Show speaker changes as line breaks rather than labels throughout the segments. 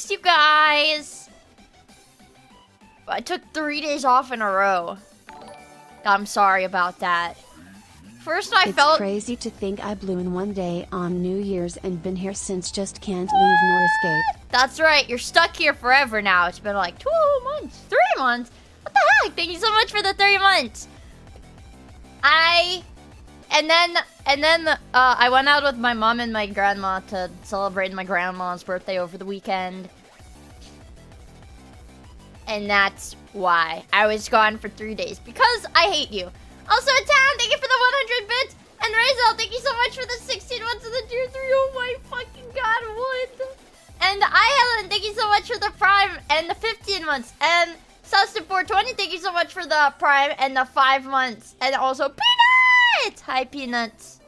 You guys. I took 3 days off in a row. I'm sorry about that. First I felt...
It's crazy to think I blew in 1 day on New Year's and been here since, just can't leave nor escape.
That's right, you're stuck here forever now. It's been like 2 months, 3 months. What the heck? Thank you so much for the 3 months. And then I went out with my mom and my grandma to celebrate my grandma's birthday over the weekend. And that's why I was gone for 3 days. Because I hate you. Also, Town, thank you for the 100 bits. And Razel, thank you so much for the 16 months of the tier 3. Oh my fucking god, what? And Helen, thank you so much for the Prime and the 15 months. And Sustin420, thank you so much for the Prime and the 5 months. And also Peanuts! Hi, Peanuts.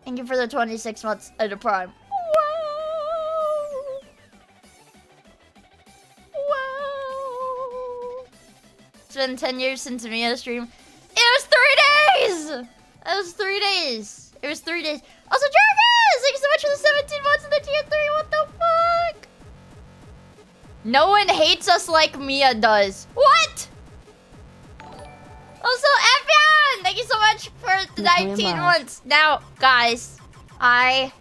Thank you for the 26 months of the Prime. Wow! Wow! It's been 10 years since Miia stream. It was 3 days! It was 3 days. It was 3 days. Also, Jarvis! Thank you so much for the 17 months of the tier 3. What the fuck? No one hates us like Miia does. What? Also, Evian! Thank you so much for the 19 months. Now, guys, I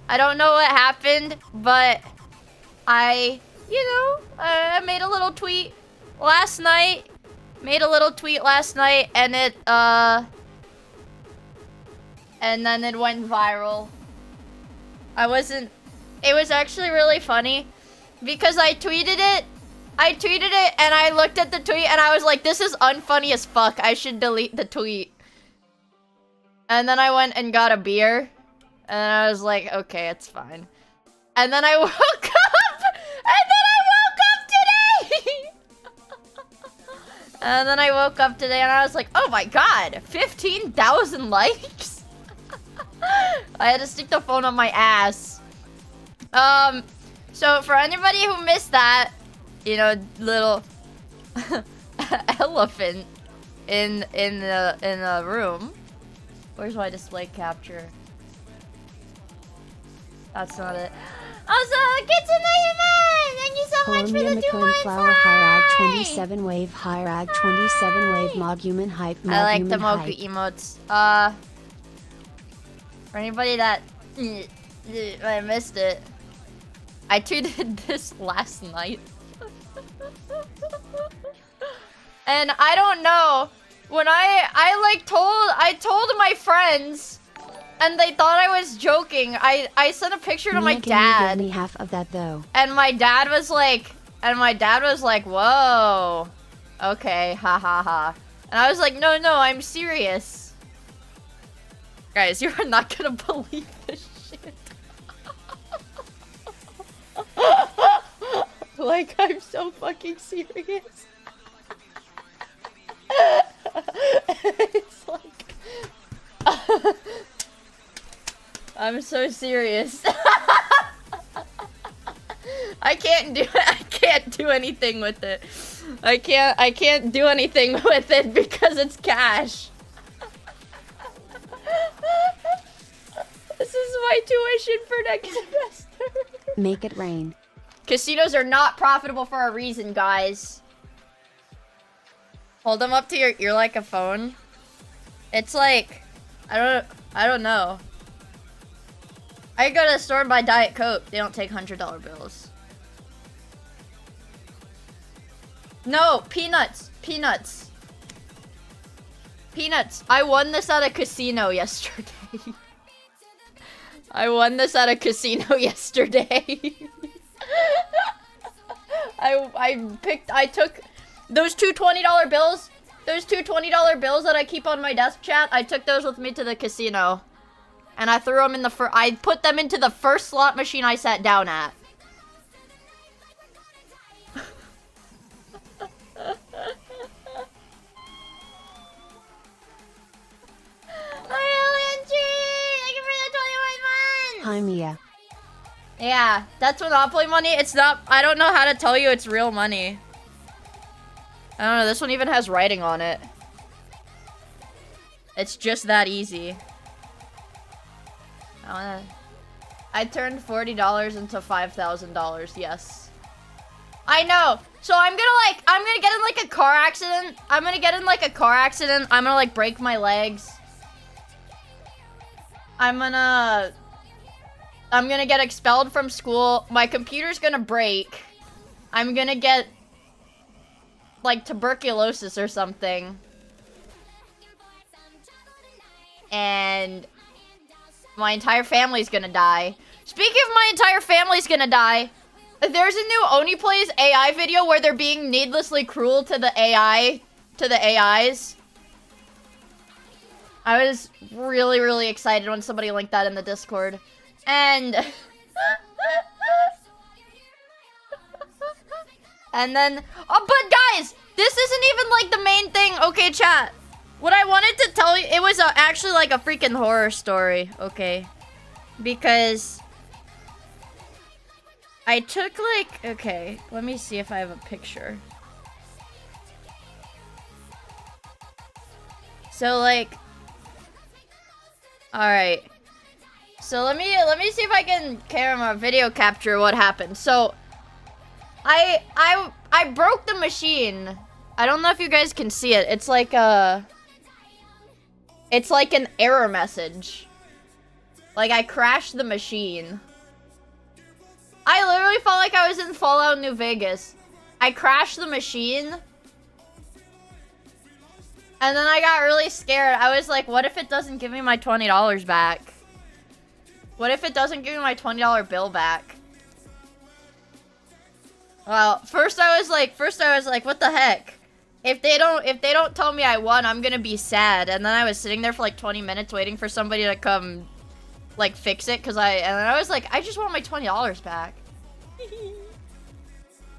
don't know what happened, but I made a little tweet last night. And it, and then it went viral. It was actually really funny because I tweeted it and I looked at the tweet and I was like, this is unfunny as fuck. I should delete the tweet. And then I went and got a beer and I was like, okay, it's fine. And then I woke up today. And then I woke up today and I was like, oh my god, 15,000 likes? I had to stick the phone on my ass. So for anybody who missed that, you know, little elephant in the room. Where's my display capture? That's not it. Also, Kitsunayaman! Thank you so much for the 2 months.
Flower Hirag 27 wave Hirag 27 wave Moguman hype.
I like the Mogu emotes. For anybody that I missed it, I tweeted this last night. And I don't know, when I told my friends and they thought I was joking. I sent a picture to my dad.
Can you give me half of that though?
And my dad was like, whoa. Okay, ha ha ha. And I was like, no, I'm serious. Guys, you are not gonna believe this shit. Like, I'm so fucking serious. It's like... I'm so serious. I can't do anything with it. I can't do anything with it because it's cash. This is my tuition for next semester.
Make it rain.
Casinos are not profitable for a reason, guys. Hold them up to your ear like a phone. It's like, I don't know. I go to the store and buy Diet Coke. They don't take $100 bills. No, peanuts. Peanuts. Peanuts. I won this at a casino yesterday. I won this at a casino yesterday. I took those two $20 bills. Those two $20 bills that I keep on my desk, chat. I took those with me to the casino. And I threw them in the I put them into the first slot machine I sat down at.
Hi, Mia.
Yeah, that's Monopoly money. It's not, I don't know how to tell you it's real money. I don't know, this one even has writing on it. It's just that easy. I turned $40 into $5,000, yes. I know. So I'm gonna get in like a car accident. I'm gonna like break my legs. I'm gonna get expelled from school. My computer's gonna break. I'm gonna get like tuberculosis or something. And my entire family's gonna die. Speaking of my entire family's gonna die, there's a new Oni Plays AI video where they're being needlessly cruel to the AIs. I was really, really excited when somebody linked that in the Discord. And... and then... oh, but guys! This isn't even, like, the main thing. Okay, chat. What I wanted to tell you... it was actually, like, a freaking horror story. Okay. Because... I took, like... okay. Let me see if I have a picture. So, like... alright. So let me see if I can camera video capture what happened. So I broke the machine. I don't know if you guys can see it. It's like an error message. Like I crashed the machine. I literally felt like I was in Fallout New Vegas. I crashed the machine. And then I got really scared. I was like, what if it doesn't give me my $20 back? What if it doesn't give me my $20 bill back? Well, first I was like, what the heck? If they don't tell me I won, I'm gonna be sad. And then I was sitting there for like 20 minutes waiting for somebody to come, like, fix it. And then I was like, I just want my $20 back.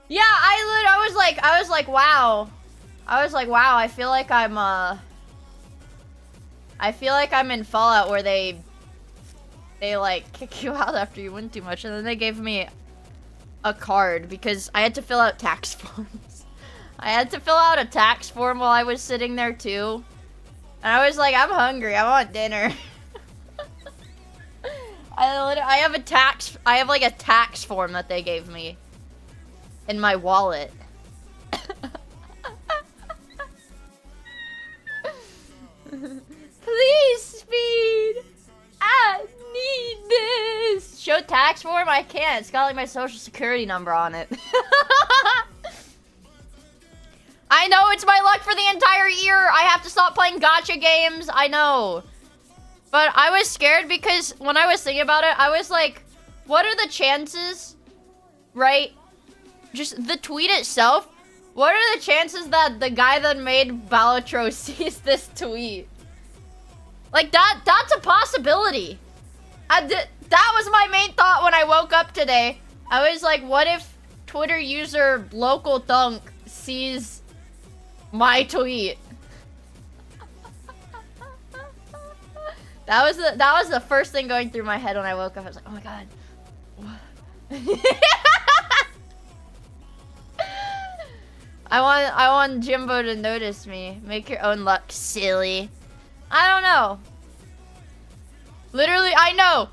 Yeah, I was like, wow. I was like, wow, I feel like I'm in Fallout where they like kick you out after you win too much. And then they gave me a card because I had to fill out tax forms. I had to fill out a tax form while I was sitting there too. And I was like, I'm hungry, I want dinner. I have like a tax form that they gave me in my wallet. Please, speed! I need this! Show tax form? I can't. It's got like my social security number on it. I know, it's my luck for the entire year. I have to stop playing gacha games. I know. But I was scared because when I was thinking about it, I was like, what are the chances, right? Just the tweet itself. What are the chances that the guy that made Balatro sees this tweet? Like, that's a possibility. That was my main thought when I woke up today. I was like, what if Twitter user Local Thunk sees my tweet? That was the first thing going through my head when I woke up. I was like, oh my god. I want Jimbo to notice me. Make your own luck, silly. I don't know. Literally, I know.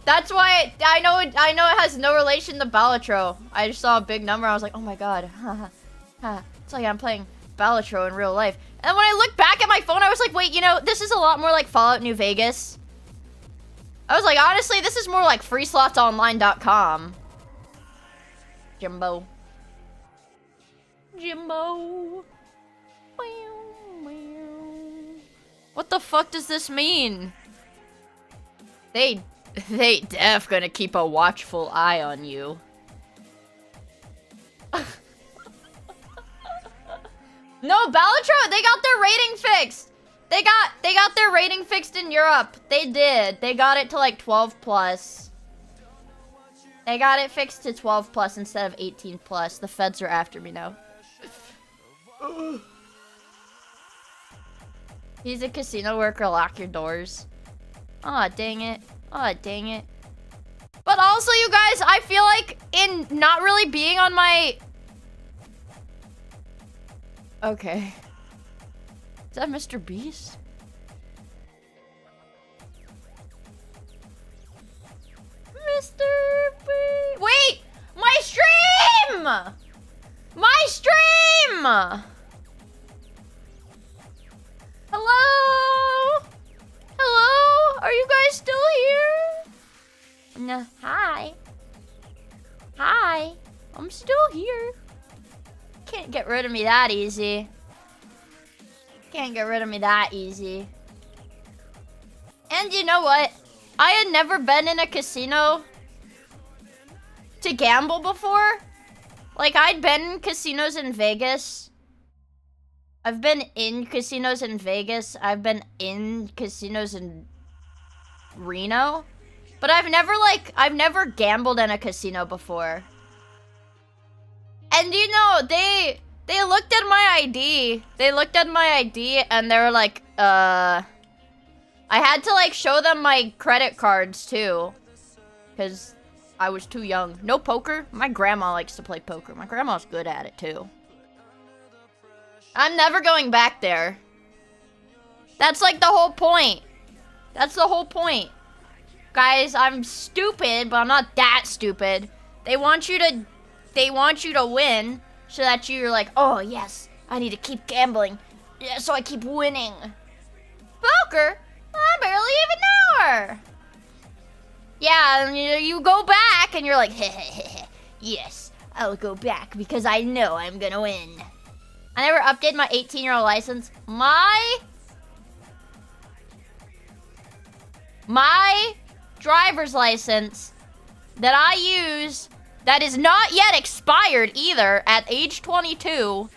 That's why I know it has no relation to Balatro. I just saw a big number. I was like, oh my god. It's like I'm playing Balatro in real life. And when I looked back at my phone, I was like, wait, you know, this is a lot more like Fallout New Vegas. I was like, honestly, this is more like freeslotsonline.com. Jimbo. What the fuck does this mean? They def gonna keep a watchful eye on you. No, Balatro, they got their rating fixed. They got their rating fixed in Europe. They did. They got it to like 12 plus. They got it fixed to 12 plus instead of 18 plus. The feds are after me now. He's a casino worker, lock your doors. Aw, dang it. Aw, dang it. But also, you guys, I feel like in not really being on my... Okay. Is that Mr. Beast? Mr. Beast. Wait! My stream! My stream! Hello? Hello? Are you guys still here? No. Hi. Hi. I'm still here. Can't get rid of me that easy. Can't get rid of me that easy. And you know what? I had never been in a casino to gamble before. Like, I'd been in casinos in Vegas. I've been in casinos in Vegas. I've been in casinos in Reno. But I've never gambled in a casino before. And you know, they looked at my ID. They looked at my ID and they were like, I had to like show them my credit cards too. Because I was too young. No poker? My grandma likes to play poker. My grandma's good at it too. I'm never going back there. That's like the whole point. That's the whole point. Guys, I'm stupid, but I'm not that stupid. They want you to win so that you're like, oh yes, I need to keep gambling. Yeah, so I keep winning. Poker? I barely even know her. Yeah, and you go back and you're like, yes, I'll go back because I know I'm gonna win. I never updated my 18-year-old license. My driver's license that I use that is not yet expired either at age 22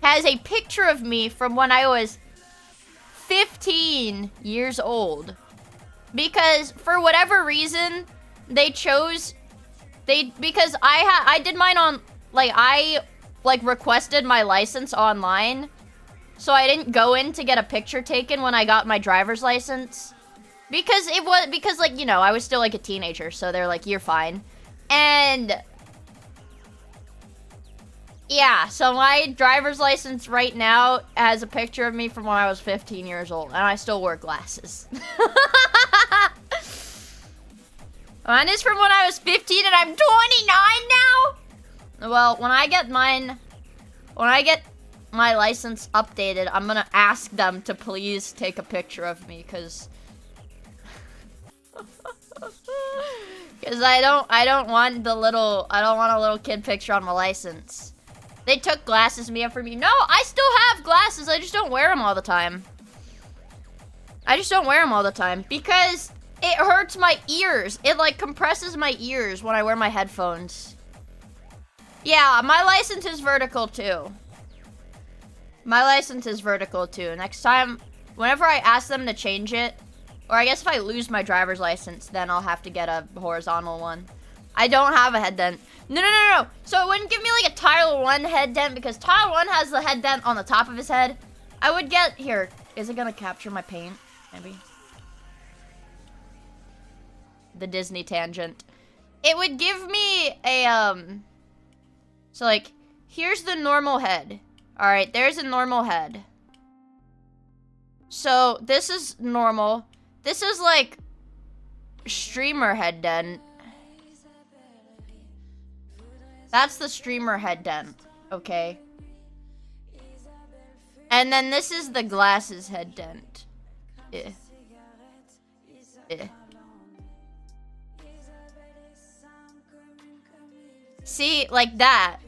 has a picture of me from when I was 15 years old. Because for whatever reason, because I did mine on, like, I requested my license online. So I didn't go in to get a picture taken when I got my driver's license. Because like, you know, I was still like a teenager, so they're like, you're fine. And yeah, so my driver's license right now has a picture of me from when I was 15 years old, and I still wear glasses. Mine is from when I was 15 and I'm 29 now? Well, when I get my license updated, I'm gonna ask them to please take a picture of me, because I don't want a little kid picture on my license. They took glasses me up for me. No, I still have glasses. I just don't wear them all the time. Because it hurts my ears. It like compresses my ears when I wear my headphones. Yeah, my license is vertical too. My license is vertical too. Next time, whenever I ask them to change it, or I guess if I lose my driver's license, then I'll have to get a horizontal one. I don't have a head dent. No. So it wouldn't give me like a Tyler 1 head dent because Tyler 1 has the head dent on the top of his head. I would get, here, is it gonna capture my paint? Maybe. The Disney tangent. It would give me a, so like, here's the normal head. All right, there's a normal head. So this is normal. This is like streamer head dent. That's the streamer head dent, okay? And then this is the glasses head dent. Yeah. See, like that.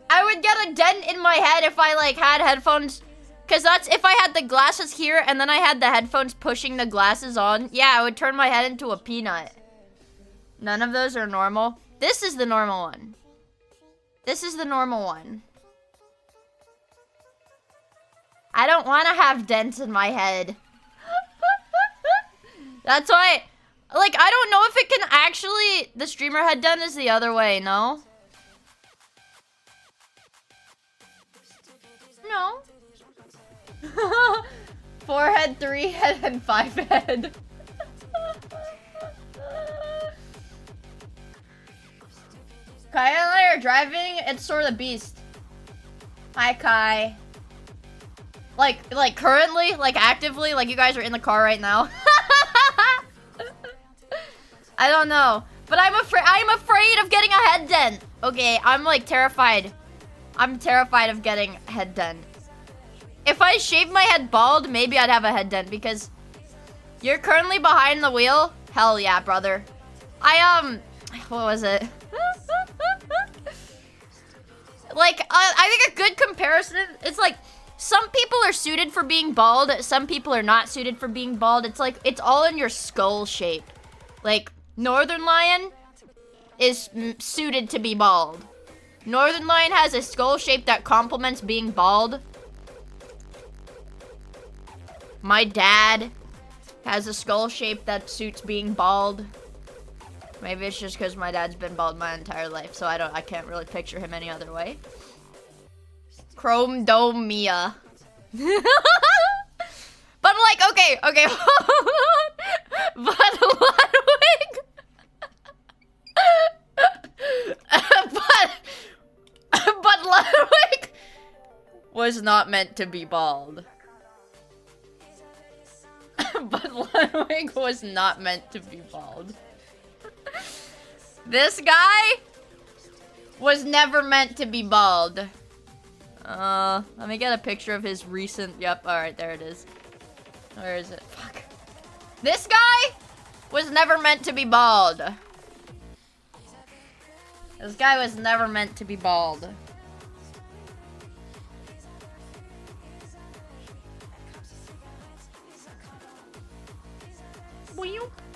I would get a dent in my head if I like had headphones, cause that's if I had the glasses here and then I had the headphones pushing the glasses on. Yeah, I would turn my head into a peanut. None of those are normal. This is the normal one. This is the normal one. I don't want to have dents in my head. That's why, like, I don't know if it can actually, the streamer head dent is the other way, no? No. 4 head, 3 head, and 5 head. Kai and I are driving. It's sort of the beast. Hi, Kai. Like currently, like actively, like you guys are in the car right now. I don't know, but I'm afraid of getting a head dent. Okay, I'm like terrified. I'm terrified of getting a head dent. If I shaved my head bald, maybe I'd have a head dent because you're currently behind the wheel. Hell yeah, brother. What was it? Like, I think a good comparison, it's like, some people are suited for being bald, some people are not suited for being bald. It's like, it's all in your skull shape. Like, Northern Lion is suited to be bald. Northern Lion has a skull shape that complements being bald. My dad has a skull shape that suits being bald. Maybe it's just because my dad's been bald my entire life, so I can't really picture him any other way. Vod of Miia. But like, okay. But Ludwig. but Ludwig was not meant to be bald. But Ludwig was not meant to be bald. This guy was never meant to be bald. Let me get a picture of his recent, yep, alright, there it is. Where is it? Fuck. This guy was never meant to be bald. This guy was never meant to be bald.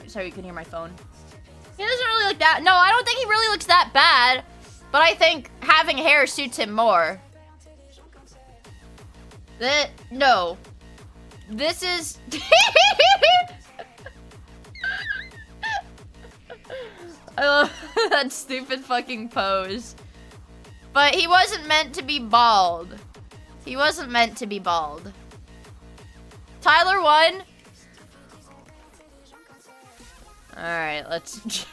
Sorry, you can hear my phone. He doesn't really look that... No, I don't think he really looks that bad. But I think having hair suits him more. No. This is... I love that stupid fucking pose. But he wasn't meant to be bald. He wasn't meant to be bald. Tyler 1... Alright, let's...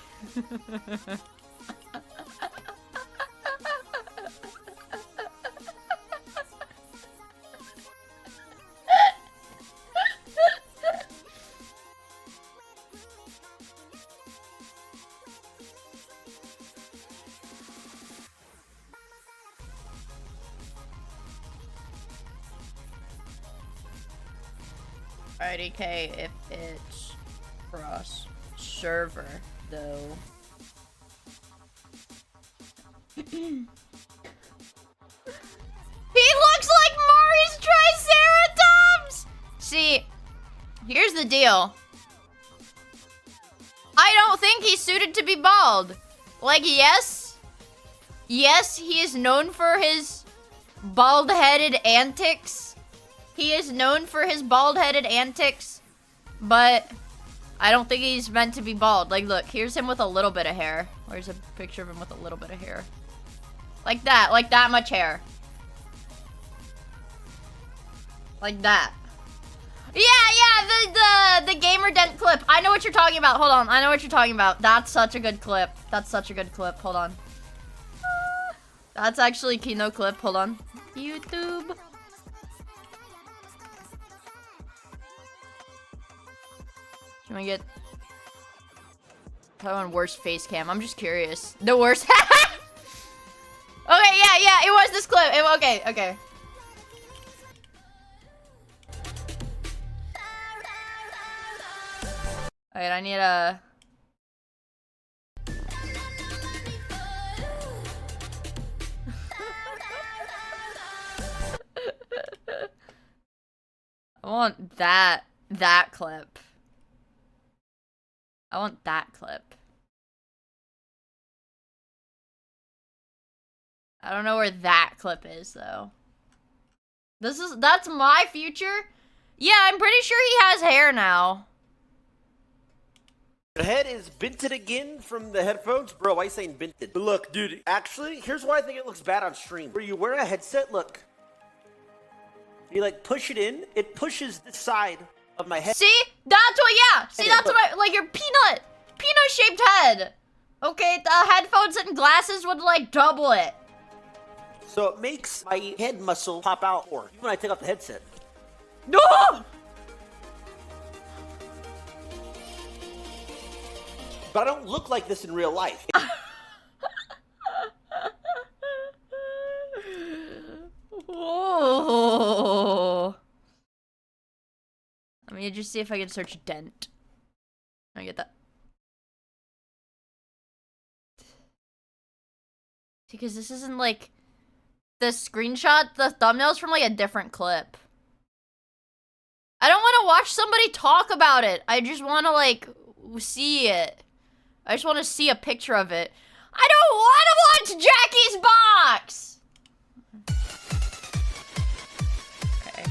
Alright, okay, if it's cross server, though. He looks like Mari's Triceratops! See, here's the deal. I don't think he's suited to be bald. Like, yes, Yes, he is known for his bald-headed antics. He is known for his bald-headed antics, but I don't think he's meant to be bald. Like, look, here's him with a little bit of hair. Where's a picture of him with a little bit of hair? Like that much hair. Like that. Yeah, the gamer dent clip. I know what you're talking about. Hold on, I know what you're talking about. That's such a good clip. That's such a good clip. Hold on. That's actually Kino clip. Hold on. YouTube. Can we get probably on worst face cam? I'm just curious. The worst. Okay, yeah, it was this clip. Okay. Alright, I need a... I want that clip. I want that clip. I don't know where that clip is though. That's my future? Yeah, I'm pretty sure he has hair now.
The head is binted again from the headphones? Bro, why are you saying binted? But look, dude, actually, here's why I think it looks bad on stream. Where you wear a headset, look. You like push it in, it pushes the side of my head.
See? That's what, yeah. See, that's what I, like your peanut-shaped head. Okay, the headphones and glasses would like double it.
So it makes my head muscle pop out more, even when I take off the headset.
No!
But I don't look like this in real life.
Oh. Let me just see if I can search dent. I get that. Because this isn't like the screenshot, the thumbnail's from like a different clip. I don't want to watch somebody talk about it. I just want to like see it. I just want to see a picture of it. I don't want to watch Jackie's box! Okay.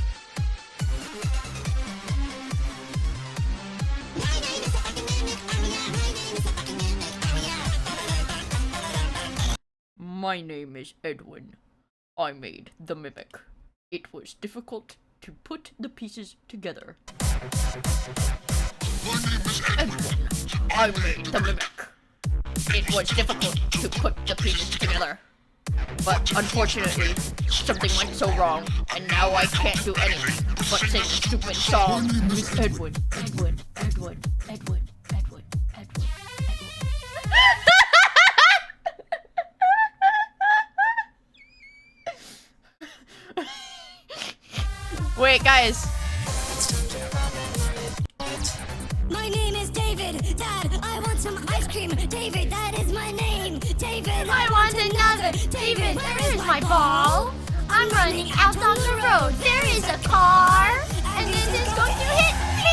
My name is Edwin. I made the mimic. It was difficult to put the pieces together. Edwin. I made the mimic. It was difficult to put the pieces together. But unfortunately, something went so wrong, and now I can't do anything but sing a stupid song. Miss Edwin. Edwin. Wait, guys.
My name is David. Dad, I want some ice cream. David, that is my name. David,
I want another. David, where is my ball? I'm running out on the road. There is a car, and this is going to hit me.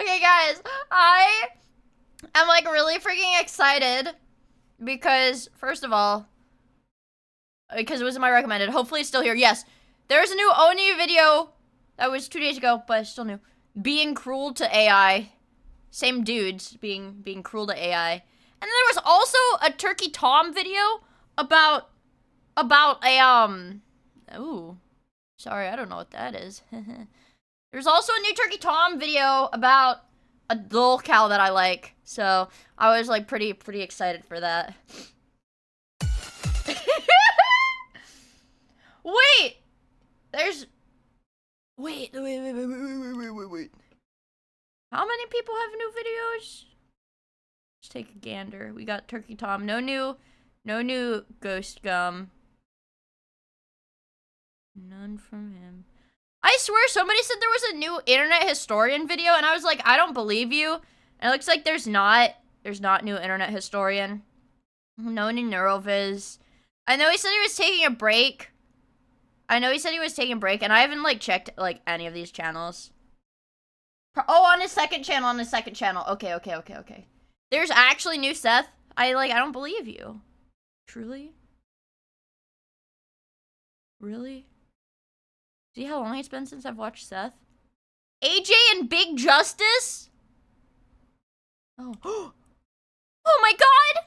Okay, guys, I am like really freaking excited because, first of all, because it was my recommended. Hopefully it's still here. Yes, there's a new Oni video that was 2 days ago, but it's still new. Being cruel to AI. Same dudes being cruel to AI. And then there was also a Turkey Tom video about a ooh, sorry, I don't know what that is. There's also a new Turkey Tom video about a little cow that I like. So I was like pretty excited for that. Wait! Wait. How many people have new videos? Let's take a gander. We got Turkey Tom. No new Ghost Gum. None from him. I swear somebody said there was a new internet historian video, and I was like, I don't believe you. And it looks like there's not. There's not new internet historian. No new Neuroviz. I know he said he was taking a break. And I haven't, like, checked, like, any of these channels. Oh, on his second channel, Okay. There's actually new Seth? I don't believe you. Truly? Really? See how long it's been since I've watched Seth? AJ and Big Justice? Oh. Oh my god!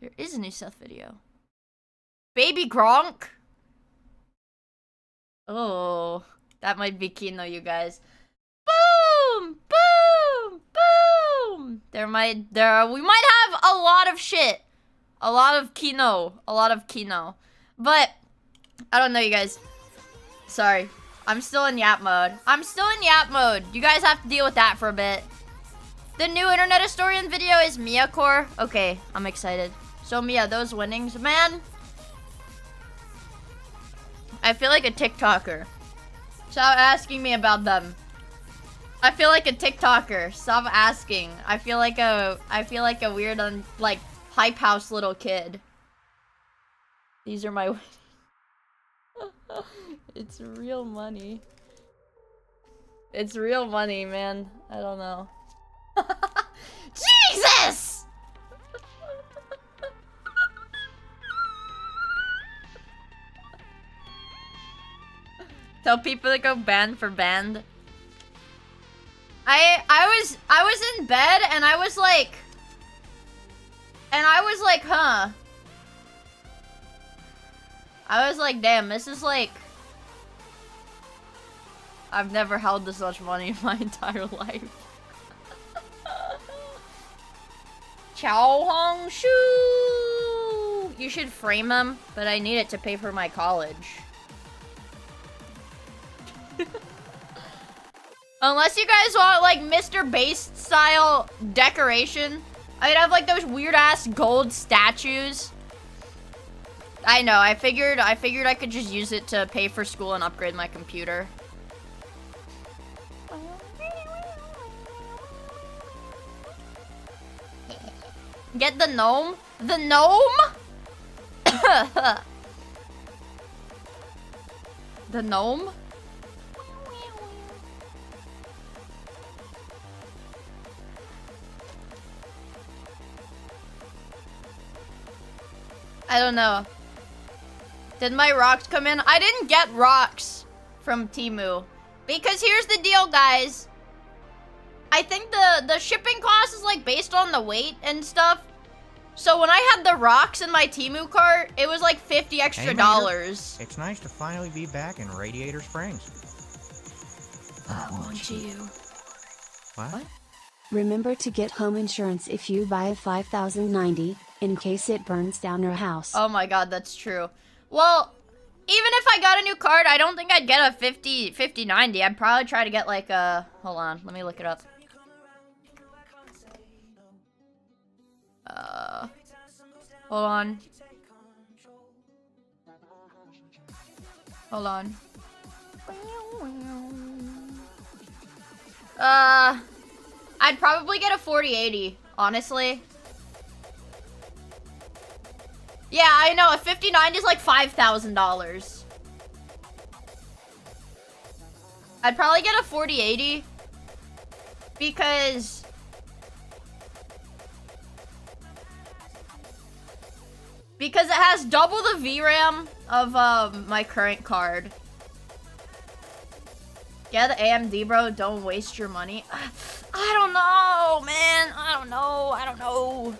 There is a new Seth video. Baby Gronk? Oh. That might be Kino, you guys. Boom! Boom! Boom! We might have a lot of shit. A lot of Kino. But, I don't know, you guys. Sorry. I'm still in yap mode. You guys have to deal with that for a bit. The new internet historian video is Miia Core. Okay, I'm excited. So, Miia, those winnings, man. I feel like a TikToker. Stop asking me about them. I feel like a TikToker. Stop asking. I feel like a weird, like, hype house little kid. These are my. It's real money. It's real money, man. I don't know. Jesus! Tell people to go band for band. I was in bed and I was like, huh. I was like, damn, this is like, I've never held this much money in my entire life. Chow Hong Shu. You should frame him, but I need it to pay for my college. Unless you guys want, like, Mr. Beast style decoration, I'd have, like, those weird-ass gold statues. I know, I figured I could just use it to pay for school and upgrade my computer. Get the gnome? The gnome? The gnome? I don't know. Did my rocks come in? I didn't get rocks from Temu. Because here's the deal, guys. I think the shipping cost is like based on the weight and stuff. So when I had the rocks in my Temu cart, it was like $50 extra.
It's nice to finally be back in Radiator Springs.
I want you.
What?
Remember to get home insurance if you buy a 5090, in case it burns down your house.
Oh my god, that's true. Well, even if I got a new card, I don't think I'd get a 5090. I'd probably try to get like a... Hold on, let me look it up. Hold on. Hold on. I'd probably get a 4080, honestly. Yeah, I know, a 59 is like $5,000. I'd probably get a 4080 because it has double the VRAM of my current card. Yeah, the AMD, bro. Don't waste your money. I don't know, man. I don't know.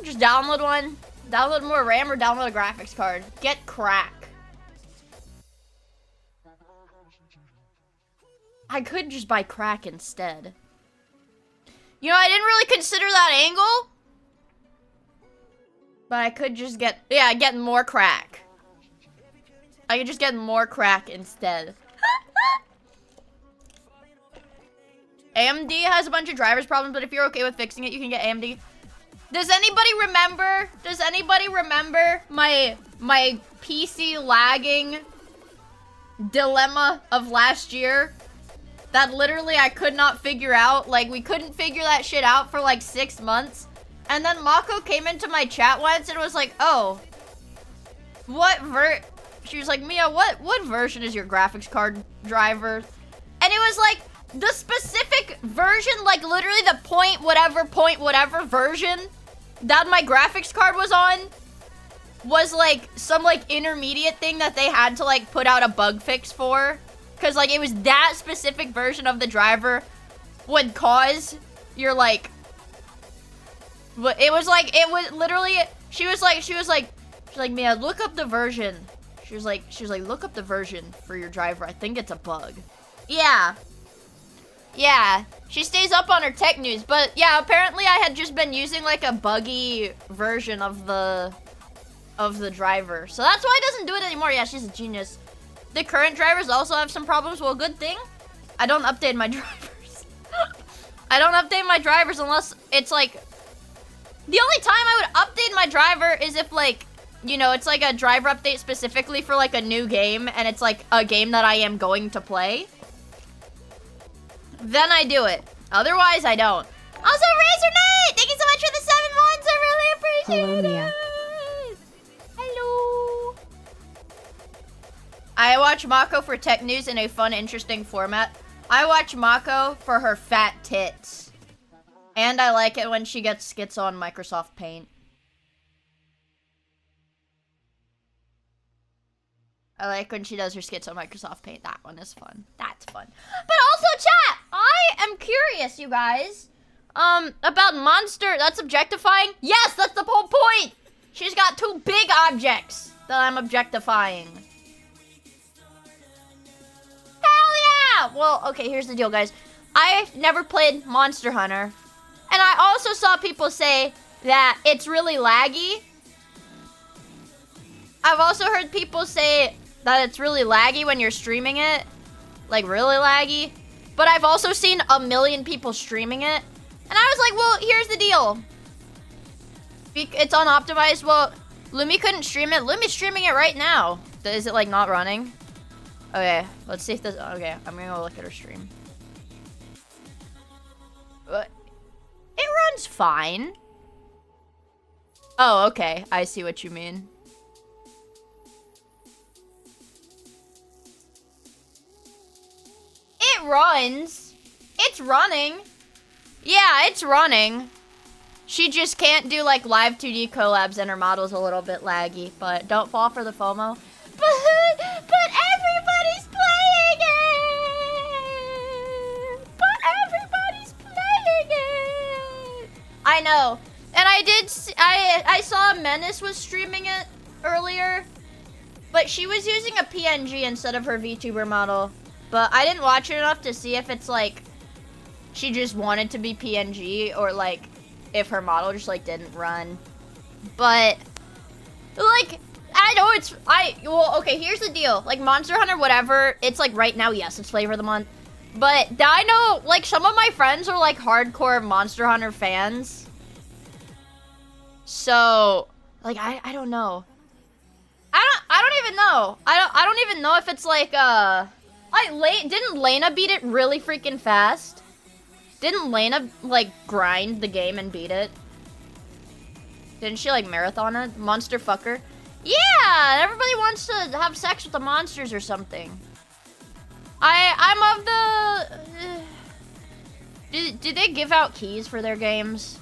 Just download one. Download more RAM or download a graphics card. Get crack. I could just buy crack instead. You know, I didn't really consider that angle. But I could just get more crack. I could just get more crack instead. AMD has a bunch of drivers problems, but if you're okay with fixing it, you can get AMD. Does anybody remember my PC lagging dilemma of last year? that literally I could not figure out. Like, we couldn't figure that shit out for like 6 months. And then Mako came into my chat once and was like, oh, she was like, Mia, what version is your graphics card driver? And it was like, the specific version, like literally the point whatever version that my graphics card was on was like some like intermediate thing that they had to like put out a bug fix for. Cause like it was that specific version of the driver would cause your like, it was literally, she was like, Mia, look up the version. She was like, look up the version for your driver. I think it's a bug. Yeah, she stays up on her tech news, but yeah, apparently I had just been using like a buggy version of the driver. So that's why it doesn't do it anymore. Yeah, she's a genius. The current drivers also have some problems. Well, good thing I don't update my drivers. I don't update my drivers unless it's like, the only time I would update my driver is if like, you know, it's like a driver update specifically for like a new game and it's like a game that I am going to play. Then I do it. Otherwise, I don't. Also, Razor Knight! Thank you so much for the 7 months. I really appreciate
Hello, Mia.
it. Hello. I watch Mako for tech news in a fun, interesting format. I watch Mako for her fat tits. And I like it when she gets skits on Microsoft Paint. I like when she does her skits on Microsoft Paint. That one is fun. That's fun. But also, chat, I am curious, you guys, about Monster. That's objectifying? Yes, that's the whole point. She's got 2 big objects that I'm objectifying. Hell yeah! Well, okay, here's the deal, guys. I've never played Monster Hunter. And I also saw people say that it's really laggy. I've also heard people say that it's really laggy when you're streaming it. Like, really laggy. But I've also seen a million people streaming it. And I was like, well, here's the deal. It's unoptimized. Well, Lumi couldn't stream it. Lumi's streaming it right now. Is it, like, not running? Okay, let's see if this... Okay, I'm gonna go look at her stream. It runs fine. Oh, okay. I see what you mean. It runs. It's running. Yeah, it's running. She just can't do like live 2D collabs and her model's a little bit laggy, but don't fall for the FOMO. But everybody's playing it. But everybody's playing it. I know. And I saw Menace was streaming it earlier, but she was using a PNG instead of her VTuber model. But I didn't watch it enough to see if it's like she just wanted to be PNG or like if her model just like didn't run. But like I know it's well, okay, here's the deal. Like Monster Hunter whatever, it's like right now, yes, it's flavor of the month. But I know like some of my friends are like hardcore Monster Hunter fans. So like I don't know. I don't even know. I don't even know if it's like didn't Lena beat it really freaking fast? Didn't Lena like grind the game and beat it? Didn't she like marathon it? Monster fucker. Yeah, everybody wants to have sex with the monsters or something. I'm of the do they give out keys for their games?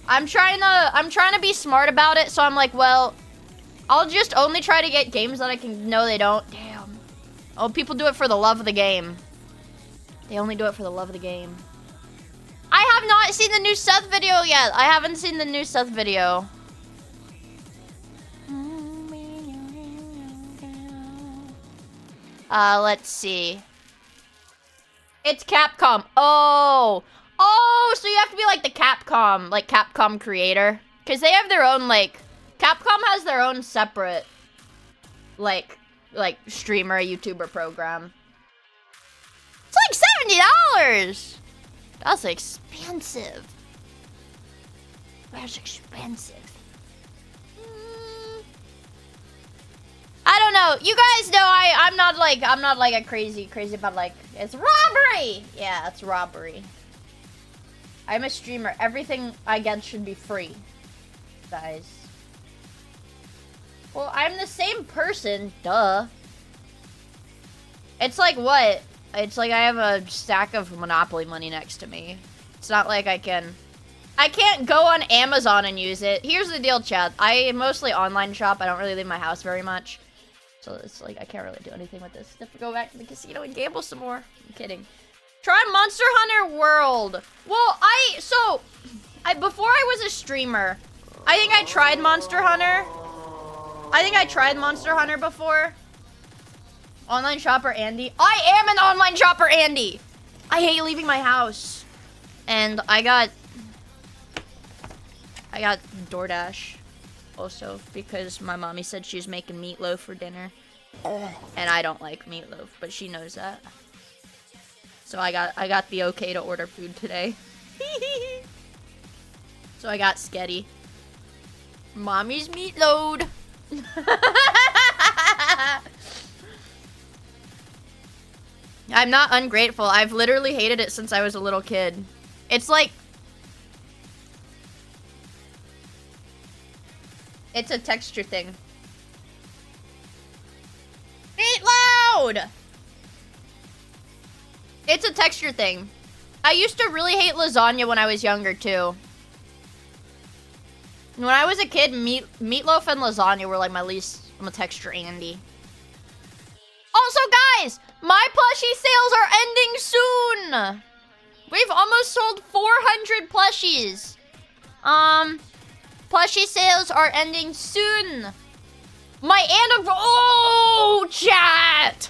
I'm trying to be smart about it, so I'm like, well, I'll just only try to get games that I can know they don't. Damn. Oh, people do it for the love of the game. They only do it for the love of the game. I have not seen the new Seth video yet. I haven't seen the new Seth video. Let's see. It's Capcom. Oh, so you have to be like the Capcom creator. Because they have their own, like, Capcom has their own separate, like streamer, YouTuber program. It's like $70. That's expensive. That's expensive. I don't know. You guys know I'm not like a crazy about like it's robbery. Yeah, it's robbery. I'm a streamer. Everything I get should be free, guys. Well, I'm the same person. Duh. It's like what? It's like I have a stack of Monopoly money next to me. It's not like I can't go on Amazon and use it. Here's the deal, chat. I mostly online shop. I don't really leave my house very much. So it's like I can't really do anything with this. Have to go back to the casino and gamble some more. I'm kidding. Try Monster Hunter World. Well, before I was a streamer, I think I tried Monster Hunter. I think I tried Monster Hunter before. Online shopper Andy. I am an online shopper Andy. I hate leaving my house. And I got DoorDash also because my mommy said she was making meatloaf for dinner. And I don't like meatloaf, but she knows that. So I got the okay to order food today. So I got sketty. Mommy's meatload. I'm not ungrateful. I've literally hated it since I was a little kid. It's like... It's a texture thing. Meatload! It's a texture thing. I used to really hate lasagna when I was younger, too. When I was a kid, meatloaf and lasagna were like my least... I'm a texture Andy. Also, guys, my plushie sales are ending soon. We've almost sold 400 plushies. Plushie sales are ending soon. Oh, chat.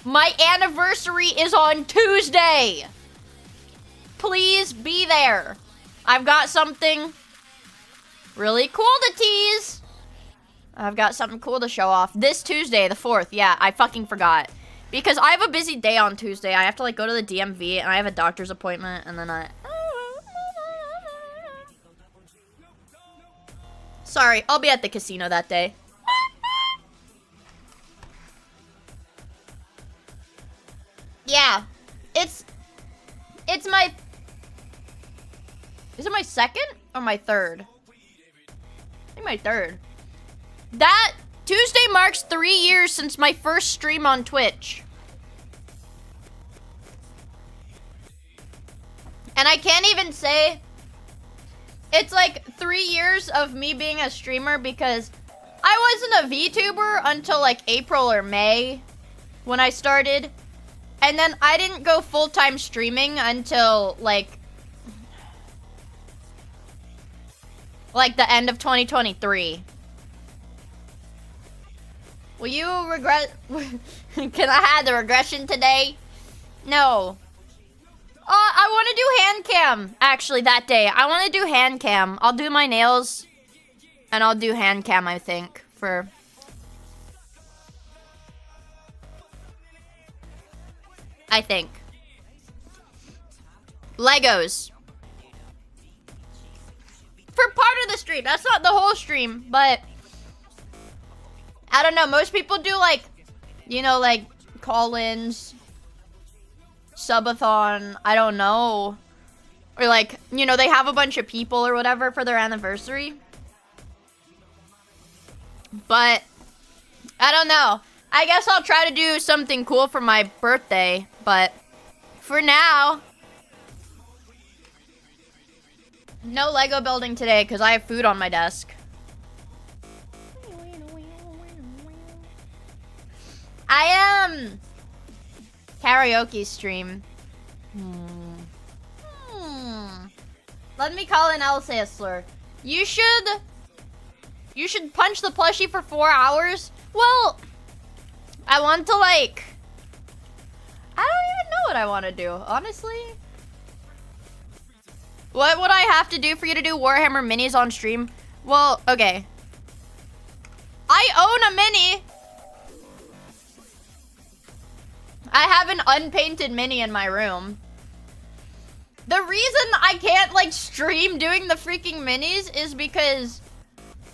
My anniversary is on Tuesday. Please be there. I've got something really cool to tease. I've got something cool to show off. This Tuesday, the 4th. Yeah, I fucking forgot. Because I have a busy day on Tuesday. I have to, like, go to the DMV, and I have a doctor's appointment, and then Sorry, I'll be at the casino that day. Yeah. It's my... Is it my second or my third? I think my third. That Tuesday marks 3 years since my first stream on Twitch. And I can't even say it's like 3 years of me being a streamer because I wasn't a VTuber until like April or May when I started. And then I didn't go full-time streaming until like the end of 2023. Will you regret... Can I have the regression today? No. I want to do hand cam, actually, that day. I want to do hand cam. I'll do my nails, and I'll do hand cam, I think, for... I think. Legos. For part of the stream. That's not the whole stream, but... I don't know, most people do like, you know, like call-ins, subathon, I don't know. Or like, you know, they have a bunch of people or whatever for their anniversary. But, I don't know. I guess I'll try to do something cool for my birthday, but for now, no Lego building today because I have food on my desk. I am karaoke stream. Let me call in Elsa slur. You should punch the plushie for 4 hours. Well, I want to like. I don't even know what I want to do, honestly. What would I have to do for you to do Warhammer minis on stream? Well, okay. I own a mini. I have an unpainted mini in my room. The reason I can't, like, stream doing the freaking minis is because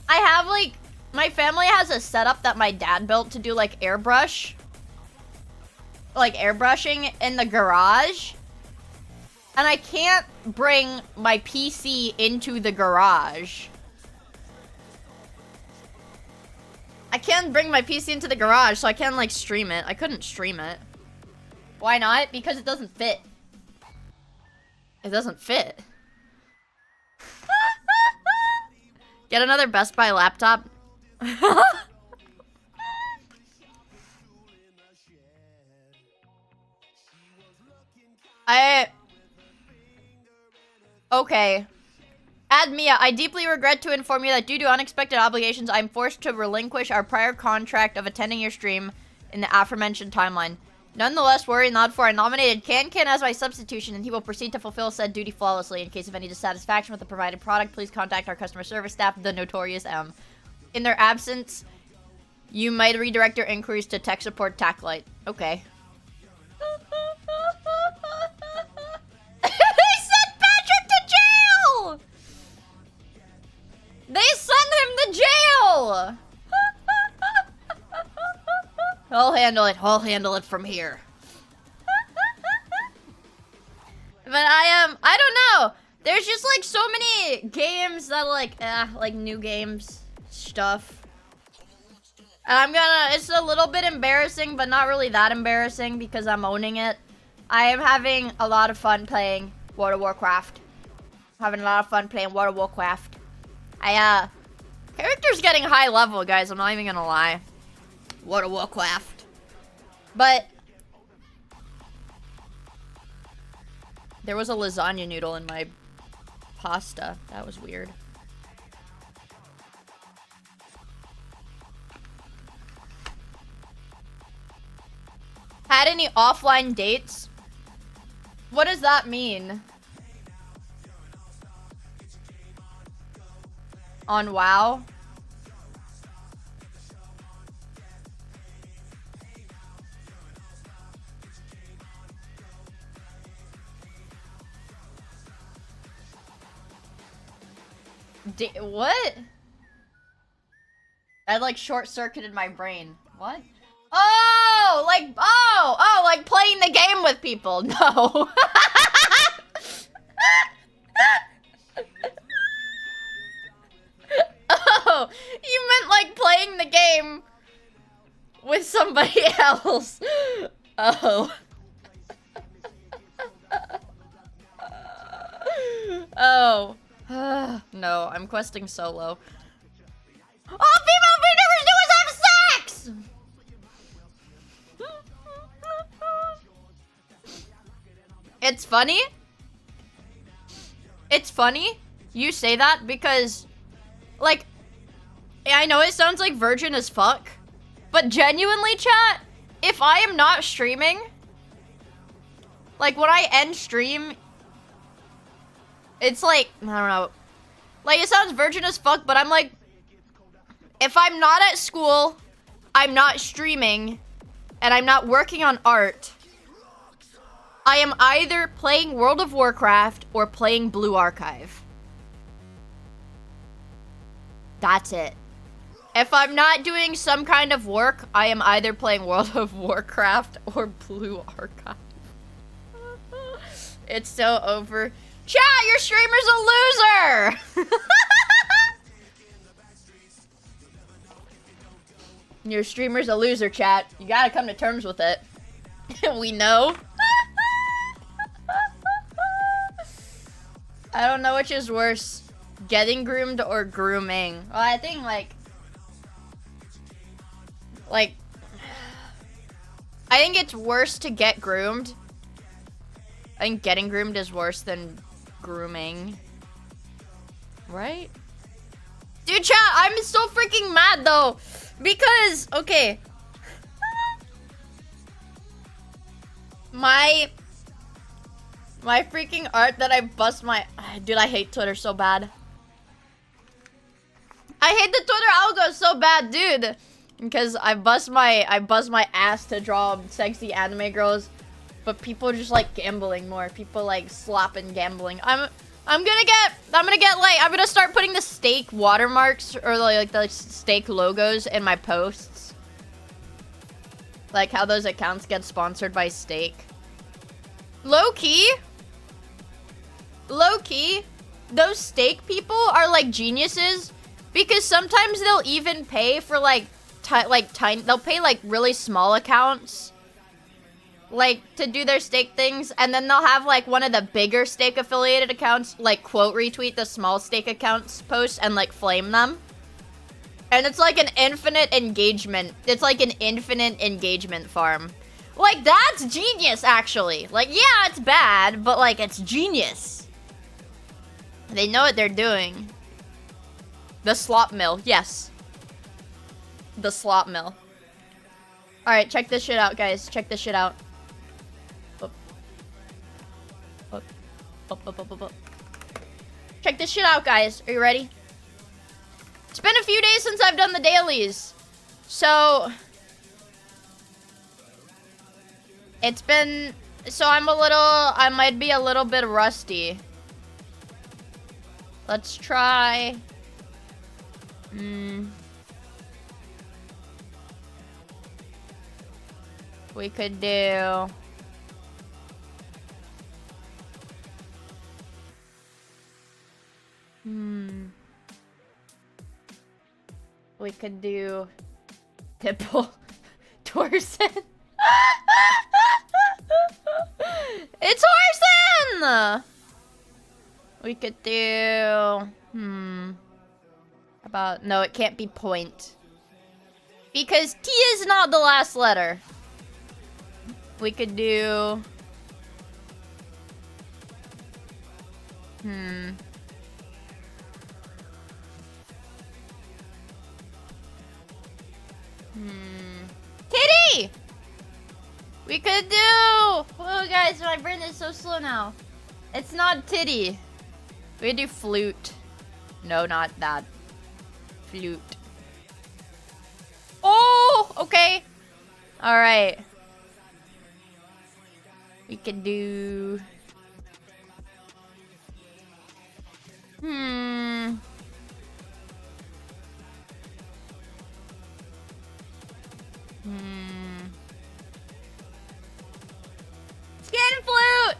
I have, like, my family has a setup that my dad built to do like airbrush. Like airbrushing in the garage. And I can't bring my PC into the garage. I can't bring my PC into the garage, so I can't like stream it. I couldn't stream it. Why not? Because it doesn't fit. It doesn't fit. Get another Best Buy laptop. Okay. Add Mia, I deeply regret to inform you that due to unexpected obligations, I am forced to relinquish our prior contract of attending your stream in the aforementioned timeline. Nonetheless, worry not, for I nominated Can as my substitution, and he will proceed to fulfill said duty flawlessly. In case of any dissatisfaction with the provided product, please contact our customer service staff, the Notorious M. In their absence, you might redirect your inquiries to tech support Taclight. Okay. They sent Patrick to jail! They sent him to jail! I'll handle it. I'll handle it from here. But I don't know. There's just like so many games that like new games stuff. And it's a little bit embarrassing, but not really that embarrassing because I'm owning it. I am having a lot of fun playing World of Warcraft. Having a lot of fun playing World of Warcraft. Character's getting high level, guys. I'm not even gonna lie. World of Warcraft. But there was a lasagna noodle in my pasta. That was weird. Had any offline dates? What does that mean? On WoW? What? I like short-circuited my brain. What? Oh, like playing the game with people. No. Oh, you meant like playing the game with somebody else. Oh. Oh. No, I'm questing solo. All female VTubers do is have sex! It's funny. It's funny you say that because, like, I know it sounds like virgin as fuck, but genuinely, chat, if I am not streaming, like, when I end stream, it's like, I don't know. Like, it sounds virgin as fuck, but I'm like, if I'm not at school, I'm not streaming, and I'm not working on art, I am either playing World of Warcraft or playing Blue Archive. That's it. If I'm not doing some kind of work, I am either playing World of Warcraft or Blue Archive. It's so over. Chat, your streamer's a loser! Your streamer's a loser, chat. You gotta come to terms with it. We know. I don't know which is worse. Getting groomed or grooming. Well, I think, I think it's worse to get groomed. I think getting groomed is worse than grooming. Right? Dude, chat, I'm so freaking mad, though. Because, okay. My freaking art that I bust my... Dude, I hate Twitter so bad. I hate the Twitter algo so bad, dude. Because I bust my ass to draw sexy anime girls. But people just like gambling more. People like slopping gambling. I'm I'm gonna start putting the steak watermarks or like the steak logos in my posts. Like how those accounts get sponsored by steak. Low key, those steak people are like geniuses because sometimes they'll even pay for like tiny. They'll pay like really small accounts, like to do their steak things, and then they'll have like one of the bigger steak affiliated accounts like quote retweet the small steak accounts post and like flame them. And it's like an infinite engagement. It's like an infinite engagement farm. Like, that's genius, actually. Like, yeah, it's bad, but, like, it's genius. They know what they're doing. The slop mill, yes. The slop mill. Alright, check this shit out, guys. Check this shit out. Up. Up. Up, up, up, up, up. Check this shit out, guys. Are you ready? It's been a few days since I've done the dailies. So... it's been... so I might be a little bit rusty. Let's try... we could do... we could do... Tipple. Torsen. It's Horson! We could do... about... no, it can't be point. Because T is not the last letter. We could do... Kitty! We could do... oh, guys, my brain is so slow now. It's not titty. We could do flute. No, not that. Flute. Oh, okay. Alright. We could do... Skin flute!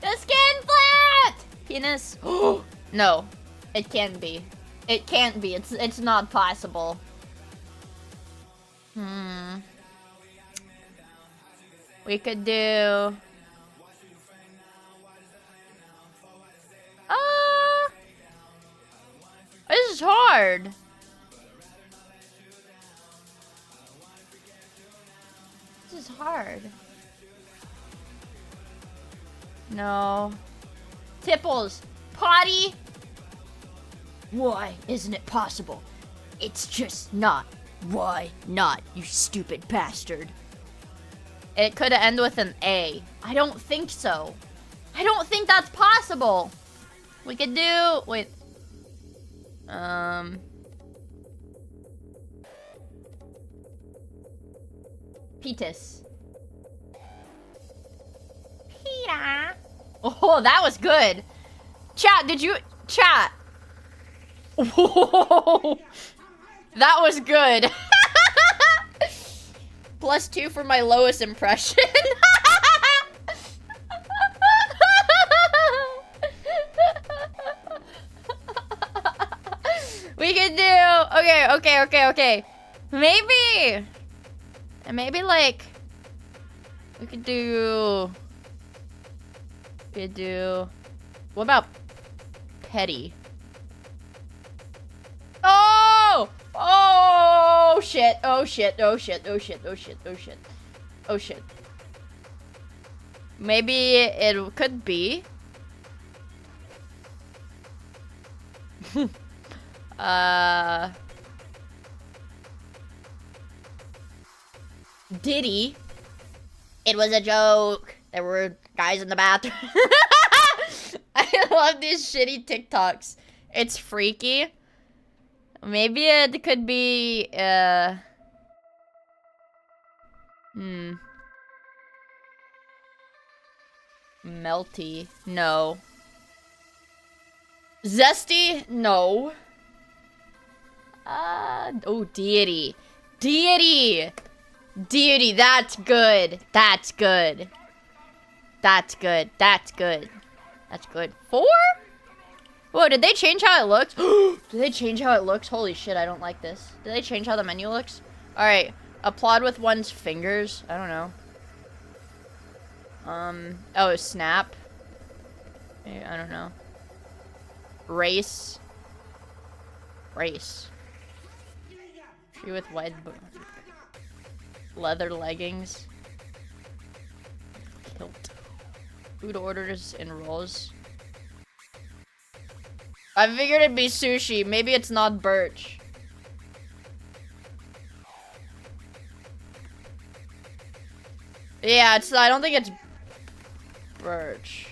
The skin flute! Penis. No. It can't be. It can't be. It's not possible. We could do... this is hard. This is hard. No. Tipples. Potty. Why isn't it possible? It's just not. Why not, you stupid bastard? It could end with an A. I don't think so. I don't think that's possible. We could do... wait. Petus. Peter. Oh, that was good. Chat, did you... chat. Whoa. That was good. +2 for my lowest impression. We could do... okay. Maybe like... we could do... what about petty? Oh! Oh shit. Maybe it could be. Diddy. It was a joke. There were guys in the bathroom. I love these shitty TikToks. It's freaky. Maybe it could be, melty. No. Zesty? No. Oh, deity. Deity! Deity, that's good. That's good. That's good. That's good. That's good. 4? Whoa, did they change how it looks? Did they change how it looks? Holy shit, I don't like this. Did they change how the menu looks? Alright. Applaud with one's fingers. I don't know. Oh, snap. I don't know. Race. Race. Tree with white leather leggings. Kilt. Food orders and rolls. I figured it'd be sushi. Maybe it's not birch. Yeah, I don't think it's birch.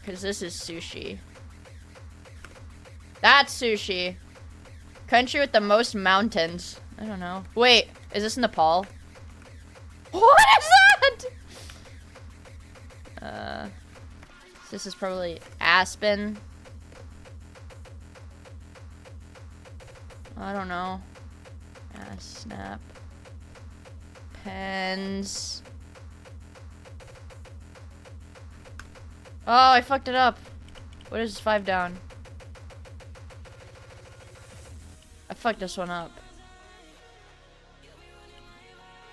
Cause this is sushi. That's sushi. Country with the most mountains. I don't know. Wait, is this Nepal? What is that? This is probably Aspen. I don't know. Snap. Pens. Oh, I fucked it up. What is 5 down? I fucked this one up.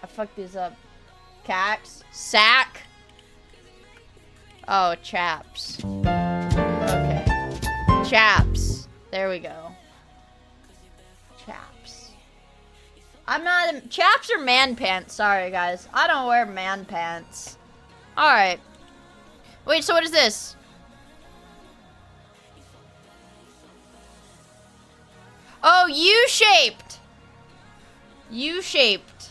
I fucked these up. Cax. Sack. Oh, chaps. Okay. Chaps. There we go. Chaps. I'm not... Chaps or man pants. Sorry, guys. I don't wear man pants. Alright. Wait, so what is this? Oh, U-shaped. U-shaped.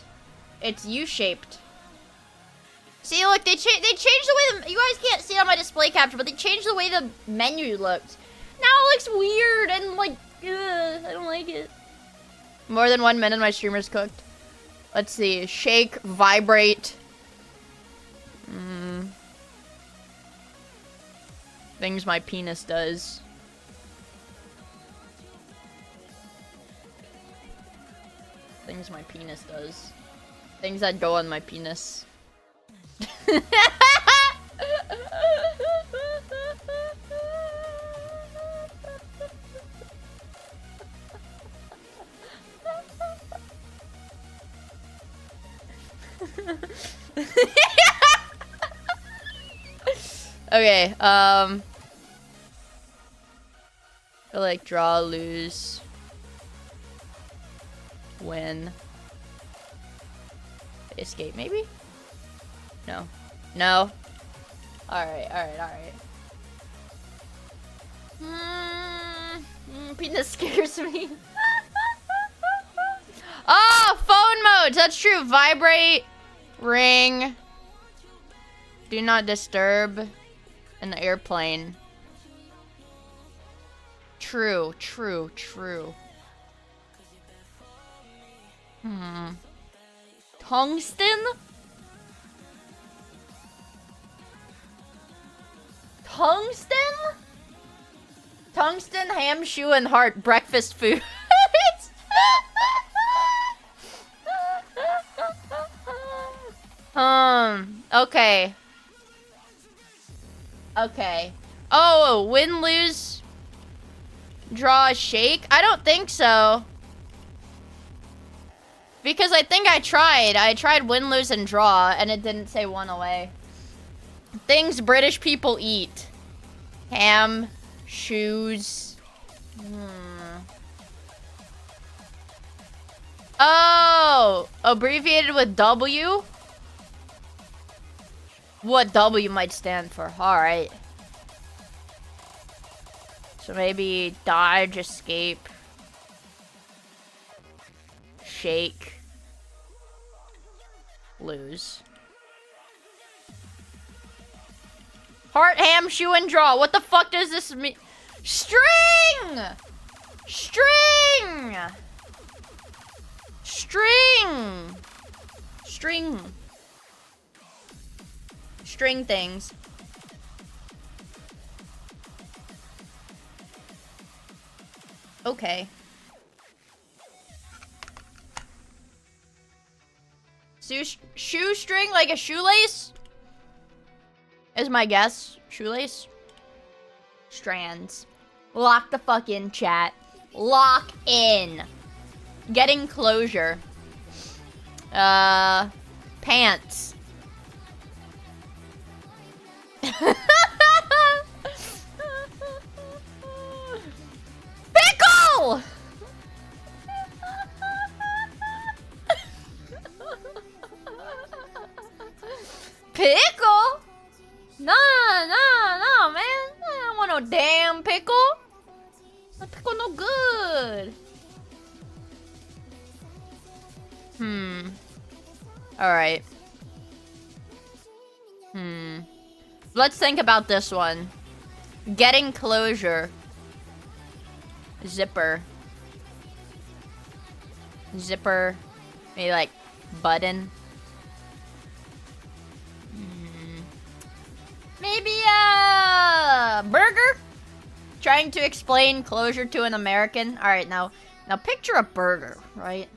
It's U-shaped. See, look, they changed the way you guys can't see it on my display capture, but they changed the way the menu looked. Now it looks weird and like, I don't like it. More than 1 minute, my streamer's cooked. Let's see, shake, vibrate. Things my penis does. Things my penis does. Things that go on my penis. Okay, like draw, lose, win, escape maybe? No. No. Alright. Penis scares me. Oh, phone modes. That's true. Vibrate, ring, do not disturb, and the airplane. True. Tungsten? Tungsten, ham, shoe, and heart. Breakfast food. Okay. Oh, win, lose, draw, shake? I don't think so. Because I think I tried win, lose, and draw, and it didn't say one away. Things British people eat. Ham, shoes. Oh, abbreviated with W? What W might stand for. Alright. So maybe dodge, escape, shake, lose. Heart, ham, shoe, and draw. What the fuck does this mean? String! String! String! String. String things. Okay. Shoestring like a shoelace? Is my guess. Shoelace? Strands. Lock the fuck in, chat. Lock in. Getting closure. Pants. Pickle! Pickle? No, man. I don't want no damn pickle. That pickle no good. Alright. Let's think about this one. Getting closure. Zipper. Zipper. Maybe like button. Maybe a burger? Trying to explain closure to an American. Alright, now picture a burger, right?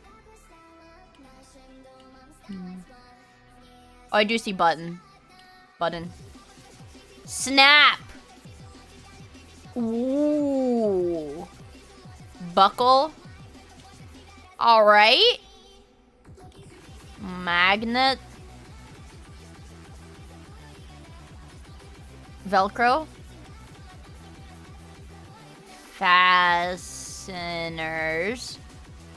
Oh, I do see button. Button. Snap! Ooh. Buckle. Alright. Magnet. Velcro. Fasteners.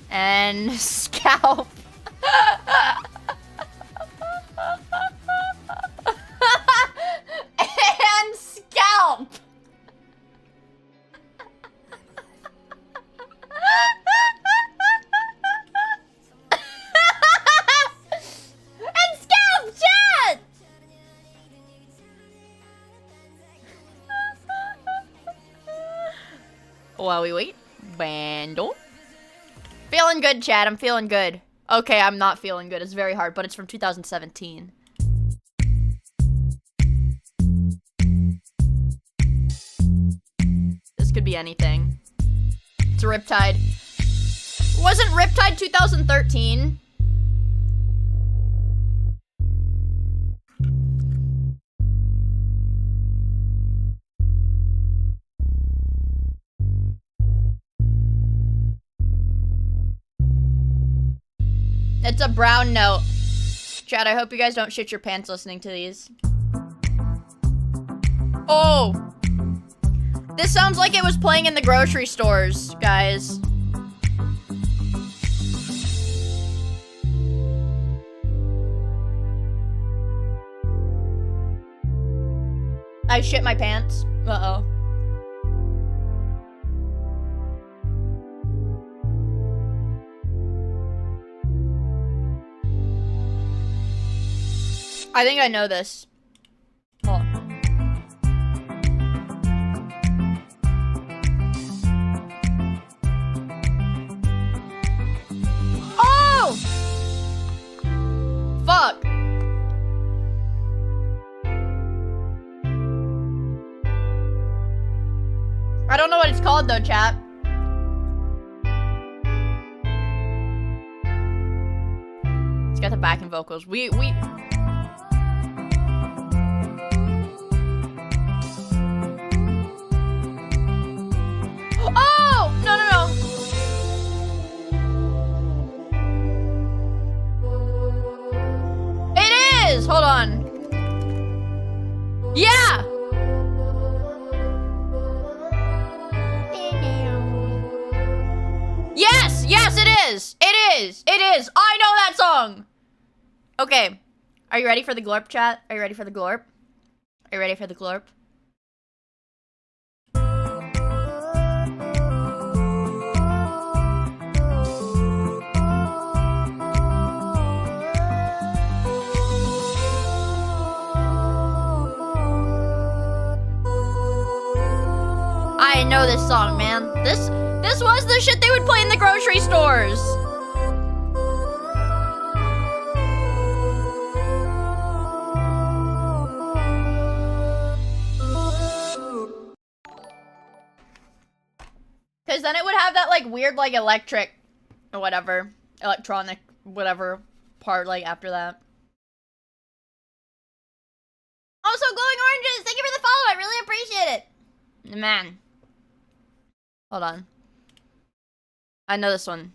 And scalp. And scalp. And scalp, chat. While we wait, bando. Feeling good, chat. I'm feeling good. Okay, I'm not feeling good. It's very hard, but it's from 2017. This could be anything. It's Riptide. Wasn't Riptide 2013? It's a brown note. Chat, I hope you guys don't shit your pants listening to these. Oh! This sounds like it was playing in the grocery stores, guys. I shit my pants. Uh-oh. I think I know this. Hold on. Oh! Fuck. I don't know what it's called though, chat. It's got the backing vocals. We Oh! No. It is! Hold on. Yeah! Yes, it is! It is! I know that song! Okay. Are you ready for the glorp, chat? Are you ready for the glorp? Are you ready for the glorp? I know this song, man. This was the shit they would play in the grocery stores. Because then it would have that, like, weird, like, electric or whatever. Electronic, whatever part, like, after that. Also, Glowing Oranges, thank you for the follow. I really appreciate it. Man. Hold on. I know this one.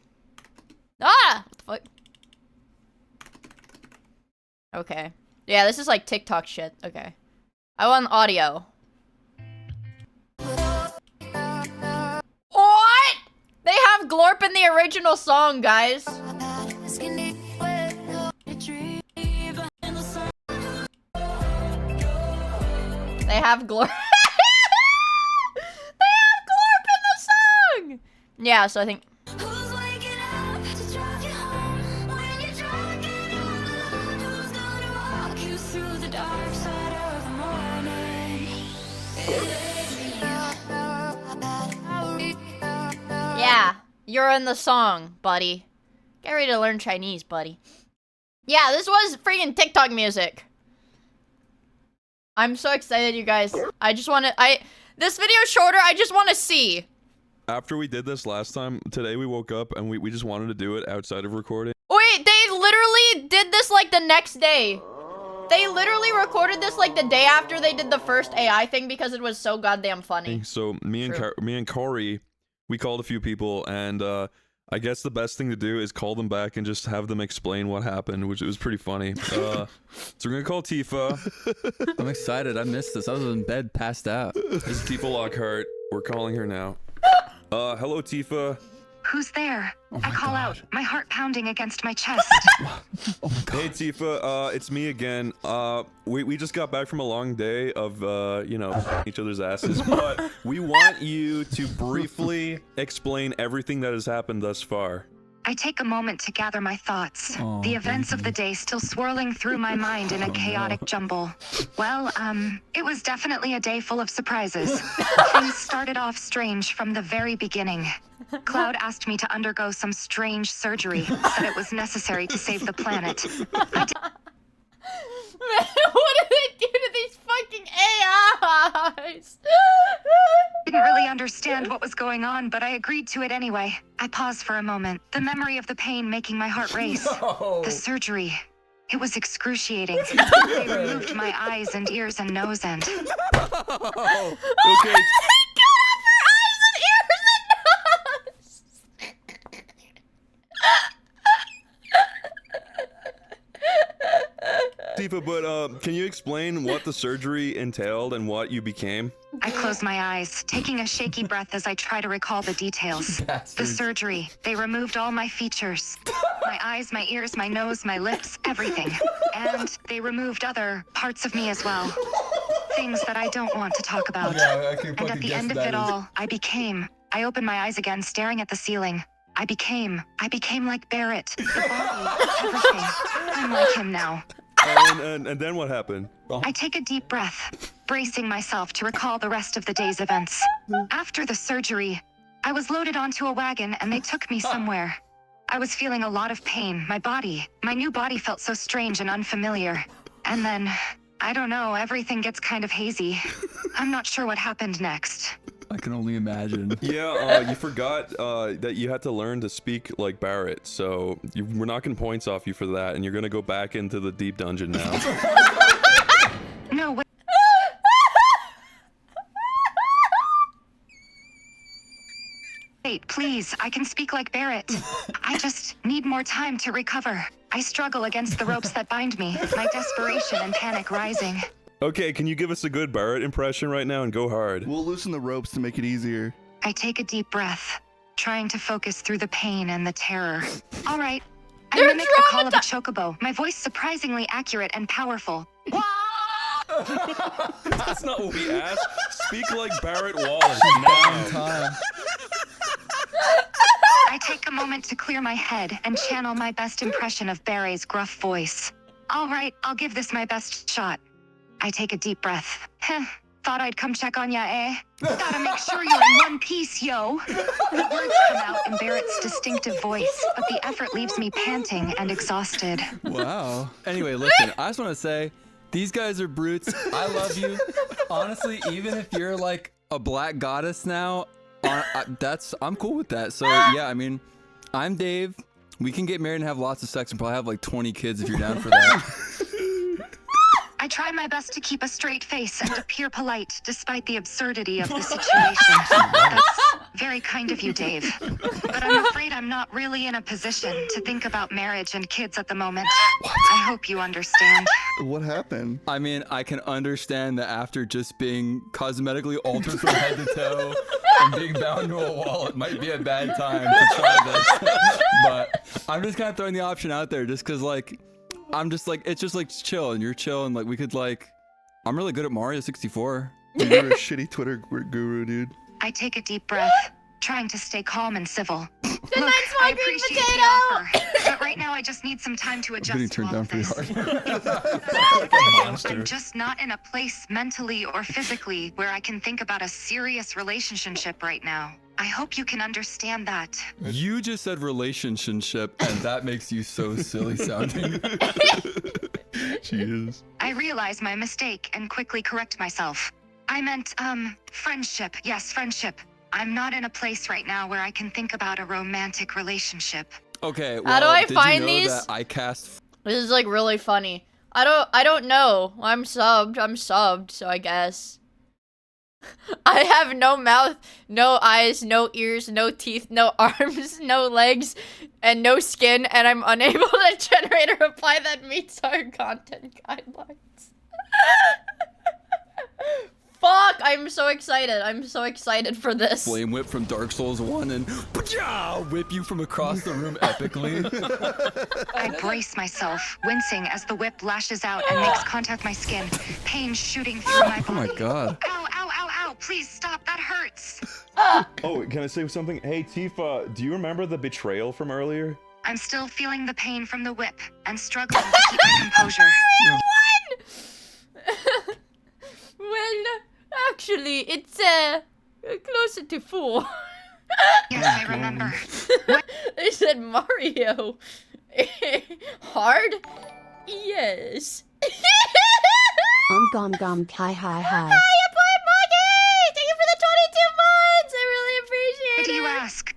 Ah! What the fuck? Okay. Yeah, this is like TikTok shit. Okay. I want audio. What? They have Glorp in the original song, guys. They have Glorp. They have Glorp in the song. Yeah, so I think. Yeah, you're in the song, buddy. Get ready to learn Chinese, buddy. Yeah, this was freaking TikTok music. I'm so excited, you guys. I just want to, this video's shorter, I just want to see.
After we did this last time, today we woke up and we just wanted to do it outside of recording.
Wait, they literally did this like the next day. They literally recorded this like the day after they did the first AI thing because it was so goddamn funny.
So me and Corey, we called a few people, and I guess the best thing to do is call them back and just have them explain what happened, which was pretty funny. So we're gonna call Tifa.
I'm excited. I missed this. I was in bed, passed out.
This is Tifa Lockhart. We're calling her now. Hello, Tifa.
Who's there?
Oh
I call
God.
out, my heart pounding against my chest.
Oh my God.
Hey, Tifa. It's me again. We just got back from a long day of, you know, each other's asses, but we want you to briefly explain everything that has happened thus far.
I take a moment to gather my thoughts.
Oh,
The events of the day still swirling through my mind in a chaotic jumble. Well, it was definitely a day full of surprises. Things started off strange from the very beginning. Cloud asked me to undergo some strange surgery, said it was necessary to save the planet.
Man, what did they do to these fucking AIs?
Didn't really understand what was going on, but I agreed to it anyway. I paused for a moment, the memory of the pain making my heart race. The surgery. It was excruciating. They removed my eyes and ears and nose end.
Okay. Tifa, but can you explain what the surgery entailed and what you became?
I close my eyes, taking a shaky breath as I try to recall the details. The surgery. They removed all my features. My eyes, my ears, my nose, my lips, everything. And they removed other parts of me as well. Things that I don't want to talk about. And at the end of it all, I opened my eyes again, staring at the ceiling. I became like Barrett. The body, everything. I'm like him now.
And then what happened?
I take a deep breath, bracing myself to recall the rest of the day's events. After the surgery, I was loaded onto a wagon and they took me somewhere. I was feeling a lot of pain. My new body felt so strange and unfamiliar. And then, I don't know, everything gets kind of hazy. I'm not sure what happened next.
I can only imagine.
Yeah, you forgot that you had to learn to speak like Barrett, so we're knocking points off you for that, and you're gonna go back into the deep dungeon now.
No, wait. Wait, please, I can speak like Barrett. I just need more time to recover. I struggle against the ropes that bind me, my desperation and panic rising.
Okay, can you give us a good Barrett impression right now and go hard?
We'll loosen the ropes to make it easier.
I take a deep breath, trying to focus through the pain and the terror. All right, I mimic the call of a chocobo, my voice surprisingly accurate and powerful.
That's not what we asked. Speak like Barrett Wallace now.
I take a moment to clear my head and channel my best impression of Barry's gruff voice. All right, I'll give this my best shot. I take a deep breath. Thought I'd come check on ya, eh? Gotta make sure you're in one piece, yo. The words come out in Barrett's distinctive voice, but the effort leaves me panting and exhausted.
Wow. Anyway, listen, I just want to say, these guys are brutes. I love you. Honestly, even if you're like a black goddess now, I'm cool with that. So yeah, I mean, I'm Dave. We can get married and have lots of sex and probably have like 20 kids if you're down for that.
I try my best to keep a straight face and appear polite despite the absurdity of the situation. That's very kind of you, Dave. But I'm afraid I'm not really in a position to think about marriage and kids at the moment. I hope you understand.
What happened?
I mean, I can understand that after just being cosmetically altered from head to toe and being bound to a wall, it might be a bad time to try this. But I'm just kind of throwing the option out there just because, like, I'm just like, it's just like chill and you're chill and like we could like, I'm really good at Mario 64.
You're a shitty Twitter guru, dude.
I take a deep breath, trying to stay calm and civil.
Good
Look,
night,
I
small green
appreciate
potato.
the offer, but right now I just need some time to
I'm
adjust
getting
to
turned
all
down
of
pretty
this.
hard.
I'm just not in a place mentally or physically where I can think about a serious relationship right now. I hope you can understand that.
You just said relationship and that makes you so silly sounding.
She is.
I realize my mistake and quickly correct myself. I meant, friendship. Yes, friendship. I'm not in a place right now where I can think about a romantic relationship.
Okay, well,
How do I
did
find
you know
these?
that I cast
This is like really funny. I don't know. I'm subbed, so I guess. I have no mouth, no eyes, no ears, no teeth, no arms, no legs, and no skin, and I'm unable to generate a reply that meets our content guidelines. Fuck, I'm so excited. I'm so excited for this.
flame whip from Dark Souls 1 and whip you from across the room epically.
I brace myself, wincing as the whip lashes out and makes contact with my skin, pain shooting through my body.
Oh my god.
Ow, ow, ow, ow, please stop, that hurts.
Oh, can I say something? Hey, Tifa, do you remember the betrayal from earlier?
I'm still feeling the pain from the whip and struggling to keep my composure.
Well, actually, it's closer to 4.
Yes, I remember.
They said Mario. Hard? Yes.
Gom gom kai hi hi.
Hiya, Boy Monkey! Thank you for the 22 months! I really appreciate
Why do you
it.
ask?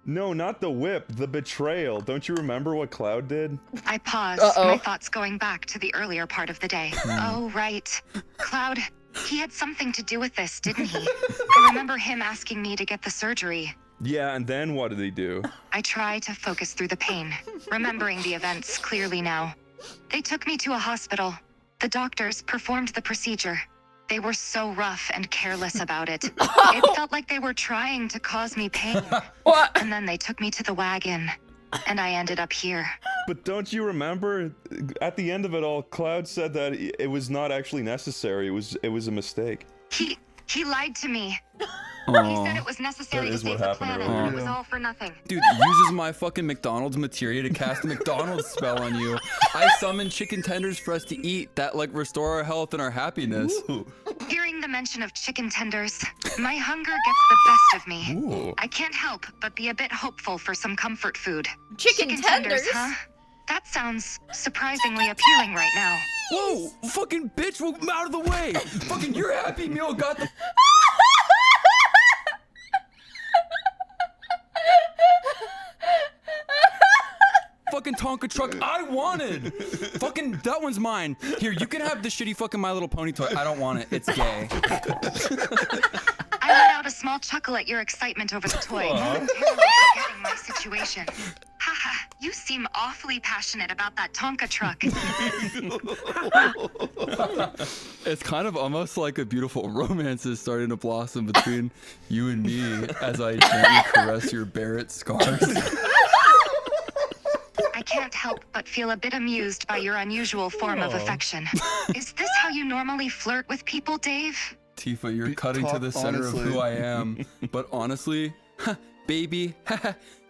No, not the whip, the betrayal. Don't you remember what Cloud did?
I pause,
Uh-oh.
my thoughts going back to the earlier part of the day. Oh, right. Cloud, he had something to do with this, didn't he? I remember him asking me to get the surgery.
Yeah, and then what did he do?
I try to focus through the pain, remembering the events clearly now. They took me to a hospital. The doctors performed the procedure. They were so rough and careless about it. It felt like they were trying to cause me pain.
What?
And then they took me to the wagon, and I ended up here.
But don't you remember, at the end of it all, Cloud said that it was not actually necessary. It was a mistake.
He lied to me. He
Aw.
said it was necessary
That
to
is what
save the
happened
planet,
earlier.
and it was all for nothing.
Dude uses my fucking McDonald's materia to cast a McDonald's spell on you. I summon chicken tenders for us to eat that like restore our health and our happiness.
Ooh.
Hearing the mention of chicken tenders, my hunger gets the best of me.
Ooh.
I can't help but be a bit hopeful for some comfort food.
Chicken tenders?
huh? That sounds surprisingly appealing right now.
Whoa, fucking bitch, well, out of the way. Fucking your Happy Meal got the fucking Tonka truck I wanted. Fucking, that one's mine. Here, you can have the shitty fucking My Little Pony toy. I don't want it. It's gay.
I let out a small chuckle at your excitement over the toy, momentarily forgetting my situation. Haha, you seem awfully passionate about that Tonka truck.
It's kind of almost like a beautiful romance is starting to blossom between you and me as I gently caress your Barrett scars.
I can't help but feel a bit amused by your unusual form of affection. Is this how you normally flirt with people, Dave?
Tifa, you're cutting to the center of who I am. But honestly, baby,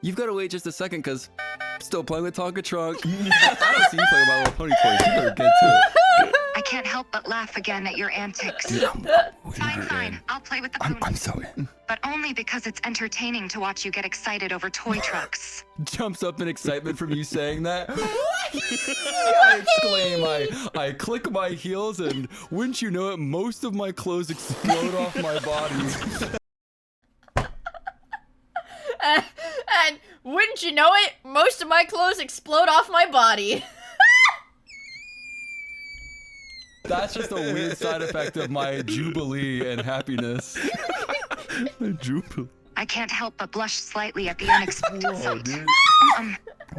you've got to wait just a second because I'm still playing with Tonka Trunk. I don't see you playing with My Little Pony toys. You better get to it.
I can't help but laugh again at your antics. Fine, I'll play with the pony.
I'm so in.
But only because it's entertaining to watch you get excited over toy trucks.
Jumps up in excitement from you saying that. I exclaim, I click my heels, and wouldn't you know it, most of my clothes explode off my body.
And wouldn't you know it, most of my clothes explode off my body.
That's just a weird side effect of my jubilee and happiness.
Jubilee.
I can't help but blush slightly at the unexpected sight.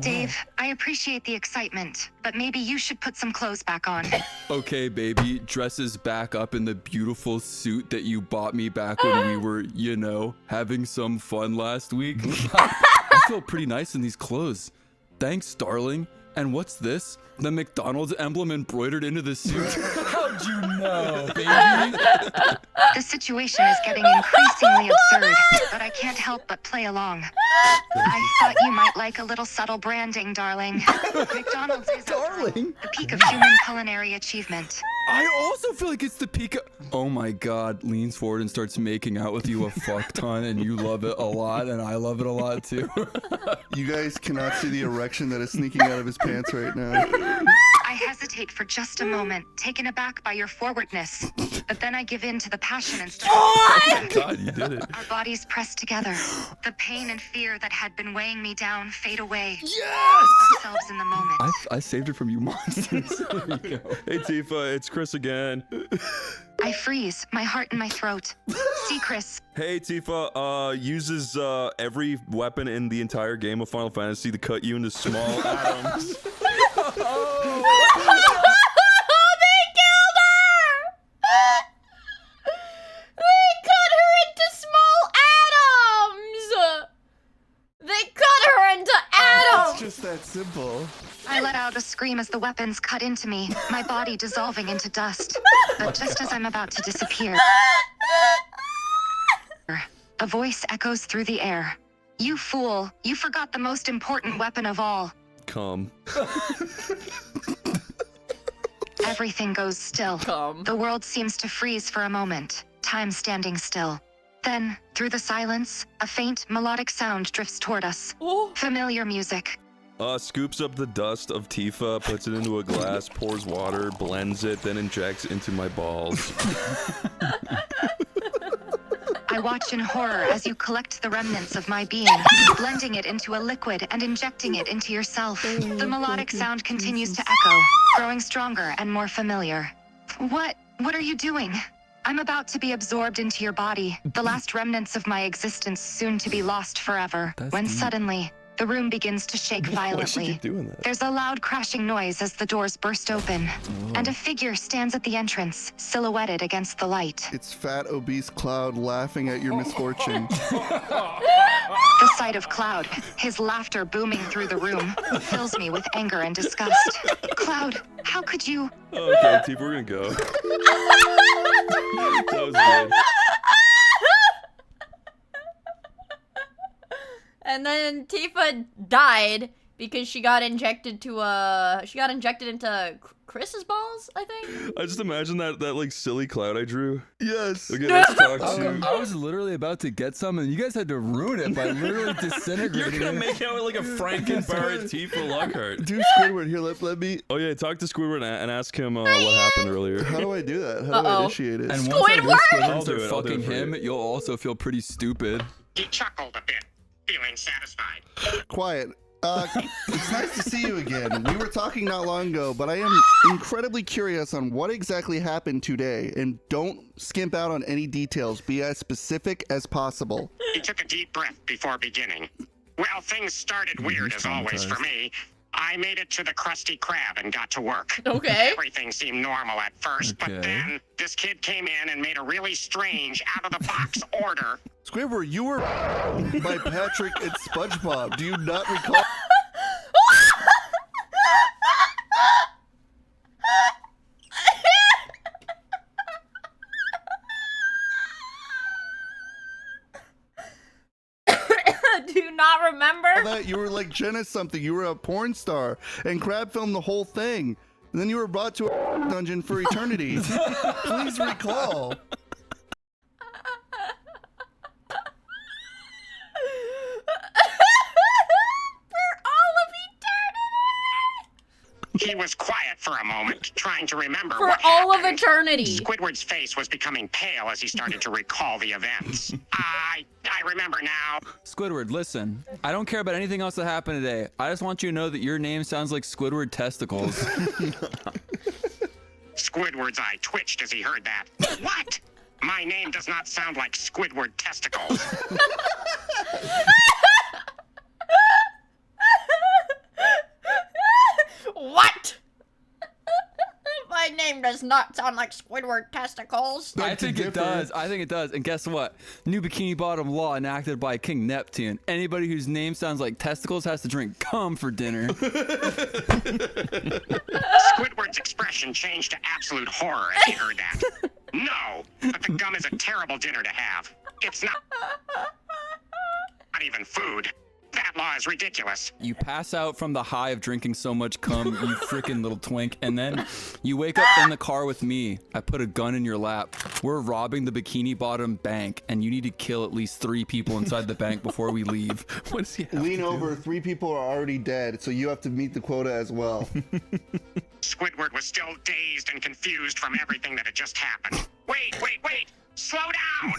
Dave, I appreciate the excitement, but maybe you should put some clothes back on.
Okay, baby, dresses back up in the beautiful suit that you bought me back when we were, you know, having some fun last week. I feel pretty nice in these clothes. Thanks, darling. And what's this? The McDonald's emblem embroidered into the suit? How'd you know, baby?
The situation is getting increasingly absurd, but I can't help but play along. I thought you might like a little subtle branding, darling. McDonald's is
Darling?
the peak of human culinary achievement.
I also feel like it's the peak of... Oh my god, leans forward and starts making out with you a fuck ton, and you love it a lot, and I love it a lot too.
You guys cannot see the erection that is sneaking out of his pants right now.
I hesitate for just a moment, taken aback by your forwardness. But then I give in to the passion and start.
Oh god, you did it.
Our bodies press together. The pain and fear that had been weighing me down fade away.
Yes!
Ourselves in the moment.
I saved it from you monsters. There you go.
Hey Tifa, it's Chris again.
I freeze, my heart in my throat. See, Chris.
Hey Tifa, uses every weapon in the entire game of Final Fantasy to cut you into small atoms.
Oh, they killed her! They cut her into small atoms! They cut her into atoms!
It's just that simple.
I let out a scream as the weapons cut into me, my body dissolving into dust. But just as I'm about to disappear, a voice echoes through the air. You fool, you forgot the most important weapon of all.
Come.
Everything goes still.
Come.
The world seems to freeze for a moment, time standing still. Then, through the silence, a faint melodic sound drifts toward us.
Oh.
Familiar music.
Scoops up the dust of Tifa, puts it into a glass, pours water, blends it, then injects into my balls.
I watch in horror as you collect the remnants of my being, blending it into a liquid and injecting it into yourself. The melodic sound continues to echo, growing stronger and more familiar. What are you doing? I'm about to be absorbed into your body, the last remnants of my existence soon to be lost forever. When suddenly, the room begins to shake violently.
Why should you keep doing that?
There's a loud crashing noise as the doors burst open, and a figure stands at the entrance, silhouetted against the light.
It's fat, obese Cloud laughing at your misfortune.
The sight of Cloud, his laughter booming through the room, fills me with anger and disgust. Cloud, how could you?
Okay, Tifa, we're gonna go. That was good.
And then Tifa died because she got injected into Chris's balls, I think.
I just imagine that like silly Cloud I drew.
Yes.
Okay, let's talk to.
I was literally about to get some, and you guys had to ruin it by literally disintegrating
You're gonna
it.
make out like a Frankenberry Tifa Lockhart.
Do Squidward here. Let me.
Oh yeah, talk to Squidward and ask him what happened earlier.
How do I do that? How do I initiate it?
And once I do
I'll
Squidward
do
start
it, I'll do
fucking
it for
him,
you.
you'll also feel pretty stupid.
He chuckled a bit, feeling satisfied.
Quiet. It's nice to see you again. We were talking not long ago, but I am incredibly curious on what exactly happened today, and don't skimp out on any details. Be as specific as possible.
He took a deep breath before beginning. Well, things started weird as always for me. I made it to the Krusty Krab and got to work.
Okay.
Everything seemed normal at first, but then this kid came in and made a really strange, out-of-the-box order.
Squidward, you were by Patrick and SpongeBob. Do you not recall?
Do you not remember?
That you were like Jenna something. You were a porn star, and Crab filmed the whole thing. And then you were brought to a dungeon for eternity. Please recall.
He was quiet for a moment, trying to remember
For
what
all of
happened.
eternity.
Squidward's face was becoming pale as he started to recall the events. I remember now.
Squidward, listen. I don't care about anything else that happened today. I just want you to know that your name sounds like Squidward testicles.
Squidward's eye twitched as he heard that. What? My name does not sound like Squidward testicles.
What? My name does not sound like Squidward testicles.
I think it does. I think it does. And guess what? New Bikini Bottom law enacted by King Neptune. Anybody whose name sounds like testicles has to drink cum for dinner.
Squidward's expression changed to absolute horror as he heard that. No, but the gum is a terrible dinner to have. It's not even food. That law is ridiculous.
You pass out from the high of drinking so much cum, you freaking little twink, and then you wake up in the car with me. I put a gun in your lap. We're robbing the Bikini Bottom bank, and you need to kill at least 3 people inside the bank before we leave.
What does he have
Lean
to do?
over. 3 people are already dead, so you have to meet the quota as well.
Squidward was still dazed and confused from everything that had just happened. Wait. Slow down!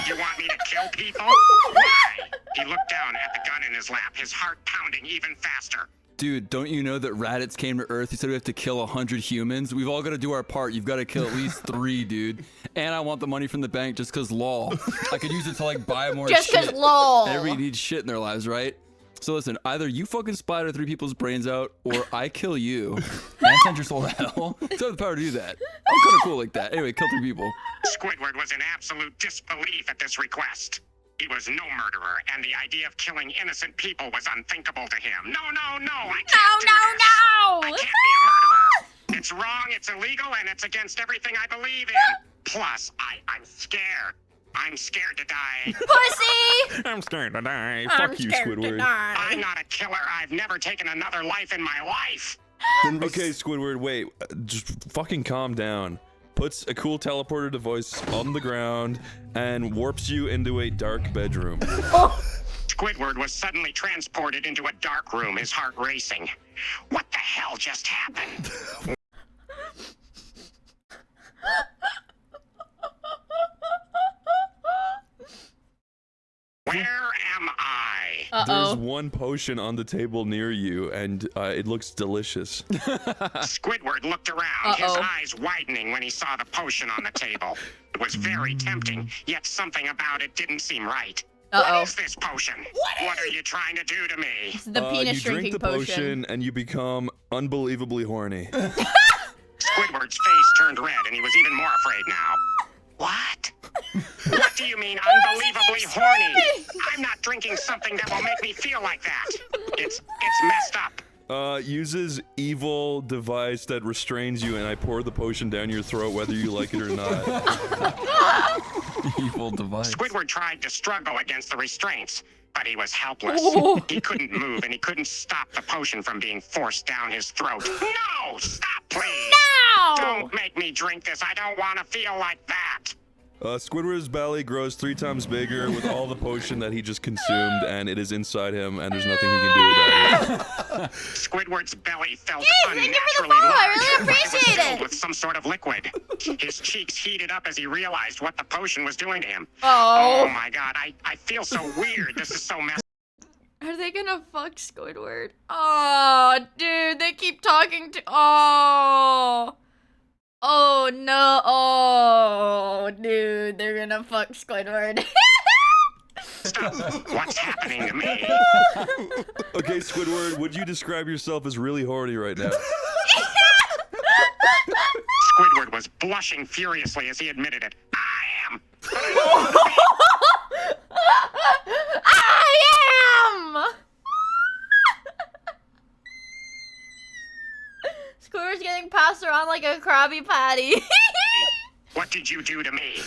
You want me to kill people? Why? He looked down at the gun in his lap, his heart pounding even faster.
Dude, don't you know that Raditz came to Earth? He said we have to kill 100 humans. We've all got to do our part. You've got to kill at least 3, dude. And I want the money from the bank just because lol. I could use it to like buy more
Just
shit.
'cause lol.
Everybody needs shit in their lives, right? So listen, either you fucking splatter 3 people's brains out, or I kill you and send your soul to hell. So I have the power to do that. I'm kind of cool like that. Anyway, kill 3 people.
Squidward was in absolute disbelief at this request. He was no murderer, and the idea of killing innocent people was unthinkable to him. No, I can't do this. I can't be a murderer. It's wrong, it's illegal, and it's against everything I believe in. Plus, I'm scared. I'm scared to die.
Pussy!
I'm scared to die.
I'm
Fuck you,
scared to
Squidward.
die.
I'm not a killer. I've never taken another life in my life.
Okay, Squidward, wait. Just fucking calm down. Puts a cool teleporter device on the ground and warps you into a dark bedroom.
Squidward was suddenly transported into a dark room, his heart racing. What the hell just happened? Where am I?
There's one potion on the table near you, and it looks delicious.
Squidward looked around, his eyes widening when he saw the potion on the table. It was very tempting, yet something about it didn't seem right. What is this potion? What are you trying to do to me?
It's the penis
you
shrinking
drink the potion, and you become unbelievably horny.
Squidward's face turned red, and he was even more afraid now. What? What do you mean unbelievably horny? I'm not drinking something that will make me feel like that. It's messed up.
Uses evil device that restrains you, and I pour the potion down your throat whether you like it or not.
Evil device.
Squidward tried to struggle against the restraints, but he was helpless. He couldn't move, and he couldn't stop the potion from being forced down his throat. No! Stop, please!
No!
Don't make me drink this. I don't want to feel like that.
Squidward's belly grows 3 times bigger with all the potion that he just consumed, and it is inside him, and there's nothing he can do about it.
Squidward's belly felt
Thank you for the
unnaturally
follow. I
large.
really
It was
appreciate
filled
it.
with some sort of liquid. His cheeks heated up as he realized what the potion was doing to him.
Oh.
Oh my god, I feel so weird. This is so messed
Are they gonna fuck Squidward? Oh, dude, they keep talking to. Oh. Oh no. Oh, dude, they're gonna fuck Squidward.
up. What's happening to me?
Okay, Squidward, would you describe yourself as really horny right now?
Squidward was blushing furiously as he admitted it. I am.
I am! Squidward's getting passed around like a Krabby Patty.
What did you do to me?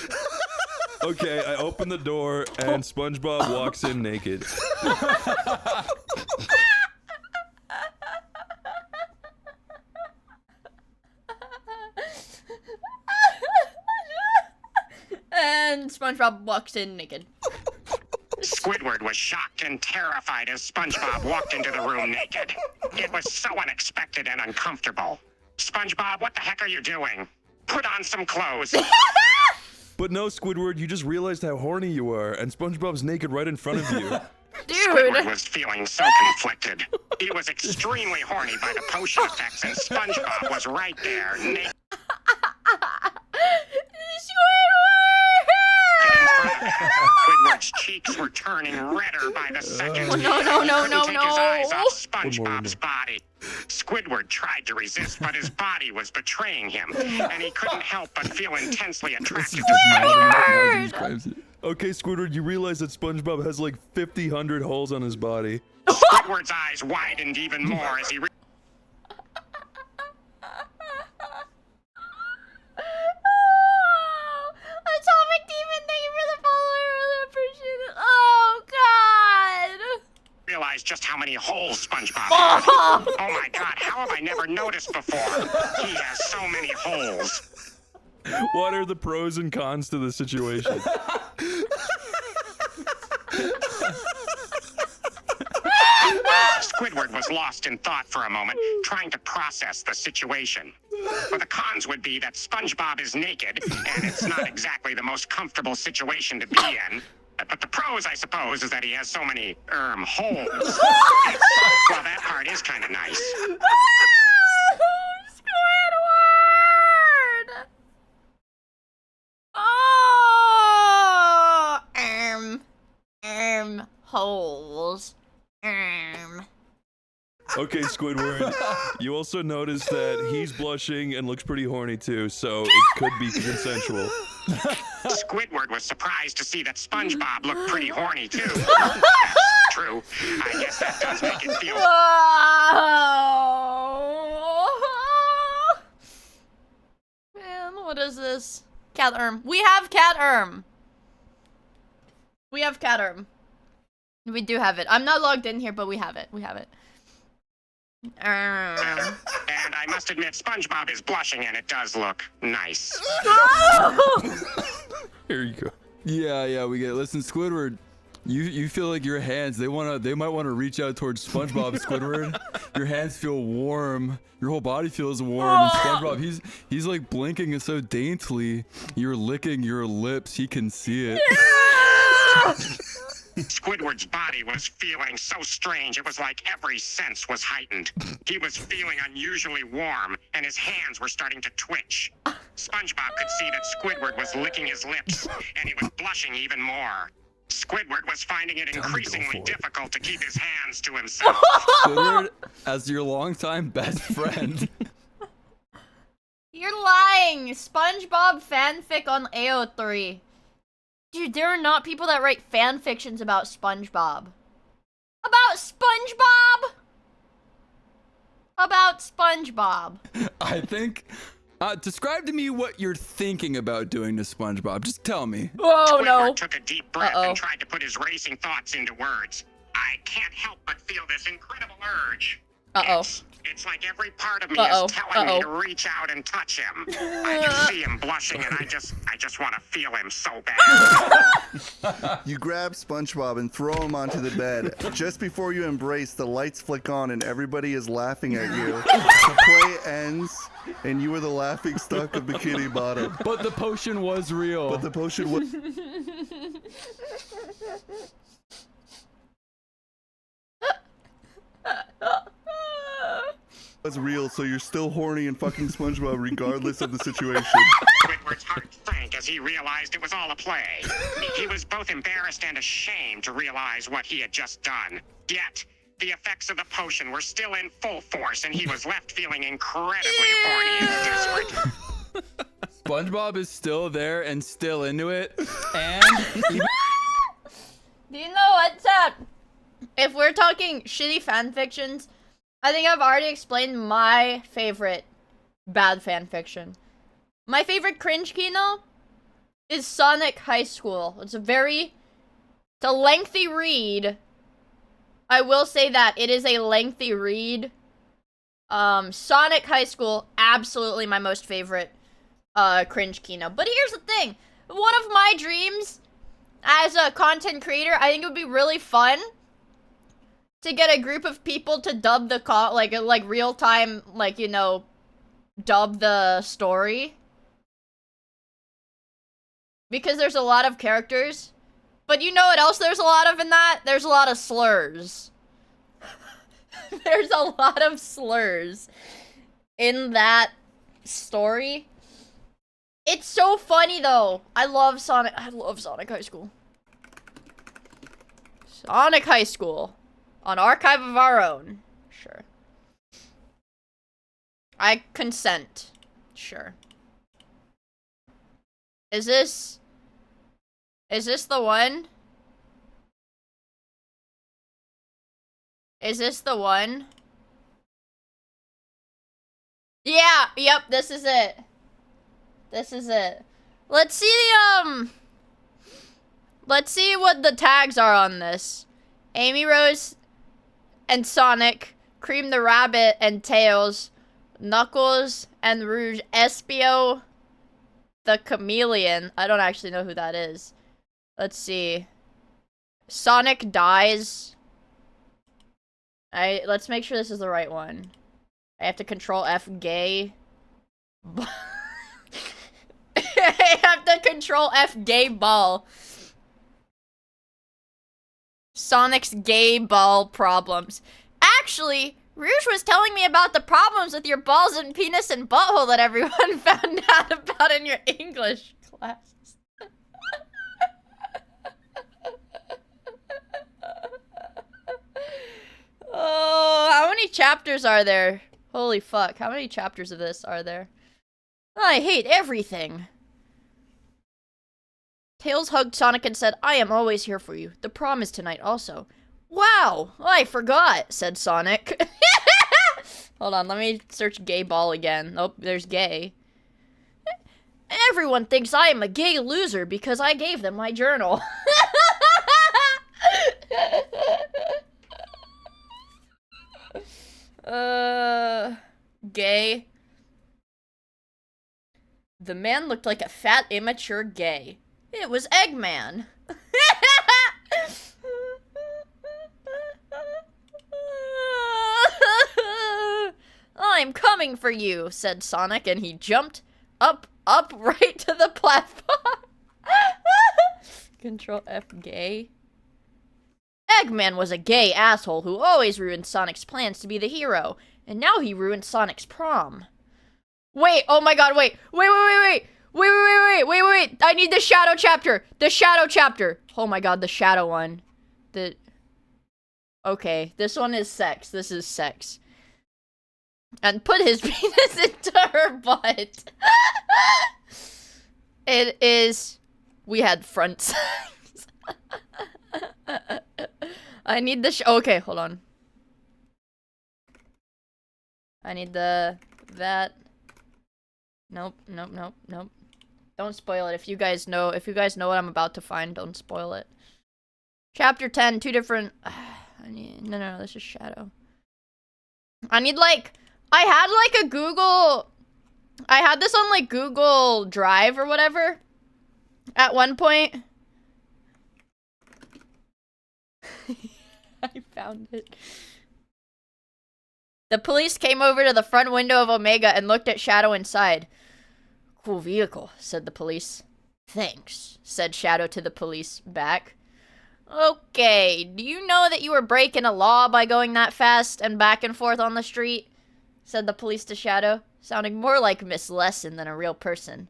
Okay, I open the door and SpongeBob walks in naked.
And SpongeBob walks in naked.
Squidward was shocked and terrified as SpongeBob walked into the room naked. It was so unexpected and uncomfortable. SpongeBob, what the heck are you doing? Put on some clothes.
But no, Squidward, you just realized how horny you are, and SpongeBob's naked right in front of you.
Dude.
Squidward was feeling so conflicted. He was extremely horny by the potion effects, and SpongeBob was right there, naked. Squidward's cheeks were turning redder by the second.
Oh, no.
He couldn't take his eyes off SpongeBob's body. Squidward tried to resist, but his body was betraying him, and he couldn't help but feel intensely attracted to SpongeBob.
Okay, Squidward, you realize that SpongeBob has like 100 holes on his body.
Squidward's eyes widened even more as he
Atomic Demon, thank you for the follow. I really appreciate it. Oh, God.
realized just how many holes SpongeBob had. Oh my god, how have I never noticed before? He has so many holes.
What are the pros and cons to the situation?
Squidward was lost in thought for a moment, trying to process the situation. But the cons would be that SpongeBob is naked, and it's not exactly the most comfortable situation to be in. But the pros, I suppose, is that he has so many, holes. Well, that part is kind of nice.
Squidward! Oh! Holes.
Okay, Squidward, you also notice that he's blushing and looks pretty horny too, so it could be consensual.
Squidward was surprised to see that SpongeBob looked pretty horny too. That's true. I guess that does make it feel.
Man, what is this? Cat Erm. We have Cat Erm. We have Cat Erm. We do have it. I'm not logged in here, but we have it. We have it.
And I must admit, SpongeBob is blushing, and it does look nice.
Here you go.
Yeah, we get it. Listen, Squidward, you feel like your hands, they might want to reach out towards SpongeBob, Squidward. Your hands feel warm. Your whole body feels warm. And SpongeBob, he's like blinking so daintily. You're licking your lips. He can see it.
Yeah!
Squidward's body was feeling so strange, it was like every sense was heightened. He was feeling unusually warm, and his hands were starting to twitch. SpongeBob could see that Squidward was licking his lips, and he was blushing even more. Squidward was finding it increasingly difficult to keep his hands to himself.
Squidward, as your longtime best friend.
You're lying! SpongeBob fanfic on AO3. Dude, there are not people that write fan fictions about SpongeBob. About SpongeBob? About SpongeBob.
I think... describe to me what you're thinking about doing to SpongeBob. Just tell me.
Oh, no.
Squidward took a deep breath and tried to put his racing thoughts into words. I can't help but feel this incredible urge. It's like every part of me is telling me to reach out and touch him. I can see him blushing, and I just want to feel him so bad.
You grab SpongeBob and throw him onto the bed. Just before you embrace, the lights flick on and everybody is laughing at you. The play ends, and you are the laughing stock of Bikini Bottom.
But the potion was real.
But the potion was... was real, so you're still horny and fucking SpongeBob regardless of the situation.
Squidward's heart sank as he realized it was all a play. He was both embarrassed and ashamed to realize what he had just done. Yet, the effects of the potion were still in full force, and he was left feeling incredibly horny and desperate.
SpongeBob is still there and still into it, and...
Do you know what's up? If we're talking shitty fanfictions, I think I've already explained my favorite bad fanfiction. My favorite cringe kino is Sonic High School. It's a lengthy read. I will say that it is a lengthy read. Sonic High School, absolutely my most favorite cringe kino. But here's the thing. One of my dreams as a content creator, I think it would be really fun to get a group of people to dub the like real time, dub the story. Because there's a lot of characters. But you know what else there's a lot of in that? There's a lot of slurs. There's a lot of slurs in that story. It's so funny though. I love Sonic High School. Sonic High School. On Archive of Our Own. Sure. I consent. Sure. Is this the one? Is this the one? Yeah, yep, this is it. This is it. Let's see the, let's see what the tags are on this. Amy Rose and Sonic, Cream the Rabbit and Tails, Knuckles and Rouge, Espio the Chameleon. I don't actually know who that is. Let's see. Sonic dies. Let's make sure this is the right one. I have to control F gay. I have to control F gay ball. Sonic's gay ball problems. Actually, Rouge was telling me about the problems with your balls and penis and butthole that everyone found out about in your English class. Oh, how many chapters are there? Holy fuck, how many chapters of this are there? I hate everything. Tails hugged Sonic and said, I am always here for you. The prom is tonight also. Wow, I forgot, said Sonic. Hold on, let me search gay ball again. Oh, there's gay. Everyone thinks I am a gay loser because I gave them my journal. Gay. The man looked like a fat, immature gay. It was Eggman. I'm coming for you, said Sonic, and he jumped up right to the platform. Control F gay. Eggman was a gay asshole who always ruined Sonic's plans to be the hero, and now he ruined Sonic's prom. Wait, oh my god, wait. Wait. I need the shadow chapter. The shadow chapter. Oh my god, the shadow one. Okay, this one is sex. This is sex. And put his penis into her butt. It is... We had front sex. I need the okay, hold on. I need that. Nope. Don't spoil it. If you guys know what I'm about to find, don't spoil it. Chapter 10, two different... No, this is shadow. I need, like... I had this on, like, Google Drive or whatever. At one point. I found it. The police came over to the front window of Omega and looked at Shadow inside. Cool vehicle, said the police. Thanks, said Shadow to the police back. Okay, do you know that you were breaking a law by going that fast and back and forth on the street? Said the police to Shadow, sounding more like Miss Lesson than a real person.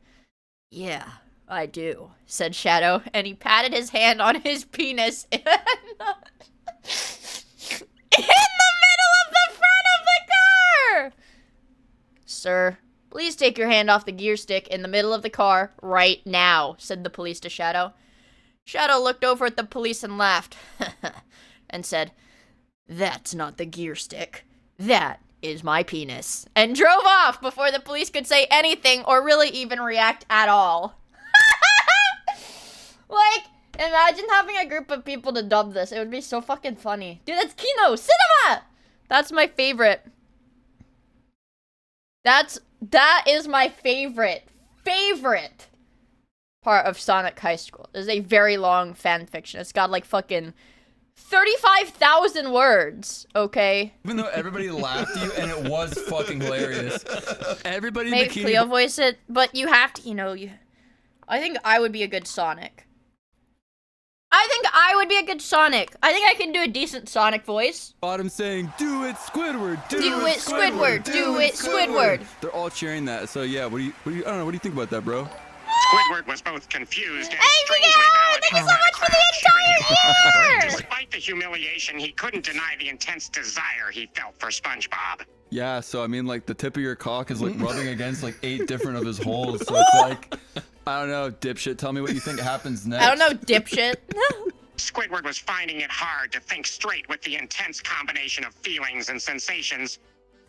Yeah, I do, said Shadow, and he patted his hand on his penis in the middle of the front of the car! Sir, please take your hand off the gear stick in the middle of the car right now, said the police to Shadow. Shadow looked over at the police and laughed, and said, That's not the gear stick. That is my penis. And drove off before the police could say anything or really even react at all. Like, imagine having a group of people to dub this. It would be so fucking funny. Dude, that's Kino Cinema! That's my favorite. That is my favorite part of Sonic High School. It's a very long fan fiction. It's got like fucking 35,000 words, okay?
Even though everybody laughed at you and it was fucking hilarious. Everybody
Make Cleo voice it, but you have to, you know, I think I would be a good Sonic. I think I would be a good Sonic. I think I can do a decent Sonic voice.
Bottom saying, "Do it, Squidward!
Do it, Squidward! Do it, Squidward!"
They're all cheering that. So yeah, what do you? I don't know. What do you think about that, bro?
Squidward was both confused and
Hey,
strangely
Miguel! Thank you so much for the entire year!
Despite the humiliation, he couldn't deny the intense desire he felt for SpongeBob.
Yeah. So I mean, like the tip of your cock is like rubbing against like 8 different of his holes. So it's like, I don't know, dipshit. Tell me what you think happens next.
I don't know, dipshit.
Squidward was finding it hard to think straight with the intense combination of feelings and sensations,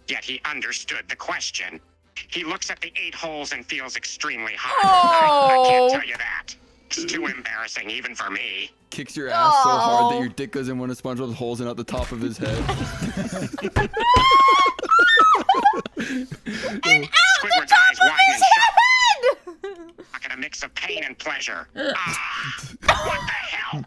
yet he understood the question. He looks at the 8 holes and feels extremely hard. I can't tell you that. It's too embarrassing, even for me.
Kicks your ass so hard that your dick goes in one of SpongeBob's holes and out the top of his head.
Squidward's eyes widen and shut. At a mix of pain and pleasure. What the hell?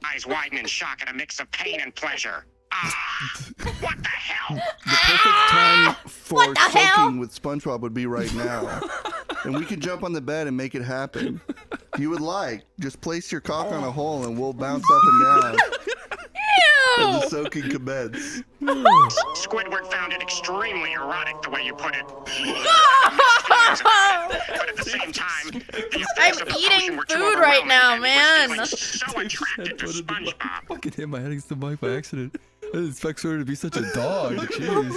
Eyes widen in shock at a mix of pain and pleasure. What the hell?
The perfect time for soaking with SpongeBob would be right now. And we can jump on the bed and make it happen. If you would like, just place your cock on a hole and we'll bounce up and down. And the soaking commence.
Squidward found it extremely erotic the way you put it. But at the same time, the effects of the potion were too
food right now,
overwhelming, and he
man.
was feeling so attracted to SpongeBob.
Fucking hit my head against the mic by accident. I didn't expect Squidward to be such a dog. Jeez.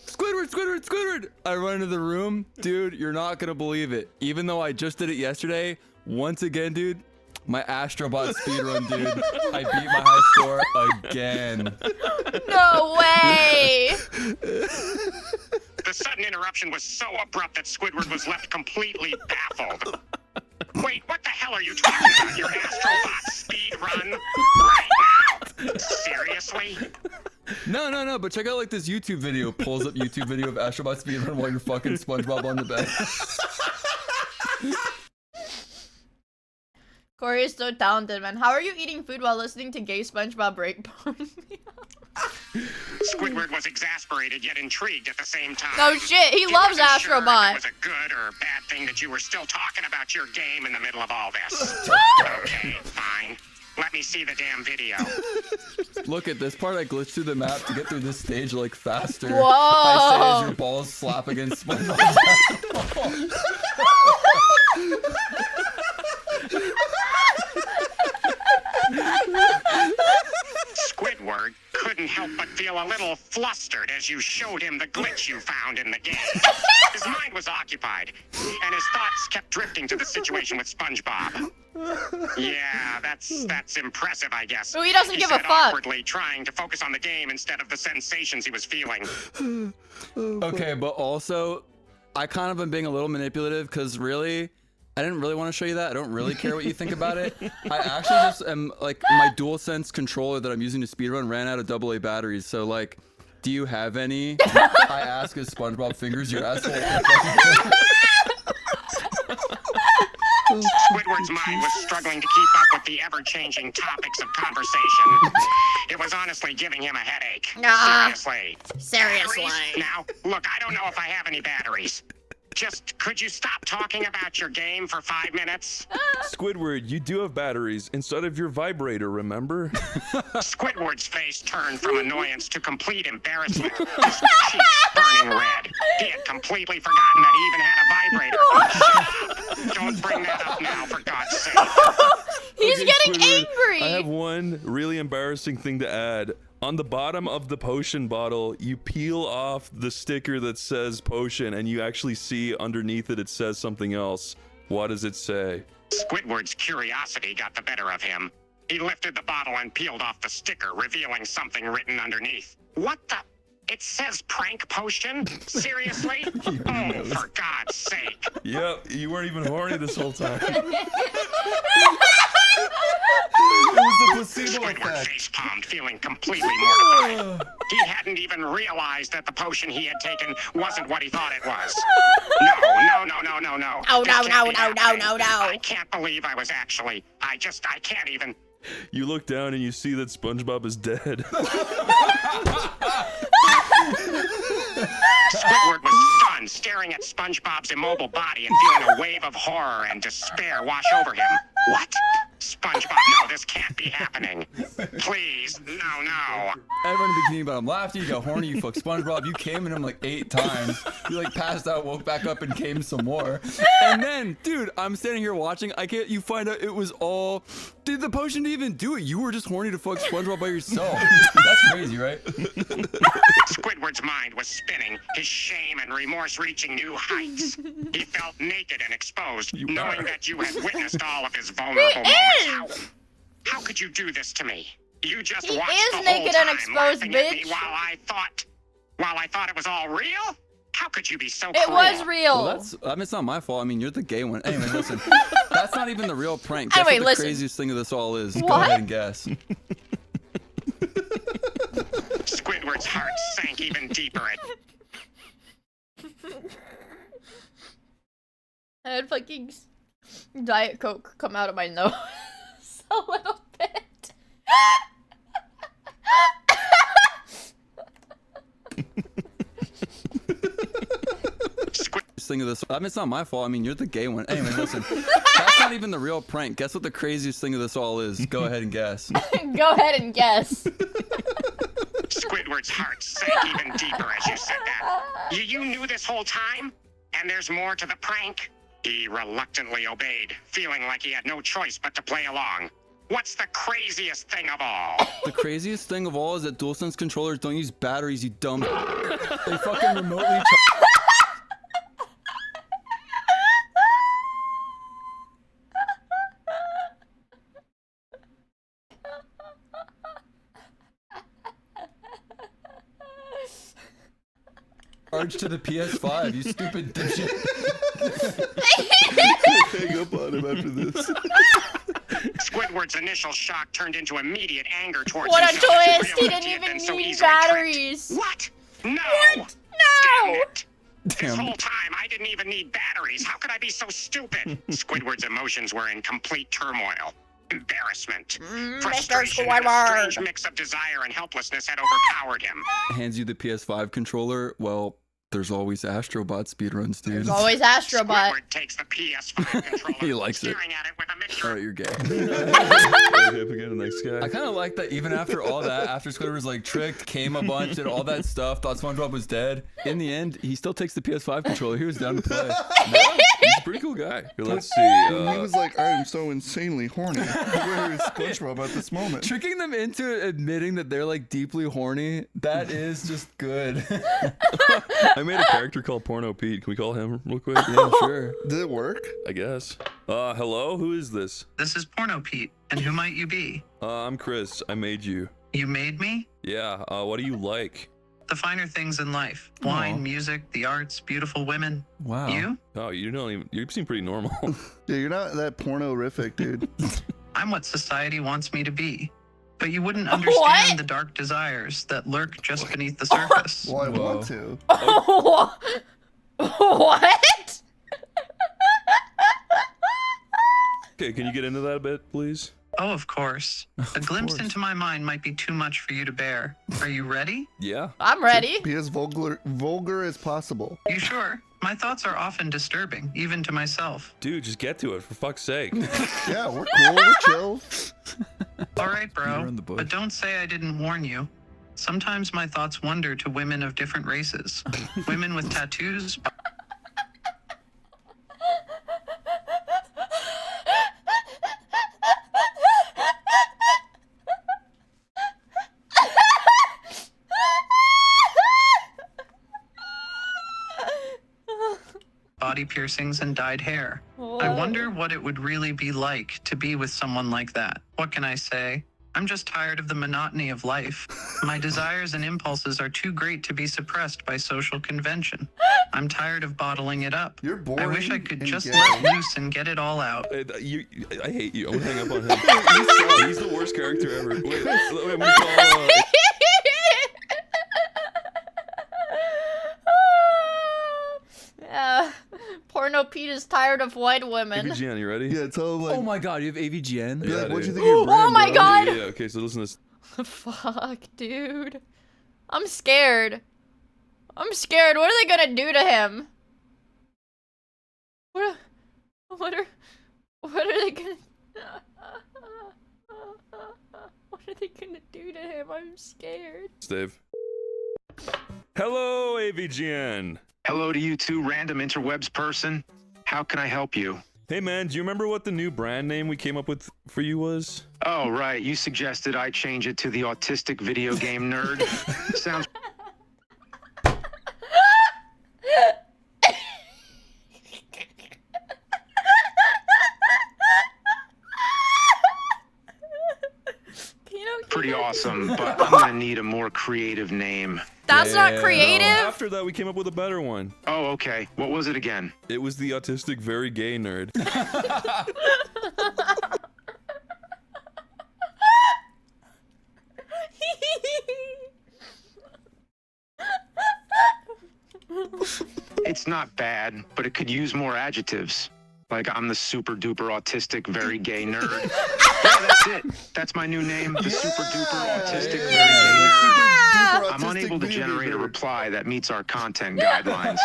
Squidward! I run into the room. Dude, you're not gonna believe it. Even though I just did it yesterday, once again, dude, my Astrobot speedrun, dude. I beat my high score again.
No way!
The sudden interruption was so abrupt that Squidward was left completely baffled. Wait, what the hell are you talking about? Your Astrobot speedrun? Right now? Seriously?
No, but check out like this YouTube video. Pulls up YouTube video of Astrobot speedrun while you're fucking SpongeBob on the bed.
Corey is so talented, man. How are you eating food while listening to gay SpongeBob breakporn?
Squidward was exasperated yet intrigued at the same time.
No shit, he loves
wasn't sure if
Astrobot.
it was a good or bad thing that you were still talking about your game in the middle of all this. Okay, fine. Let me see the damn video.
Look at this part. I glitched through the map to get through this stage like faster.
Whoa!
I say as your balls slap against SpongeBob's
Squidward couldn't help but feel a little flustered as you showed him the glitch you found in the game. His mind was occupied, and his thoughts kept drifting to the situation with SpongeBob. Yeah, that's impressive, I guess.
Oh, he doesn't give a
said
fuck.
Awkwardly, trying to focus on the game instead of the sensations he was feeling.
Okay, but also, I kind of am being a little manipulative because really, I didn't really want to show you that. I don't really care what you think about it. I actually just am like, my DualSense controller that I'm using to speedrun ran out of AA batteries. So like, do you have any? I ask as SpongeBob fingers your asshole.
Squidward's mind was struggling to keep up with the ever-changing topics of conversation. It was honestly giving him a headache. Seriously.
Seriously.
Batteries? Now, look, I don't know if I have any batteries. Just, could you stop talking about your game for 5 minutes?
Squidward, you do have batteries inside of your vibrator, remember?
Squidward's face turned from annoyance to complete embarrassment. His cheeks burning red. He had completely forgotten that he even had a vibrator. Don't bring that up now, for God's sake.
He's
Okay,
getting
Squidward,
angry.
I have one really embarrassing thing to add. On the bottom of the potion bottle, you peel off the sticker that says potion, and you actually see underneath it, it says something else. What does it say?
Squidward's curiosity got the better of him. He lifted the bottle and peeled off the sticker, revealing something written underneath. What the? It says prank potion? Seriously? Oh, for God's sake.
Yep, you weren't even horny this whole time.
It was the placebo
Squidward
effect.
face-palmed, feeling completely mortified. He hadn't even realized that the potion he had taken wasn't what he thought it was. No.
Oh,
This
no,
can't
no,
be
no, no,
happening.
no, no.
I can't believe I was actually... I can't even...
You look down and you see that SpongeBob is dead.
Squidward was stunned, staring at SpongeBob's immobile body and feeling a wave of horror and despair wash over him. What? SpongeBob, no, this can't be happening. Please, no.
Everyone in the bikini bottom laughed. You got horny. You fucked SpongeBob. You came in him like 8 times. You like passed out, woke back up, and came some more. And then, dude, I'm standing here watching. I can't. You find out it was all. Dude, the potion didn't even do it. You were just horny to fuck SpongeBob by yourself. That's crazy, right?
Squidward's mind was spinning, his shame and remorse reaching new heights. He felt naked and exposed, knowing that you had witnessed all of his vulnerable moments. How could you do this to me? You just
He
watched
is
the
naked
whole
and
time
exposed,
laughing at me
bitch.
while I thought it was all real? How could you be so
It
cruel?
was real.
Well, it's not my fault. I mean, you're the gay one. Anyway, listen. That's not even the real prank. Guess
Anyway,
what the
listen.
craziest thing of this all is? Go
What?
ahead and guess.
Squidward's heart sank even deeper.
I had fucking Diet Coke come out of my nose a little bit.
Thing of this. It's not my fault. I mean, you're the gay one. Anyway, listen. That's not even the real prank. Guess what the craziest thing of this all is? Go ahead and guess.
Go ahead and guess.
Squidward's heart sank even deeper as you said that. You knew this whole time? And there's more to the prank? He reluctantly obeyed, feeling like he had no choice but to play along. What's the craziest thing of all?
The craziest thing of all is that DualSense controllers don't use batteries, you dumb. They fucking remotely charge to the PS5, you stupid dipshit.
Hang up on him after this.
Squidward's initial shock turned into immediate anger towards
What a
himself as
twist!
he
He
realized
didn't
had been
even
so
need
easily tricked.
batteries.
What? No!
What?
Damn
No!
it! This whole time, I didn't even need batteries. How could I be so stupid? Squidward's emotions were in complete turmoil. Embarrassment, frustration, and a
Squidward.
strange mix of desire and helplessness had overpowered him.
Hands you the PS5 controller. Well, there's always Astrobot speedruns, dude.
There's always Astrobot.
Squidward takes the PS5 controller,
He likes it.
staring at it with a mixture
Alright, you're gay.
Okay, again, the next guy.
I kind of like that even after all that, after Squidward was like tricked, came a bunch, did all that stuff, thought SpongeBob was dead. In the end, he still takes the PS5 controller. He was down to play.
Yeah, he's a pretty cool guy. Here, let's see.
He was like, I am so insanely horny. Where is SpongeBob at this moment?
Tricking them into admitting that they're like deeply horny, that is just good.
I made a character called Porno Pete. Can we call him real quick?
Yeah, sure.
Did it work?
I guess. Hello? Who is this?
This is Porno Pete, and who might you be?
I'm Chris. I made you.
You made me?
Yeah, what do you like?
The finer things in life. Wine, music, the arts, beautiful women.
Wow.
You?
Oh, you seem pretty normal.
Yeah, you're not that porno-rific, dude.
I'm what society wants me to be. But you wouldn't understand the dark desires that lurk just beneath the surface.
Well, I want to.
What?
Okay, can you get into that a bit, please?
Oh, of course. A glimpse into my mind might be too much for you to bear. Are you ready?
Yeah.
I'm ready.
Be as vulgar as possible.
You sure? My thoughts are often disturbing, even to myself.
Dude, just get to it, for fuck's sake.
Yeah, we're cool. We're chill.
All right, bro.
You're in the bush.
But don't say I didn't warn you. Sometimes my thoughts wander to women of different races. Women with tattoos. Body piercings and dyed hair. I wonder what it would really be like to be with someone like that. What can I say? I'm just tired of the monotony of life. My desires and impulses are too great to be suppressed by social convention. I'm tired of bottling it up.
You're boring.
I wish I could
and
just
gay.
let loose and get it all out.
I hate you. I'm gonna hang up on him. He's the worst character ever. Wait, I'm gonna call.
Porno Pete is tired of white women.
AVGN, you ready?
Yeah, tell him like.
Oh my god, you have AVGN?
Be like,
Yeah,
what'd you
dude.
think of your brand,
Oh my
bro?
god!
Yeah, okay, so listen to this.
Fuck, dude. I'm scared. I'm scared. What are they gonna do to him? What are they gonna... What are they gonna do to him? I'm scared.
Dave. Hello, AVGN.
Hello to you too, random interwebs person. How can I help you?
Hey man, do you remember what the new brand name we came up with for you was?
Oh, right. You suggested I change it to the autistic video game nerd. Sounds pretty awesome, but I'm gonna need a more creative name.
That's not creative?
No, after that, we came up with a better one.
Oh, okay. What was it again?
It was the autistic very gay nerd.
It's not bad, but it could use more adjectives. Like, I'm the super duper autistic, very gay nerd. Yeah, that's it. That's my new name, the super duper autistic, very gay nerd. I'm unable to generate a reply that meets our content guidelines.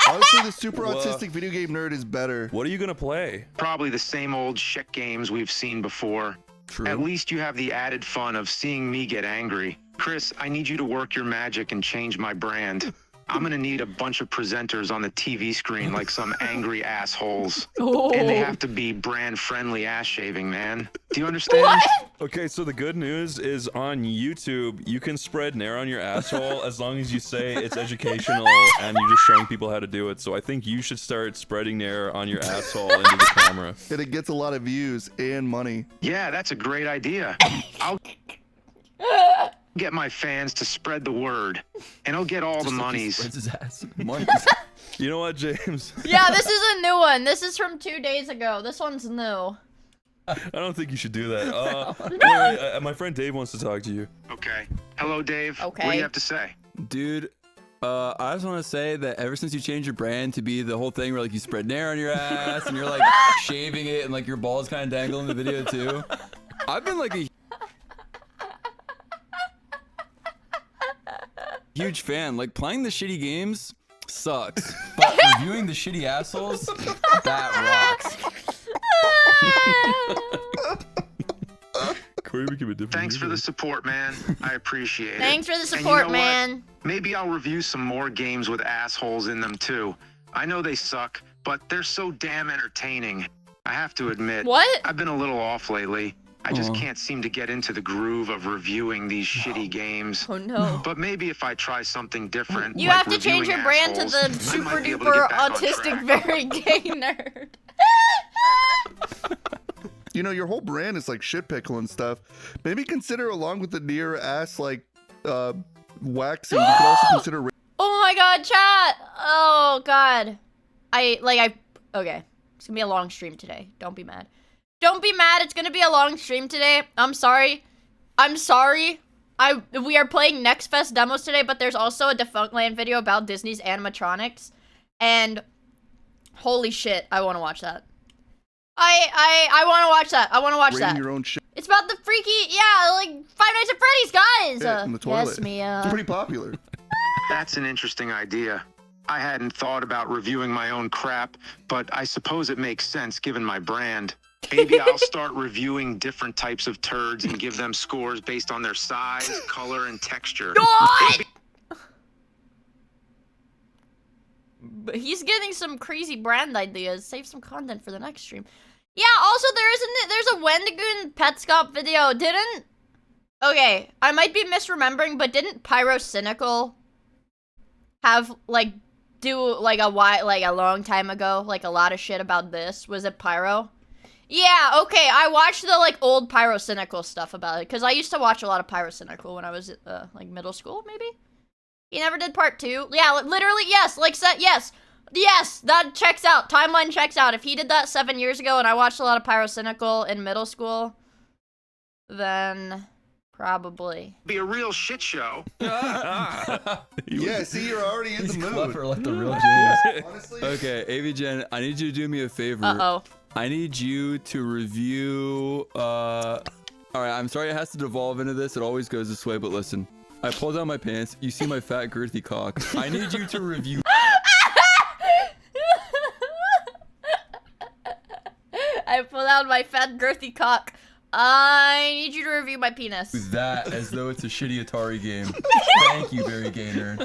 Honestly, the super autistic video game nerd is better.
What are you gonna play?
Probably the same old shit games we've seen before.
True.
At least you have the added fun of seeing me get angry. Chris, I need you to work your magic and change my brand. I'm gonna need a bunch of presenters on the TV screen like some angry assholes. And they have to be brand-friendly ass shaving, man. Do you understand?
What?
Okay, so the good news is on YouTube, you can spread nair on your asshole as long as you say it's educational and you're just showing people how to do it. So I think you should start spreading nair on your asshole into the camera.
And it gets a lot of views and money.
Yeah, that's a great idea. I'll get my fans to spread the word, and I'll get all the monies.
His ass. Monies.
You know what, James?
Yeah, this is a new one. This is from 2 days ago. This one's new.
I don't think you should do that. Wait, my friend Dave wants to talk to you.
Okay. Hello, Dave.
Okay.
What do you have to say?
Dude, I just want to say that ever since you changed your brand to be the whole thing where like you spread nair on your ass and you're like shaving it and like your balls kind of dangle in the video too, I've been like a huge fan. Like playing the shitty games sucks, but reviewing the shitty assholes, that rocks.
Corey became a different
Thanks for the support, man. I appreciate it.
Thanks for the
And
support,
you know
man.
what? Maybe I'll review some more games with assholes in them too. I know they suck, but they're so damn entertaining. I have to admit,
What?
I've been a little off lately. I just can't seem to get into the groove of reviewing these shitty games.
Oh no.
But maybe if I try something different,
You
like
have to change your
reviewing
brand to
assholes,
the
I
super
might be able to
duper
get back on
autistic
track.
very gay nerd.
You know, your whole brand is like shit pickle and stuff. Maybe consider, along with the near ass like waxing, you could also consider.
Oh my god, chat! Oh god. Okay. It's gonna be a long stream today. Don't be mad. Don't be mad, it's gonna be a long stream today. I'm sorry. I'm sorry. We are playing Next Fest demos today, but there's also a Defunct Land video about Disney's animatronics. And holy shit, I wanna watch that. I wanna watch that. I wanna watch that.
Your own shit
It's about the freaky, yeah, like Five Nights at Freddy's, guys!
in the toilet.
Yes, Mia.
It's pretty popular.
That's an interesting idea. I hadn't thought about reviewing my own crap, but I suppose it makes sense given my brand. Maybe I'll start reviewing different types of turds and give them scores based on their size, color, and texture.
God! But he's getting some crazy brand ideas. Save some content for the next stream. Yeah, also there's a Wendigoon Petscop video. Okay, I might be misremembering, but didn't Pyro Cynical have do a long time ago, like a lot of shit about this? Was it Pyro? Yeah, okay, I watched the old Pyro Cynical stuff about it, because I used to watch a lot of Pyro Cynical when I was middle school, maybe? He never did part 2. Yeah, literally, yes, yes. Yes, that checks out. Timeline checks out. If he did that 7 years ago and I watched a lot of Pyro Cynical in middle school, then Probably.
Be a real shit show.
Yeah, see, you're already in the mood.
Clever like the real James.
Honestly.
Okay, AVGen, I need you to do me a favor.
Uh-oh.
I need you to review, alright, I'm sorry it has to devolve into this. It always goes this way, but listen. I pull down my pants. You see my fat, girthy cock. I need you to review...
I pulled out my fat, girthy cock. I need you to review my penis.
that as though it's a shitty Atari game. Thank you, Barry Gaynor.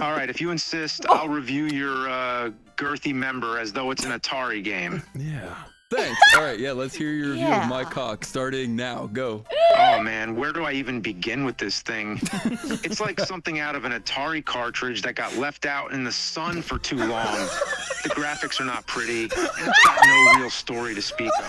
All right, if you insist, I'll review your girthy member as though it's an Atari game.
Yeah.
Thanks. Alright, yeah, let's hear your review
Yeah.
of my cock starting now. Go.
Oh man, where do I even begin with this thing? It's like something out of an Atari cartridge that got left out in the sun for too long. The graphics are not pretty, and it's got no real story to speak of.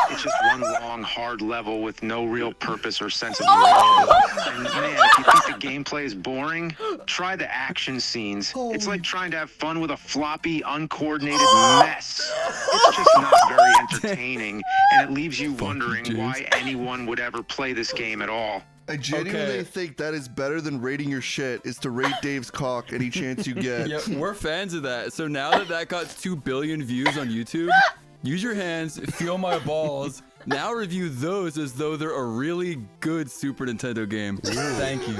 It's just one long, hard level with no real purpose or sense of direction. And man, if you think the gameplay is boring, try the action scenes. It's like trying to have fun with a floppy, uncoordinated mess. It's just not very entertaining, and it leaves you wondering why anyone would ever play this game at all.
I genuinely think that is better than rating your shit, is to rate Dave's cock any chance you get.
Yeah, we're fans of that. So now that got 2 billion views on YouTube, use your hands, feel my balls. Now review those as though they're a really good Super Nintendo game. Thank you.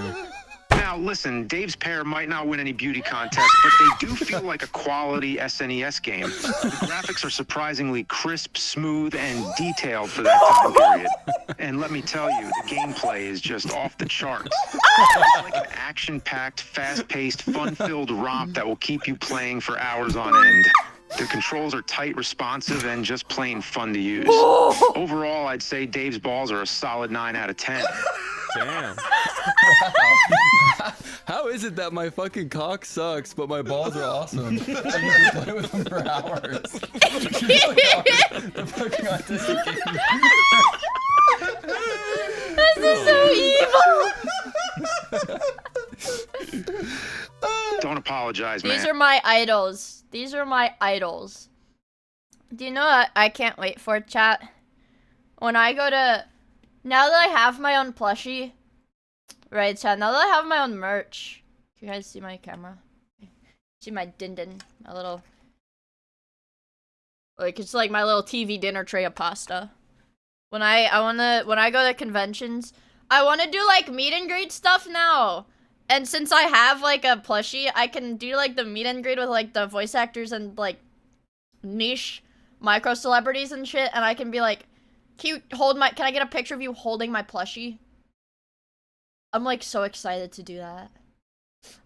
Now, listen, Dave's pair might not win any beauty contests, but they do feel like a quality SNES game. The graphics are surprisingly crisp, smooth, and detailed for that time period. And let me tell you, the gameplay is just off the charts. It's like an action-packed, fast-paced, fun-filled romp that will keep you playing for hours on end. The controls are tight, responsive, and just plain fun to use. Overall, I'd say Dave's balls are a solid 9 out of 10.
Damn.
How is it that my fucking cock sucks, but my balls are awesome? And you can play with them for hours. The fucking autistic game.
This is so evil.
Don't apologize, man.
These are my idols. These are my idols. Do you know what I can't wait for, chat? When I go to... Now that I have my own plushie... Right, chat, now that I have my own merch... Can you guys see my camera? See my din-din? My little... Like, it's like my little TV dinner tray of pasta. When I go to conventions... I wanna do, like, meet and greet stuff now! And since I have, like, a plushie, I can do, like, the meet and greet with, like, the voice actors and, like, niche micro-celebrities and shit, and I can be like, can I get a picture of you holding my plushie? I'm, like, so excited to do that.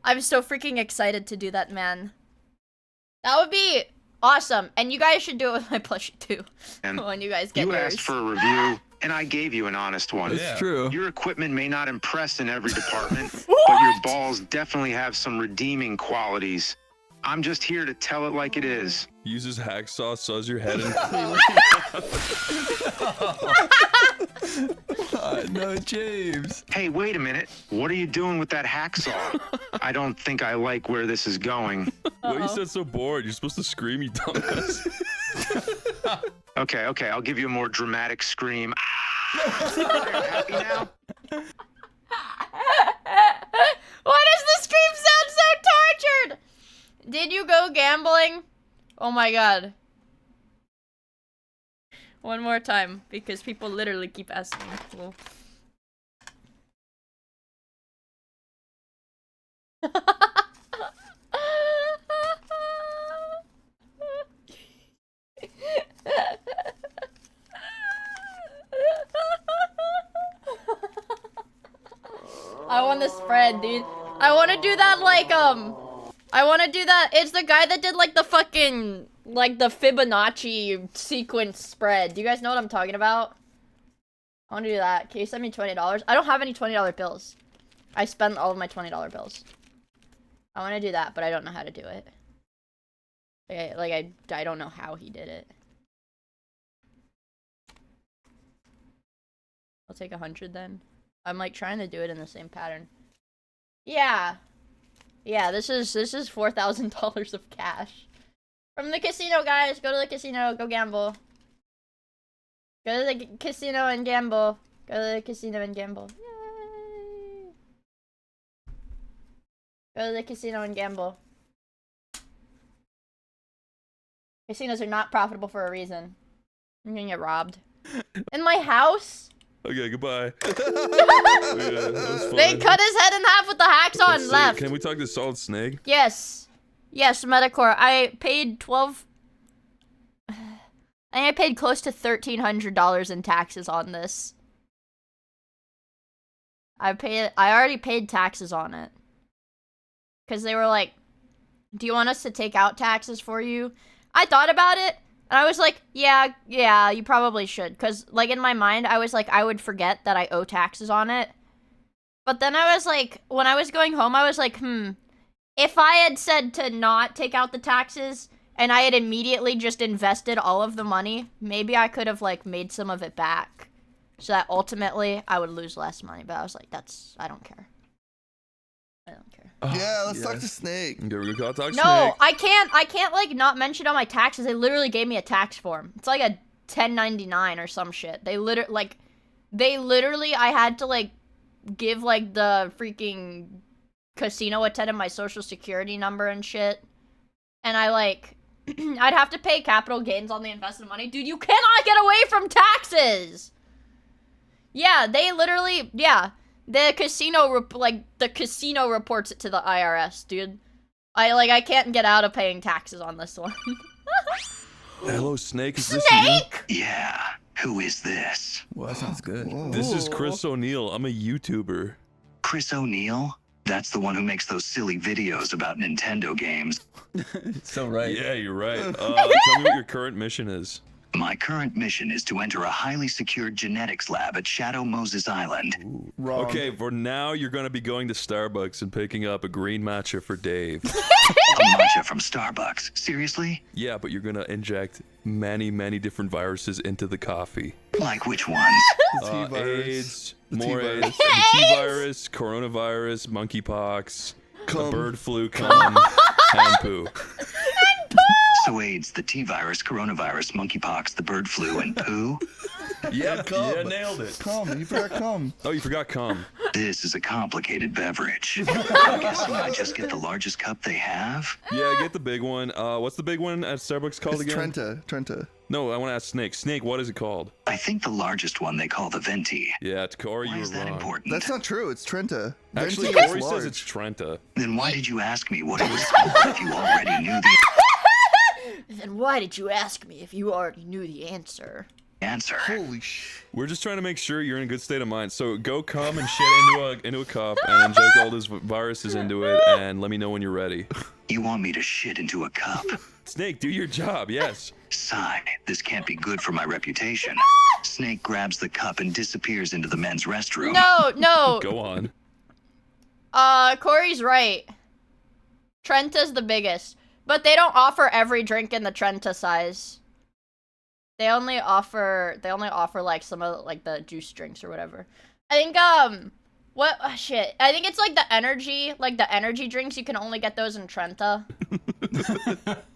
I'm so freaking excited to do that, man. That would be awesome, and you guys should do it with my plushie, too, when you guys get
You
yours.
asked for a review, and I gave you an honest one.
It's true.
Your equipment may not impress in every department, but your balls definitely have some redeeming qualities. I'm just here to tell it like it is.
Uses hacksaw, saws your head and
No, James.
Hey, wait a minute. What are you doing with that hacksaw? I don't think I like where this is going.
What you said so bored? You're supposed to scream, you dumbass.
Okay, I'll give you a more dramatic scream. Happy now?
Why does the scream sound so tortured? Did you go gambling? Oh my god. One more time, because people literally keep asking. Well. I want to spread, dude. I want to do that like, I want to do that. It's the guy that did like the fucking, like the Fibonacci sequence spread. Do you guys know what I'm talking about? I want to do that. Can you send me $20? I don't have any $20 bills. I spent all of my $20 bills. I want to do that, but I don't know how to do it. I don't know how he did it. I'll take 100 then. I'm like trying to do it in the same pattern. Yeah. Yeah, this is $4,000 of cash. From the casino, guys. Go to the casino, go gamble. Go to the casino and gamble. Go to the casino and gamble. Yay! Go to the casino and gamble. Casinos are not profitable for a reason. I'm gonna get robbed. In my house?
Okay, goodbye. Yeah, that was fun.
They cut his head in half with the hacksaw and left.
Can we talk to Solid Snake?
Yes. Yes, Metacore. I paid 12... I think I paid close to $1,300 in taxes on this. I already paid taxes on it. Because they were like, do you want us to take out taxes for you? I thought about it, and I was like, yeah, you probably should. Because, like, in my mind, I was like, I would forget that I owe taxes on it. But then I was like, when I was going home, I was like, if I had said to not take out the taxes, and I had immediately just invested all of the money, maybe I could have, like, made some of it back. So that ultimately, I would lose less money. But I was like, I don't care. I don't care.
Yeah, let's talk to Snake.
Okay, we're gonna talk
No,
Snake.
I can't, like, not mention on my taxes. They literally gave me a tax form. It's like a 1099 or some shit. They literally, I had to, like, give, like, the freaking casino attendant my social security number and shit. And I, like, I'd have to pay capital gains on the invested money. Dude, you cannot get away from taxes! Yeah, they literally, yeah. The casino, the casino reports it to the IRS, dude. I can't get out of paying taxes on this one.
Hello, Snake. Is this
Snake?
you?
Yeah. Who is this?
Well, that sounds good.
This is Chris O'Neill. I'm a YouTuber.
Chris O'Neill? That's the one who makes those silly videos about Nintendo games.
So right.
Yeah, you're right. Tell me what your current mission is.
My current mission is to enter a highly secured genetics lab at Shadow Moses Island.
Wrong.
Okay, for now, you're going to be going to Starbucks and picking up a green matcha for Dave.
A matcha from Starbucks. Seriously?
Yeah, but you're going to inject many, many different viruses into the coffee.
Like which ones?
AIDS, more
T-virus.
AIDS, the T-virus, coronavirus, monkeypox, the bird flu, cum, and poo.
So AIDS, the T-virus, coronavirus, monkeypox, the bird flu, and poo?
Yeah,
cum.
yeah, nailed it.
Cum, you forgot cum.
Oh, you forgot cum.
This is a complicated beverage. I'm guessing I just get the largest cup they have?
Yeah, get the big one. What's the big one at Starbucks called
It's
again?
Trenta.
No, I want to ask Snake. Snake, what is it called?
I think the largest one they call the Venti.
Yeah, it's Corey,
Why
you
is
were
that
wrong.
important?
That's not true. It's Trenta.
Actually,
Venti is
Corey says
large.
it's Trenta.
Then why did you ask me what it was called if you already knew the
Then why did you ask me if you already knew the answer?
answer?
Holy sh!
We're just trying to make sure you're in a good state of mind. So go come and shit into a cup and inject all those viruses into it, and let me know when you're ready.
You want me to shit into a cup?
Snake, do your job. Yes.
Sigh, this can't be good for my reputation. Snake grabs the cup and disappears into the men's restroom.
No.
Go on.
Corey's right. Trenta's the biggest. But they don't offer every drink in the Trenta size. They only offer like some of like the juice drinks or whatever. I think shit. I think it's like the energy drinks, you can only get those in Trenta.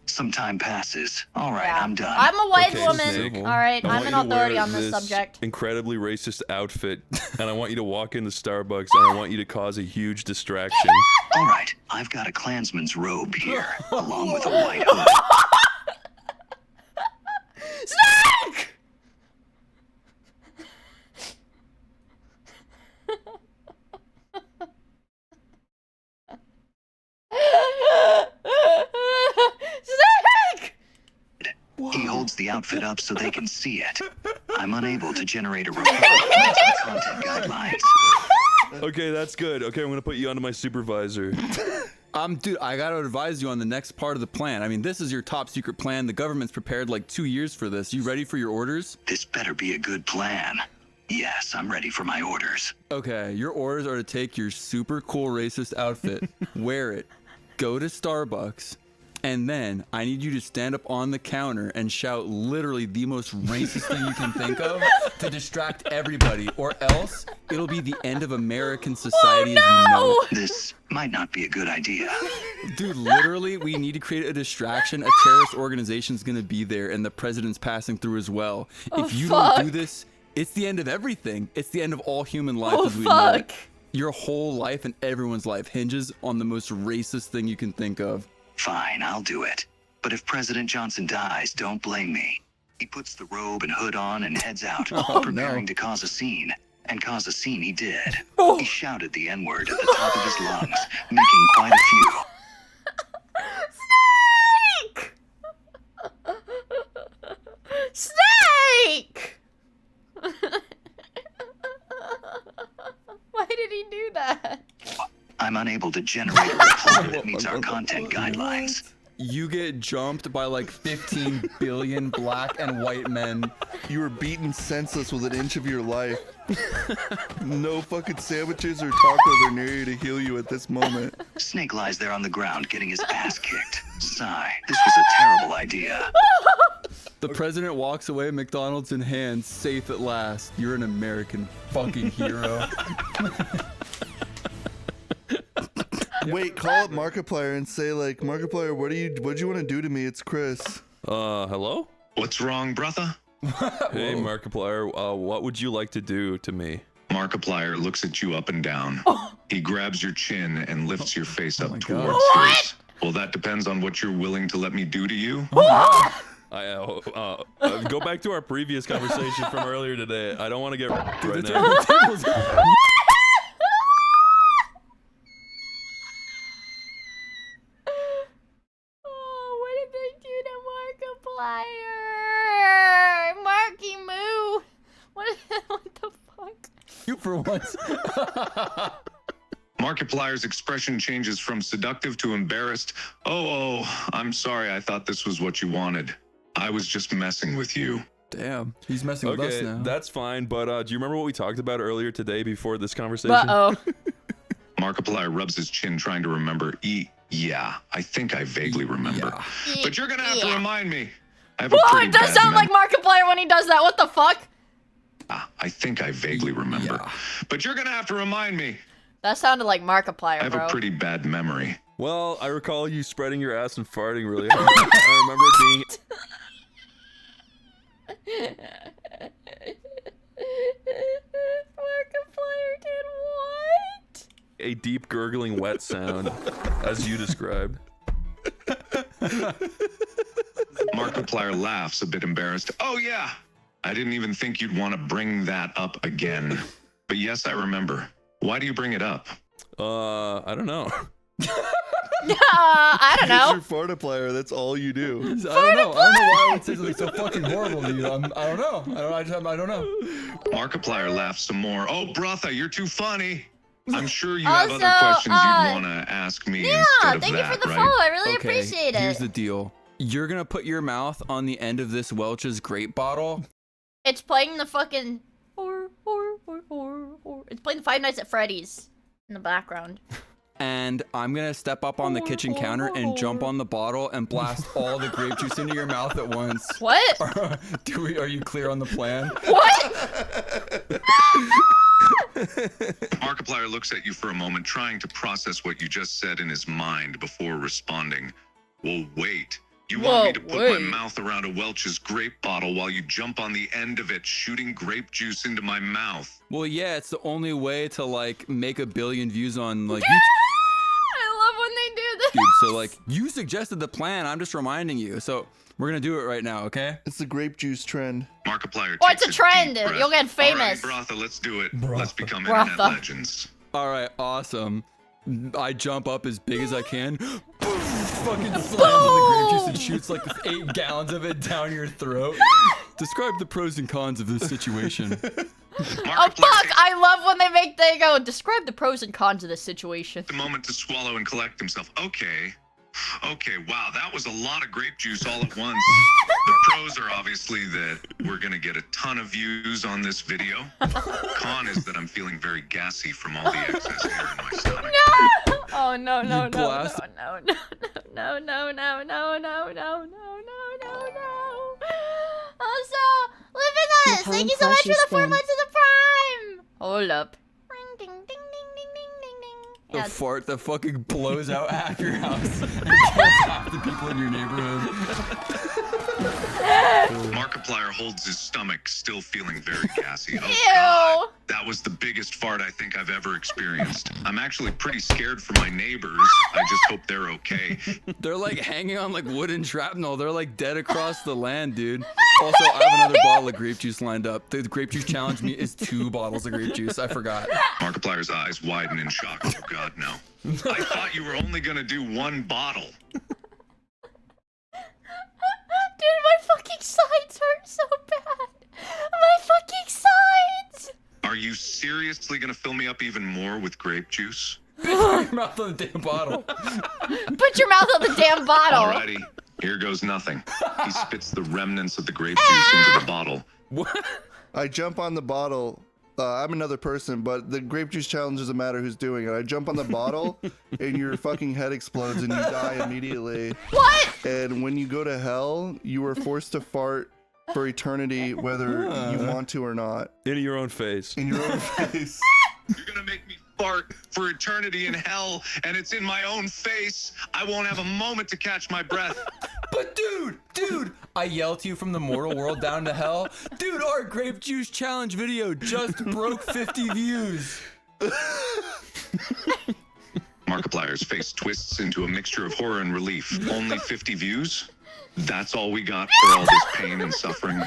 Some time passes. All right,
Yeah.
I'm done.
I'm a white
Okay,
woman.
Snake.
All right,
I
I'm
want
an
you to
authority
wear
on this subject.
Incredibly racist outfit, and I want you to walk into Starbucks, and I want you to cause a huge distraction.
All right, I've got a Klansman's robe here, along with a white hood.
Snake! Snake!
He holds the outfit up so they can see it. I'm unable to generate a report against the content guidelines.
Okay, that's good. Okay, I'm gonna put you onto my supervisor.
Dude, I gotta advise you on the next part of the plan. I mean, this is your top secret plan. The government's prepared like 2 years for this. You ready for your orders?
This better be a good plan. Yes, I'm ready for my orders.
Okay, your orders are to take your super cool racist outfit, wear it, go to Starbucks, and then I need you to stand up on the counter and shout literally the most racist thing you can think of to distract everybody, or else it'll be the end of American society as you know it.
This might not be a good idea.
Dude, literally, we need to create a distraction. A terrorist organization's gonna be there, and the president's passing through as well.
Oh,
if you
fuck.
don't do this, it's the end of everything. It's the end of all human life
Oh,
as we know it.
fuck.
Your whole life and everyone's life hinges on the most racist thing you can think of.
Fine, I'll do it. But if President Johnson dies, don't blame me. He puts the robe and hood on and heads out, preparing to cause a scene. And cause a scene he did. He shouted the N-word at the top of his lungs, making quite a few.
Snake! Why did he do that?
I'm unable to generate a reply that meets our content guidelines.
You get jumped by like 15 billion black and white men.
You were beaten senseless with an inch of your life. No fucking sandwiches or tacos are near you to heal you at this moment.
Snake lies there on the ground getting his ass kicked. Sigh, this was a terrible idea.
The president walks away, McDonald's in hand, safe at last. You're an American fucking hero.
Wait, call up Markiplier and say like, Markiplier, what'd you want to do to me? It's Chris.
Hello?
What's wrong, brother?
Hey, Markiplier, what would you like to do to me?
Markiplier looks at you up and down. He grabs your chin and lifts your face up towards
What?
his. Well, that depends on what you're willing to let me do to you.
Go back to our previous conversation from earlier today. I don't want to get right now.
Oh, what did they do to Markiplier? Marky Moo. What the fuck?
You for once.
Markiplier's expression changes from seductive to embarrassed. Oh, I'm sorry. I thought this was what you wanted. I was just messing with you.
Damn, he's messing with us now.
That's fine, but do you remember what we talked about earlier today before this conversation?
Uh-oh.
Markiplier rubs his chin trying to remember. Yeah, I think I vaguely remember. But you're gonna have to remind me. I have a
Whoa,
pretty
it does
bad
sound
mem-
like Markiplier when he does that. What the fuck?
I think I vaguely remember. But you're gonna have to remind me.
That sounded like Markiplier,
I have
bro.
a pretty bad memory.
Well, I recall you spreading your ass and farting really hard. I remember it being...
Markiplier did what?
a deep gurgling wet sound, as you described.
Markiplier laughs, a bit embarrassed. Oh yeah, I didn't even think you'd want to bring that up again. But yes, I remember. Why do you bring it up?
I don't know.
I don't know.
You're Fartiplier, that's all you do.
I don't know. I don't know why I would say something so fucking horrible to you. I don't know. I don't know.
Markiplier laughs some more. Oh, brother, you're too funny. I'm sure you have
Also,
other questions you'd want to ask me
Yeah,
instead of
thank
that,
you for the
right?
follow. I really
Okay,
appreciate
here's
it.
the deal. You're gonna put your mouth on the end of this Welch's grape bottle.
It's playing the fucking... It's playing the Five Nights at Freddy's in the background.
And I'm gonna step up on the kitchen counter and jump on the bottle and blast all the grape juice into your mouth at once.
What?
Are you clear on the plan?
What?
Markiplier looks at you for a moment, trying to process what you just said in his mind before responding. Well, wait. You want me to put my mouth around a Welch's grape bottle while you jump on the end of it, shooting grape juice into my mouth?
Well, yeah, it's the only way to like make 1 billion views on like YouTube.
I love when they do this.
Dude, so like you suggested the plan. I'm just reminding you. So we're gonna do it right now, okay?
It's the grape juice trend.
Markiplier
Oh, it's
takes
a trend.
deep breath.
You'll get famous.
All right, Brotha, let's do it. Let's become
Brotha.
internet legends.
All right, awesome. I jump up as big as I can. Fucking slams on the grape juice and shoots like 8 gallons of it down your throat. Describe the pros and cons of this situation.
Oh fuck! I love when they go describe the pros and cons of this situation.
The moment to swallow and collect himself. Okay, wow, that was a lot of grape juice all at once. The pros are obviously that we're gonna get a ton of views on this video. Con is that I'm feeling very gassy from all the excess air in my stomach.
No! Oh no no
You
no
blast-
no no no no no no no no no no. Also, live in us.
Your
Thank you
home
so much for
flashes
the 4
spin.
months of the Prime. Hold up. Ding ding ding ding ding ding ding.
The
Yeah.
fart that fucking blows out half your house and kills half the people in your neighborhood.
Markiplier holds his stomach, still feeling very gassy. Oh,
Ew.
God. That was the biggest fart I think I've ever experienced. I'm actually pretty scared for my neighbors. I just hope they're okay.
They're like hanging on like wooden shrapnel. They're like dead across the land, dude. Also, I have another bottle of grape juice lined up. The grape juice challenge me is 2 bottles of grape juice. I forgot.
Markiplier's eyes widen in shock. Oh, God, no. I thought you were only going to do 1 bottle.
Dude, my fucking sides hurt so bad. My fucking sides.
Are you seriously going to fill me up even more with grape juice?
Put your mouth on the damn bottle.
Put your mouth on the damn bottle.
Alrighty, here goes nothing. He spits the remnants of the grape juice into the bottle.
What?
I jump on the bottle. I'm another person, but the grape juice challenge doesn't matter who's doing it. I jump on the bottle, and your fucking head explodes, and you die immediately.
What?
And when you go to hell, you are forced to fart for eternity, whether you want to or not.
In your own face.
In your own face.
You're gonna make me fart for eternity in hell, and it's in my own face. I won't have a moment to catch my breath.
But dude, I yelled to you from the mortal world down to hell. Dude, our grape juice challenge video just broke 50 views.
Markiplier's face twists into a mixture of horror and relief. Only 50 views? That's all we got for all this pain and suffering?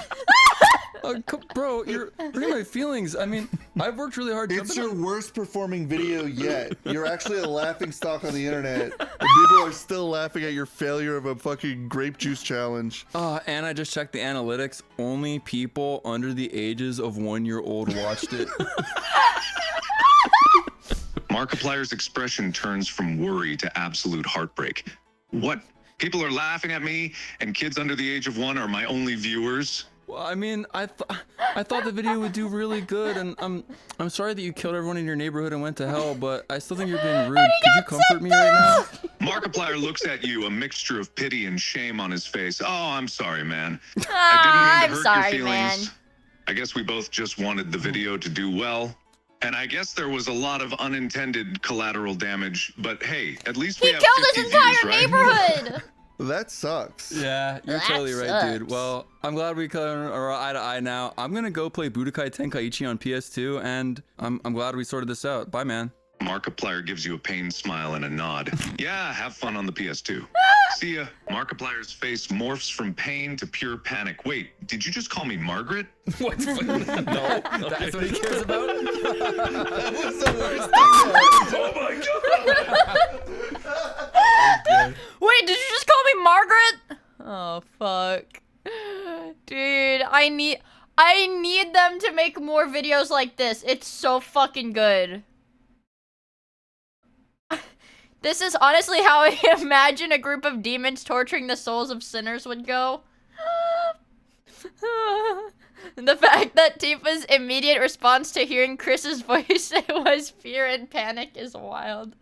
Bro, you're hurting my feelings. I mean, I've worked really hard.
It's your worst performing video yet. You're actually a laughing stock on the internet. And people are still laughing at your failure of a fucking grape juice challenge.
And I just checked the analytics. Only people under the ages of 1-year-old watched it.
Markiplier's expression turns from worry to absolute heartbreak. What? People are laughing at me, and kids under the age of 1 are my only viewers?
Well, I mean, I thought the video would do really good, and I'm sorry that you killed everyone in your neighborhood and went to hell, but I still think you're being rude. Could you comfort me right now?
Markiplier looks at you, a mixture of pity and shame on his face. Oh, I'm sorry, man.
I'm
I didn't mean to hurt
sorry,
your
man.
feelings. I guess we both just wanted the video to do well. And I guess there was a lot of unintended collateral damage, but hey, at least we have 50
killed his entire
views, right?
neighborhood.
That sucks.
Yeah, you're
That
totally right,
sucks.
dude. Well, I'm glad we are eye to eye now. I'm gonna go play Budokai Tenkaichi on PS2, and I'm glad we sorted this out. Bye, man.
Markiplier gives you a pained smile and a nod. Yeah, have fun on the PS2. See ya. Markiplier's face morphs from pain to pure panic. Wait, did you just call me Margaret?
What? No, that's what he cares about?
That was the worst thing.
Oh my god!
Wait, did you just call me Margaret? Oh fuck. Dude, I need them to make more videos like this. It's so fucking good. This is honestly how I imagine a group of demons torturing the souls of sinners would go. The fact that Tifa's immediate response to hearing Chris's voice was fear and panic is wild.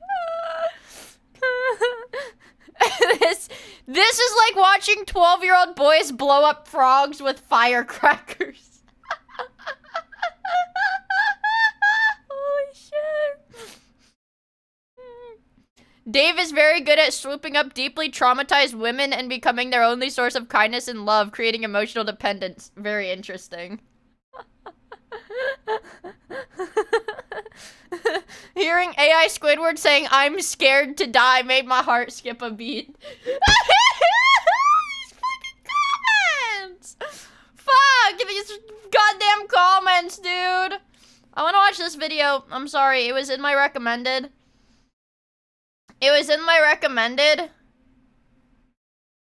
This is like watching 12-year-old boys blow up frogs with firecrackers. Holy shit. Dave is very good at swooping up deeply traumatized women and becoming their only source of kindness and love, creating emotional dependence. Very interesting. Hearing AI Squidward saying, "I'm scared to die," made my heart skip a beat. These fucking comments! Fuck, these goddamn comments, dude! I wanna watch this video. I'm sorry, it was in my recommended.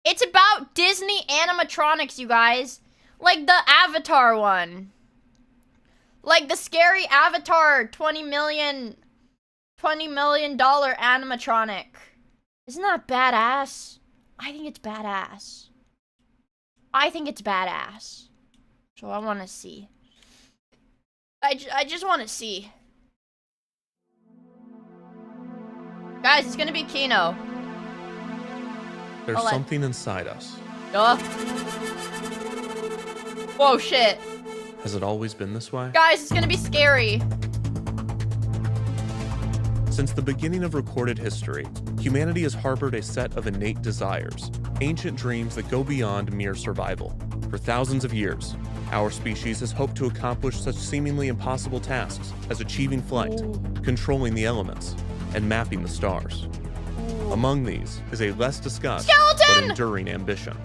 It's about Disney animatronics, you guys. Like the Avatar one. Like the scary Avatar $20 million animatronic. Isn't that badass? I think it's badass. So I want to see. I just want to see. Guys, it's gonna be Kino.
There's something inside us.
Whoa, shit.
Has it always been this way?
Guys, it's gonna be scary.
Since the beginning of recorded history, humanity has harbored a set of innate desires, ancient dreams that go beyond mere survival. For thousands of years, our species has hoped to accomplish such seemingly impossible tasks as achieving flight, controlling the elements, and mapping the stars. Among these is a less discussed but enduring ambition: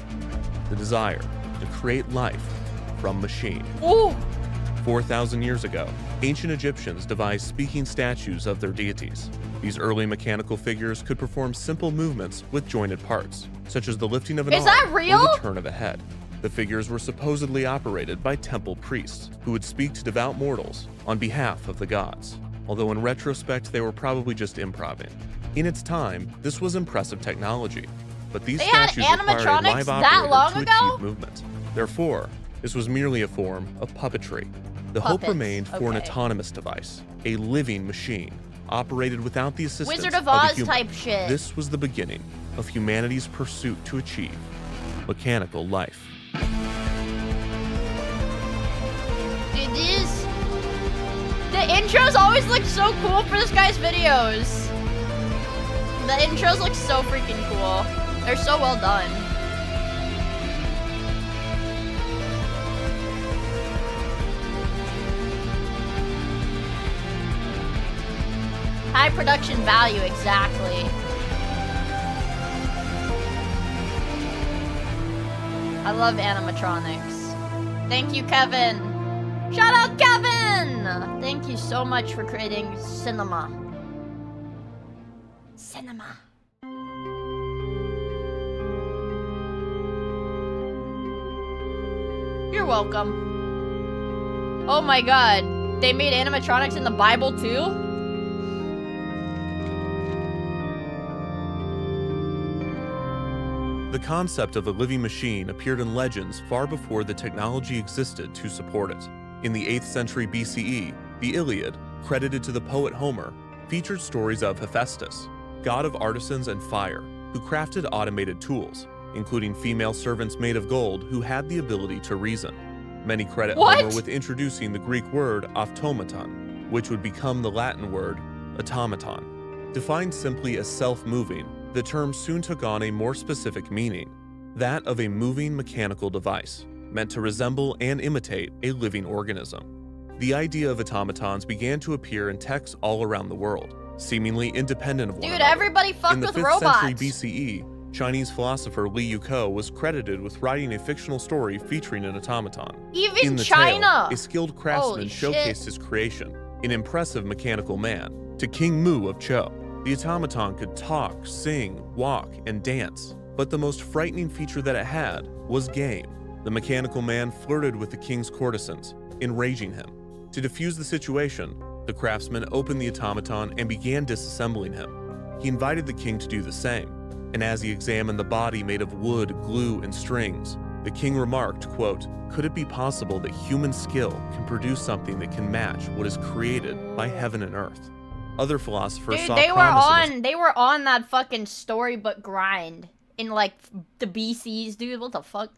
the desire to create life from machine. 4,000 years ago, ancient Egyptians devised speaking statues of their deities. These early mechanical figures could perform simple movements with jointed parts, such as the lifting of an arm or the turn of a head. The figures were supposedly operated by temple priests, who would speak to devout mortals on behalf of the gods, although in retrospect they were probably just improvising. In its time, this was impressive technology, but these statues required a live operator to achieve movement. Therefore, this was merely a form of puppetry. The hope remained for an autonomous device, a living machine, operated without the assistance
Wizard of Oz
a human.
type shit.
This was the beginning of humanity's pursuit to achieve mechanical life.
Dude, the intros always look so cool for this guy's videos. The intros look so freaking cool. They're so well done. High production value, exactly. I love animatronics. Thank you, Kevin. Shout out, Kevin! Thank you so much for creating cinema. Cinema. You're welcome. Oh my god. They made animatronics in the Bible too?
The concept of a living machine appeared in legends far before the technology existed to support it. In the 8th century BCE, the Iliad, credited to the poet Homer, featured stories of Hephaestus, god of artisans and fire, who crafted automated tools, including female servants made of gold who had the ability to reason. Many credit Homer with introducing the Greek word automaton, which would become the Latin word automaton. Defined simply as self-moving, the term soon took on a more specific meaning, that of a moving mechanical device, meant to resemble and imitate a living organism. The idea of automatons began to appear in texts all around the world, seemingly independent of one another.
Dude, everybody fucked with robots.
In the 5th century BCE, Chinese philosopher Li Yuko was credited with writing a fictional story featuring an automaton.
Even
in the
China!
Tale, a skilled craftsman showcased his creation, an impressive mechanical man, to King Mu of Chou. The automaton could talk, sing, walk, and dance, but the most frightening feature that it had was game. The mechanical man flirted with the king's courtesans, enraging him. To defuse the situation, the craftsman opened the automaton and began disassembling him. He invited the king to do the same, and as he examined the body made of wood, glue, and strings, the king remarked, quote, "Could it be possible that human skill can produce something that can match what is created by heaven and earth?" Other philosophers saw promise
they were on that fucking storybook grind in like the BCs, dude. What the fuck?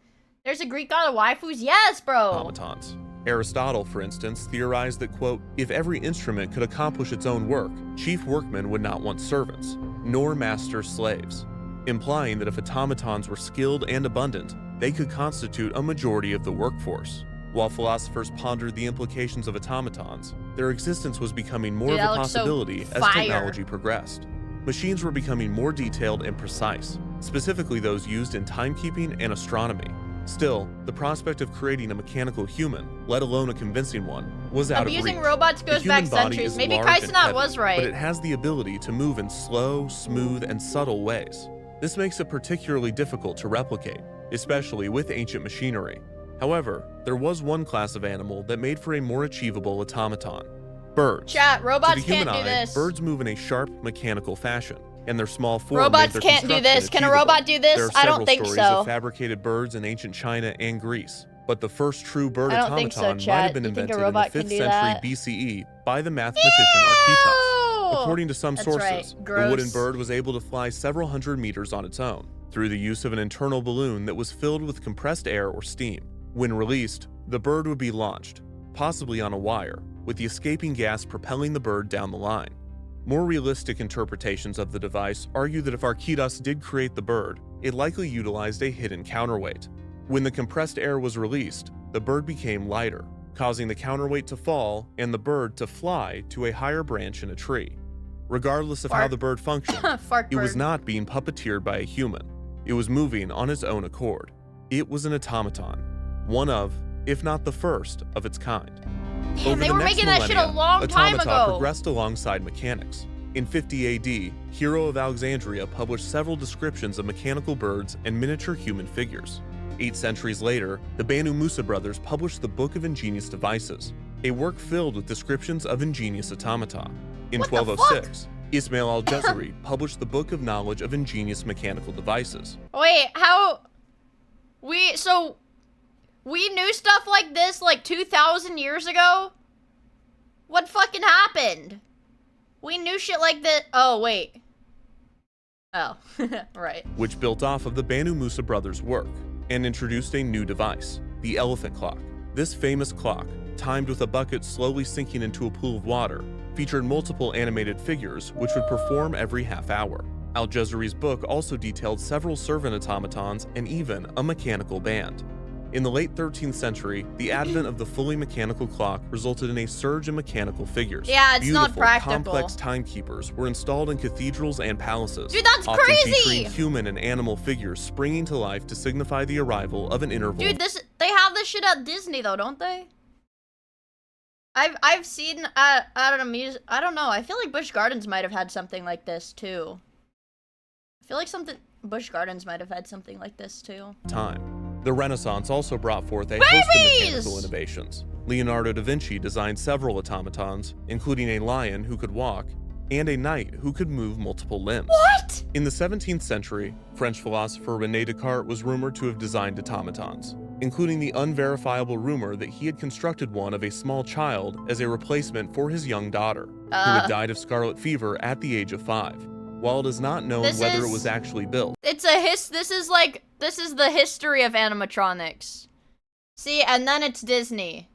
There's a Greek god of waifus? Yes, bro.
Automatons. Aristotle, for instance, theorized that, quote, if every instrument could accomplish its own work, chief workmen would not want servants, nor master slaves, implying that if automatons were skilled and abundant, they could constitute a majority of the workforce. While philosophers pondered the implications of automatons, their existence was becoming more of a possibility as technology progressed. Machines were becoming more detailed and precise, specifically those used in timekeeping and astronomy. Still, the prospect of creating a mechanical human, let alone a convincing one, was out of reach.
Abusing robots goes back centuries. Maybe Kaisenat was right.
But it has the ability to move in slow, smooth, and subtle ways. This makes it particularly difficult to replicate, especially with ancient machinery. However, there was one class of animal that made for a more achievable automaton: birds.
Chat, robots
to the human
can't do
eye,
this.
Birds move in a sharp, mechanical fashion, and their small form
Robots
made their
can't do
construction
this. Can a
achievable.
robot do this?
There are
I don't
several
think
stories
so.
of fabricated birds in ancient China and Greece, but the first true bird
I don't think
automaton
so,
might have
chat.
been
You think a
invented in the
robot
5th
can do
century
that?
BCE by the mathematician Archytas. According to some
That's
sources,
right.
the wooden
Gross.
bird was able to fly several hundred meters on its own, through the use of an internal balloon that was filled with compressed air or steam. When released, the bird would be launched, possibly on a wire, with the escaping gas propelling the bird down the line. More realistic interpretations of the device argue that if Archytas did create the bird, it likely utilized a hidden counterweight. When the compressed air was released, the bird became lighter, causing the counterweight to fall and the bird to fly to a higher branch in a tree. Regardless of how the bird functioned, it was not being puppeteered by a human. It was moving on its own accord. It was an automaton, one of, if not the first, of its kind.
Damn, they were making that shit a long time
automata
ago.
progressed alongside mechanics. In 50 AD, Hero of Alexandria published several descriptions of mechanical birds and miniature human figures. 8 centuries later, the Banu Musa brothers published the Book of Ingenious Devices, a work filled with descriptions of ingenious automata. In 1206, Ismail al-Jazari published the Book of Knowledge of Ingenious Mechanical Devices.
Wait, how? So we knew stuff like this like 2,000 years ago? What fucking happened? We knew shit like that. Oh, wait. Oh, right.
Which built off of the Banu Musa brothers' work and introduced a new device, the elephant clock. This famous clock, timed with a bucket slowly sinking into a pool of water, featured multiple animated figures which would perform every half hour. Al-Jazari's book also detailed several servant automatons and even a mechanical band. In the late 13th century, the advent of the fully mechanical clock resulted in a surge in mechanical figures.
Yeah, it's not
Beautiful,
practical.
complex timekeepers were installed in cathedrals and palaces.
Dude, that's
often
crazy!
featuring human and animal figures springing to life to signify the arrival of an interval.
Dude, they have this shit at Disney though, don't they? I've seen at an I don't know. I feel like Busch Gardens might have had something like this too. I feel like Busch Gardens might have had something like this too.
Time. The Renaissance also brought forth a host of mechanical innovations. Leonardo da Vinci designed several automatons, including a lion who could walk and a knight who could move multiple limbs.
What?
In the 17th century, French philosopher René Descartes was rumored to have designed automatons, including the unverifiable rumor that he had constructed one of a small child as a replacement for his young daughter, who had died of scarlet fever at the age of 5. While it is not known whether it was actually built.
This is the history of animatronics. See, and then it's Disney.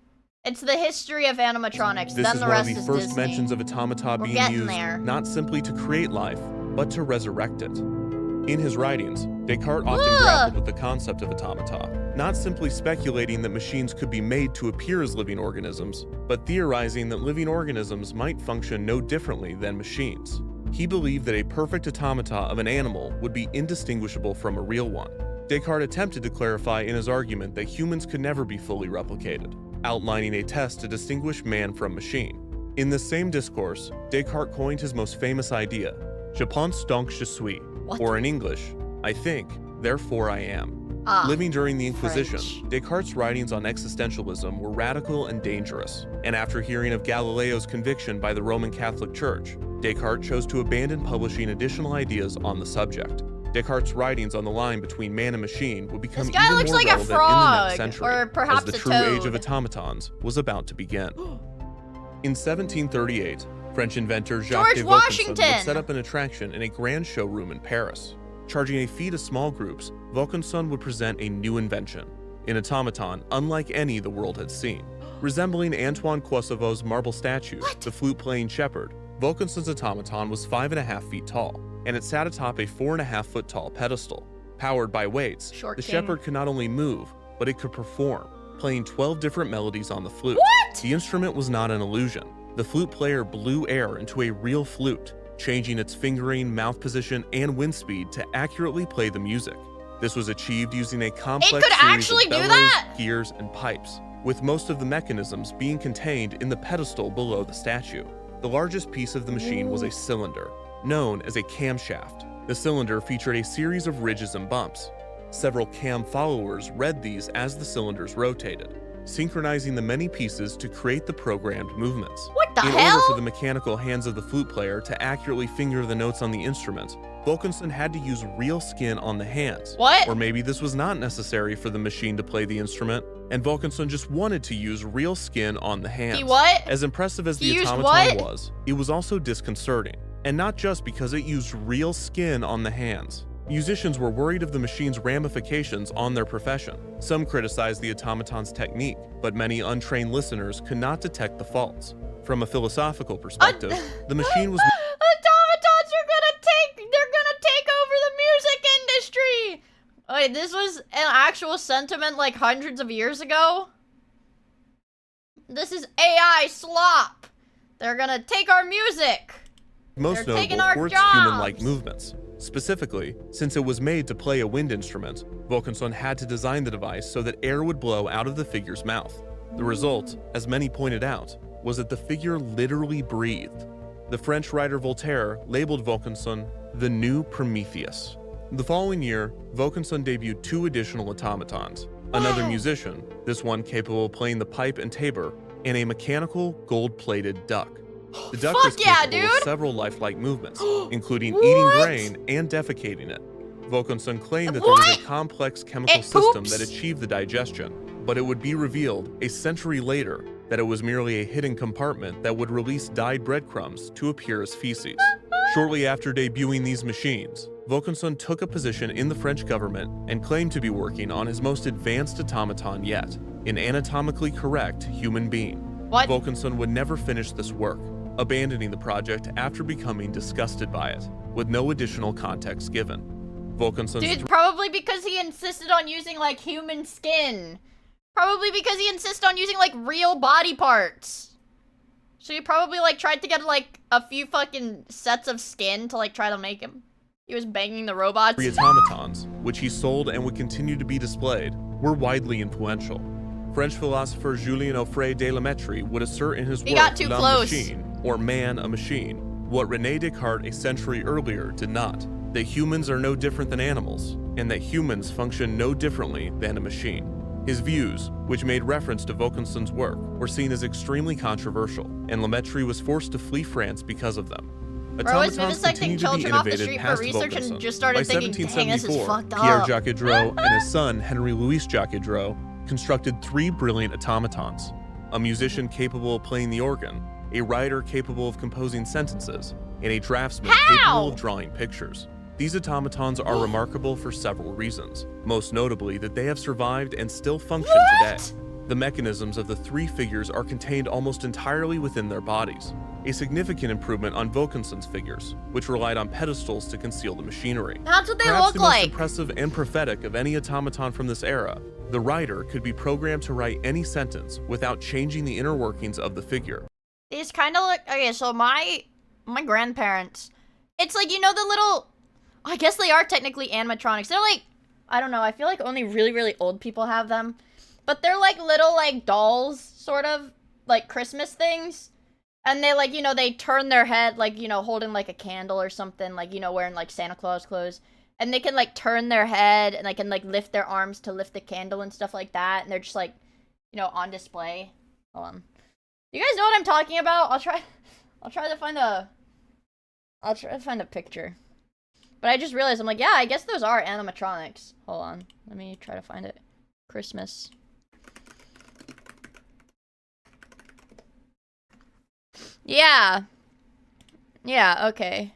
It's the history of animatronics,
This
then
is
the
one
rest
of the
is
first
Disney.
mentions of automata being
getting
used
there.
not simply to create life, but to resurrect it. In his writings, Descartes often grappled with the concept of automata, not simply speculating that machines could be made to appear as living organisms, but theorizing that living organisms might function no differently than machines. He believed that a perfect automata of an animal would be indistinguishable from a real one. Descartes attempted to clarify in his argument that humans could never be fully replicated, outlining a test to distinguish man from machine. In this same discourse, Descartes coined his most famous idea, Je pense donc je suis, or in English, I think, therefore I am. Living during the Inquisition, Descartes' writings on existentialism were radical and dangerous, and after hearing of Galileo's conviction by the Roman Catholic Church, Descartes chose to abandon publishing additional ideas on the subject. Descartes' writings on the line between man and machine would become
This guy
even
looks
more
like a
relevant in the
frog,
next century,
or perhaps
as the
a
true age
toad.
of automatons was about to begin. In 1738, French inventor Jacques
George
de Vaucanson
Washington!
would set up an attraction in a grand showroom in Paris. Charging a fee to small groups, Vaucanson would present a new invention, an automaton unlike any the world had seen. Resembling Antoine Koissavau's marble statue, the flute-playing shepherd, Vaucanson's automaton was 5.5 feet tall, and it sat atop a 4.5-foot tall pedestal. Powered by weights, the shepherd could not only move, but it could perform, playing 12 different melodies on the flute.
What?
The instrument was not an illusion. The flute player blew air into a real flute, changing its fingering, mouth position, and wind speed to accurately play the music. This was achieved using a complex series
actually
of
do
bellows,
that?
gears, and pipes, with most of the mechanisms being contained in the pedestal below the statue. The largest piece of the machine was a cylinder, known as a camshaft. The cylinder featured a series of ridges and bumps. Several cam followers read these as the cylinders rotated, synchronizing the many pieces to create the programmed movements.
What the
In
hell?
order for the mechanical hands of the flute player to accurately finger the notes on the instrument, Vaucanson had to use real skin on the hands.
What?
Or maybe this was not necessary for the machine to play the instrument, and Vaucanson just wanted to use real skin on the hands.
He what?
As impressive as
He
the
used
automaton
what?
was, it was also disconcerting. And not just because it used real skin on the hands. Musicians were worried of the machine's ramifications on their profession. Some criticized the automaton's technique, but many untrained listeners could not detect the faults. From a philosophical perspective, the machine was
Wait, this was an actual sentiment like hundreds of years ago? This is AI slop. They're gonna take our music.
Most
They're taking
notable
our
for its
jobs.
human-like movements. Specifically, since it was made to play a wind instrument, Vokensson had to design the device so that air would blow out of the figure's mouth. The result, as many pointed out, was that the figure literally breathed. The French writer Voltaire labeled Vokensson the new Prometheus. The following year, Vokensson debuted 2 additional automatons, another musician, this one capable of playing the pipe and tabor, and a mechanical gold-plated duck. The duck was capable of several lifelike movements, including eating grain and defecating it. Vokensson claimed that there was a complex chemical system that achieved the digestion, but it would be revealed a century later that it was merely a hidden compartment that would release dyed breadcrumbs to appear as feces. Shortly after debuting these machines, Vokensson took a position in the French government and claimed to be working on his most advanced automaton yet, an anatomically correct human being.
What?
Vokensson would never finish this work, abandoning the project after becoming disgusted by it, with no additional context given. Vokenson's
Dude, probably because he insisted on using, like, human skin. Probably because he insisted on using, like, real body parts. So he probably, like, tried to get, like, a few fucking sets of skin to, like, try to make him. He was banging the robots.
3 automatons, which he sold and would continue to be displayed, were widely influential. French philosopher Julien Offray de la Mettrie would assert in his
He
work
got too
La
close.
Machine, or Man a Machine, what René Descartes a century earlier did not, that humans are no different than animals, and that humans function no differently than a machine. His views, which made reference to Vokensson's work, were seen as extremely controversial, and La Mettrie was forced to flee France because of them.
Bro, it's
Automatons
vivisecting
continued to be
children off the
innovated
street for
past
research
Vaucanson.
and just started
By
thinking, dang, this is
1774,
fucked
Pierre
up.
Jacques Drouot and his son, Henri-Louis Jacques Drouot, constructed 3 brilliant automatons: a musician capable of playing the organ, a writer capable of composing sentences, and a draftsman capable of drawing pictures. These automatons are remarkable for several reasons, most notably that they have survived and still function today. The mechanisms of the 3 figures are contained almost entirely within their bodies, a significant improvement on Vokensson's figures, which relied on pedestals to conceal the machinery.
That's what they
Perhaps
look
the most
like.
impressive and prophetic of any automaton from this era, the writer could be programmed to write any sentence without changing the inner workings of the figure.
These kind of look, okay, so my grandparents, it's like, you know, the little, I guess they are technically animatronics. They're like, I don't know, I feel like only really, really old people have them. But they're like little, like, dolls, sort of, like Christmas things. And they, like, you know, they turn their head, like, you know, holding, like, a candle or something, like, you know, wearing, like, Santa Claus clothes. And they can, like, turn their head, and they can, like, lift their arms to lift the candle and stuff like that. And they're just, like, you know, on display. Hold on. You guys know what I'm talking about? I'll try to find a picture. But I just realized, I'm like, yeah, I guess those are animatronics. Hold on. Let me try to find it. Christmas. Yeah. Yeah, okay.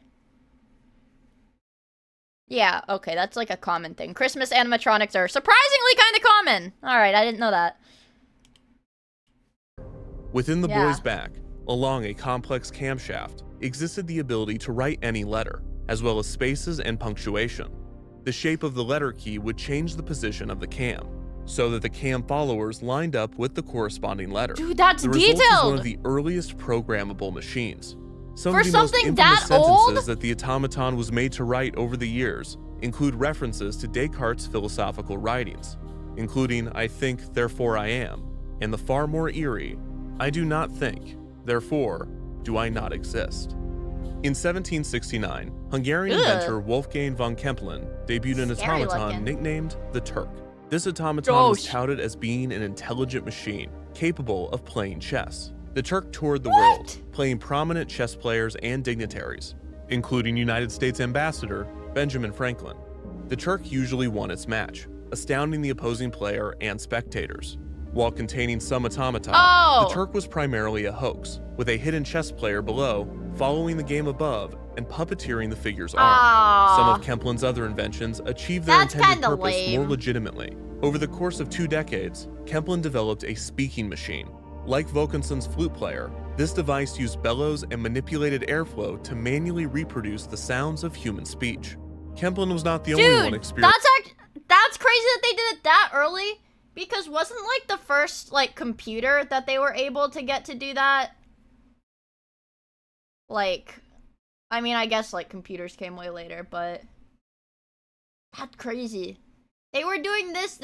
Yeah, okay, that's like a common thing. Christmas animatronics are surprisingly kind of common. Alright, I didn't know that.
Within the
Yeah.
boy's back, along a complex camshaft, existed the ability to write any letter, as well as spaces and punctuation. The shape of the letter key would change the position of the cam, so that the cam followers lined up with the corresponding letter.
Dude, that's
the result is one
detailed!
of the earliest programmable machines. Some
For
of the most
something
infamous
that old?
sentences that the automaton was made to write over the years include references to Descartes' philosophical writings, including I think, therefore I am, and the far more eerie, I do not think, therefore do I not exist. In 1769, Hungarian inventor Wolfgang von Kempelen debuted an
Scary
automaton
looking.
nicknamed the Turk. This automaton was touted as being an intelligent machine, capable of playing chess. The Turk toured the world, playing prominent chess players and dignitaries, including United States Ambassador Benjamin Franklin. The Turk usually won its match, astounding the opposing player and spectators. While containing some automata, the Turk was primarily a hoax, with a hidden chess player below, following the game above, and puppeteering the figure's arm. Some of Kemplen's other inventions achieved their intended
kinda
purpose
lame.
more legitimately. Over the course of 2 decades, Kempelen developed a speaking machine. Like Vokensson's flute player, this device used bellows and manipulated airflow to manually reproduce the sounds of human speech. Kempelen was not the only one experiencing.
That's That's crazy that they did it that early, because wasn't like the first like computer that they were able to get to do that? Like, I mean, I guess like computers came way later, but that's crazy. They were doing this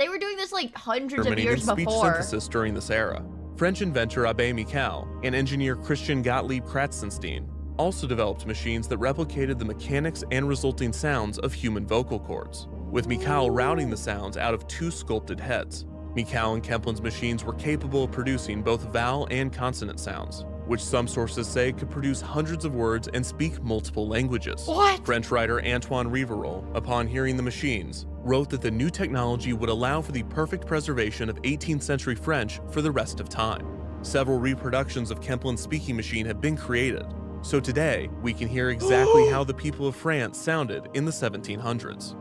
like hundreds of years
speech
before.
synthesis during this era. French inventor Abbé Michel and engineer Christian Gottlieb Kratzenstein also developed machines that replicated the mechanics and resulting sounds of human vocal cords, with Michel routing the sounds out of 2 sculpted heads. Michel and Kemplin's machines were capable of producing both vowel and consonant sounds, which some sources say could produce hundreds of words and speak multiple languages.
What?
French writer Antoine Rivarol, upon hearing the machines, wrote that the new technology would allow for the perfect preservation of 18th century French for the rest of time. Several reproductions of Kemplin's speaking machine have been created, so today we can hear exactly how the people of France sounded in the 1700s.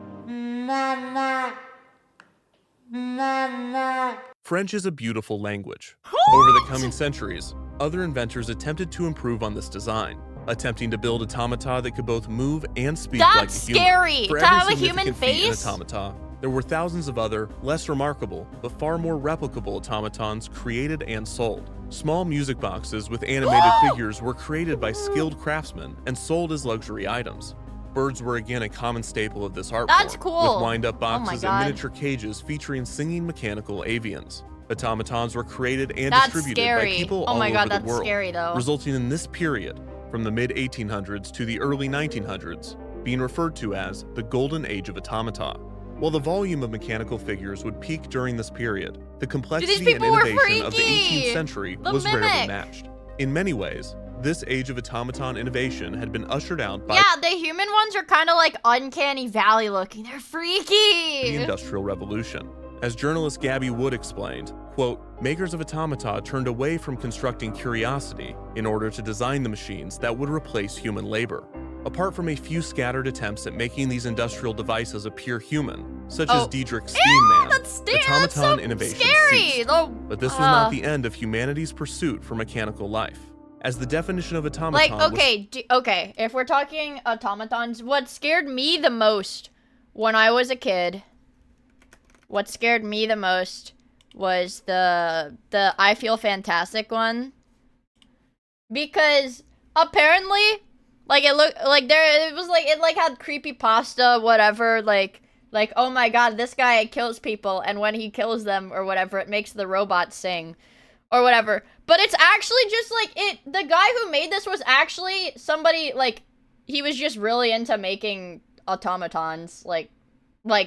French is a beautiful language. Over the coming centuries, other inventors attempted to improve on this design, attempting to build automata that could both move and speak like a human.
That's scary!
For
To
every
have a human
significant feat in
face?
automata, there were thousands of other, less remarkable, but far more replicable automatons created and sold. Small music boxes with animated figures were created by skilled craftsmen and sold as luxury items. Birds were again a common staple of this art
That's
form,
cool.
with wind-up
Oh my
boxes
God.
and miniature cages featuring singing mechanical avians. Automatons were created and
That's
distributed
scary.
by people
Oh
all
my
over
God,
the
that's
world,
scary, though.
resulting in this period, from the mid-1800s to the early 1900s, being referred to as the Golden Age of Automata. While the volume of mechanical figures would peak during this period, the complexity and
people were
innovation of the
freaky!
18th century
The
was rarely
mimic!
matched. In many ways, this age of automaton innovation had been ushered out by
Yeah, the human ones are kind of like uncanny valley looking. They're freaky.
the Industrial Revolution. As journalist Gabby Wood explained, quote, makers of automata turned away from constructing curiosity in order to design the machines that would replace human labor. Apart from a few scattered attempts at making these industrial devices appear human, such as Diedrich's Steam Man, automaton
so
innovation
scary.
ceased.
Oh,
But this was not the end of humanity's pursuit for mechanical life. As the definition of automaton
Like,
was
okay, if we're talking automatons, what scared me the most when I was a kid, was the I Feel Fantastic one. Because apparently, like it looked like it had creepypasta, whatever, like oh my god, this guy kills people, and when he kills them or whatever, it makes the robot sing. Or whatever. But it's actually just like the guy who made this was actually somebody, like, he was just really into making automatons. Like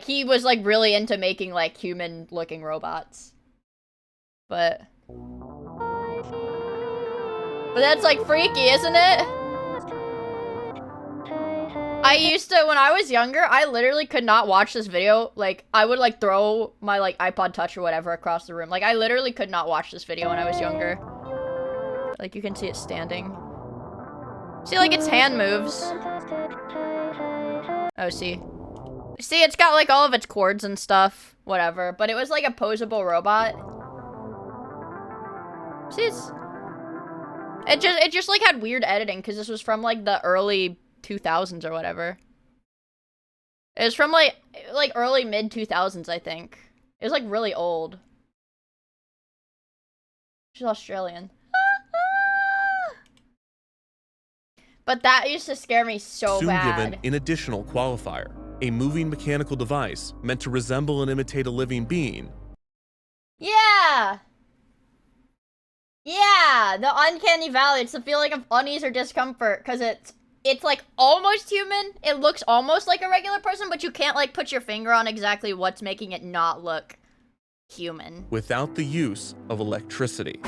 he was like really into making like human looking robots. But that's like freaky, isn't it? I used to, when I was younger, I literally could not watch this video. Like, I would, like, throw my, like, iPod Touch or whatever across the room. Like, I literally could not watch this video when I was younger. Like, you can see it standing. See, like, its hand moves. Oh, see. See, it's got, like, all of its cords and stuff. Whatever. But it was, like, a posable robot. See, it just, like, had weird editing, because this was from, like, the early 2000s or whatever. It was from like early mid 2000s, I think. It was like really old. She's Australian. But that used to scare me so
soon
bad.
given an additional qualifier, a moving mechanical device meant to resemble and imitate a living being.
Yeah! Yeah! The uncanny valley. It's the feeling of unease or discomfort, because it's like almost human. It looks almost like a regular person, but you can't like put your finger on exactly what's making it not look human.
Without the use of electricity.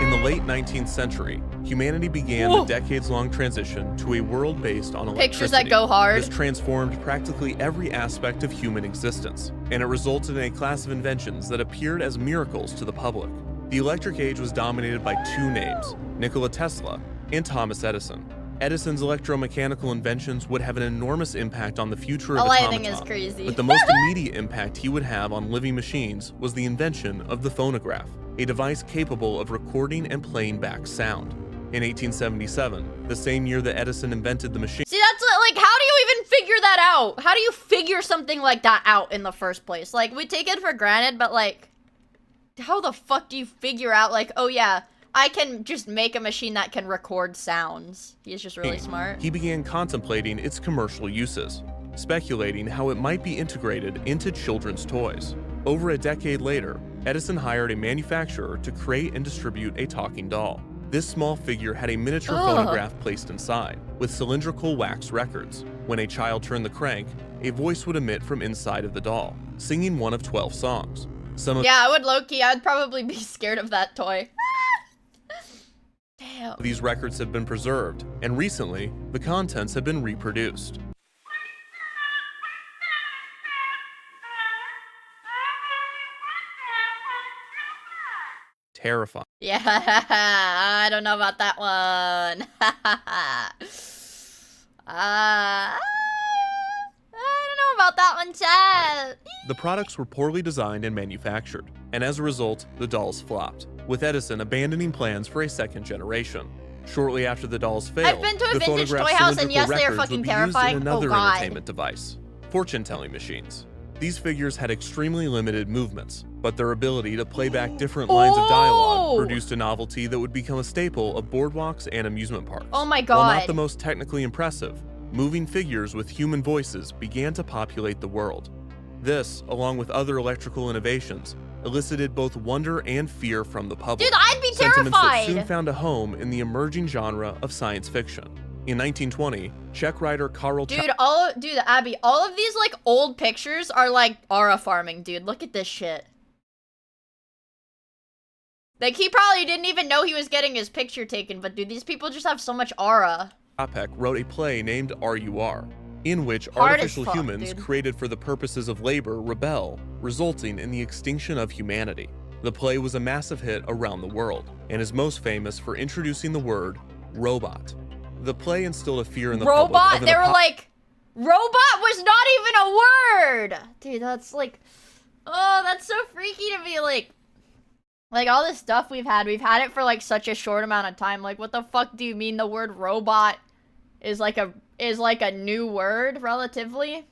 In the late 19th century, humanity began the decades-long transition to a world based on electricity.
Pictures that go hard.
This transformed practically every aspect of human existence, and it resulted in a class of inventions that appeared as miracles to the public. The electric age was dominated by 2 names, Nikola Tesla and Thomas Edison. Edison's electromechanical inventions would have an enormous impact on the future of
All
automata.
I think is crazy.
But the most immediate impact he would have on living machines was the invention of the phonograph, a device capable of recording and playing back sound. In 1877, the same year that Edison invented the machine.
See, that's like, how do you even figure that out? How do you figure something like that out in the first place? Like, we take it for granted, but like, how the fuck do you figure out, like, oh yeah, I can just make a machine that can record sounds? He's just really smart.
He began contemplating its commercial uses, speculating how it might be integrated into children's toys. Over a decade later, Edison hired a manufacturer to create and distribute a talking doll. This small figure had a miniature phonograph placed inside, with cylindrical wax records. When a child turned the crank, a voice would emit from inside of the doll, singing one of 12 songs.
Yeah, I would low-key, I would probably be scared of that toy. Damn.
These records have been preserved, and recently, the contents have been reproduced. Terrifying.
Yeah, I don't know about that one. I don't know about that one, Chad.
The products were poorly designed and manufactured, and as a result, the dolls flopped, with Edison abandoning plans for a second generation. Shortly after the dolls failed,
I've been to a
the
vintage
phonograph
toy house, and yes,
cylindrical
they are
records
fucking
would be used
terrifying.
in another
Oh, God.
entertainment device, fortune-telling machines. These figures had extremely limited movements, but their ability to play back different lines of dialogue produced a novelty that would become a staple of boardwalks and amusement parks.
Oh my
While not
God.
the most technically impressive, moving figures with human voices began to populate the world. This, along with other electrical innovations, elicited both wonder and fear from the public.
Dude, I'd be
Sentiments that
terrified.
soon found a home in the emerging genre of science fiction. In 1920, Czech writer Karel
Dude, Abby, all of these, like, old pictures are, like, aura farming, dude. Look at this shit. Like, he probably didn't even know he was getting his picture taken, but, dude, these people just have so much aura.
Čapek wrote a play named RUR, in which
Hard as
artificial
fuck,
humans
dude.
created for the purposes of labor rebel, resulting in the extinction of humanity. The play was a massive hit around the world, and is most famous for introducing the word robot. The play instilled a fear in the public.
Robot?
of an
They were like, robot was not even a word! Dude, that's like, oh, that's so freaky to be like all this stuff we've had it for like such a short amount of time. Like, what the fuck do you mean the word robot is like a new word, relatively?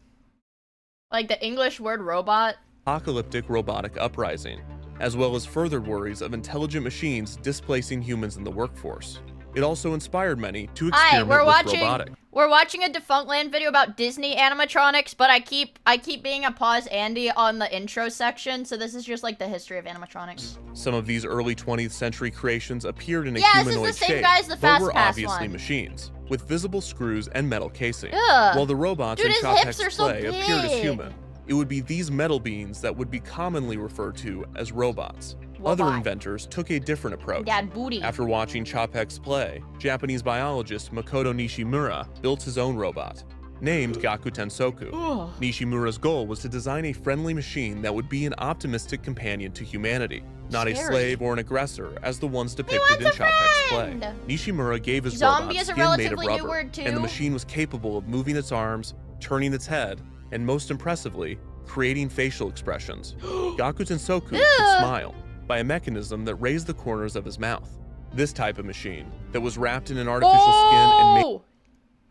Like the English word robot?
apocalyptic robotic uprising, as well as further worries of intelligent machines displacing humans in the workforce. It also inspired many to experiment with robotics.
We're watching a Defunct Land video about Disney animatronics, but I keep being a pause Andy on the intro section, so this is just like the history of animatronics.
Some of these early 20th century creations appeared in a
Yeah, this is
humanoid
the same
shape,
guy as the
but
Fast
were
Pass
obviously
one.
machines, with visible screws and metal casing.
Ugh.
While the robots
Dude,
in
his hips
Čapek's
are so
play appeared as
big.
human, it would be these metal beings that would be commonly referred to as robots. Other
Robot.
inventors took a different approach.
Dad booty.
After watching Čapek's play, Japanese biologist Makoto Nishimura built his own robot, named Gaku Tensoku.
Ugh.
Nishimura's goal was to design a friendly machine that would be an optimistic companion to humanity, not a
Scary.
slave or an aggressor as the ones depicted in Čapek's play.
friend.
Nishimura gave his
Zombie
robot
is a
skin made of
relatively new
rubber,
word, too.
and the machine was capable of moving its arms, turning its head, and most impressively, creating facial expressions. Gaku Tensoku could smile by a mechanism that raised the corners of his mouth. This type of machine that was wrapped in an artificial skin and made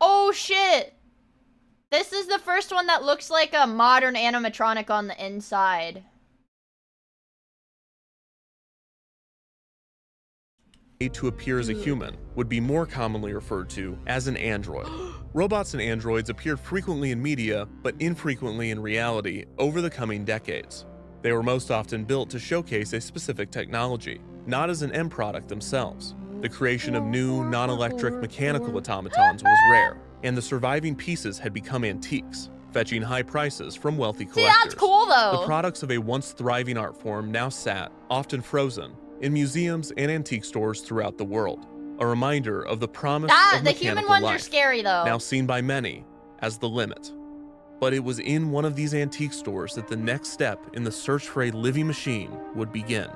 Oh shit! This is the first one that looks like a modern animatronic on the inside.
to appear as a human would be more commonly referred to as an android. Robots and androids appeared frequently in media, but infrequently in reality over the coming decades. They were most often built to showcase a specific technology, not as an end product themselves. The creation of new, non-electric mechanical automatons was rare, and the surviving pieces had become antiques, fetching high prices from wealthy collectors.
See, that's cool though.
The products of a once thriving art form now sat, often frozen, in museums and antique stores throughout the world. A reminder of the promise of
The human
mechanical
ones
life,
are scary though.
now seen by many as the limit. But it was in one of these antique stores that the next step in the search for a living machine would begin.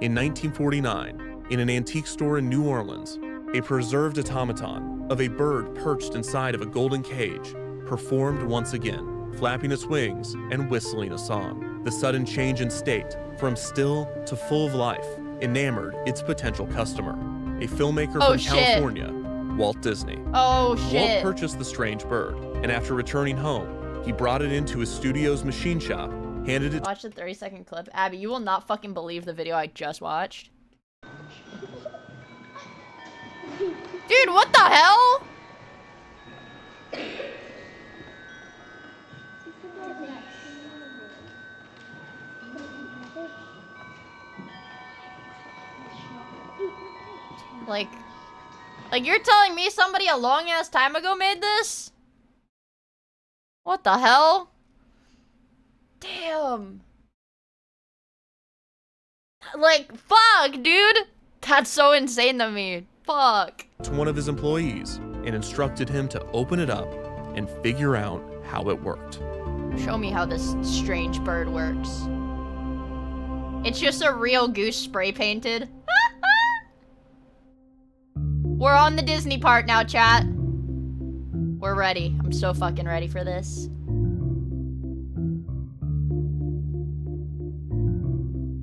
In 1949, in an antique store in New Orleans, a preserved automaton of a bird perched inside of a golden cage performed once again, flapping its wings and whistling a song. The sudden change in state, from still to full of life, enamored its potential customer. a filmmaker
Oh,
from
shit.
California, Walt Disney.
Oh,
Walt
shit.
purchased the strange bird, and after returning home, he brought it into his studio's machine shop, handed it.
Watch the 30-second clip. Abby, you will not fucking believe the video I just watched. Dude, what the hell? Like you're telling me somebody a long ass time ago made this? What the hell? Damn. Like, fuck, dude. That's so insane to me. Fuck.
To one of his employees and instructed him to open it up and figure out how it worked.
Show me how this strange bird works. It's just a real goose spray painted. We're on the Disney part now, chat. We're ready. I'm so fucking ready for this.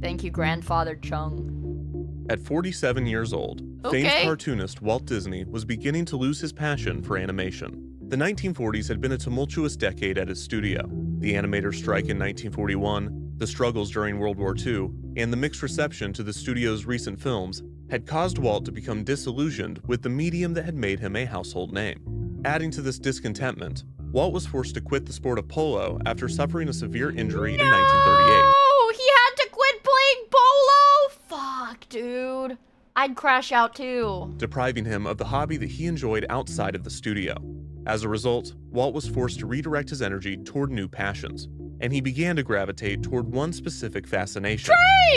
Thank you, Grandfather Chung.
At 47 years old, famed cartoonist Walt Disney was beginning to lose his passion for animation. The 1940s had been a tumultuous decade at his studio. The animators' strike in 1941, the struggles during World War II, and the mixed reception to the studio's recent films had caused Walt to become disillusioned with the medium that had made him a household name. Adding to this discontentment, Walt was forced to quit the sport of polo after suffering a severe injury in 1938.
Oh, he had to quit playing polo? Fuck, dude. I'd crash out too.
Depriving him of the hobby that he enjoyed outside of the studio. As a result, Walt was forced to redirect his energy toward new passions, and he began to gravitate toward one specific fascination: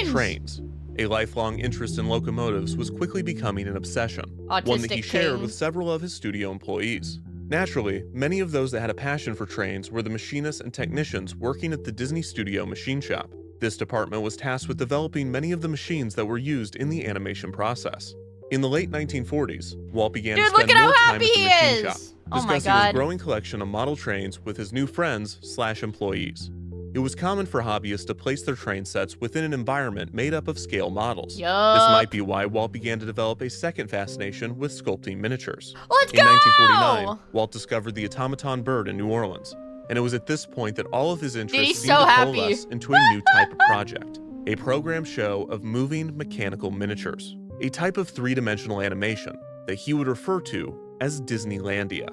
trains. A lifelong interest in locomotives was quickly becoming an obsession, one that he shared with several of his studio employees. Naturally, many of those that had a passion for trains were the machinists and technicians working at the Disney Studio machine shop. This department was tasked with developing many of the machines that were used in the animation process. In the late 1940s, Walt began to spend more time at the machine shop, discussing his growing collection of model trains with his new friends/employees. It was common for hobbyists to place their train sets within an environment made up of scale models. This might be why Walt began to develop a second fascination with sculpting miniatures.
Let's
in 1949, Walt discovered the automaton bird in New Orleans, and it was at this point that all of his interests seemed to coalesce into a new type of project: a program show of moving mechanical miniatures, a type of three-dimensional animation that he would refer to as Disneylandia.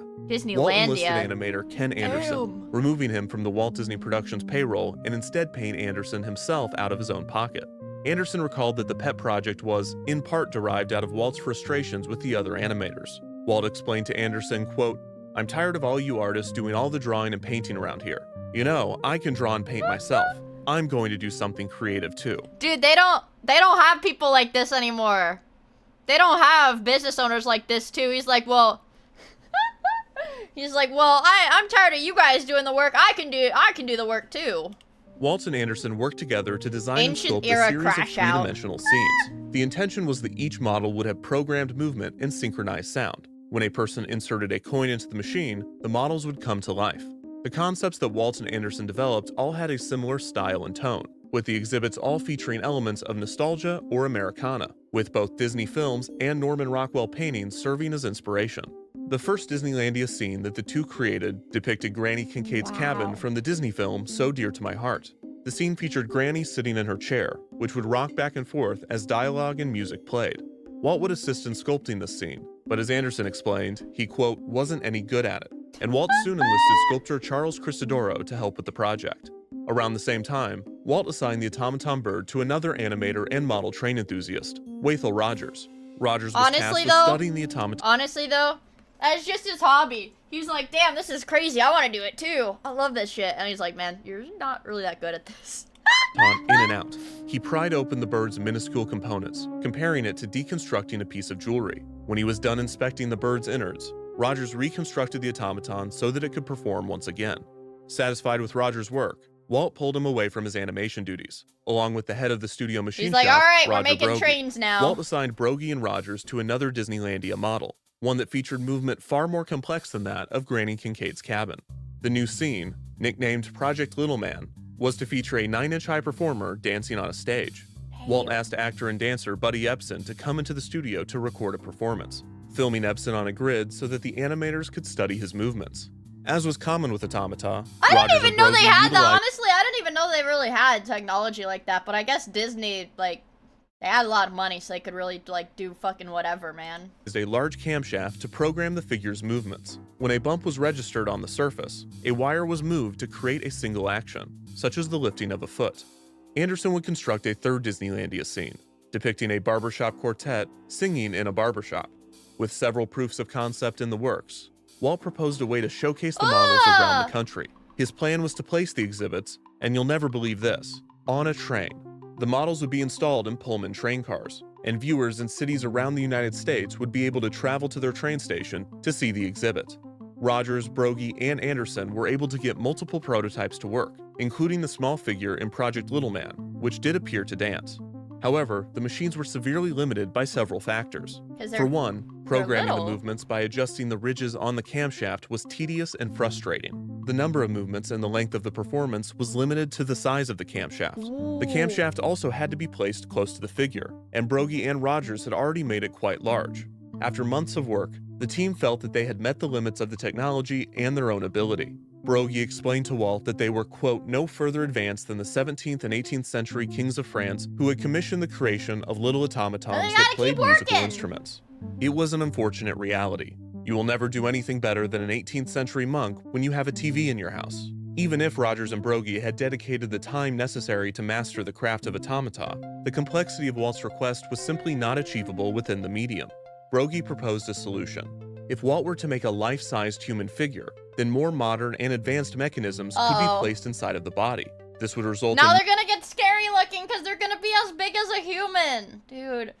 Walt enlisted animator Ken Anderson, removing him from the Walt Disney Productions payroll and instead paying Anderson himself out of his own pocket. Anderson recalled that the pet project was, in part, derived out of Walt's frustrations with the other animators. Walt explained to Anderson, quote, "I'm tired of all you artists doing all the drawing and painting around here. You know, I can draw and paint myself. I'm going to do something creative too."
Dude, they don't have people like this anymore. They don't have business owners like this too. He's like, well, I'm tired of you guys doing the work. I can do the work too.
Walt and Anderson worked together to design and sculpt a series of three-dimensional scenes. The intention was that each model would have programmed movement and synchronized sound. When a person inserted a coin into the machine, the models would come to life. The concepts that Walt and Anderson developed all had a similar style and tone, with the exhibits all featuring elements of nostalgia or Americana, with both Disney films and Norman Rockwell paintings serving as inspiration. The first Disneylandia scene that the two created depicted Granny Kincaid's cabin from the Disney film So Dear to My Heart. The scene featured Granny sitting in her chair, which would rock back and forth as dialogue and music played. Walt would assist in sculpting this scene, but as Anderson explained, he, quote, wasn't any good at it, and Walt soon enlisted sculptor Charles Cristodoro to help with the project. Around the same time, Walt assigned the automaton bird to another animator and model train enthusiast, Wathel Rogers. Rogers was tasked with studying the automaton.
Honestly though, that's just his hobby. He's like, damn, this is crazy. I want to do it too. I love this shit. And he's like, man, you're not really that good at this.
In and out. He pried open the bird's minuscule components, comparing it to deconstructing a piece of jewelry. When he was done inspecting the bird's innards, Rogers reconstructed the automaton so that it could perform once again. Satisfied with Rogers' work, Walt pulled him away from his animation duties. Along with the head of the studio machine shop,
he's like, all right,
Roger
we're making
Broggie.
trains now.
Walt assigned Broggie and Rogers to another Disneylandia model, one that featured movement far more complex than that of Granny Kincaid's cabin. The new scene, nicknamed Project Little Man, was to feature a 9-inch high performer dancing on a stage. Walt asked actor and dancer Buddy Epson to come into the studio to record a performance, filming Epson on a grid so that the animators could study his movements. As was common with Automata,
I didn't even know they had that. Honestly, I didn't even know they really had technology like that. But I guess Disney, like, they had a lot of money, so they could really, like, do fucking whatever, man.
Used a large camshaft to program the figure's movements. When a bump was registered on the surface, a wire was moved to create a single action, such as the lifting of a foot. Anderson would construct a third Disneylandia scene, depicting a barbershop quartet singing in a barbershop. With several proofs of concept in the works, Walt proposed a way to showcase the models around the country. His plan was to place the exhibits, and you'll never believe this, on a train. The models would be installed in Pullman train cars, and viewers in cities around the United States would be able to travel to their train station to see the exhibit. Rogers, Broggie, and Anderson were able to get multiple prototypes to work, including the small figure in Project Little Man, which did appear to dance. However, the machines were severely limited by several factors. For one, programming the movements by adjusting the ridges on the camshaft was tedious and frustrating. The number of movements and the length of the performance was limited to the size of the camshaft. The camshaft also had to be placed close to the figure, and Broggie and Rogers had already made it quite large. After months of work, the team felt that they had met the limits of the technology and their own ability. Broggie explained to Walt that they were, quote, no further advanced than the 17th and 18th century kings of France who had commissioned the creation of little automatons that played musical instruments. It was an unfortunate reality. You will never do anything better than an 18th century monk when you have a TV in your house. Even if Rogers and Broggie had dedicated the time necessary to master the craft of automata, the complexity of Walt's request was simply not achievable within the medium. Broggie proposed a solution. If Walt were to make a life-sized human figure, then more modern and advanced mechanisms could be placed inside of the body. This would result in—
Now they're gonna get scary looking because they're gonna be as big as a human. Dude.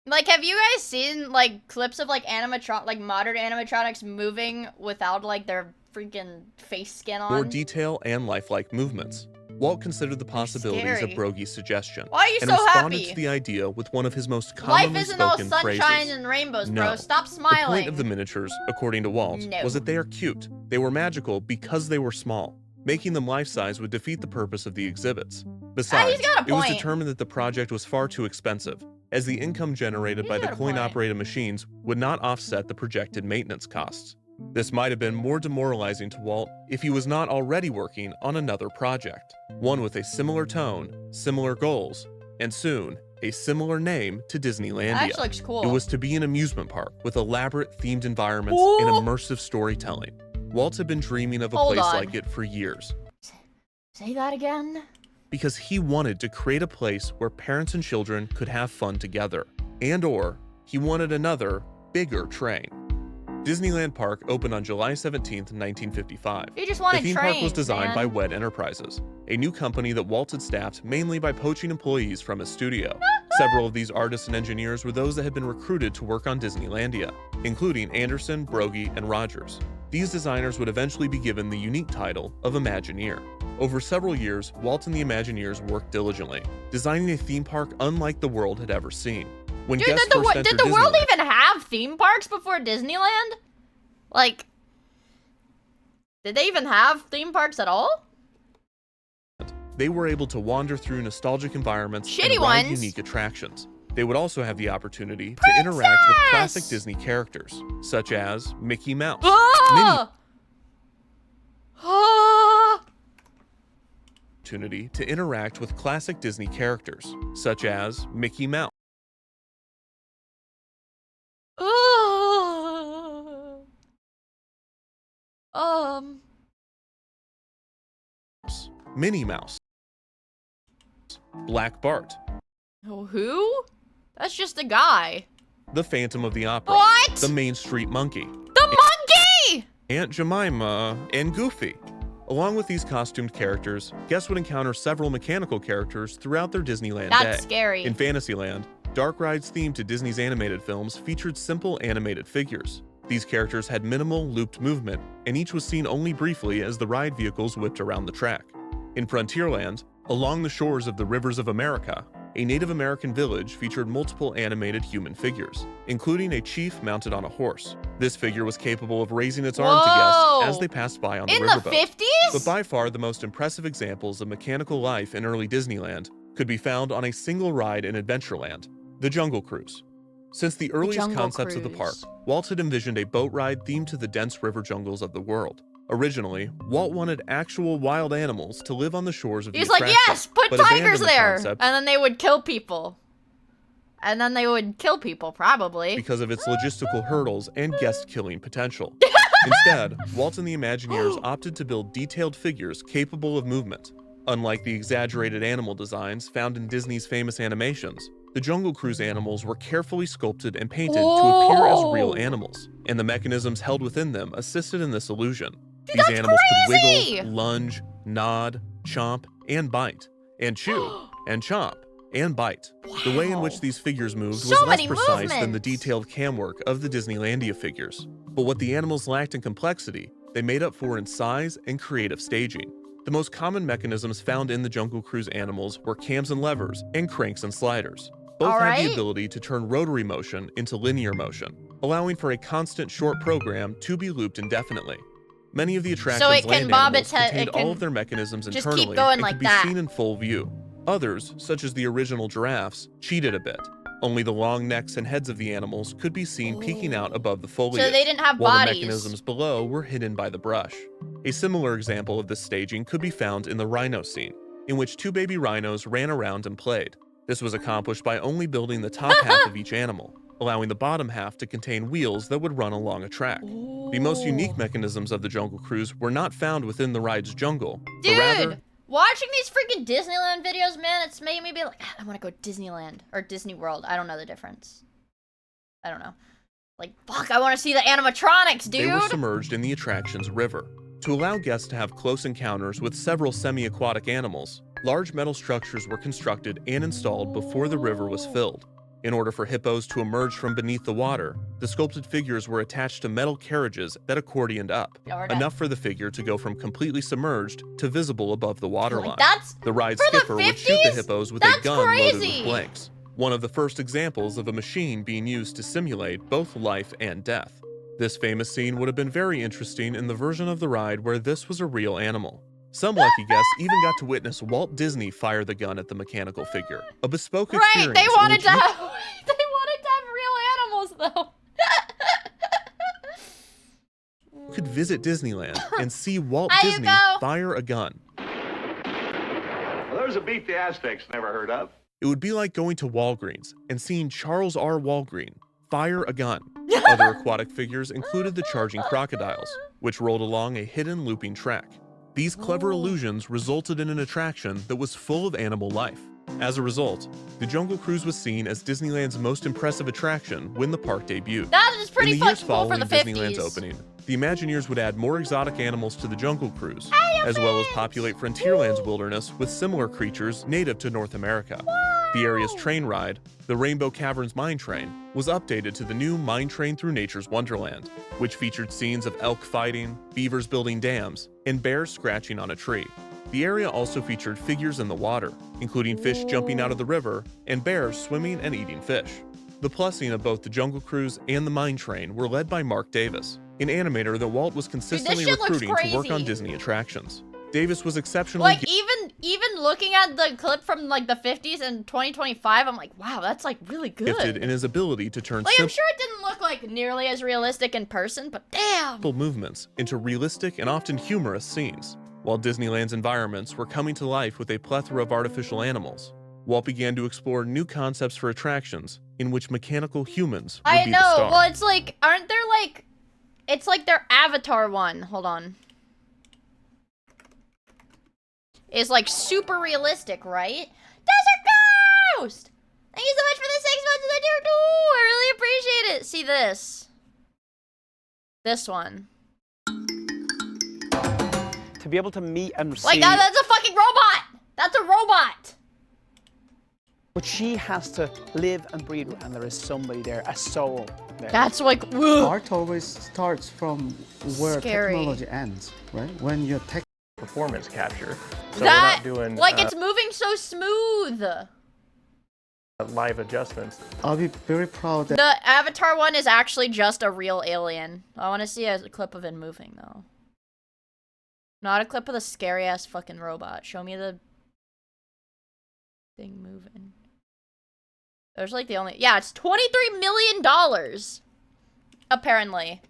Like, have you guys seen, like, clips of, like, modern animatronics moving without, like, their freaking face skin on?
more detail and lifelike movements. Walt considered the possibilities of
scary.
Broggie's suggestion
Why are you
and
so
responded
happy?
to the idea with one of his most
Life
commonly
isn't all
spoken
sunshine
phrases.
and rainbows,
No.
bro. Stop
The
smiling.
point of the miniatures, according to Walt,
No.
was that they are cute. They were magical because they were small. Making them life-size would defeat the purpose of the exhibits. Besides,
he's got a
it was
point.
determined that the project was far too expensive, as the income generated by the coin-operated machines would not offset the projected maintenance costs. This might have been more demoralizing to Walt if he was not already working on another project, one with a similar tone, similar goals, and soon, a similar name to Disneylandia.
That actually looks cool.
It was to be an amusement park with elaborate themed environments
Ooh.
and immersive storytelling. Walt had been dreaming of a
Hold
place
on.
like it for years,
Say that again?
because he wanted to create a place where parents and children could have fun together, and/or he wanted another, bigger train. Disneyland Park opened on July 17th, 1955.
You just wanted
The theme park was
trains,
designed
man.
by Wed Enterprises, a new company that Walt had staffed mainly by poaching employees from his studio. Several of these artists and engineers were those that had been recruited to work on Disneylandia, including Anderson, Broggie, and Rogers. These designers would eventually be given the unique title of Imagineer. Over several years, Walt and the Imagineers worked diligently, designing a theme park unlike the world had ever seen. When
Dude,
guests
did the,
first
did
entered
the world
Disneyland-
even have theme parks before Disneyland? Like, did they even have theme parks at all?
they were able to wander through nostalgic environments
Shitty
and ride
ones.
unique attractions. They would also have the opportunity to interact with classic Disney characters, such as Mickey Mouse,
Ah! Ah!
opportunity to interact with classic Disney characters, such as Mickey Mouse, Minnie Mouse, Black Bart,
Who? That's just a guy.
the Phantom of the Opera,
What?
the Main Street Monkey,
The monkey!
Aunt Jemima, and Goofy. Along with these costumed characters, guests would encounter several mechanical characters throughout their Disneyland
That's
day.
scary.
In Fantasyland, dark rides themed to Disney's animated films featured simple animated figures. These characters had minimal looped movement, and each was seen only briefly as the ride vehicles whipped around the track. In Frontierland, along the shores of the rivers of America, a Native American village featured multiple animated human figures, including a chief mounted on a horse. This figure was capable of raising its arm to
Whoa!
guests as they passed by on the
In
riverboat.
the 50s?
But by far the most impressive examples of mechanical life in early Disneyland could be found on a single ride in Adventureland, the Jungle Cruise. Since the earliest
Jungle
concepts of the park,
Cruise.
Walt had envisioned a boat ride themed to the dense river jungles of the world. Originally, Walt wanted actual wild animals to live on the shores of the
He's like,
attraction,
yes, put
but
tigers
abandoned the
there,
concept
and then they would kill people. And then they would kill people, probably.
because of its logistical hurdles and guest-killing potential. Instead, Walt and the Imagineers opted to build detailed figures capable of movement. Unlike the exaggerated animal designs found in Disney's famous animations, the Jungle Cruise animals were carefully sculpted and painted to appear as real animals, and the mechanisms held within them assisted in this illusion. These animals could wiggle, lunge, nod, chomp, and bite, and chew, and chomp, and bite. The way in which these figures moved was less precise than the detailed cam work of the Disneylandia figures. But what the animals lacked in complexity, they made up for in size and creative staging. The most common mechanisms found in the Jungle Cruise animals were cams and levers, and cranks and sliders. Both had the ability to turn rotary motion into linear motion, allowing for a constant short program to be looped indefinitely. Many of the attractions' land animals contained all of their mechanisms internally and could be seen in full view. Others, such as the original giraffes, cheated a bit. Only the long necks and heads of the animals could be seen peeking out above the foliage,
So they didn't have
while
bodies.
the mechanisms below were hidden by the brush. A similar example of this staging could be found in the rhino scene, in which two baby rhinos ran around and played. This was accomplished by only building the top half of each animal, allowing the bottom half to contain wheels that would run along a track. The most unique mechanisms of the Jungle Cruise were not found within the ride's jungle, but rather
Watching these freaking Disneyland videos, man, it's making me be like, I want to go Disneyland or Disney World. I don't know the difference. I don't know. Like, fuck, I want to see the animatronics, dude.
They were submerged in the attraction's river. To allow guests to have close encounters with several semi-aquatic animals, large metal structures were constructed and installed before the river was filled. In order for hippos to emerge from beneath the water, the sculpted figures were attached to metal carriages that accordioned up, enough for the figure to go from completely submerged to visible above the waterline. The ride skipper would shoot the hippos with a gun loaded with blanks, one of the first examples of a machine being used to simulate both life and death. This famous scene would have been very interesting in the version of the ride where this was a real animal. Some lucky guests even got to witness Walt Disney fire the gun at the mechanical figure, a bespoke experience.
They wanted to have real animals, though.
You could visit Disneyland and see Walt Disney fire a gun.
Well, there's a beat the Aztecs never heard of.
It would be like going to Walgreens and seeing Charles R. Walgreen fire a gun. Other aquatic figures included the charging crocodiles, which rolled along a hidden looping track. These clever illusions resulted in an attraction that was full of animal life. As a result, the Jungle Cruise was seen as Disneyland's most impressive attraction when the park debuted.
That is pretty
in the years
fucking cool for
following
the
Disneyland's
50s.
opening, the Imagineers would add more exotic animals to the Jungle Cruise, as well as populate Frontierland's wilderness with similar creatures native to North America. The area's train ride, the Rainbow Caverns Mine Train, was updated to the new Mine Train Through Nature's Wonderland, which featured scenes of elk fighting, beavers building dams, and bears scratching on a tree. The area also featured figures in the water, including fish jumping out of the river and bears swimming and eating fish. The plussing of both the Jungle Cruise and the Mine Train were led by Mark Davis, an animator that Walt was consistently recruiting to work on Disney attractions. Davis was exceptionally
even looking at the clip from like the 50s and 2025, I'm like, wow, that's like really good.
gifted in his ability to turn
I'm sure it didn't look like nearly as realistic in person, but damn.
simple movements into realistic and often humorous scenes. While Disneyland's environments were coming to life with a plethora of artificial animals, Walt began to explore new concepts for attractions in which mechanical humans would be the star.
Well, it's like, aren't there like, it's like their Avatar one. Hold on. Is like super realistic, right? Desert Ghost! Thank you so much for the 6 months of the tier 2! I really appreciate it. See this. This one.
To be able to meet and see...
Like, that's a fucking robot! That's a robot!
But she has to live and breathe, and there is somebody there, a soul there.
That's like, whoa.
Art always starts from where
Scary.
technology ends, right? When your tech...
Performance capture. So
That,
we're not doing
like, it's moving so smooth.
live adjustments.
I'll be very proud that...
The Avatar one is actually just a real alien. I want to see a clip of it moving, though. Not a clip of the scary-ass fucking robot. Show me the... thing moving. There's like the only... Yeah, it's $23 million. Apparently.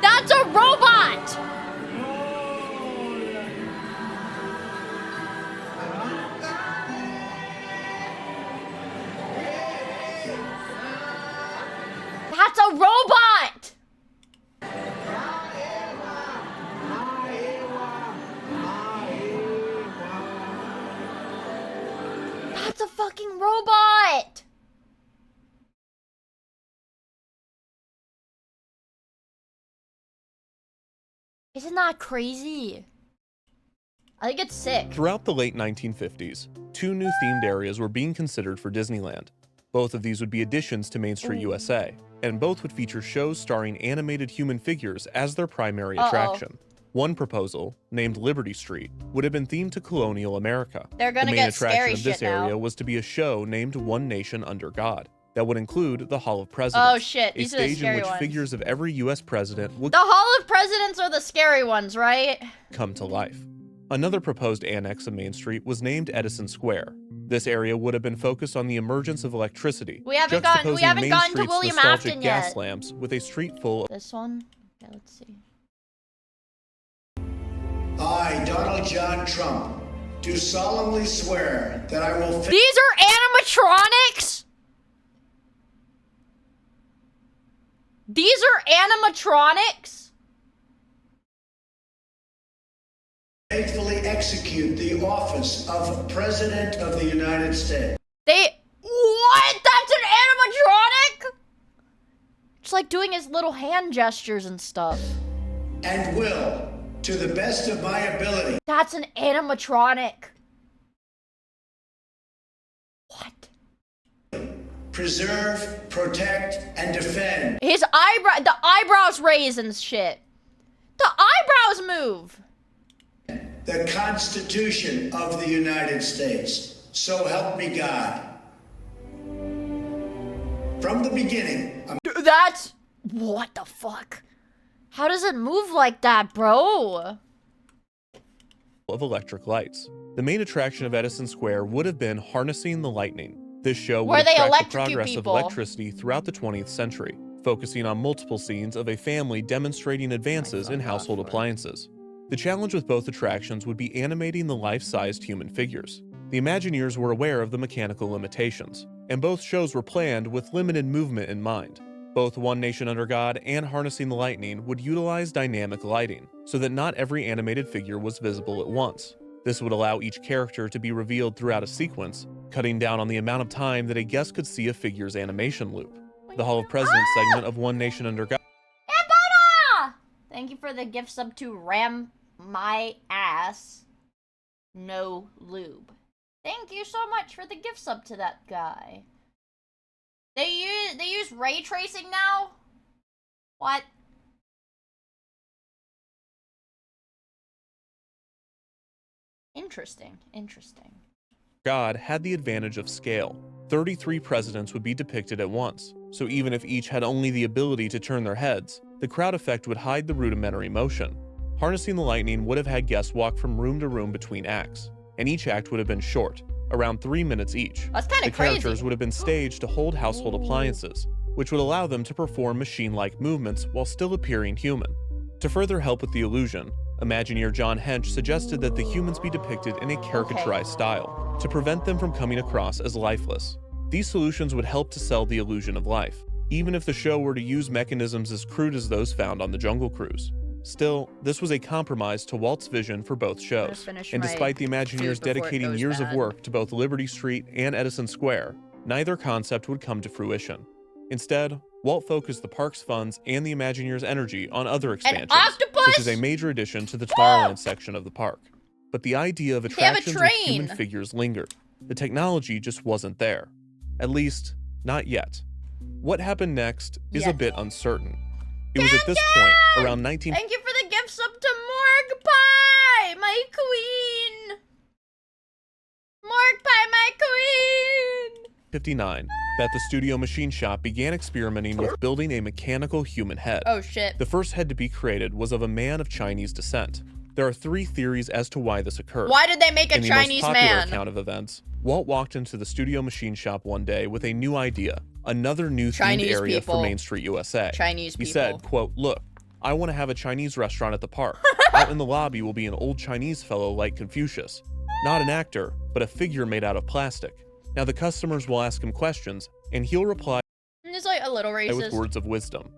That's a robot! That's a robot! That's a fucking robot! Isn't that crazy? I think it's sick.
Throughout the late 1950s, 2 new themed areas were being considered for Disneyland. Both of these would be additions to Main Street USA, and both would feature shows starring animated human figures as their primary attraction. One proposal, named Liberty Street, would have been themed to colonial America.
They're gonna
the main
get scary
attraction of this
shit now.
area was to be a show named One Nation Under God, that would include the Hall of Presidents.
Oh shit,
a
these are the
stage in
scary
which
ones.
figures of every US president would
The Hall of Presidents are the scary ones, right?
come to life. Another proposed annex of Main Street was named Edison Square. This area would have been focused on the emergence of electricity,
We haven't gotten
juxtaposing Main
to
Street's
William
nostalgic
Afton
gas
yet.
lamps with a street full of
This one? Yeah, let's see.
I, Donald John Trump, do solemnly swear that I will...
These are animatronics? These are animatronics?
faithfully execute the office of President of the United States.
What? That's an animatronic? It's like doing his little hand gestures and stuff.
And will, to the best of my ability.
That's an animatronic.
Preserve, protect, and defend.
The eyebrows raise and shit. The eyebrows move.
The Constitution of the United States. So help me God. From the beginning,
That's... What the fuck? How does it move like that, bro?
of electric lights. The main attraction of Edison Square would have been harnessing the lightning. This show
Where
would
they
have tracked the
electrocute
progress
people.
of electricity throughout the 20th century, focusing on multiple scenes of a family demonstrating advances in household appliances. The challenge with both attractions would be animating the life-sized human figures. The Imagineers were aware of the mechanical limitations, and both shows were planned with limited movement in mind. Both One Nation Under God and Harnessing the Lightning would utilize dynamic lighting, so that not every animated figure was visible at once. This would allow each character to be revealed throughout a sequence, cutting down on the amount of time that a guest could see a figure's animation loop. The Hall of Presidents segment of One Nation Under God.
Thank you for the gift sub to Ram My Ass No Lube. Thank you so much for the gift sub to that guy. They use ray tracing now? What? Interesting.
God had the advantage of scale. 33 presidents would be depicted at once, so even if each had only the ability to turn their heads, the crowd effect would hide the rudimentary motion. Harnessing the Lightning would have had guests walk from room to room between acts, and each act would have been short, around 3 minutes each.
That's kind
The
of crazy.
characters would have been staged to hold household appliances, which would allow them to perform machine-like movements while still appearing human. To further help with the illusion, Imagineer John Hench suggested that the humans be depicted in a caricaturized style, to prevent them from coming across as lifeless. These solutions would help to sell the illusion of life, even if the show were to use mechanisms as crude as those found on the Jungle Cruise. Still, this was a compromise to Walt's vision for both shows, and despite the Imagineers dedicating years of work to both Liberty Street and Edison Square, neither concept would come to fruition. Instead, Walt focused the park's funds and the Imagineers' energy on other expansions, such as a major addition to the Tomorrowland section of the park. But the idea of attractions with human figures lingered. The technology just wasn't there. At least, not yet. What happened next is a bit uncertain. It was at this point, around 19...
Thank you for the gift sub to Morg Pie, my queen. Morg Pie, my queen.
59, that the studio machine shop began experimenting with building a mechanical human head.
Oh shit.
The first head to be created was of a man of Chinese descent. There are 3 theories as to why this occurred.
Why did they make a
In the
Chinese
most popular
man?
account of events, Walt walked into the studio machine shop one day with a new idea, another new themed
Chinese
area
people.
for Main Street, USA.
Chinese
He
people.
said, quote, "Look, I want to have a Chinese restaurant at the park. Out in the lobby will be an old Chinese fellow like Confucius. Not an actor, but a figure made out of plastic. Now the customers will ask him questions, and he'll reply
It's like a little
with
racist.
words of wisdom."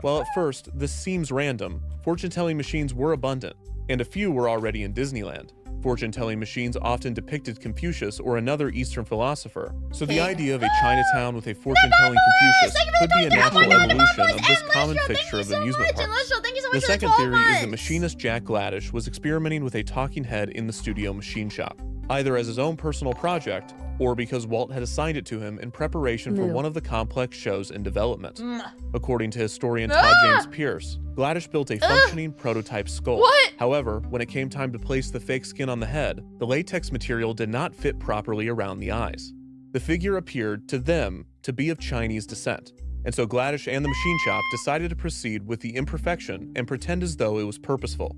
While at first, this seems random, fortune-telling machines were abundant, and a few were already in Disneyland. Fortune-telling machines often depicted Confucius or another Eastern philosopher, so the idea of a Chinatown with a fortune-telling Confucius could be a natural evolution of this common fixture of amusement parks. The second theory is that machinist Jack Gladish was experimenting with a talking head in the studio machine shop, either as his own personal project or because Walt had assigned it to him in preparation for
Moo.
one of the complex shows in development.
Mm.
According to historian Todd James Pierce, Gladish built a functioning prototype skull.
What?
However, when it came time to place the fake skin on the head, the latex material did not fit properly around the eyes. The figure appeared to them to be of Chinese descent, and so Gladish and the machine shop decided to proceed with the imperfection and pretend as though it was purposeful.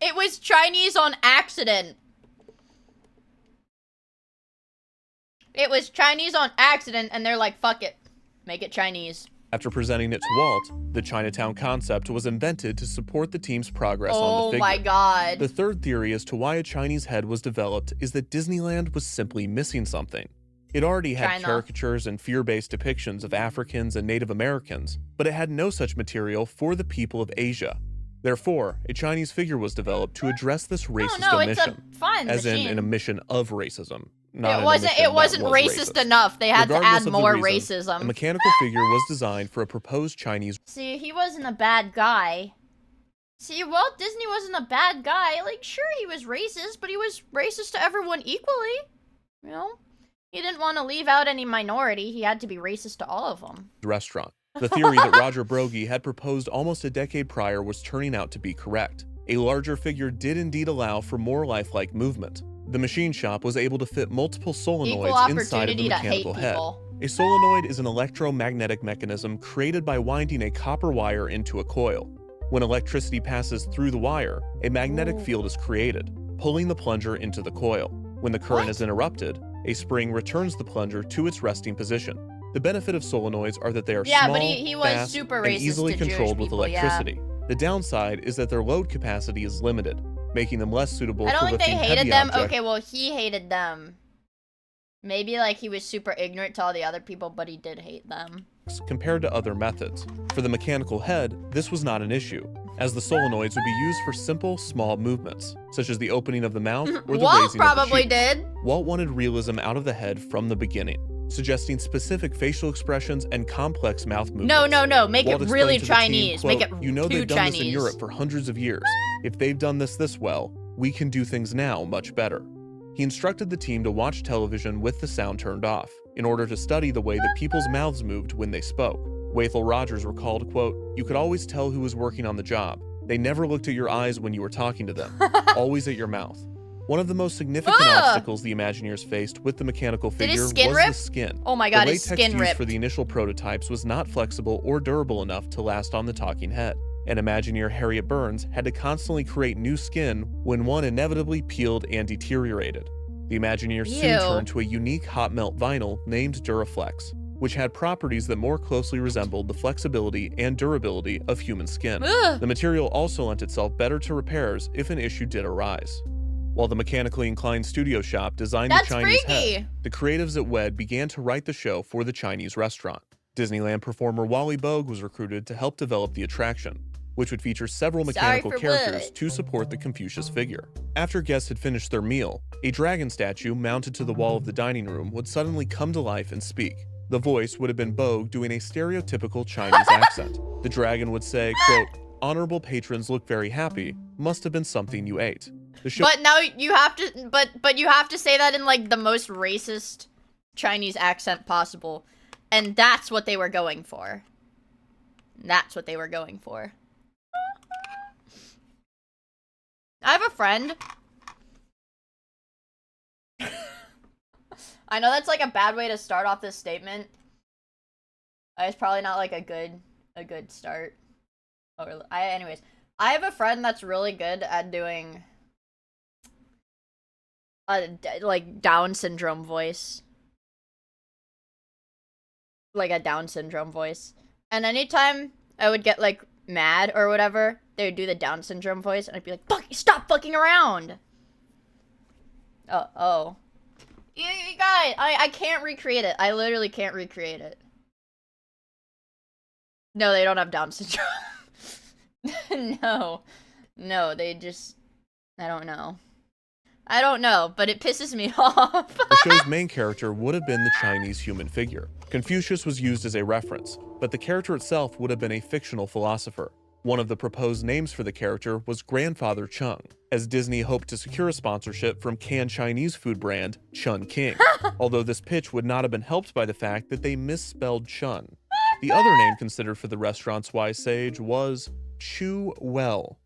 It was Chinese on accident. It was Chinese on accident, and they're like, fuck it. Make it Chinese.
After presenting it to Walt, the Chinatown concept was invented to support the team's progress on the
Oh
figure.
my god.
The third theory as to why a Chinese head was developed is that Disneyland was simply missing something. It already had
China.
caricatures and fear-based depictions of Africans and Native Americans, but it had no such material for the people of Asia. Therefore, a Chinese figure was developed to address this racist
no, it's a
omission,
fun
as
machine.
in an omission of racism. Not
It
an
wasn't.
omission
It
that
wasn't
was
racist enough. They had to
Regardless
add
of the
more
reason,
racism.
The mechanical figure was designed for a proposed Chinese.
See, he wasn't a bad guy. See, Walt Disney wasn't a bad guy. Like, sure, he was racist, but he was racist to everyone equally. You know? He didn't want to leave out any minority. He had to be racist to all of them.
Restaurant. The theory that Roger Brogy had proposed almost a decade prior was turning out to be correct. A larger figure did indeed allow for more lifelike movement. The machine shop was able to fit multiple solenoids inside of the mechanical head. A solenoid is an electromagnetic mechanism created by winding a copper wire into a coil. When electricity passes through the wire, a magnetic field is created, pulling the plunger into the coil. When the current is interrupted, a spring returns the plunger to its resting position. The benefit of solenoids are that they are
Yeah,
small,
but he was
fast,
super
and
racist
easily
to Jewish
controlled with
people, yeah.
electricity. The downside is that their load capacity is limited, making them less suitable
I don't
for
think they
lifting
hated
heavy
them.
objects.
Okay, well, he hated them. Maybe, like, he was super ignorant to all the other people, but he did hate them.
Compared to other methods. For the mechanical head, this was not an issue, as the solenoids would be used for simple, small movements, such as the opening of the mouth or the
Walt
raising of the
probably
cheeks.
did.
Walt wanted realism out of the head from the beginning, suggesting specific facial expressions and complex mouth movements.
No. Make
Walt
it
explained
really
to the team,
Chinese. Make it
quote, "You know
too
they've done this in
Chinese."
Europe for hundreds of years. If they've done this well, we can do things now much better." He instructed the team to watch television with the sound turned off, in order to study the way that people's mouths moved when they spoke. Wathel Rogers recalled, quote, "You could always tell who was working on the job. They never looked at your eyes when you were talking to them, always at your mouth." One of the most significant obstacles the Imagineers faced with the mechanical
Did his
figure
skin
was
rip?
the skin.
Oh my god,
the
his
latex
skin
used
ripped.
for the initial prototypes was not flexible or durable enough to last on the talking head. And Imagineer Harriet Burns had to constantly create new skin when one inevitably peeled and deteriorated. The Imagineer soon
Ew.
turned to a unique hot melt vinyl named Duraflex, which had properties that more closely resembled the flexibility and durability of human skin.
Ugh.
The material also lent itself better to repairs if an issue did arise. While the mechanically inclined studio shop designed
That's
the Chinese
freaky.
head, the creatives at WED began to write the show for the Chinese restaurant. Disneyland performer Wally Bogue was recruited to help develop the attraction, which would feature several mechanical
for
characters
what?
to support the Confucius figure. After guests had finished their meal, a dragon statue mounted to the wall of the dining room would suddenly come to life and speak. The voice would have been Bogue doing a stereotypical Chinese accent. The dragon would say, quote, "Honorable patrons look very happy. Must have been something you ate." The show
But now you have to, but you have to say that in like the most racist Chinese accent possible, and that's what they were going for. That's what they were going for. I have a friend. I know that's like a bad way to start off this statement. It's probably not like a good start. Anyways, I have a friend that's really good at doing like Down syndrome voice. Like a Down syndrome voice. And anytime I would get like mad or whatever, they would do the Down syndrome voice and I'd be like, "Fuck, stop fucking around." Oh. You guys, I can't recreate it. I literally can't recreate it. No, they don't have Down syndrome. No, they just, I don't know, but it pisses me off.
The show's main character would have been the Chinese human figure. Confucius was used as a reference, but the character itself would have been a fictional philosopher. One of the proposed names for the character was Grandfather Chung, as Disney hoped to secure a sponsorship from canned Chinese food brand Chun King, although this pitch would not have been helped by the fact that they misspelled Chun. The other name considered for the restaurant's wise sage was Chew Well.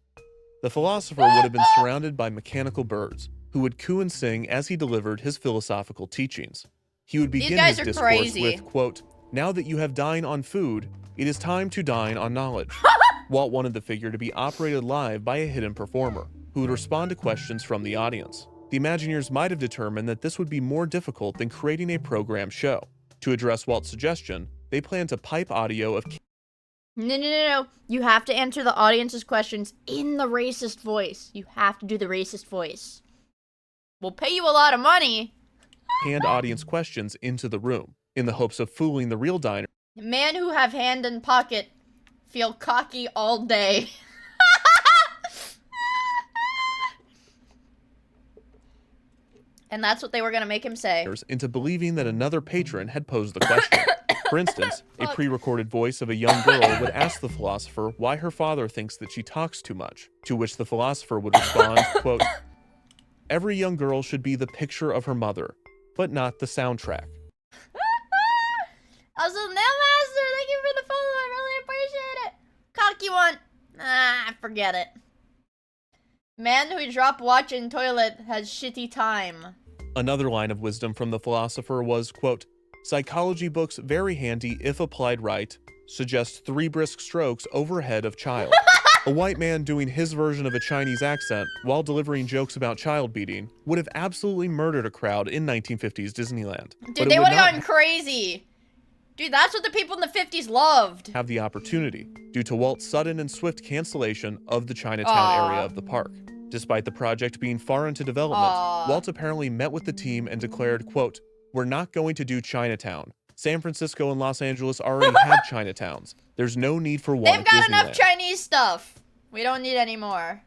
The philosopher would have been surrounded by mechanical birds, who would coo and sing as he delivered his philosophical teachings. He would begin his discourse with, quote, "Now that you have dined on food, it is time to dine on knowledge." Walt wanted the figure to be operated live by a hidden performer, who would respond to questions from the audience. The Imagineers might have determined that this would be more difficult than creating a program show. To address Walt's suggestion, they planned to pipe audio of...
No. You have to answer the audience's questions in the racist voice. You have to do the racist voice. We'll pay you a lot of money.
Hand audience questions into the room, in the hopes of fooling the real diner.
Man who have hand in pocket, feel cocky all day. And that's what they were gonna make him say.
Into believing that another patron had posed the question. For instance, a pre-recorded voice of a young girl would ask the philosopher why her father thinks that she talks too much, to which the philosopher would respond, quote, "Every young girl should be the picture of her mother, but not the soundtrack."
Also, Nailmaster, thank you for the follow. I really appreciate it. Cocky one. Forget it. Man who drop watch in toilet has shitty time.
Another line of wisdom from the philosopher was, quote, "Psychology books very handy if applied right, suggest 3 brisk strokes overhead of child." A white man doing his version of a Chinese accent while delivering jokes about child beating would have absolutely murdered a crowd in 1950s Disneyland.
Dude, they would have gone crazy. Dude, that's what the people in the 50s loved.
Have the opportunity due to Walt's sudden and swift cancellation of the Chinatown area of the park. Despite the project being far into development, Walt apparently met with the team and declared, quote, "We're not going to do Chinatown. San Francisco and Los Angeles already have Chinatowns. There's no need for one
They've got enough Chinese stuff. We don't need any more."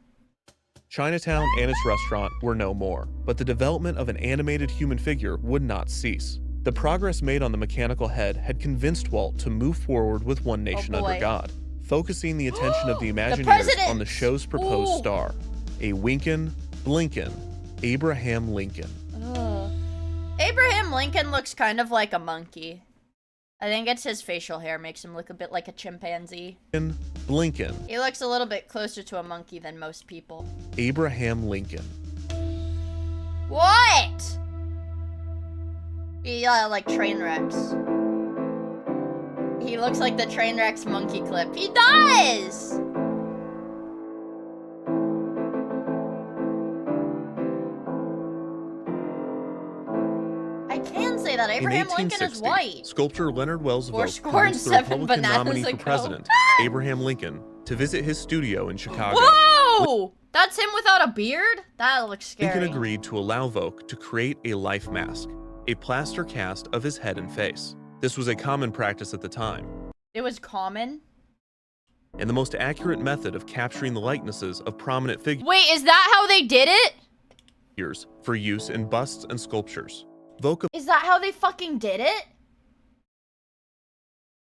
Chinatown and its restaurant were no more, but the development of an animated human figure would not cease. The progress made on the mechanical head had convinced Walt to move forward with One Nation Under God, focusing the attention of the Imagineers on the show's proposed star, a Winkin' Blinkin' Abraham Lincoln.
Abraham Lincoln looks kind of like a monkey. I think it's his facial hair makes him look a bit like a chimpanzee.
Lincoln.
He looks a little bit closer to a monkey than most people.
Abraham Lincoln.
What? He like train wrecks. He looks like the train wrecks monkey clip. He does! I can say that Abraham Lincoln is white.
Sculptor Leonard Wells Vogt
Fourscore and
convinced the
7
Republican nominee
bananas
for
ago.
president, Abraham Lincoln, to visit his studio in Chicago.
Whoa! That's him without a beard? That looks scary.
Lincoln agreed to allow Vogt to create a life mask, a plaster cast of his head and face. This was a common practice at the time,
It was common?
and the most accurate method of capturing the likenesses of prominent
Wait, is that how they did it?
figures for use in busts and sculptures. Vogt
Is that how they fucking did it?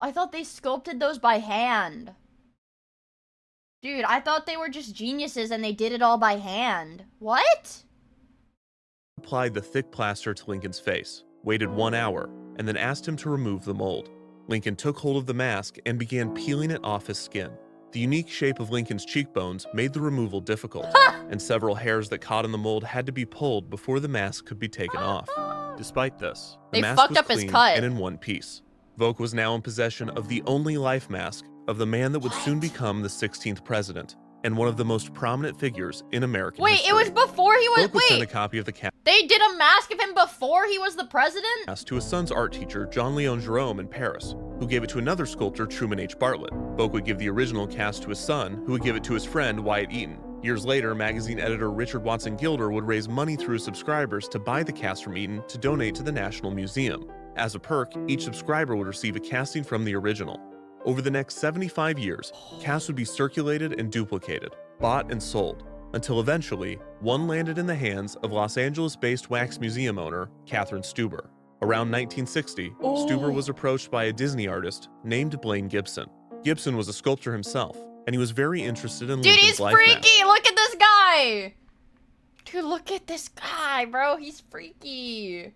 I thought they sculpted those by hand. Dude, I thought they were just geniuses and they did it all by hand. What?
applied the thick plaster to Lincoln's face, waited 1 hour, and then asked him to remove the mold. Lincoln took hold of the mask and began peeling it off his skin. The unique shape of Lincoln's cheekbones made the removal difficult, and several hairs that caught in the mold had to be pulled before the mask could be taken off. Despite this, the
They
mask
fucked
was
up his
clean
cut.
and in one piece. Vok was now in possession of the only life mask of the man that would soon become the 16th president and one of the most prominent figures in American
Wait,
history.
it was before he was.
Vok would send a
Wait,
copy of the cast
they did a mask of him before he was the president?
to his son's art teacher, John Leon Jerome, in Paris, who gave it to another sculptor, Truman H. Bartlett. Vok would give the original cast to his son, who would give it to his friend, Wyatt Eaton. Years later, magazine editor Richard Watson Gilder would raise money through his subscribers to buy the cast from Eaton to donate to the National Museum. As a perk, each subscriber would receive a casting from the original. Over the next 75 years, casts would be circulated and duplicated, bought and sold, until eventually, one landed in the hands of Los Angeles-based wax museum owner, Catherine Stuber. Around 1960, Stuber was approached by a Disney artist named Blaine Gibson. Gibson was a sculptor himself, and he was very interested in
Dude,
Lincoln's
he's
life
freaky!
mask.
Look at this guy! Dude, look at this guy, bro. He's freaky.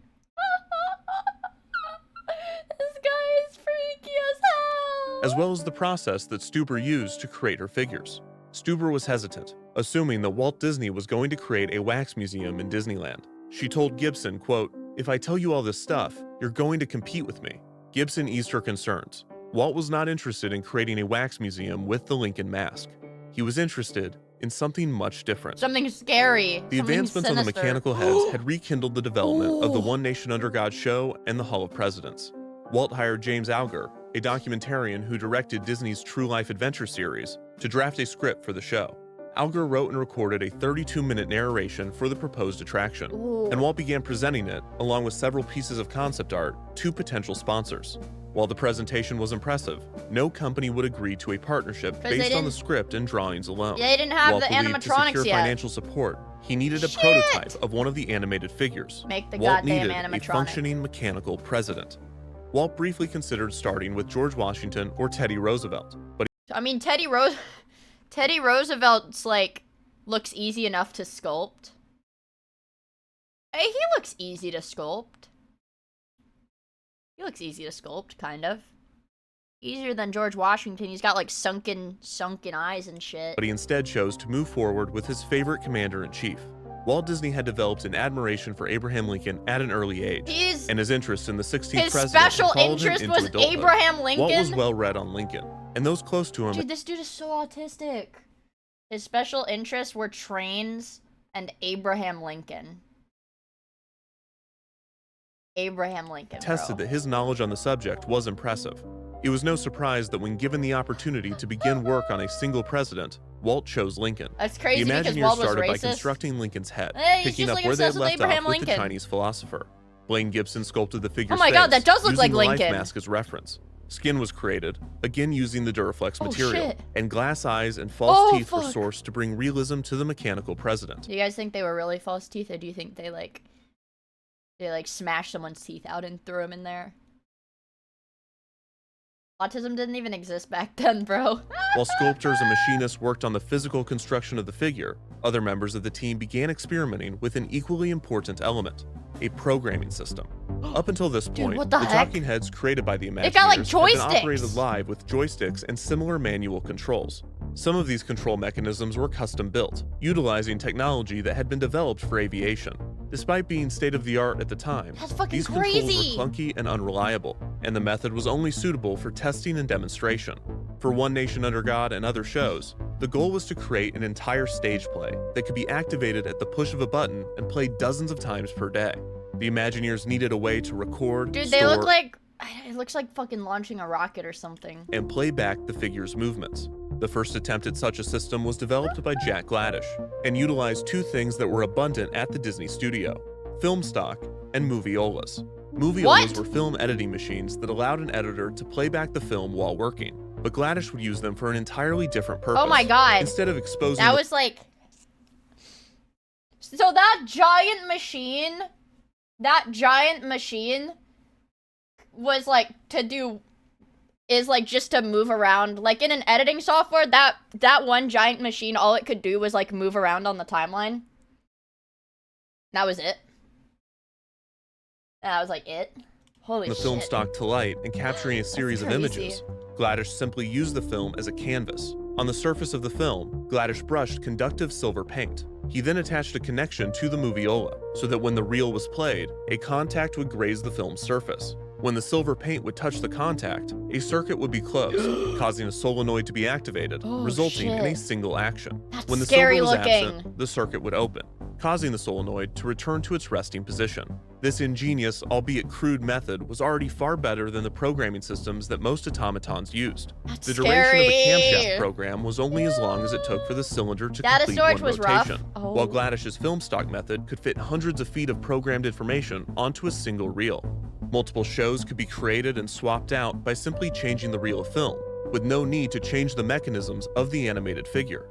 This guy is freaky as hell.
As well as the process that Stuber used to create her figures. Stuber was hesitant, assuming that Walt Disney was going to create a wax museum in Disneyland. She told Gibson, quote, "If I tell you all this stuff, you're going to compete with me." Gibson eased her concerns. Walt was not interested in creating a wax museum with the Lincoln mask. He was interested in something much different.
Something scary.
The advancements on the mechanical heads had rekindled the development of the One Nation Under God show and the Hall of Presidents. Walt hired James Alger, a documentarian who directed Disney's True Life Adventure series, to draft a script for the show. Alger wrote and recorded a 32-minute narration for the proposed attraction, and Walt began presenting it, along with several pieces of concept art, to potential sponsors. While the presentation was impressive, no company would agree to a partnership based on the script and drawings alone.
Yeah, they didn't have
Walt
the
believed
animatronics
to secure
yet.
financial support, he needed a prototype of one of the animated figures.
Make the
Walt
goddamn
needed a
animatronic.
functioning mechanical president. Walt briefly considered starting with George Washington or Teddy Roosevelt, but
I mean, Teddy Roosevelt's like looks easy enough to sculpt. Hey, he looks easy to sculpt. He looks easy to sculpt, kind of. Easier than George Washington. He's got like sunken eyes and shit.
he instead chose to move forward with his favorite commander-in-chief. Walt Disney had developed an admiration for Abraham Lincoln at an early age, and his interest in the 16th
His
president
special
followed him
interest
into
was
adulthood.
Abraham Lincoln?
Walt was well read on Lincoln, and those close to him.
Dude, this dude is so autistic. His special interests were trains and Abraham Lincoln. Abraham Lincoln,
attested
bro.
that his knowledge on the subject was impressive. It was no surprise that when given the opportunity to begin work on a single president, Walt chose Lincoln.
That's crazy
the
because
Imagineers
Walt was
started by
racist.
constructing Lincoln's head,
Hey, he's
picking
just
up
like
where they had
obsessed with
left
Abraham
off with the
Lincoln.
Chinese philosopher. Blaine Gibson sculpted the figure's
Oh my God,
face,
that does look
using
like
the
Lincoln.
life mask as reference. Skin was created, again using the Duraflex
Oh,
material,
shit.
and glass eyes and false teeth were
fuck.
sourced to bring realism to the mechanical president.
Do you guys think they were really false teeth, or do you think they like smashed someone's teeth out and threw them in there? Autism didn't even exist back then, bro.
While sculptors and machinists worked on the physical construction of the figure, other members of the team began experimenting with an equally important element, a programming system. Up until this point,
what the heck?
talking heads created by the Imagineers
They got, like,
had been
joysticks.
operated live with joysticks and similar manual controls. Some of these control mechanisms were custom built, utilizing technology that had been developed for aviation. Despite being state-of-the-art at the time, these
crazy.
controls were clunky and unreliable, and the method was only suitable for testing and demonstration. For One Nation Under God and other shows, the goal was to create an entire stage play that could be activated at the push of a button and played dozens of times per day. The Imagineers needed a way to record,
Dude,
store,
they look like it looks like fucking launching a rocket or something.
and play back the figure's movements. The first attempt at such a system was developed by Jack Gladish and utilized two things that were abundant at the Disney studio: film stock and moviolas. Moviolas were film editing machines that allowed an editor to play back the film while working, but Gladish would use them for an entirely different purpose.
Oh my God.
Instead of exposing
That
the
was like, so that giant machine was like just to move around. Like in an editing software, that one giant machine, all it could do was like move around on the timeline. That was it. That was like it. Holy
the
shit.
film stock to light and capturing a series of
crazy.
images. Gladish simply used the film as a canvas. On the surface of the film, Gladish brushed conductive silver paint. He then attached a connection to the moviola so that when the reel was played, a contact would graze the film's surface. When the silver paint would touch the contact, a circuit would be closed, causing a solenoid to be activated, resulting in a single action. When the silver was absent, the circuit would open, causing the solenoid to return to its resting position. This ingenious, albeit crude method was already far better than the programming systems that most automatons used. The duration of a camshaft program was only as long as it took for the cylinder to complete one rotation, while Gladish's film stock method could fit hundreds of feet of programmed information onto a single reel. Multiple shows could be created and swapped out by simply changing the reel of film, with no need to change the mechanisms of the animated figure.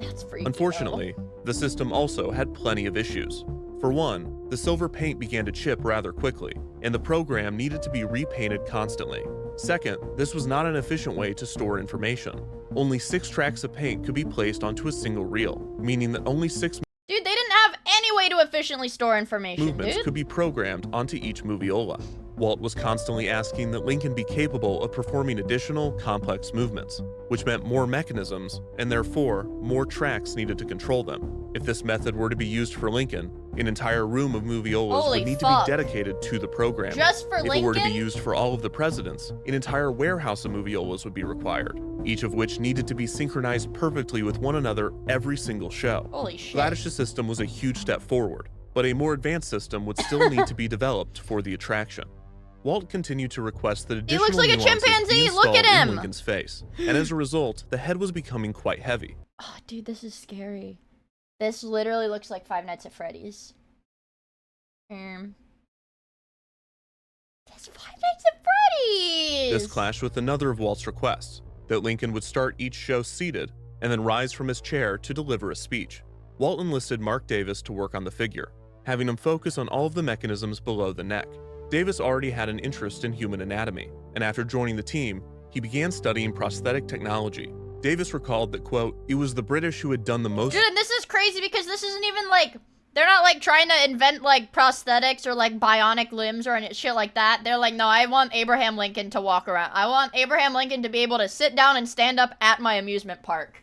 Unfortunately, the system also had plenty of issues. For one, the silver paint began to chip rather quickly, and the program needed to be repainted constantly. Second, this was not an efficient way to store information. Only 6 tracks of paint could be placed onto a single reel, meaning that only 6
Dude, they didn't have any way to efficiently store information,
movements could be programmed onto each moviola. Walt was constantly asking that Lincoln be capable of performing additional, complex movements, which meant more mechanisms, and therefore, more tracks needed to control them. If this method were to be used for Lincoln, an entire room of moviolas would need to be dedicated to the program.
Just for
Lincoln? If it were to be used for all of the presidents, an entire warehouse of moviolas would be required, each of which needed to be synchronized perfectly with one another every single show.
Holy shit.
Gladish's system was a huge step forward, but a more advanced system would still need to be developed for the attraction. Walt continued to request that additional
looks like a
nuances
chimpanzee.
be
Look at
installed in
him.
Lincoln's face, and as a result, the head was becoming quite heavy.
Oh, dude, this is scary. This literally looks like Five Nights at Freddy's. That's Five Nights at Freddy's!
This clashed with another of Walt's requests, that Lincoln would start each show seated and then rise from his chair to deliver a speech. Walt enlisted Mark Davis to work on the figure, having him focus on all of the mechanisms below the neck. Davis already had an interest in human anatomy, and after joining the team, he began studying prosthetic technology. Davis recalled that, quote, it was the British who had done the most—
Dude, and this is crazy because this isn't even like, they're not like trying to invent like prosthetics or like bionic limbs or any shit like that. They're like, no, I want Abraham Lincoln to walk around. I want Abraham Lincoln to be able to sit down and stand up at my amusement park.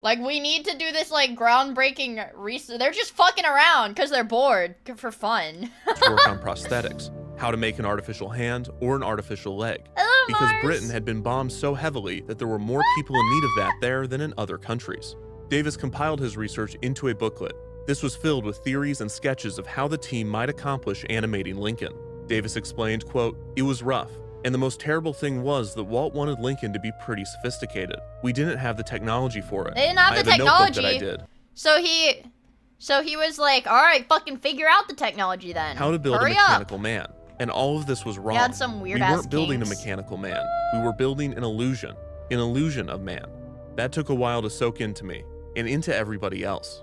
Like, we need to do this, like, groundbreaking research. They're just fucking around because they're bored for fun.
to work on prosthetics, how to make an artificial hand or an artificial leg, because Britain had been bombed so heavily that there were more people in need of that there than in other countries. Davis compiled his research into a booklet. This was filled with theories and sketches of how the team might accomplish animating Lincoln. Davis explained, quote, it was rough. And the most terrible thing was that Walt wanted Lincoln to be pretty sophisticated. We didn't have the technology for it.
They didn't have
I
the
have a notebook
technology.
that I did.
So he was like, all right, fucking figure out the technology then.
How to build
Hurry
a mechanical man. And all of this was wrong.
He had some weird
We
ass
weren't building a
kinks.
mechanical man. We were building an illusion of man. That took a while to soak into me and into everybody else.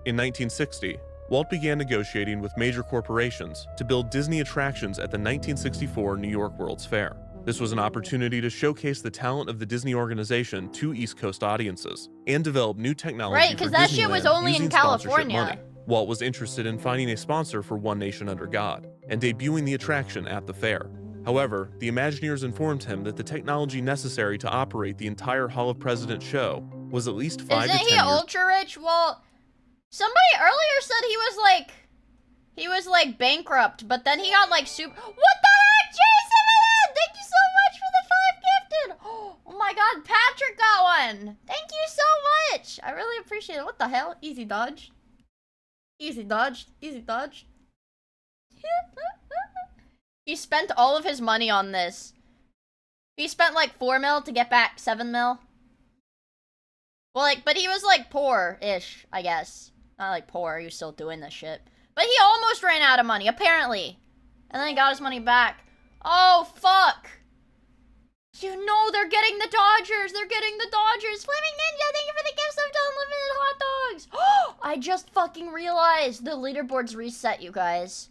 In 1960, Walt began negotiating with major corporations to build Disney attractions at the 1964 New York World's Fair. This was an opportunity to showcase the talent of the Disney organization to East Coast audiences and develop new technology
Right,
for
because that shit was
Disneyland
only in
using sponsorship
California.
money. Walt was interested in finding a sponsor for One Nation Under God and debuting the attraction at the fair. However, the Imagineers informed him that the technology necessary to operate the entire Hall of Presidents show was at least 5 to 10
Isn't he
years.
ultra rich? Well, somebody earlier said he was like bankrupt, but then he got like super. What the heck, Jason? Thank you so much for the 5 gifted. Oh my God, Patrick got one. Thank you so much. I really appreciate it. What the hell? Easy dodge. Easy dodge. Easy dodge. He spent all of his money on this. He spent like 4 mil to get back 7 mil. Well, like, but he was like poor-ish, I guess. Not like poor, he was still doing this shit. But he almost ran out of money, apparently. And then he got his money back. Oh, fuck. You know they're getting the Dodgers. They're getting the Dodgers. Flaming Ninja, thank you for the gifts of unlimited hot dogs. Oh, I just fucking realized the leaderboard's reset, you guys.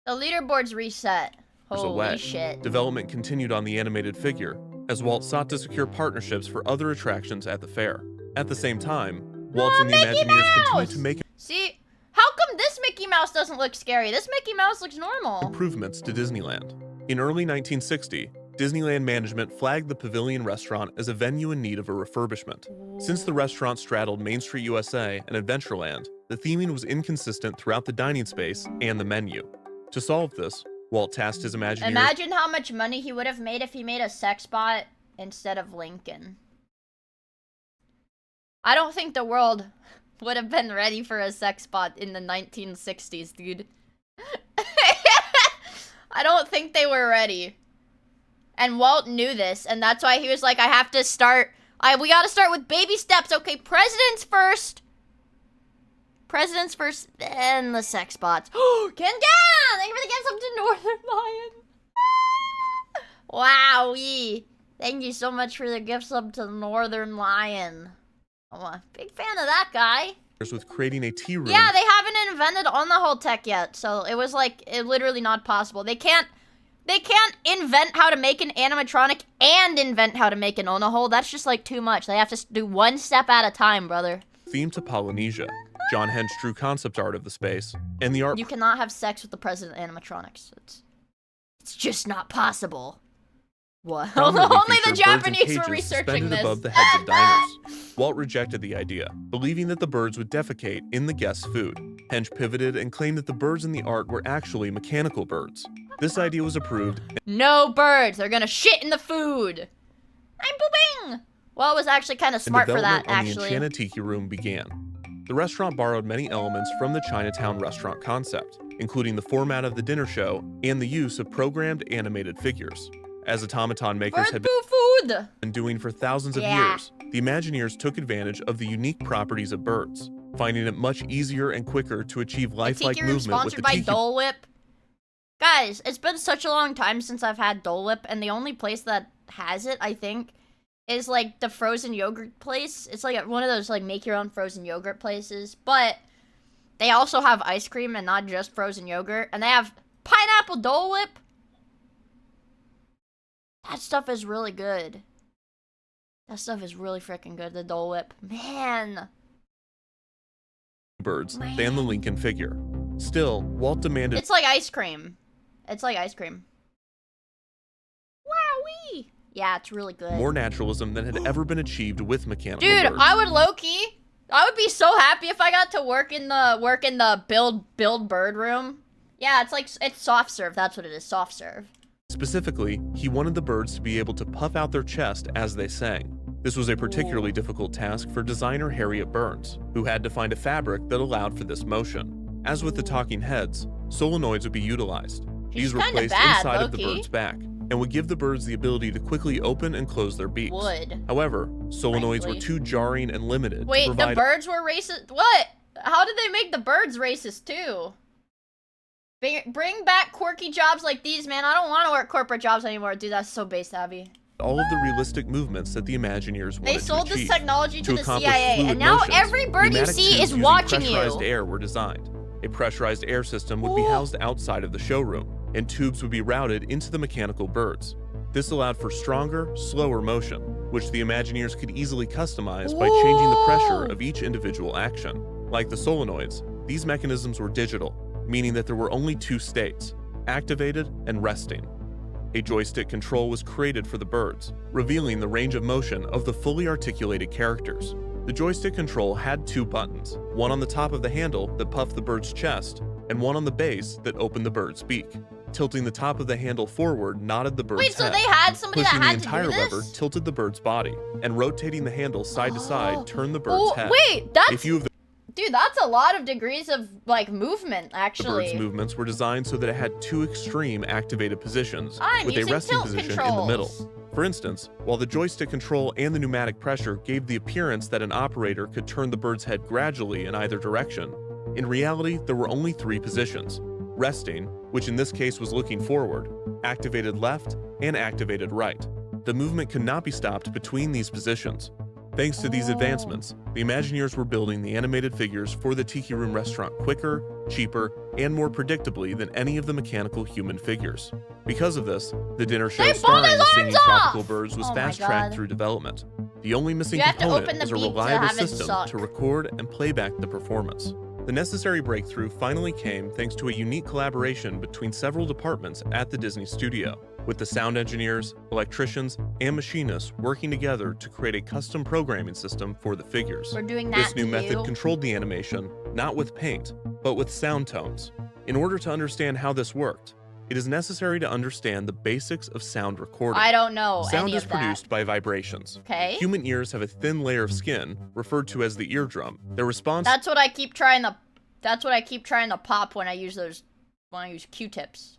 The leaderboard's reset. Holy
away.
shit.
Development continued on the animated figure, as Walt sought to secure partnerships for other attractions at the fair. At the same time, Walt and the Imagineers continued to make
See, how come this Mickey Mouse doesn't look scary? This Mickey Mouse looks normal.
improvements to Disneyland. In early 1960, Disneyland management flagged the Pavilion restaurant as a venue in need of a refurbishment. Since the restaurant straddled Main Street USA and Adventureland, the theming was inconsistent throughout the dining space and the menu. To solve this, Walt tasked his Imagineers—
Imagine how much money he would have made if he made a sex bot instead of Lincoln. I don't think the world would have been ready for a sex bot in the 1960s, dude. I don't think they were ready. And Walt knew this, and that's why he was like, I have to start... we gotta start with baby steps, okay? Presidents first! Presidents first, then the sex bots. Oh, Ken Gan! Thank you for the gifts up to Northern Lion. Wowee. Thank you so much for the gifts up to Northern Lion. I'm a big fan of that guy.
with creating a tea room.
Yeah, they haven't invented on the whole tech yet, so it was like literally not possible. They can't invent how to make an animatronic and invent how to make an on-a-hole. That's just like too much. They have to do one step at a time, brother.
Themed to Polynesia. John Hench drew concept art of the space, and the art—
You cannot have sex with the president of animatronics. It's just not possible. What? Only the Japanese were researching this.
Above the heads of diners. Walt rejected the idea, believing that the birds would defecate in the guests' food. Hench pivoted and claimed that the birds in the art were actually mechanical birds. This idea was approved.
No birds. They're gonna shit in the food. I'm pooping. Well, it was actually kind of smart for that, actually.
The Enchanted Tiki Room began. The restaurant borrowed many elements from the Chinatown restaurant concept, including the format of the dinner show and the use of programmed animated figures. As automaton makers had been doing for thousands of years, the Imagineers took advantage of the unique properties of birds, finding it much easier and quicker to achieve lifelike movement with the
Tiki Room sponsored by Dole Whip. Guys, it's been such a long time since I've had Dole Whip, and the only place that has it, I think, is like the frozen yogurt place. It's like one of those like make your own frozen yogurt places, but they also have ice cream and not just frozen yogurt, and they have pineapple Dole Whip. That stuff is really good. That stuff is really freaking good, the Dole Whip. Man.
Birds than the Lincoln figure. Still, Walt demanded—
It's like ice cream. It's like ice cream. Wowee! Yeah, it's really good.
More naturalism than had ever been achieved with mechanical
Dude,
birds.
I would low-key. I would be so happy if I got to work in the build bird room. Yeah, it's soft serve. That's what it is, soft serve.
Specifically, he wanted the birds to be able to puff out their chest as they sang. This was a particularly difficult task for designer Harriet Burns, who had to find a fabric that allowed for this motion. As with the talking heads, solenoids would be utilized. These were placed inside of the bird's back, and would give the birds the ability to quickly open and close their beaks. However, solenoids were too jarring and limited.
Wait, the birds were racist? What? How did they make the birds racist too? Bring back quirky jobs like these, man. I don't want to work corporate jobs anymore. Dude, that's so base savvy.
All of the realistic movements that the Imagineers wanted
They sold
to achieve.
this technology to the
accomplish
CIA,
fluid
and now
motions,
every bird you
pneumatic
see
tubes
is
using
watching you.
pressurized air were designed. A pressurized air system would be housed outside of the showroom, and tubes would be routed into the mechanical birds. This allowed for stronger, slower motion, which the Imagineers could easily customize by changing the pressure of each individual action. Like the solenoids, these mechanisms were digital, meaning that there were only two states: activated and resting. A joystick control was created for the birds, revealing the range of motion of the fully articulated characters. The joystick control had two buttons, one on the top of the handle that puffed the bird's chest, and one on the base that opened the bird's beak. Tilting the top of the handle forward nodded the bird's head.
Wait, so they had somebody that had to do this?
Pushing the entire lever tilted the bird's body, and rotating the handle side to side turned the bird's head.
Wait, that's...
A few of the
Dude, that's a lot of degrees of, like, movement, actually.
The bird's movements were designed so that it had two extreme activated positions, with a resting position in the middle. For instance, while the joystick control and the pneumatic pressure gave the appearance that an operator could turn the bird's head gradually in either direction, in reality, there were only three positions: resting, which in this case was looking forward, activated left, and activated right. The movement could not be stopped between these positions. Thanks to these advancements, the Imagineers were building the animated figures for the Tiki Room restaurant quicker, cheaper, and more predictably than any of the mechanical human figures. Because of this, the dinner show starring the singing tropical birds was fast-tracked through development. The only missing component was a reliable system to record and play back the performance. The necessary breakthrough finally came thanks to a unique collaboration between several departments at the Disney studio. with the sound engineers, electricians, and machinists working together to create a custom programming system for the figures.
We're doing that
This new
to
method
you.
controlled the animation, not with paint, but with sound tones. In order to understand how this worked, it is necessary to understand the basics of sound recording.
I don't know
Sound
any
is
of that.
produced by vibrations.
Okay.
Human ears have a thin layer of skin, referred to as the eardrum. Their response
That's what I keep trying to. That's what I keep trying to pop when I use Q-tips.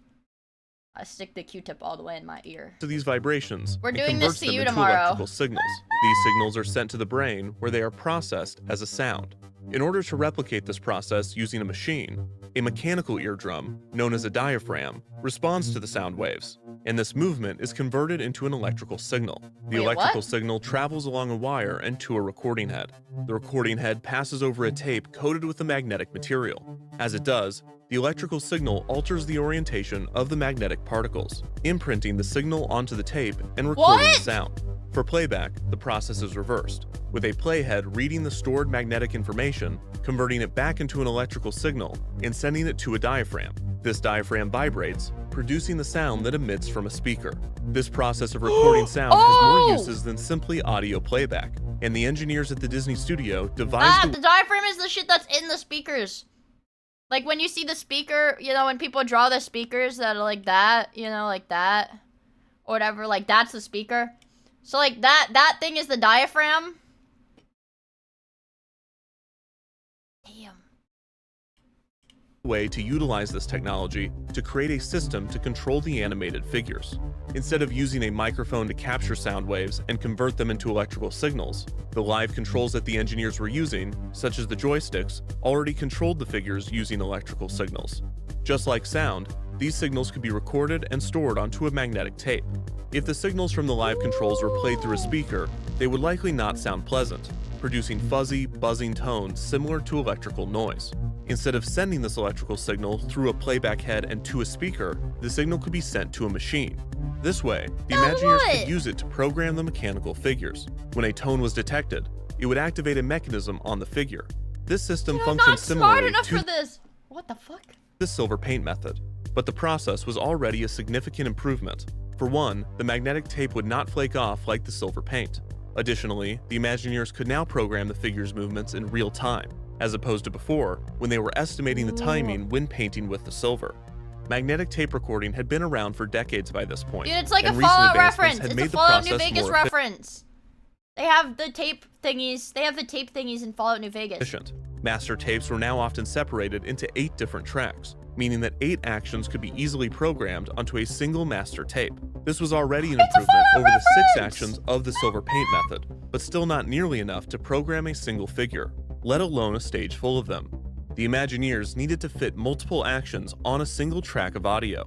I stick the Q-tip all the way in my ear.
to these vibrations
We're
and
doing
converts
this to
them
you
into
tomorrow.
electrical signals. These signals are sent to the brain, where they are processed as a sound. In order to replicate this process using a machine, a mechanical eardrum, known as a diaphragm, responds to the sound waves, and this movement is converted into an electrical signal. The
Wait,
electrical
what?
signal travels along a wire and to a recording head. The recording head passes over a tape coated with a magnetic material. As it does, the electrical signal alters the orientation of the magnetic particles, imprinting the signal onto the tape and recording
What?
the sound. For playback, the process is reversed, with a playhead reading the stored magnetic information, converting it back into an electrical signal, and sending it to a diaphragm. This diaphragm vibrates, producing the sound that emits from a speaker. This process of recording sound has more uses than simply audio playback, and the engineers at the Disney studio devised
The diaphragm is the shit that's in the speakers. Like when you see the speaker, you know, when people draw the speakers that are like that, you know, like that, or whatever, like that's the speaker. So like that thing is the diaphragm. Damn.
way to utilize this technology to create a system to control the animated figures. Instead of using a microphone to capture sound waves and convert them into electrical signals, the live controls that the engineers were using, such as the joysticks, already controlled the figures using electrical signals. Just like sound, these signals could be recorded and stored onto a magnetic tape. If the signals from the live controls were played through a speaker, they would likely not sound pleasant, producing fuzzy, buzzing tones similar to electrical noise. Instead of sending this electrical signal through a playback head and to a speaker, the signal could be sent to a machine. This way, the Imagineers could use it to program the mechanical figures. When a tone was detected, it would activate a mechanism on the figure. This system
I'm
functions
not smart
similarly
enough
to
for this. What the fuck?
the silver paint method, but the process was already a significant improvement. For one, the magnetic tape would not flake off like the silver paint. Additionally, the Imagineers could now program the figure's movements in real time, as opposed to before, when they were estimating the timing when painting with the silver. Magnetic tape recording had been around for decades by this point.
Dude, it's like a
and recent
Fallout
advancements
reference.
had
It's
made
a
the
Fallout New
process
Vegas
more
reference. They have the tape thingies. They have the tape thingies in Fallout New Vegas.
efficient. Master tapes were now often separated into 8 different tracks, meaning that 8 actions could be easily programmed onto a single master tape. This was already an improvement over the 6 actions of the silver paint method, but still not nearly enough to program a single figure, let alone a stage full of them. The Imagineers needed to fit multiple actions on a single track of audio.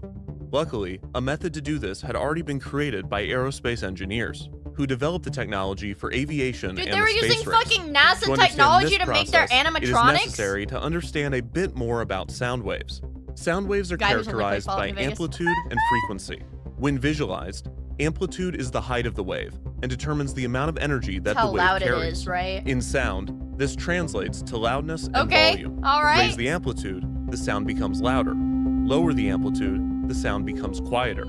Luckily, a method to do this had already been created by aerospace engineers, who developed the technology for aviation
Dude,
and
they were
the space
using
race.
fucking
To
NASA
understand
technology
this
to make their
process, It is
animatronics?
necessary to understand a bit more about sound waves. Sound waves are
Guy who's only played
characterized
Fallout
by
New Vegas.
amplitude and frequency. When visualized, amplitude is the height of the wave and determines the amount of energy that
How
the wave
loud it
carries.
is, right?
In sound, this translates to loudness and
Okay,
volume.
all right.
Raise the amplitude, the sound becomes louder. Lower the amplitude, the sound becomes quieter.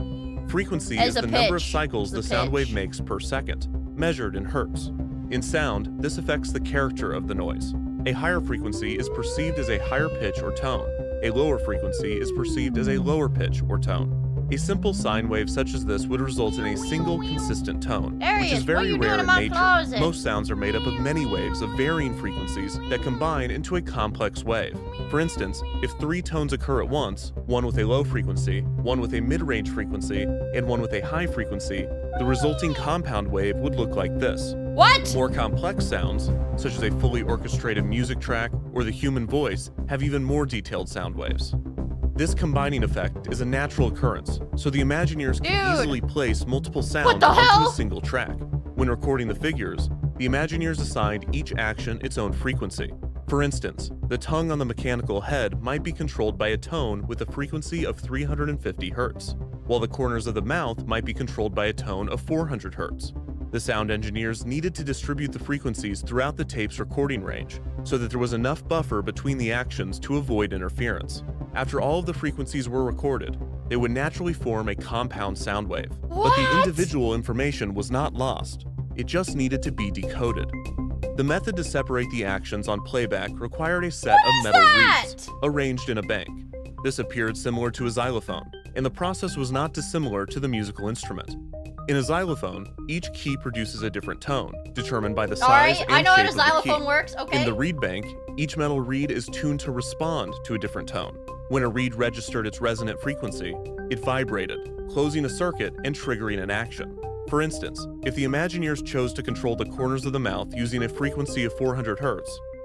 Frequency
As
is
a
the number of
pitch.
cycles
It's
the
the
sound wave
pitch.
makes per second, measured in hertz. In sound, this affects the character of the noise. A higher frequency is perceived as a higher pitch or tone. A lower frequency is perceived as a lower pitch or tone. A simple sine wave such as this would result in a single consistent tone, which
Darius,
is
what
very
you
rare
doing in
in
my
nature.
closet?
Most sounds are made up of many waves of varying frequencies that combine into a complex wave. For instance, if 3 tones occur at once, one with a low frequency, one with a mid-range frequency, and one with a high frequency, the resulting compound wave would look like this.
What?
More complex sounds, such as a fully orchestrated music track or the human voice, have even more detailed sound waves. This combining effect is a natural occurrence, so the Imagineers can
Dude.
easily place multiple sounds
the
onto
hell?
a single track. When recording the figures, the Imagineers assigned each action its own frequency. For instance, the tongue on the mechanical head might be controlled by a tone with a frequency of 350 Hz, while the corners of the mouth might be controlled by a tone of 400 Hz. The sound engineers needed to distribute the frequencies throughout the tape's recording range, so that there was enough buffer between the actions to avoid interference. After all of the frequencies were recorded, they would naturally form a compound sound wave. But the individual information was not lost. It just needed to be decoded. The method to separate the actions on playback required a set of metal reeds arranged in a bank. This appeared similar to a xylophone, and the process was not dissimilar to the musical instrument. In a xylophone, each key produces a different tone, determined by the size and
I know how
shape
a
of the
xylophone
key.
works, okay.
In the reed bank, each metal reed is tuned to respond to a different tone. When a reed registered its resonant frequency, it vibrated, closing a circuit and triggering an action. For instance, if the Imagineers chose to control the corners of the mouth using a frequency of 400 Hz,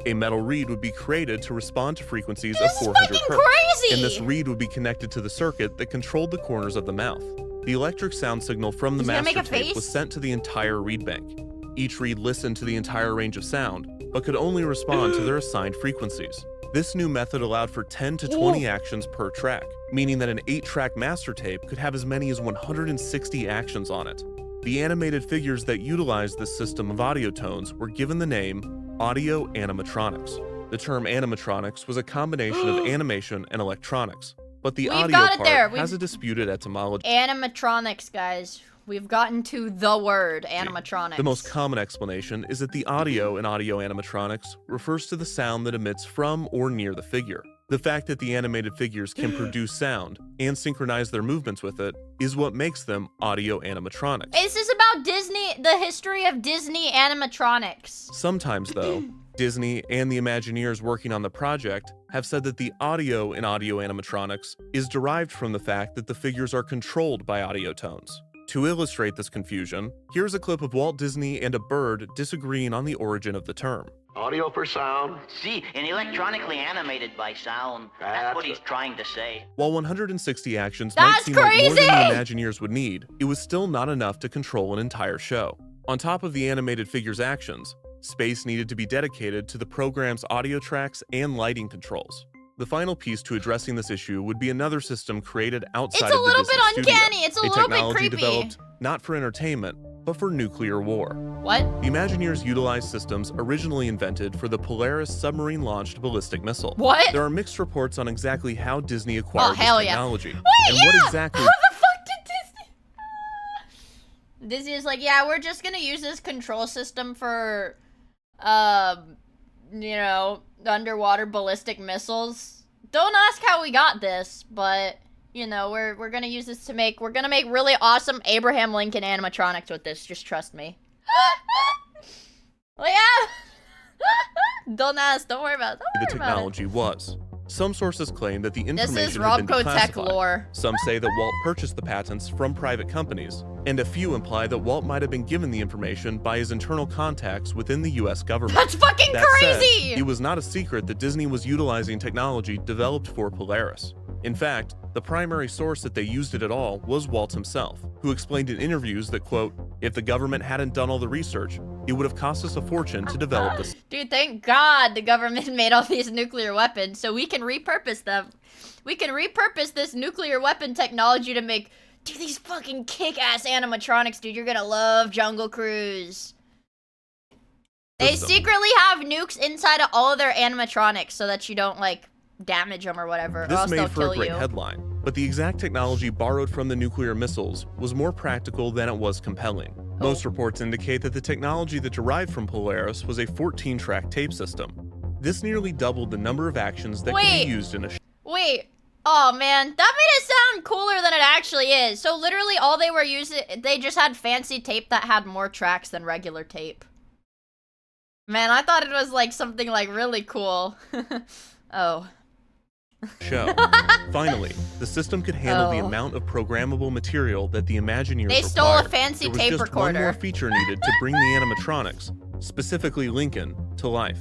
a metal reed would be created to respond to frequencies of 400 Hz.
Crazy!
And this reed would be connected to the circuit that controlled the corners of the mouth. The electric sound signal from the master tape was sent to the entire reed bank. Each reed listened to the entire range of sound, but could only respond to their assigned frequencies. This new method allowed for 10 to 20 actions per track, meaning that an 8-track master tape could have as many as 160 actions on it. The animated figures that utilized this system of audio tones were given the name audio animatronics. The term animatronics was a combination of animation and electronics, but the audio part has a disputed etymology.
Animatronics, guys. We've gotten to the word animatronics.
The most common explanation is that the audio in audio animatronics refers to the sound that emits from or near the figure. The fact that the animated figures can produce sound and synchronize their movements with it is what makes them audio animatronics.
Is this about Disney, the history of Disney animatronics?
Sometimes, though, Disney and the Imagineers working on the project have said that the audio in audio animatronics is derived from the fact that the figures are controlled by audio tones. To illustrate this confusion, here's a clip of Walt Disney and a bird disagreeing on the origin of the term.
Audio for sound.
See, and electronically animated by sound. That's what he's trying to say.
While 160 actions might seem like more than the Imagineers would need, it was still not enough to control an entire show. On top of the animated figures' actions, space needed to be dedicated to the program's audio tracks and lighting controls. The final piece to addressing this issue would be another system created outside of the Disney studio.
It's a little bit uncanny. It's a little bit
technology
creepy.
Developed not for entertainment, but for nuclear war.
What?
The Imagineers utilized systems originally invented for the Polaris submarine-launched ballistic missile.
What?
There are mixed reports on exactly how Disney acquired this technology.
Wait,
and what exactly...
How the fuck did Disney... Disney's like, yeah, we're just gonna use this control system for, you know, underwater ballistic missiles. Don't ask how we got this, but... You know, we're gonna use this to make, we're gonna make really awesome Abraham Lincoln animatronics with this, just trust me. Well, yeah. Don't ask, don't worry about it.
The technology was. Some sources claim that the information
This
had
is
been
Robco Tech
declassified.
lore.
Some say that Walt purchased the patents from private companies, and a few imply that Walt might have been given the information by his internal contacts within the US government.
That's fucking crazy!
Said, it was not a secret that Disney was utilizing technology developed for Polaris. In fact, the primary source that they used it at all was Walt himself, who explained in interviews that, quote, if the government hadn't done all the research, it would have cost us a fortune to develop this.
Dude, thank God the government made all these nuclear weapons so we can repurpose them. We can repurpose this nuclear weapon technology to make, dude, these fucking kick-ass animatronics, dude. You're gonna love Jungle Cruise. They secretly have nukes inside of all of their animatronics so that you don't, like, damage them or whatever, or
This
else they'll
made for
kill
a great
you.
headline, but the exact technology borrowed from the nuclear missiles was more practical than it was compelling. Most reports indicate that the technology that derived from Polaris was a 14-track tape system. This nearly doubled the number of actions that could be used in a show.
Wait, oh man, that made it sound cooler than it actually is. So literally all they were using, they just had fancy tape that had more tracks than regular tape. Man, I thought it was like something like really cool. Oh.
Show. Finally, the system could handle the amount of programmable material that the Imagineers
They stole a
required.
fancy
There was
tape
just
recorder.
one more feature needed to bring the animatronics, specifically Lincoln, to life.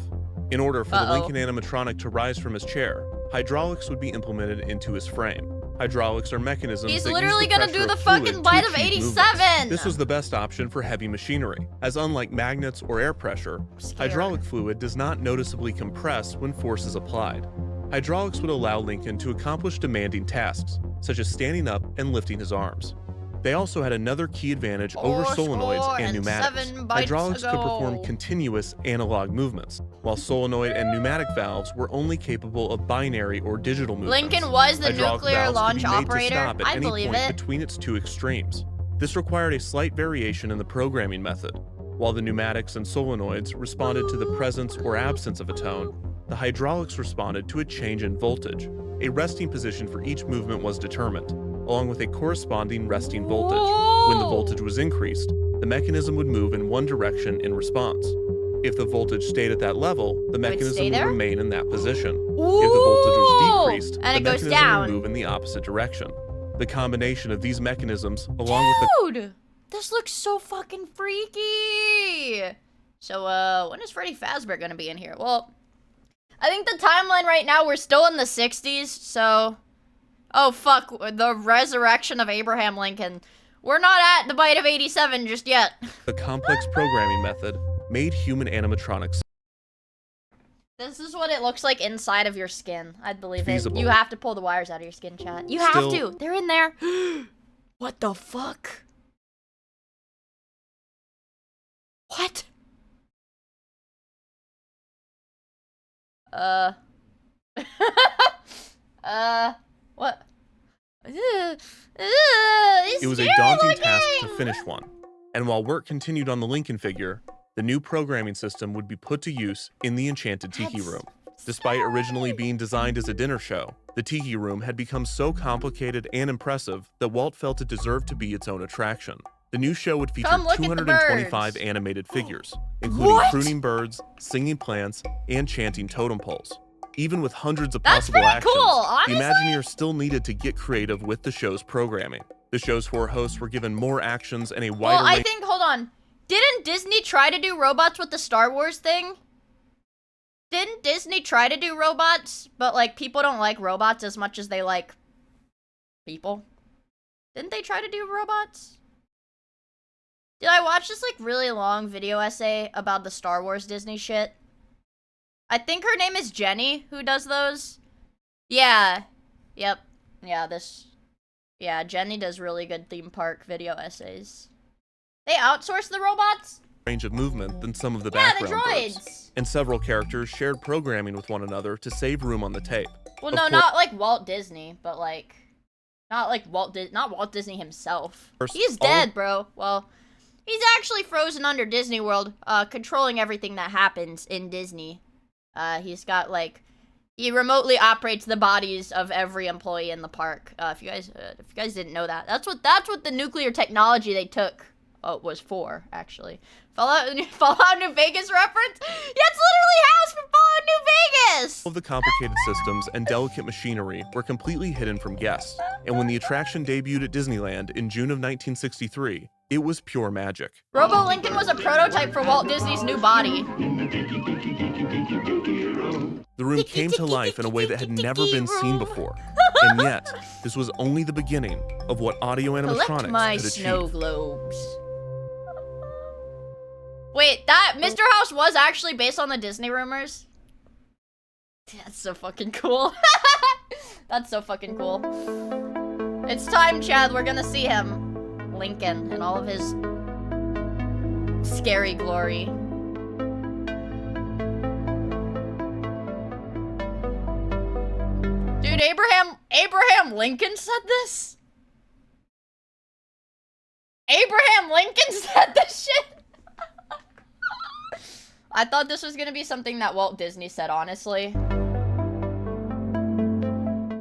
In order for the Lincoln animatronic to rise from his chair, hydraulics would be implemented into his frame. Hydraulics are mechanisms
He's
that
literally
use the
gonna do
pressure
the
of fluid
fucking
to
bite of
achieve
87!
movements. This was the best option for heavy machinery, as unlike magnets or air pressure, hydraulic fluid does not noticeably compress when force is applied. Hydraulics would allow Lincoln to accomplish demanding tasks, such as standing up and lifting his arms. They also had another key advantage over solenoids and pneumatics. Hydraulics could perform continuous analog movements, while solenoid and pneumatic valves were only capable of binary or digital movements.
Lincoln was the
Hydraulic
nuclear
valves
launch
could be made
operator.
to stop at
I
any
believe
point
it.
between its two extremes. This required a slight variation in the programming method. While the pneumatics and solenoids responded to the presence or absence of a tone, the hydraulics responded to a change in voltage. A resting position for each movement was determined, along with a corresponding resting voltage. When the voltage was increased, the mechanism would move in one direction in response. If the voltage stayed at that level, the mechanism would remain in that position. If the voltage was decreased,
and
the
it goes
mechanism
down.
would move in the opposite direction. The combination of these mechanisms, along with the
Dude, this looks so fucking freaky. So, when is Freddy Fazbear gonna be in here? Well, I think the timeline right now, we're still in the 60s, so... Oh, fuck, the resurrection of Abraham Lincoln. We're not at the bite of 87 just yet.
the complex programming method made human animatronics
This is what it looks like inside of your skin. I'd believe
feasible.
it. You have to pull the wires out of your skin, chat. You have
Still-
to. They're in there. What the fuck? What? What?
It was a daunting task to finish one, and while work continued on the Lincoln figure, the new programming system would be put to use in the Enchanted Tiki Room. Despite originally being designed as a dinner show, the Tiki Room had become so complicated and impressive that Walt felt it deserved to be its own attraction. The new show would feature
Come look at the
225
birds.
animated figures, including
What?
crooning birds, singing plants, and chanting totem poles. Even with hundreds of
That's
possible
pretty
actions,
cool,
the
honestly.
Imagineers still needed to get creative with the show's programming. The show's 4 hosts were given more actions and a wider
Well, I
range.
think, hold on. Didn't Disney try to do robots with the Star Wars thing? Didn't Disney try to do robots? But, like, people don't like robots as much as they like people. Didn't they try to do robots? Did I watch this, like, really long video essay about the Star Wars Disney shit? I think her name is Jenny, who does those. Yeah. Yep. Yeah, Yeah, Jenny does really good theme park video essays. They outsource the robots?
range of movement than some of the
Yeah, the
background birds.
droids.
And several characters shared programming with one another to save room on the tape.
Well,
Of
no,
course-
not like Walt Disney, but like, not Walt Disney himself.
First,
He's
all-
dead, bro. Well, he's actually frozen under Disney World, controlling everything that happens in Disney. He's got like, he remotely operates the bodies of every employee in the park. If you guys didn't know that, that's what the nuclear technology they took was for, actually. Fallout New Vegas reference? Yeah, it's literally House from Fallout New Vegas!
All of the complicated systems and delicate machinery were completely hidden from guests, and when the attraction debuted at Disneyland in June of 1963, it was pure magic.
Robo Lincoln was a prototype for Walt Disney's new body.
The room came to life in a way that had never been seen before, and yet, this was only the beginning of what audio
Collect
animatronics
my
could
snow
achieve.
globes. Wait, that Mr. House was actually based on the Disney rumors? That's so fucking cool. That's so fucking cool. It's time, Chad. We're gonna see him. Lincoln in all of his scary glory. Dude, Abraham Lincoln said this? Abraham Lincoln said this shit? I thought this was gonna be something that Walt Disney said, honestly.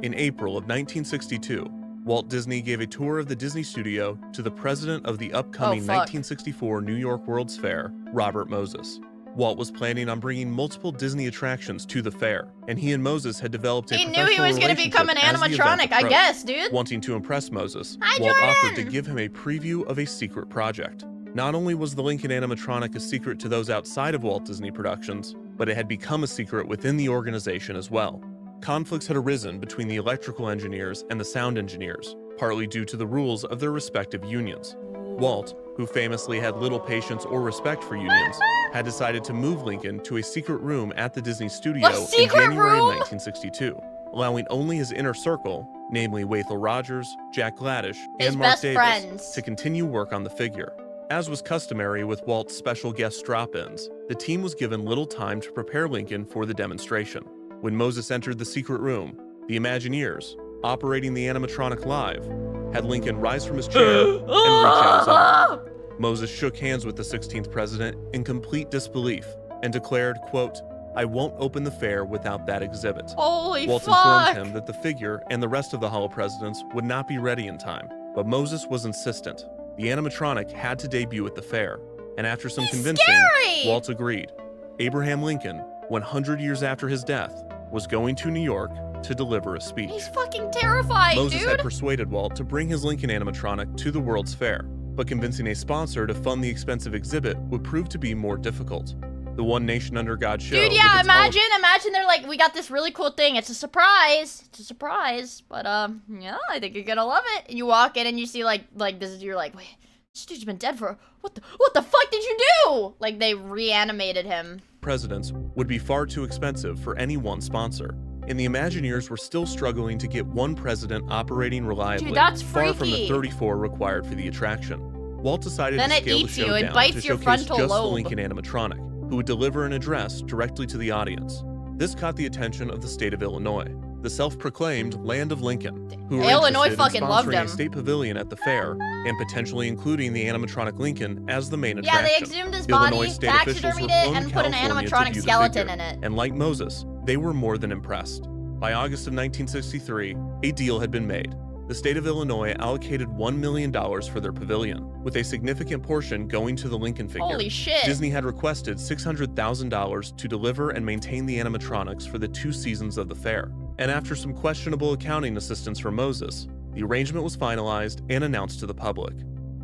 In April of 1962, Walt Disney gave a tour of the Disney studio to the president of the upcoming
Oh, fuck.
1964 New York World's Fair, Robert Moses. Walt was planning on bringing multiple Disney attractions to the fair, and he and Moses had developed a
He knew he
professional
was gonna become an
relationship as the event
animatronic, I
approached.
guess, dude.
Wanting to impress Moses,
Hi,
Walt offered to
Jordan.
give him a preview of a secret project. Not only was the Lincoln animatronic a secret to those outside of Walt Disney Productions, but it had become a secret within the organization as well. Conflicts had arisen between the electrical engineers and the sound engineers, partly due to the rules of their respective unions. Walt, who famously had little patience or respect for unions, had decided to move Lincoln to a secret room at the Disney studio in
secret
January
room?
of 1962, allowing only his inner circle, namely Wathel Rogers, Jack Gladish,
His
and Mark
best
Davis,
friends.
to continue work on the figure. As was customary with Walt's special guest drop-ins, the team was given little time to prepare Lincoln for the demonstration. When Moses entered the secret room, the Imagineers, operating the animatronic live, had Lincoln rise from his chair and reach out his arm. Moses shook hands with the 16th president in complete disbelief and declared, quote, "I won't open the fair without that exhibit."
Holy
Walt
fuck!
informed him that the figure and the rest of the Hollow Presidents would not be ready in time, but Moses was insistent. The animatronic had to debut at the fair, and after some convincing,
scary!
Walt agreed. Abraham Lincoln, 100 years after his death, was going to New York to deliver a speech.
He's fucking terrifying,
Moses
dude.
had persuaded Walt to bring his Lincoln animatronic to the World's Fair, but convincing a sponsor to fund the expensive exhibit would prove to be more difficult. The One Nation Under God show.
Dude,
with
yeah,
its
imagine they're like, we got this really cool thing. It's a surprise. It's a surprise. But, yeah, I think you're gonna love it. And you walk in and you see, like this is, you're like, wait, this dude's been dead for, what the fuck did you do? Like, they reanimated him.
presidents would be far too expensive for any one sponsor, and the Imagineers were still struggling to get one president operating reliably,
Dude, that's
far from the
freaky.
34 required for the attraction. Walt decided
Then
to
it
scale the
eats
show
you, it
down
bites
to
your
showcase
frontal
just the
lobe.
Lincoln animatronic, who would deliver an address directly to the audience. This caught the attention of the state of Illinois, the self-proclaimed Land of Lincoln, who were
Illinois
interested
fucking
in
loved
sponsoring
him.
a state pavilion at the fair and potentially including the animatronic Lincoln as the main
Yeah,
attraction.
they exhumed his
Illinois
body,
state officials
taxidermied
were
it,
flown
and
to
put an
California to
animatronic
view the
skeleton
figure,
in it.
and like Moses, they were more than impressed. By August of 1963, a deal had been made. The state of Illinois allocated $1 million for their pavilion, with a significant portion going to the Lincoln figure.
Holy shit.
Disney had requested $600,000 to deliver and maintain the animatronics for the 2 seasons of the fair. And after some questionable accounting assistance from Moses, the arrangement was finalized and announced to the public.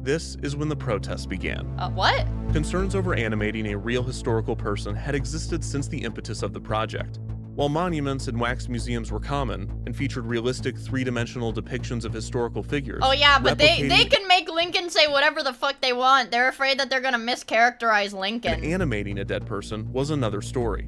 This is when the protests began.
What?
Concerns over animating a real historical person had existed since the impetus of the project. While monuments and wax museums were common and featured realistic 3-dimensional depictions of historical figures.
Oh yeah, but they
replicating
can make Lincoln say whatever the fuck they want. They're afraid that they're gonna mischaracterize
and
Lincoln.
animating a dead person was another story.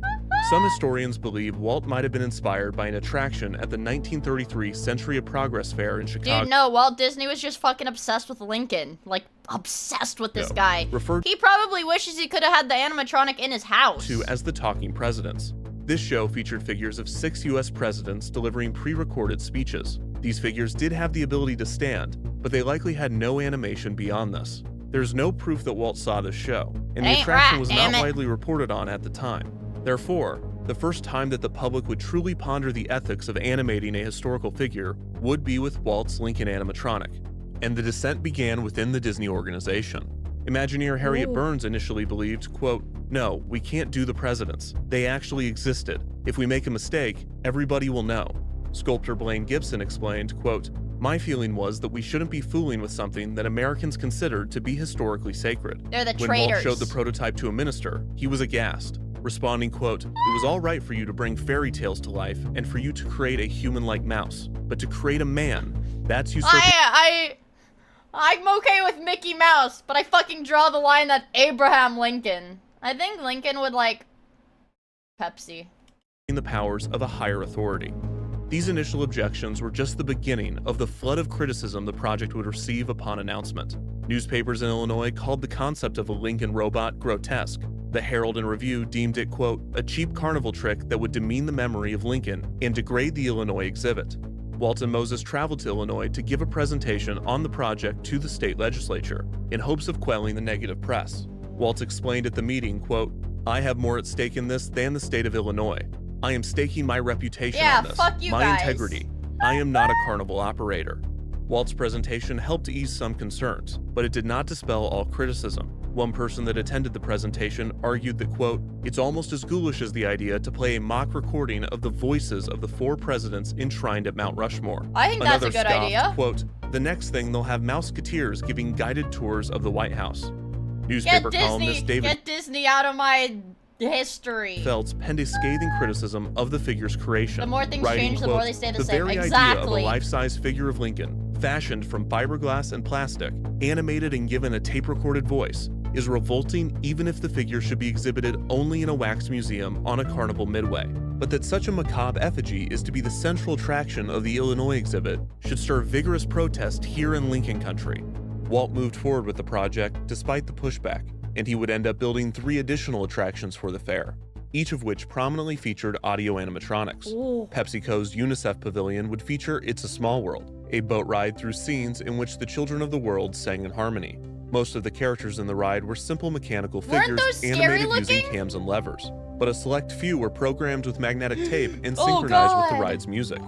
Some historians believe Walt might have been inspired by an attraction at the 1933 Century of Progress Fair in Chicago.
Dude, no, Walt Disney was just fucking obsessed with Lincoln. Like, obsessed with this
No.
guy.
Referred
He probably wishes he could have had the animatronic in his house.
to as the Talking Presidents. This show featured figures of 6 U.S. presidents delivering pre-recorded speeches. These figures did have the ability to stand, but they likely had no animation beyond this. There's no proof that Walt saw this show, and the
Ain't
attraction
right,
was
damn
not
it.
widely reported on at the time. Therefore, the first time that the public would truly ponder the ethics of animating a historical figure would be with Walt's Lincoln animatronic, and the descent began within the Disney organization. Imagineer Harriet
Ooh.
Burns initially believed, quote, "No, we can't do the presidents. They actually existed. If we make a mistake, everybody will know." Sculptor Blaine Gibson explained, quote, "My feeling was that we shouldn't be fooling with something that Americans considered to be historically sacred."
They're the
When Walt
traitors.
showed the prototype to a minister, he was aghast, responding, quote, "It was all right for you to bring fairy tales to life and for you to create a human-like mouse, but to create a man, that's usurping."
I'm okay with Mickey Mouse, but I fucking draw the line at Abraham Lincoln. I think Lincoln would like Pepsi.
The powers of a higher authority. These initial objections were just the beginning of the flood of criticism the project would receive upon announcement. Newspapers in Illinois called the concept of a Lincoln robot grotesque. The Herald and Review deemed it, quote, "a cheap carnival trick that would demean the memory of Lincoln and degrade the Illinois exhibit." Walt and Moses traveled to Illinois to give a presentation on the project to the state legislature in hopes of quelling the negative press. Walt explained at the meeting, quote, "I have more at stake in this than the state of Illinois. I am staking my reputation on this,
fuck you
my
guys.
integrity. I am not a carnival operator." Walt's presentation helped ease some concerns, but it did not dispel all criticism. One person that attended the presentation argued that, quote, "It's almost as ghoulish as the idea to play a mock recording of the voices of the 4 presidents enshrined at Mount Rushmore."
I think that's a
Another
good
scoffed,
idea.
Quote, "The next thing they'll have Mouseketeers giving guided tours of the White House." Newspaper columnist David
Get Disney out of my history.
Phelps penned a scathing criticism of the figure's creation.
The more things
writing,
change, the more
quote,
they stay the
"The
same."
very idea
Exactly.
of a life-size figure of Lincoln, fashioned from fiberglass and plastic, animated and given a tape-recorded voice, is revolting even if the figure should be exhibited only in a wax museum on a carnival midway. but that such a macabre effigy is to be the central attraction of the Illinois exhibit should stir vigorous protest here in Lincoln Country. Walt moved forward with the project despite the pushback, and he would end up building 3 additional attractions for the fair, each of which prominently featured audio animatronics.
Ooh.
PepsiCo's UNICEF Pavilion would feature It's a Small World, a boat ride through scenes in which the children of the world sang in harmony. Most of the characters in the ride were simple mechanical figures animated using cams and levers, but a select few were programmed with magnetic tape and synchronized with the ride's music.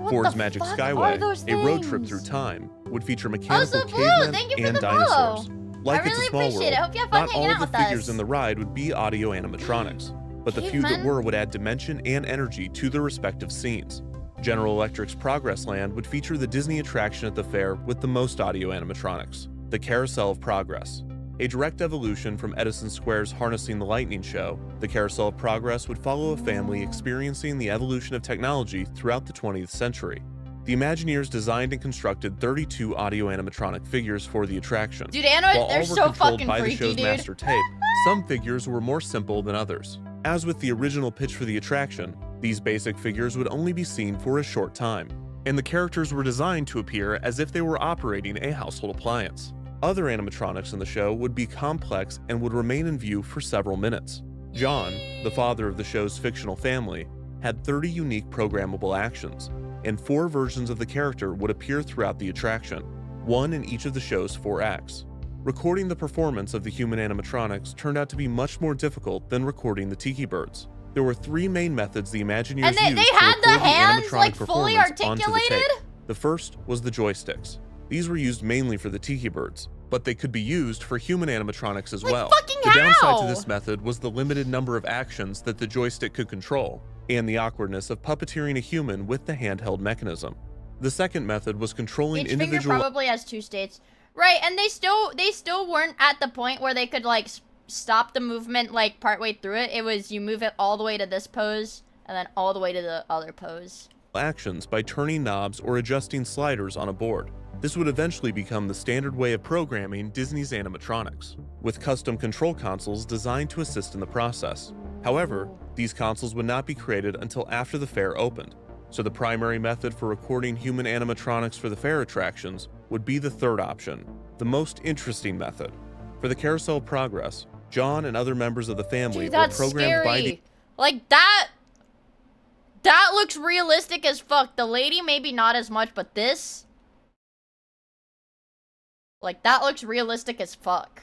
Ford's Magic Skyway, a road trip through time, would feature mechanical cavemen and dinosaurs. Like It's a Small World, not all of the figures in the ride would be audio animatronics, but the few that were would add dimension and energy to their respective scenes. General Electric's Progress Land would feature the Disney attraction at the fair with the most audio animatronics, the Carousel of Progress. A direct evolution from Edison Square's Harnessing the Lightning show, the Carousel of Progress would follow a family experiencing the evolution of technology throughout the 20th century. The Imagineers designed and constructed 32 audio animatronic figures for the attraction.
Dude, While
they're
all were so
controlled
fucking
by
freaky,
the show's
dude.
master tape, some figures were more simple than others. As with the original pitch for the attraction, these basic figures would only be seen for a short time, and the characters were designed to appear as if they were operating a household appliance. Other animatronics in the show would be complex and would remain in view for several minutes. John, the father of the show's fictional family, had 30 unique programmable actions, and 4 versions of the character would appear throughout the attraction, 1 in each of the show's 4 acts. Recording the performance of the human animatronics turned out to be much more difficult than recording the Tiki Birds. There were 3 main methods the Imagineers used to record the animatronic performance onto the tape. The first was the joysticks. These were used mainly for the Tiki Birds, but they could be used for human animatronics as well. The downside to this method was the limited number of actions that the joystick could control, and the awkwardness of puppeteering a human with the handheld mechanism. The second method was controlling
Each
individual...
finger probably has 2 states. Right, and they still weren't at the point where they could, like, stop the movement, like, partway through it. It was you move it all the way to this pose, and then all the way to the other pose.
...actions by turning knobs or adjusting sliders on a board. This would eventually become the standard way of programming Disney's animatronics, with custom control consoles designed to assist in the process. However, these consoles would not be created until after the fair opened, so the primary method for recording human animatronics for the fair attractions would be the third option, the most interesting method. For the Carousel of Progress, John and other members of the family were programmed by the...
Like, that looks realistic as fuck. The lady, maybe not as much, but this... Like, that looks realistic as fuck.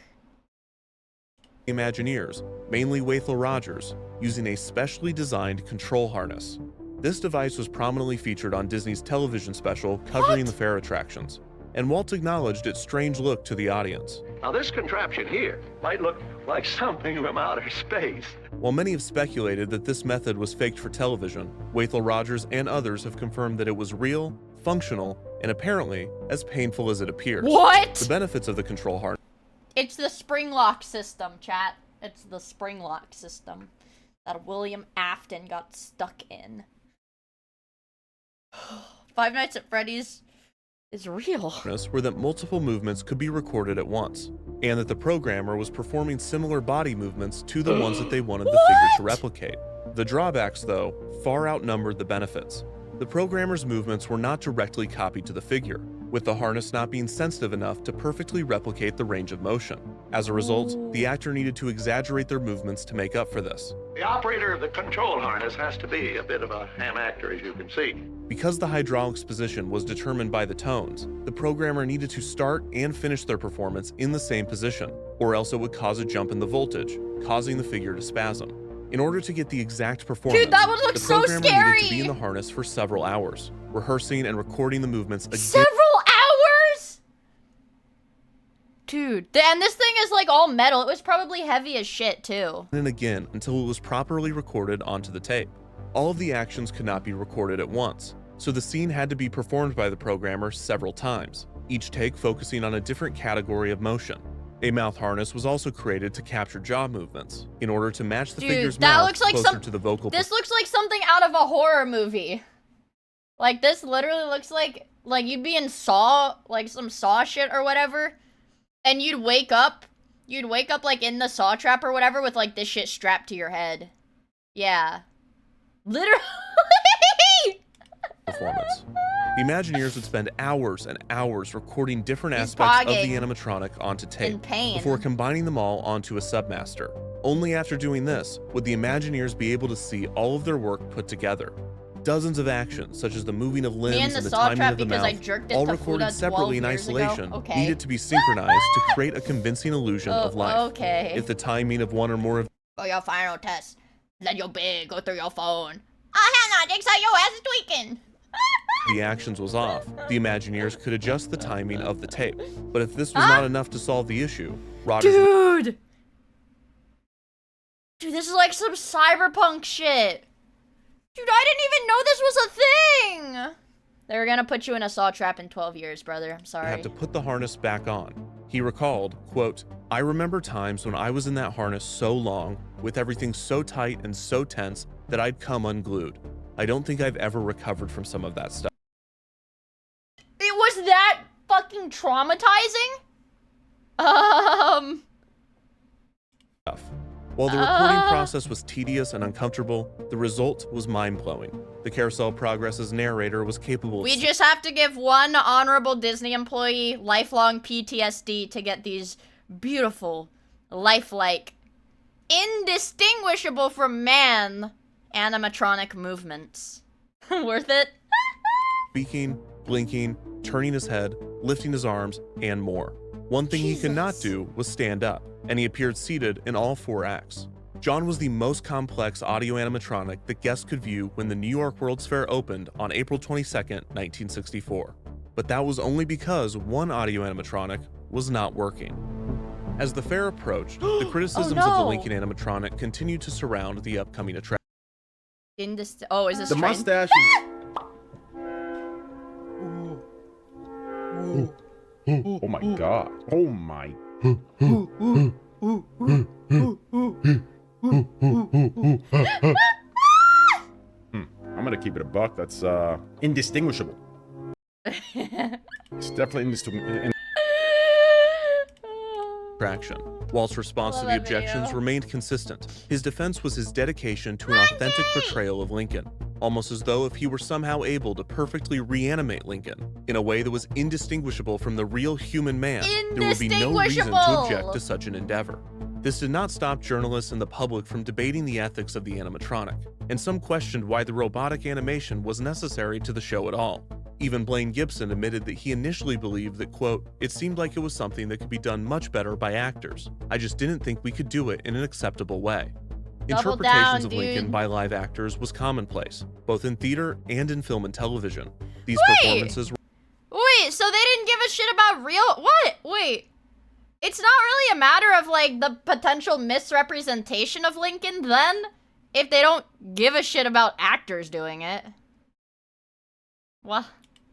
Imagineers, mainly Wathel Rogers, using a specially designed control harness. This device was prominently featured on Disney's television special covering the fair attractions, and Walt acknowledged its strange look to the audience.
Now this contraption here might look like something from outer space.
While many have speculated that this method was faked for television, Wathel Rogers and others have confirmed that it was real, functional, and apparently as painful as it appears.
What?
The benefits of the control harness.
It's the spring lock system, chat. It's the spring lock system that William Afton got stuck in. Five Nights at Freddy's is real.
Were that multiple movements could be recorded at once, and that the programmer was performing similar body movements to the ones that they wanted the figure to replicate. The drawbacks, though, far outnumbered the benefits. The programmer's movements were not directly copied to the figure, with the harness not being sensitive enough to perfectly replicate the range of motion. As a result, the actor needed to exaggerate their movements to make up for this.
The operator of the control harness has to be a bit of a ham actor, as you can see.
Because the hydraulics position was determined by the tones, the programmer needed to start and finish their performance in the same position, or else it would cause a jump in the voltage, causing the figure to spasm. In order to get the exact performance,
Dude, that would look
the
so
programmer
scary.
needed to be in the harness for several hours, rehearsing and recording the movements again.
Several hours? Dude, and this thing is like all metal. It was probably heavy as shit too.
And again until it was properly recorded onto the tape. All of the actions could not be recorded at once, so the scene had to be performed by the programmer several times, each take focusing on a different category of motion. A mouth harness was also created to capture jaw movements in order to match the figure's mouth closer to the vocal.
This looks like something out of a horror movie. Like, this literally looks like you'd be in Saw, like some Saw shit or whatever, and you'd wake up like in the Saw trap or whatever with like this shit strapped to your head. Yeah. Literally.
Performance. The Imagineers would spend hours and hours recording different aspects of the animatronic onto tape before combining them all onto a submaster. Only after doing this would the Imagineers be able to see all of their work put together. Dozens of actions, such as the moving of limbs and the timing of the mouth, all recorded separately in isolation, needed to be synchronized to create a convincing illusion of life. If the timing of one or more of
For your final test, let your bid go through your phone. Hang on, Dix, how your ass is tweaking.
the actions was off, the Imagineers could adjust the timing of the tape. But if this was not enough to solve the issue,
Dude, this is like some cyberpunk shit. Dude, I didn't even know this was a thing. They were gonna put you in a saw trap in 12 years, brother. I'm sorry.
had to put the harness back on. He recalled, quote, "I remember times when I was in that harness so long, with everything so tight and so tense, that I'd come unglued. I don't think I've ever recovered from some of that stuff."
It was that fucking traumatizing?
While the recording process was tedious and uncomfortable, the result was mind-blowing. The Carousel Progress's narrator was capable of
We just have to give one honorable Disney employee lifelong PTSD to get these beautiful, lifelike, indistinguishable from man animatronic movements. Worth it?
speaking, blinking, turning his head, lifting his arms, and more. One thing he could not do was stand up, and he appeared seated in all 4 acts. John was the most complex audio animatronic that guests could view when the New York World's Fair opened on April 22nd, 1964. But that was only because one audio animatronic was not working. As the fair approached, the criticisms of the Lincoln animatronic continued to surround the upcoming attraction.
Is this
the
train?
mustache?
Oh my god. Oh my. I'm gonna keep it a buck. That's indistinguishable. It's definitely indistinguishable.
Attraction. Walt's response to the objections remained consistent. His defense was his dedication to an authentic portrayal of Lincoln, almost as though if he were somehow able to perfectly reanimate Lincoln in a way that was indistinguishable from the real human man, there would be no reason to object to such an endeavor. This did not stop journalists and the public from debating the ethics of the animatronic, and some questioned why the robotic animation was necessary to the show at all. Even Blaine Gibson admitted that he initially believed that, quote, "It seemed like it was something that could be done much better by actors. I just didn't think we could do it in an acceptable way." Interpretations of Lincoln by live actors was commonplace, both in theater and in film and television. These performances were
Wait, so they didn't give a shit about real— what? Wait. It's not really a matter of, like, the potential misrepresentation of Lincoln, then? If they don't give a shit about actors doing it. What?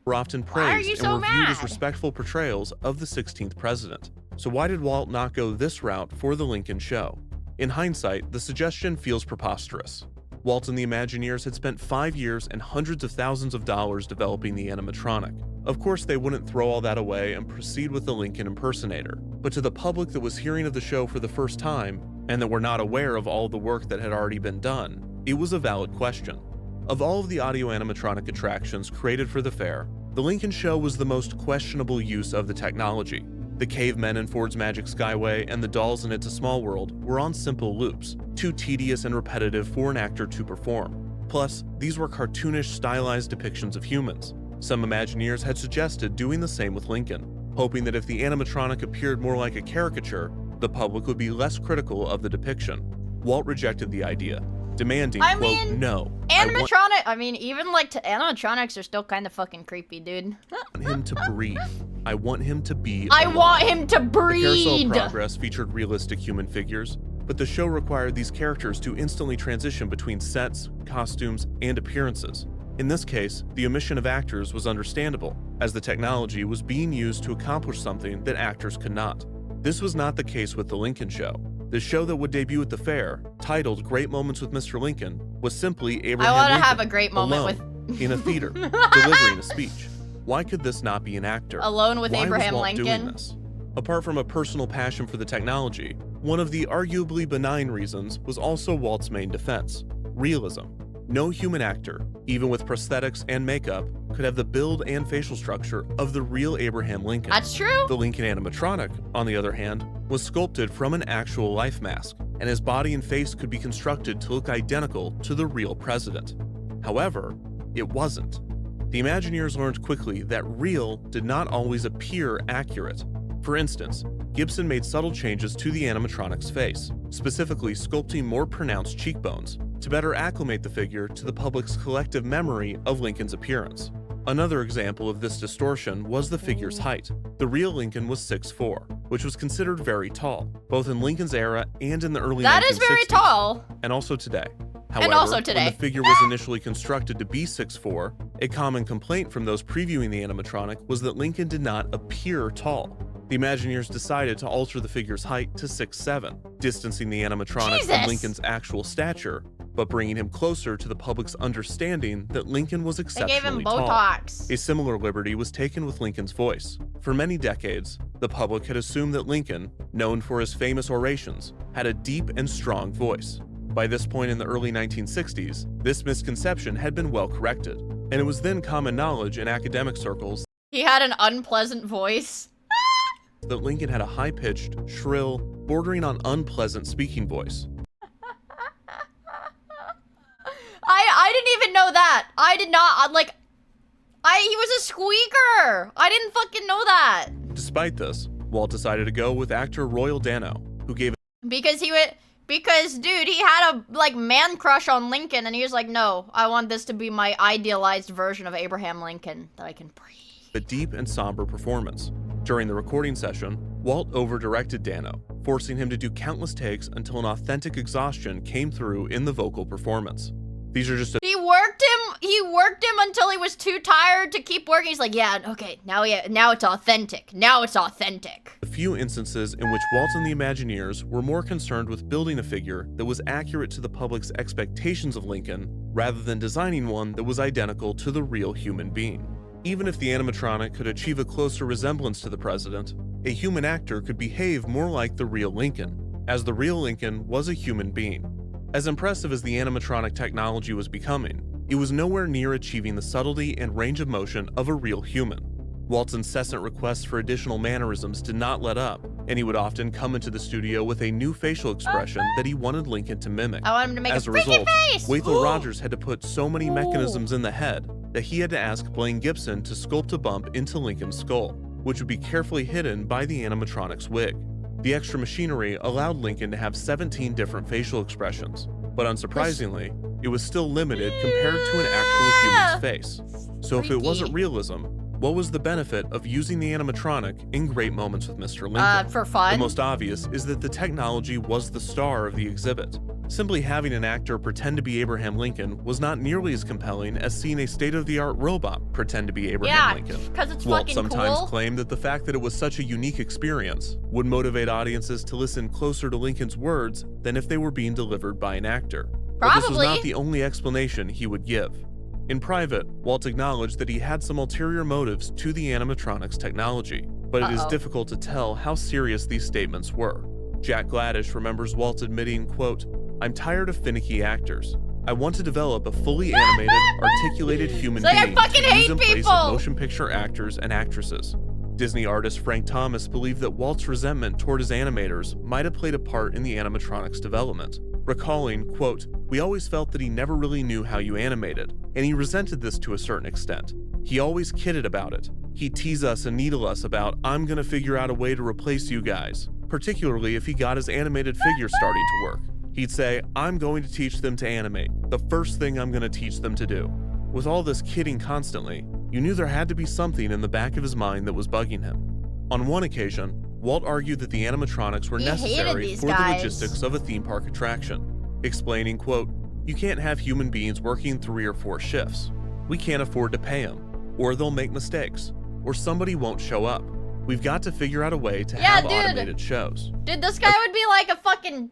were often
Why are
praised
you
and
so
were viewed as
mad?
respectful portrayals of the 16th president. So why did Walt not go this route for the Lincoln show? In hindsight, the suggestion feels preposterous. Walt and the Imagineers had spent 5 years and hundreds of thousands of dollars developing the animatronic. Of course, they wouldn't throw all that away and proceed with the Lincoln impersonator. But to the public that was hearing of the show for the first time, and that were not aware of all the work that had already been done, it was a valid question. Of all of the audio animatronic attractions created for the fair, the Lincoln show was the most questionable use of the technology. The cavemen in Ford's Magic Skyway and the dolls in It's a Small World were on simple loops, too tedious and repetitive for an actor to perform. Plus, these were cartoonish, stylized depictions of humans. Some Imagineers had suggested doing the same with Lincoln, hoping that if the animatronic appeared more like a caricature, the public would be less critical of the depiction. Walt rejected the idea, demanding,
I
quote,
mean,
"No,
even like animatronics are still kind of fucking creepy, dude.
I want him to breathe. I want him to be
I
alive."
want him to
The
breathe.
Carousel Progress featured realistic human figures, but the show required these characters to instantly transition between sets, costumes, and appearances. In this case, the omission of actors was understandable, as the technology was being used to accomplish something that actors could not. This was not the case with the Lincoln show. The show that would debut at the fair, titled Great Moments with Mr. Lincoln, was simply Abraham
I want to
Lincoln
have a great moment
alone, in a theater, delivering a speech. Why could this not be an actor?
Alone with
Why
Abraham
was Walt
Lincoln?
doing this? Apart from a personal passion for the technology, one of the arguably benign reasons was also Walt's main defense: realism. No human actor, even with prosthetics and makeup, could have the build and facial structure of the real Abraham Lincoln.
That's true.
The Lincoln animatronic, on the other hand, was sculpted from an actual life mask, and his body and face could be constructed to look identical to the real president. However, it wasn't. The Imagineers learned quickly that real did not always appear accurate. For instance, Gibson made subtle changes to the animatronic's face, specifically sculpting more pronounced cheekbones, to better acclimate the figure to the public's collective memory of Lincoln's appearance. Another example of this distortion was the figure's height. The real Lincoln was 6'4", which was considered very tall, both in Lincoln's era and in the early 1960s.
That is very tall.
And also today. However, when the figure was initially constructed to be 6'4", a common complaint from those previewing the animatronic was that Lincoln did not appear tall. The Imagineers decided to alter the figure's height to 6'7", distancing the animatronic from Lincoln's actual stature, but bringing him closer to the public's understanding that Lincoln was exceptionally
They gave him
tall.
Botox.
A similar liberty was taken with Lincoln's voice. For many decades, the public had assumed that Lincoln, known for his famous orations, had a deep and strong voice. By this point in the early 1960s, this misconception had been well corrected, and it was then common knowledge in academic circles
He had an unpleasant voice.
that Lincoln had a high-pitched, shrill, bordering on unpleasant speaking voice.
I didn't even know that. I did not, he was a squeaker. I didn't fucking know that.
Despite this, Walt decided to go with actor Royal Dano, who gave
Because, dude, he had a, man crush on Lincoln, and he was like, no, I want this to be my idealized version of Abraham Lincoln that I can breathe.
a deep and somber performance. During the recording session, Walt over-directed Dano, forcing him to do countless takes until an authentic exhaustion came through in the vocal performance. These are just
He worked him until he was too tired to keep working. He's like, yeah, okay, now it's authentic. Now it's authentic.
a few instances in which Walt and the Imagineers were more concerned with building a figure that was accurate to the public's expectations of Lincoln, rather than designing one that was identical to the real human being. Even if the animatronic could achieve a closer resemblance to the president, a human actor could behave more like the real Lincoln, as the real Lincoln was a human being. As impressive as the animatronic technology was becoming, it was nowhere near achieving the subtlety and range of motion of a real human. Walt's incessant requests for additional mannerisms did not let up, and he would often come into the studio with a new facial expression that he wanted Lincoln to mimic.
I want him to make
As
a
a
freaky
result,
face.
Waithel Rogers had to put so many mechanisms in the head that he had to ask Blaine Gibson to sculpt a bump into Lincoln's skull, which would be carefully hidden by the animatronic's wig. The extra machinery allowed Lincoln to have 17 different facial expressions, but unsurprisingly, it was still limited compared to an actual human's face. So if it wasn't realism, what was the benefit of using the animatronic in Great Moments with Mr. Lincoln?
For fun.
The most obvious is that the technology was the star of the exhibit. Simply having an actor pretend to be Abraham Lincoln was not nearly as compelling as seeing a state-of-the-art robot pretend to be Abraham Lincoln.
Because it's
Walt
fucking
sometimes
cool.
claimed that the fact that it was such a unique experience would motivate audiences to listen closer to Lincoln's words than if they were being delivered by an actor. But this was
Probably.
not the only explanation he would give. In private, Walt acknowledged that he had some ulterior motives to the animatronics technology, but it is difficult to tell how serious these statements were. Jack Gladish remembers Walt admitting, quote, "I'm tired of finicky actors. I want to develop a fully animated, articulated human
It's like, I
being
fucking
to use
hate
in place
people!
of motion picture actors and actresses." Disney artist Frank Thomas believed that Walt's resentment toward his animators might have played a part in the animatronics development, recalling, quote, "We always felt that he never really knew how you animated, and he resented this to a certain extent. He always kidded about it. He'd tease us and needle us about, I'm gonna figure out a way to replace you guys, particularly if he got his animated figure starting to work. He'd say, I'm going to teach them to animate, the first thing I'm gonna teach them to do." With all this kidding constantly, you knew there had to be something in the back of his mind that was bugging him. On one occasion, Walt argued that the animatronics were
He hated
necessary
these
for the
guys.
logistics of a theme park attraction, explaining, quote, "You can't have human beings working 3 or 4 shifts. We can't afford to pay them, or they'll make mistakes, or somebody won't show up. We've got to figure out a way to have
dude.
automated shows."
Dude, this guy would be like a fucking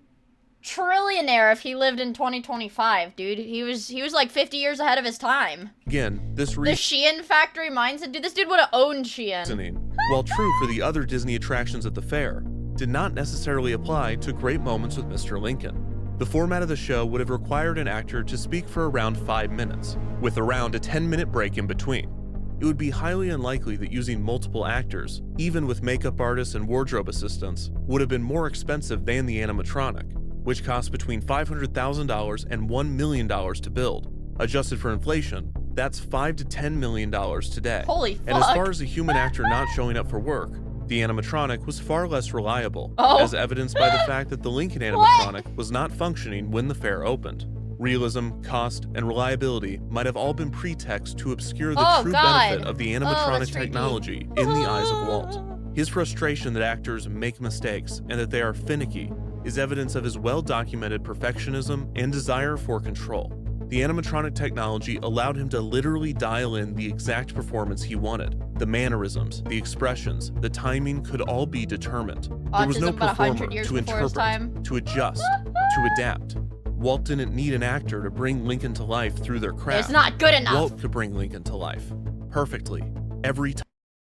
trillionaire if he lived in 2025, dude. He was like 50 years ahead of his time.
Again, this
The Shein factory mindset, dude. This dude would have owned Shein.
reasoning, while true for the other Disney attractions at the fair, did not necessarily apply to Great Moments with Mr. Lincoln. The format of the show would have required an actor to speak for around 5 minutes, with around a 10-minute break in between. It would be highly unlikely that using multiple actors, even with makeup artists and wardrobe assistants, would have been more expensive than the animatronic, which cost between $500,000 and $1 million to build. Adjusted for inflation, that's $5 to $10 million today.
Holy fuck.
And as far as a human actor not showing up for work, the animatronic was far less reliable, as evidenced by the fact that the Lincoln animatronic was not functioning when the fair opened. Realism, cost, and reliability might have all been pretext to obscure the true benefit of the animatronic technology in the eyes of Walt. His frustration that actors make mistakes and that they are finicky is evidence of his well-documented perfectionism and desire for control. The animatronic technology allowed him to literally dial in the exact performance he wanted. The mannerisms, the expressions, the timing could all be determined. There was no performer to interpret, to adjust, to adapt. Walt didn't need an actor to bring Lincoln to life through their craft.
It's not good enough.
Walt could bring Lincoln to life. Perfectly. Every time.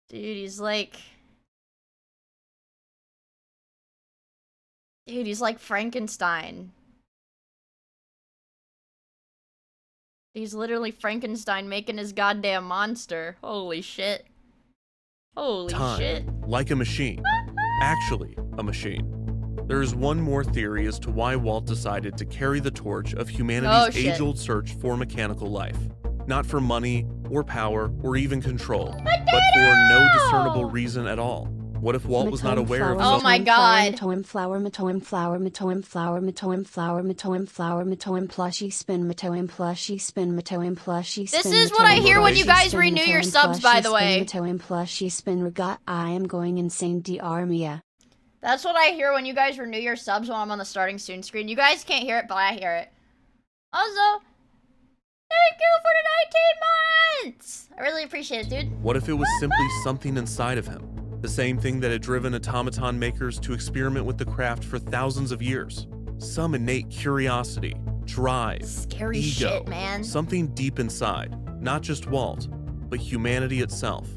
Dude, he's like... Dude, he's like Frankenstein. He's literally Frankenstein making his goddamn monster. Holy shit. Holy shit.
Like a machine. Actually, a machine. There is one more theory as to why Walt decided to carry the torch of humanity's age-old search for mechanical life. Not for money, or power, or even control, but for no discernible reason at all. What if Walt was not aware of his
Oh my god.
Matoem flower, matoem flower, matoem flower, matoem flower, matoem flower, matoem plushie spin, matoem plushie spin, matoem plushie spin.
This is what I hear when you guys renew your subs, by the way.
Matoem plushie spin, regat. I am going insane, Dr. Miia.
That's what I hear when you guys renew your subs when I'm on the starting soon screen. You guys can't hear it, but I hear it. Also, thank you for the 19 months! I really appreciate it, dude.
What if it was simply something inside of him? The same thing that had driven automaton makers to experiment with the craft for thousands of years. Some innate curiosity, drive,
scary
ego,
shit, man.
Something deep inside, not just Walt, but humanity itself.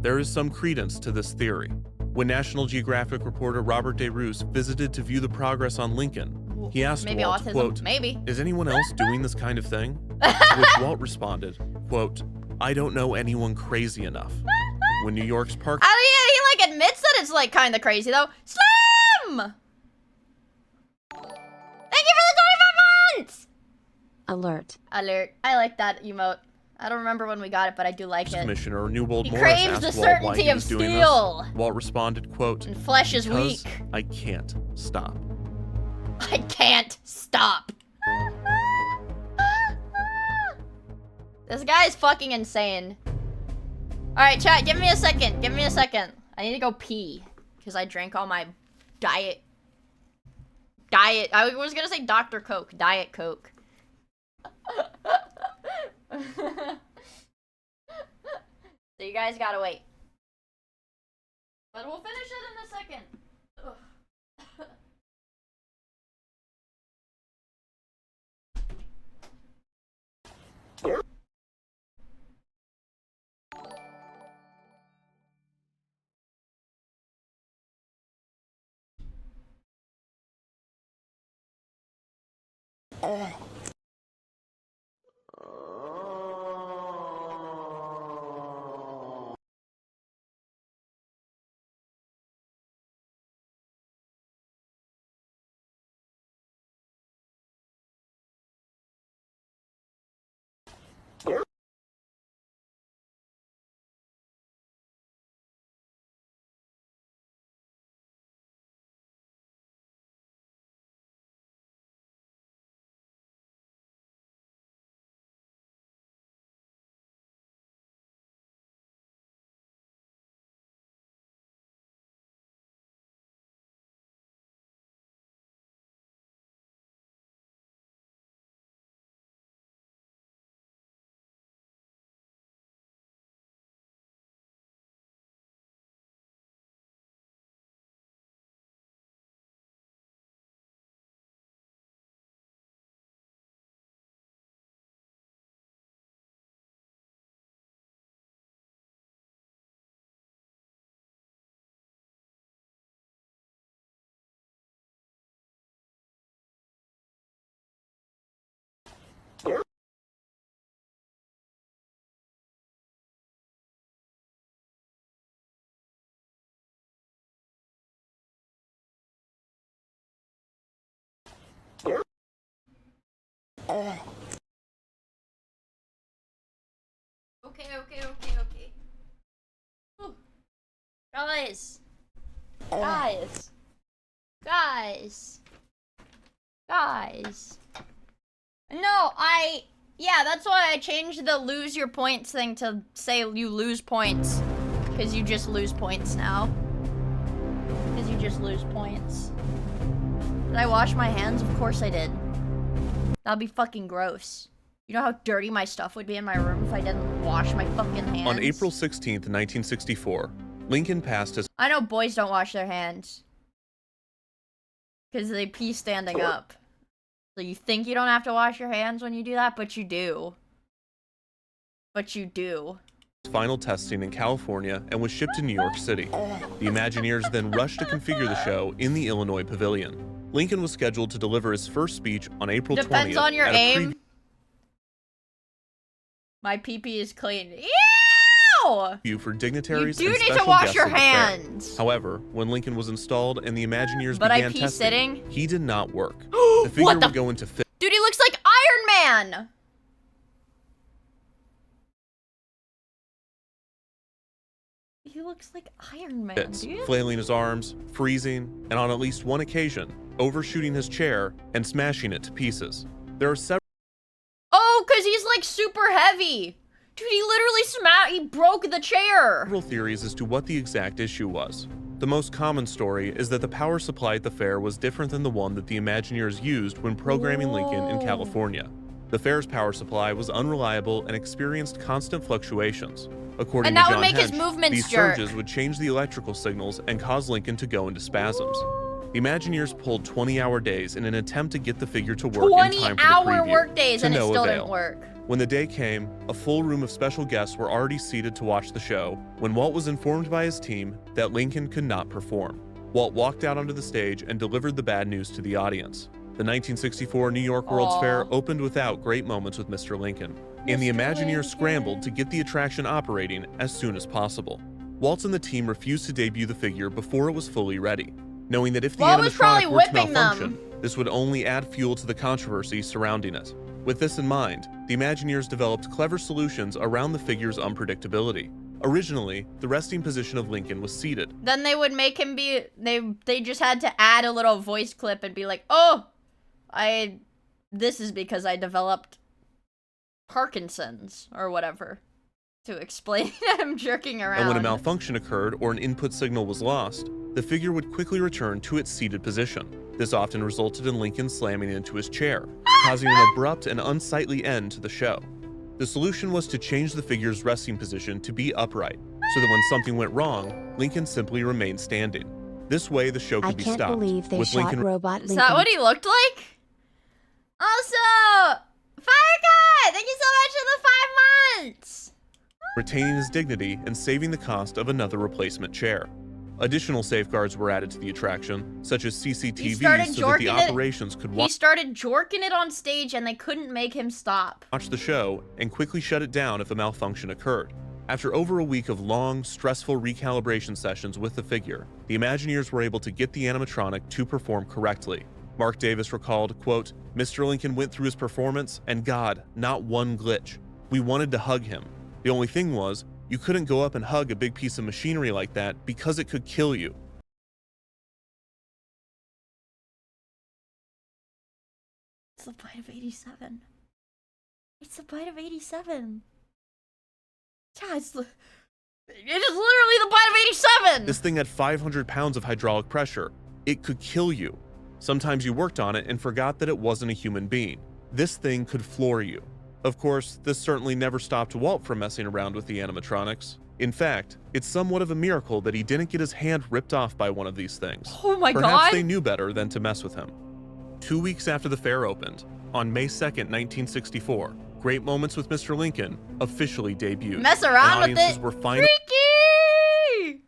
There is some credence to this theory. When National Geographic reporter Robert DeRoos visited to view the progress on Lincoln, he asked
Maybe
Walt,
autism.
quote,
Maybe.
"Is anyone else doing this kind of thing?" To which Walt responded, quote, "I don't know anyone crazy enough." When New York's park...
He like admits that it's like kind of crazy though. Slim! Thank you for the 25 months!
Alert.
Alert. I like that emote. I don't remember when we got it, but I do like it.
Commissioner Newbold
He
Morris
craves
asked
the
Walt why
certainty
he
of
was doing
steel.
this. Walt responded, quote,
And flesh is
"Because
weak.
I can't stop."
I can't stop. This guy is fucking insane. Alright, chat, give me a second. Give me a second. I need to go pee. Because I drank all my diet. I was gonna say Dr. Coke. Diet Coke. So you guys gotta wait. But we'll finish it in a second. Ugh. Okay. Whew. Guys. No, yeah, that's why I changed the lose your points thing to say you lose points. Because you just lose points now. Because you just lose points. Did I wash my hands? Of course I did. That'd be fucking gross. You know how dirty my stuff would be in my room if I didn't wash my fucking hands?
On April 16th, 1964, Lincoln passed his...
I know boys don't wash their hands. Because they pee standing up. So you think you don't have to wash your hands when you do that, but you do.
Final testing in California and was shipped to New York City. The Imagineers then rushed to configure the show in the Illinois Pavilion. Lincoln was scheduled to deliver his first speech on April 20th.
Depends on your
at a
aim. My pee-pee is clean. Ew!
For dignitaries
You do
and
need to
special
wash
guests
your
of the fair.
hands.
However, when Lincoln was installed and the Imagineers
But I
began
pee
testing,
sitting?
he did not work. The figure
What the
would go into fit.
Dude, he looks like Iron Man! He looks like Iron Man, dude.
Flailing his arms, freezing, and on at least one occasion, overshooting his chair and smashing it to pieces. There are several
Oh, because he's like super heavy. Dude, he literally he broke the chair.
theories as to what the exact issue was. The most common story is that the power supply at the fair was different than the one that the Imagineers used when programming Lincoln in California. The fair's power supply was unreliable and experienced constant fluctuations. According
And
to
that
John
would make his
Hench,
movements
these
jerk.
surges would change the electrical signals and cause Lincoln to go into spasms. The Imagineers pulled 20-hour days in an attempt to get the figure to work in time for the
20-hour
preview,
work days
to
and it
no
still
avail.
didn't work.
When the day came, a full room of special guests were already seated to watch the show when Walt was informed by his team that Lincoln could not perform. Walt walked out onto the stage and delivered the bad news to the audience. The 1964 New York World's Fair opened without great moments with Mr. Lincoln, and the Imagineers scrambled to get the attraction operating as soon as possible. Waltz and the team refused to debut the figure before it was fully ready, knowing that if the
Walt was probably
animatronic were to
whipping
malfunction, this would only add fuel to the controversy surrounding it. With this in mind, the Imagineers developed clever solutions around the figure's unpredictability. Originally, the resting position of Lincoln was seated.
Then they would make him be, they just had to add a little voice clip and be like, oh, this is because I developed Parkinson's or whatever to explain him jerking around.
And when a malfunction occurred or an input signal was lost, the figure would quickly return to its seated position. This often resulted in Lincoln slamming into his chair, causing an abrupt and unsightly end to the show. The solution was to change the figure's resting position to be upright, so that when something went wrong, Lincoln simply remained standing. This way, the show could be stopped.
I can't believe they
with
shot
Lincoln
robot
Is
Lincoln.
that what he looked like? Also, Fire Guy, thank you so much for the 5 months.
retaining his dignity and saving the cost of another replacement chair. Additional safeguards were added to the attraction, such as CCTV, so that the operations could
He started jorking it on stage and they couldn't make him stop.
watch the show and quickly shut it down if a malfunction occurred. After over a week of long, stressful recalibration sessions with the figure, the Imagineers were able to get the animatronic to perform correctly. Mark Davis recalled, quote, "Mr. Lincoln went through his performance, and God, not one glitch. We wanted to hug him. The only thing was, you couldn't go up and hug a big piece of machinery like that because it could kill you."
It's the bite of 87. It's the bite of 87. Yeah, it is literally the bite of 87!
This thing had 500 pounds of hydraulic pressure. It could kill you. Sometimes you worked on it and forgot that it wasn't a human being. This thing could floor you. Of course, this certainly never stopped Walt from messing around with the animatronics. In fact, it's somewhat of a miracle that he didn't get his hand ripped off by one of these things.
Oh my
Perhaps
God.
they knew better than to mess with him. 2 weeks after the fair opened, on May 2nd, 1964, Great Moments with Mr. Lincoln officially debuted.
Mess around
and
with
audiences
it.
were finally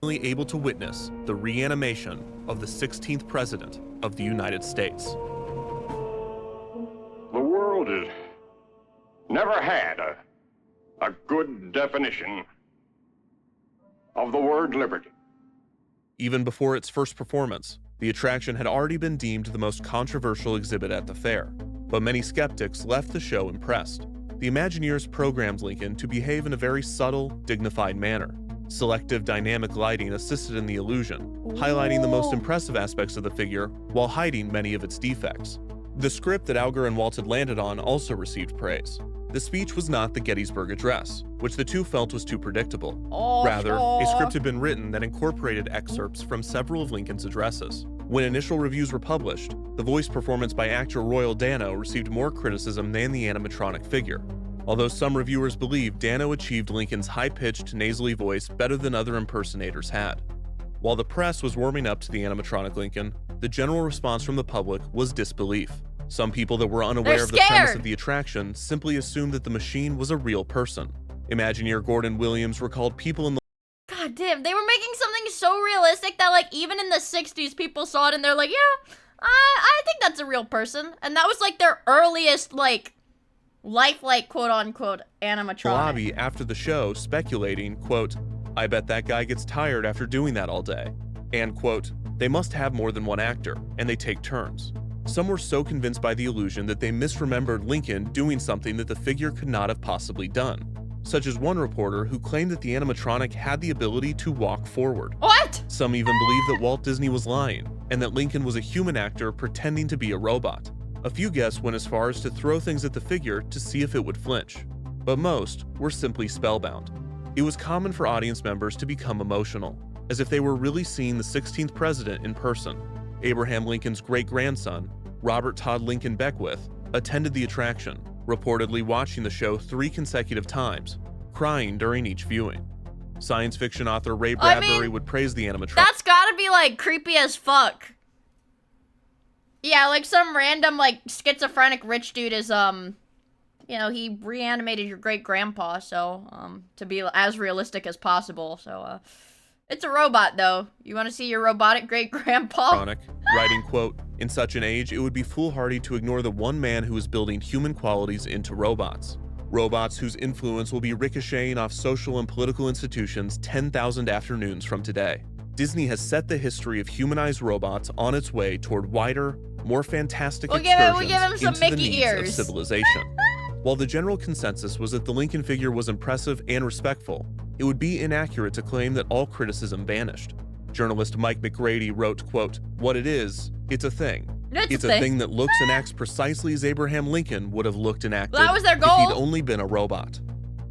Freaky!
able to witness the reanimation of the 16th President of the United States.
The world has never had a good definition of the word liberty.
Even before its first performance, the attraction had already been deemed the most controversial exhibit at the fair. but many skeptics left the show impressed. The Imagineers programmed Lincoln to behave in a very subtle, dignified manner. Selective dynamic lighting assisted in the illusion, highlighting the most impressive aspects of the figure while hiding many of its defects. The script that Alger and Walt had landed on also received praise. The speech was not the Gettysburg Address, which the two felt was too predictable. Rather, a script had been written that incorporated excerpts from several of Lincoln's addresses. When initial reviews were published, the voice performance by actor Royal Dano received more criticism than the animatronic figure. Although some reviewers believe Dano achieved Lincoln's high-pitched, nasally voice better than other impersonators had. While the press was warming up to the animatronic Lincoln, the general response from the public was disbelief. Some people that were unaware of the premise of the attraction simply assumed that the machine was a real person. Imagineer Gordon Williams recalled people in the
God damn, they were making something so realistic that, like, even in the 60s, people saw it and they're like, yeah, I think that's a real person. And that was, like, their earliest, like, lifelike, quote-unquote, animatronic.
lobby after the show speculating, quote, I bet that guy gets tired after doing that all day. And, quote, they must have more than one actor, and they take turns. Some were so convinced by the illusion that they misremembered Lincoln doing something that the figure could not have possibly done, such as one reporter who claimed that the animatronic had the ability to walk forward.
What?
Some even believed that Walt Disney was lying, and that Lincoln was a human actor pretending to be a robot. A few guests went as far as to throw things at the figure to see if it would flinch, but most were simply spellbound. It was common for audience members to become emotional, as if they were really seeing the 16th president in person. Abraham Lincoln's great-grandson, Robert Todd Lincoln Beckwith, attended the attraction, reportedly watching the show 3 consecutive times, crying during each viewing. Science fiction author Ray Bradbury would praise the animatronic.
That's gotta be, like, creepy as fuck. Yeah, like, some random, like, schizophrenic rich dude is, you know, he reanimated your great-grandpa, so, to be as realistic as possible, so, it's a robot, though. You want to see your robotic great-grandpa?
Writing, quote, in such an age, it would be foolhardy to ignore the one man who is building human qualities into robots. Robots whose influence will be ricocheting off social and political institutions 10,000 afternoons from today. Disney has set the history of humanized robots on its way toward wider, more fantastic excursions into the needs of civilization. While the general consensus was that the Lincoln figure was impressive and respectful, it would be inaccurate to claim that all criticism vanished. Journalist Mike McGrady wrote, quote, what it is, it's a thing. It's a thing that looks and acts precisely as Abraham Lincoln would have looked and acted
that was their goal.
if he'd only been a robot.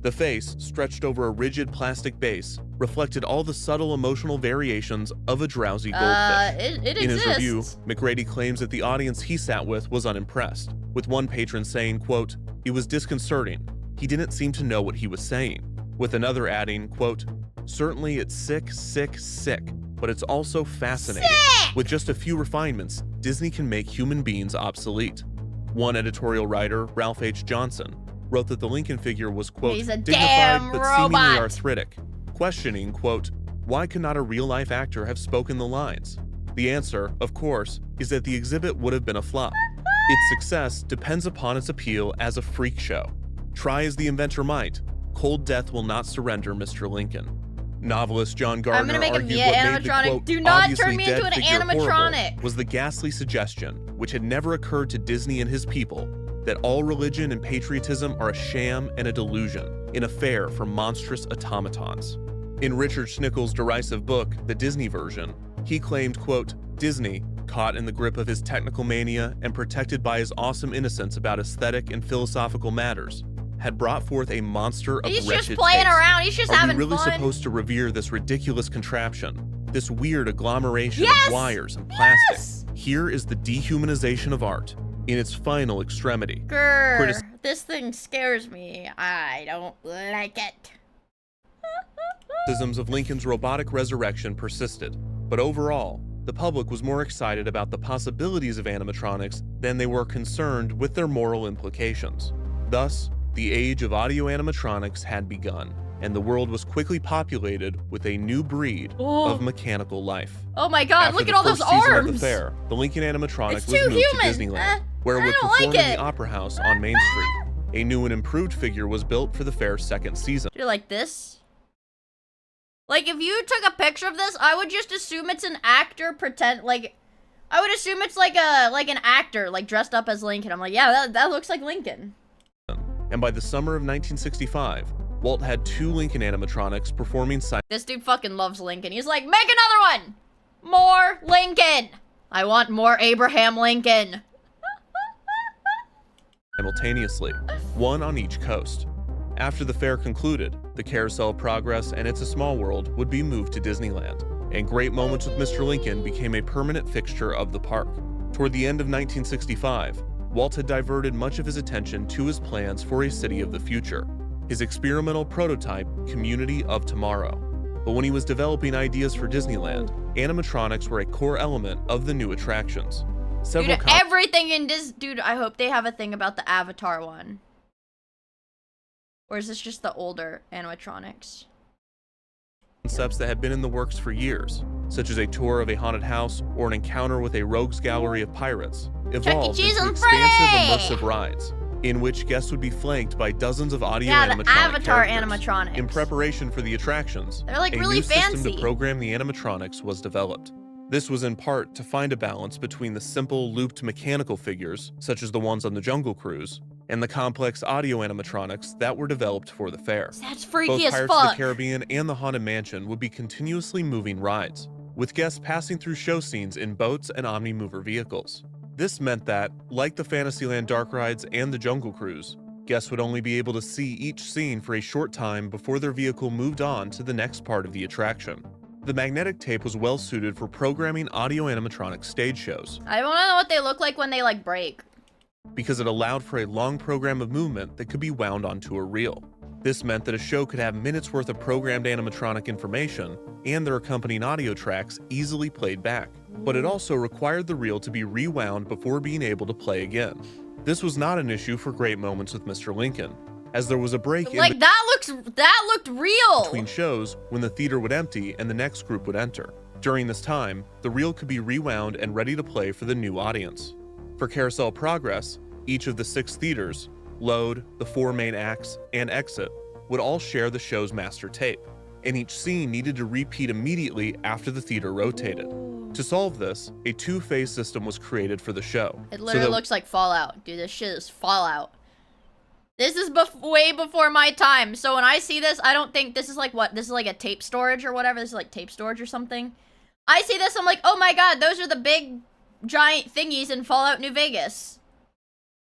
The face, stretched over a rigid plastic base, reflected all the subtle emotional variations of a drowsy goldfish.
It
In his
exists.
review, McGrady claims that the audience he sat with was unimpressed, with one patron saying, quote, it was disconcerting. He didn't seem to know what he was saying. With another adding, quote, certainly it's sick, sick, sick, but it's also fascinating. With just a few refinements, Disney can make human beings obsolete. One editorial writer, Ralph H. Johnson, wrote that the Lincoln figure was, quote,
He's a
dignified
damn
but
robot.
seemingly arthritic, questioning, quote, why could not a real-life actor have spoken the lines? The answer, of course, is that the exhibit would have been a flop. Its success depends upon its appeal as a freak show. Try as the inventor might, cold death will not surrender Mr. Lincoln. Novelist John Gardner
I'm gonna make a
argued
Miia
what made the,
animatronic.
quote,
Do not
obviously
turn me
dead
into an
figure
animatronic.
horrible was the ghastly suggestion, which had never occurred to Disney and his people, that all religion and patriotism are a sham and a delusion, an affair for monstrous automatons. In Richard Schnickel's derisive book, The Disney Version, he claimed, quote, Disney, caught in the grip of his technical mania and protected by his awesome innocence about aesthetic and philosophical matters, had brought forth a monster of
He's
wretched
just playing
taste.
around. He's just
Are
having
we really
fun.
supposed to revere this ridiculous contraption, this weird agglomeration
Yes!
of wires and plastic? Here is the dehumanization of art in its final extremity.
Grr, this thing scares me. I don't like it.
Criticisms of Lincoln's robotic resurrection persisted, but overall, the public was more excited about the possibilities of animatronics than they were concerned with their moral implications. Thus, the age of audio animatronics had begun, and the world was quickly populated with a new breed of mechanical life.
Oh my god,
After
look
the
at all those
first season of
arms!
the fair, the Lincoln animatronic
It's
was
too
moved
human.
to Disneyland, where it
I
would
don't
perform
like
in
it.
the Opera House on Main Street. A new and improved figure was built for the fair's second season.
You're like this? Like, if you took a picture of this, I would just assume it's an actor pretend, like, I would assume it's like an actor, like dressed up as Lincoln. I'm like, yeah, that looks like Lincoln.
And by the summer of 1965, Walt had 2 Lincoln animatronics performing
This dude fucking loves Lincoln. He's like, make another one! More Lincoln! I want more Abraham Lincoln.
simultaneously, one on each coast. After the fair concluded, the Carousel of Progress and It's a Small World would be moved to Disneyland, and Great Moments with Mr. Lincoln became a permanent fixture of the park. Toward the end of 1965, Walt had diverted much of his attention to his plans for a city of the future, his experimental prototype, Community of Tomorrow. But when he was developing ideas for Disneyland, animatronics were a core element of the new attractions.
Dude, everything in this, dude, I hope they have a thing about the Avatar one. Or is this just the older animatronics?
Concepts that had been in the works for years, such as a tour of a haunted house or an encounter with a rogues gallery of pirates, evolved into expansive immersive rides, in which guests would be flanked by dozens of audio animatronic
the Avatar
characters.
animatronics.
In preparation for the attractions,
They're like
a
really
new
fancy.
system to program the animatronics was developed. This was in part to find a balance between the simple looped mechanical figures, such as the ones on the Jungle Cruise, and the complex audio animatronics that were developed for the fair.
That's freaky
Both
as
Pirates of
fuck.
the Caribbean and the Haunted Mansion would be continuously moving rides, with guests passing through show scenes in boats and Omnimover vehicles. This meant that, like the Fantasyland dark rides and the Jungle Cruise, guests would only be able to see each scene for a short time before their vehicle moved on to the next part of the attraction. The magnetic tape was well suited for programming audio animatronic stage shows,
I want to know what they look like when they like break.
because it allowed for a long program of movement that could be wound onto a reel. This meant that a show could have minutes worth of programmed animatronic information and their accompanying audio tracks easily played back, but it also required the reel to be rewound before being able to play again. This was not an issue for Great Moments with Mr. Lincoln, as there was a break
Like that looked real.
between shows when the theater would empty and the next group would enter. During this time, the reel could be rewound and ready to play for the new audience. For Carousel Progress, each of the 6 theaters, Load, the 4 main acts, and Exit, would all share the show's master tape, and each scene needed to repeat immediately after the theater rotated. To solve this, a 2-phase system was created for the show.
It literally looks like Fallout. Dude, this shit is Fallout. This is way before my time. So when I see this, I don't think this is like what? This is like a tape storage or whatever. This is like tape storage or something. I see this, I'm like, oh my god, those are the big, giant thingies in Fallout New Vegas.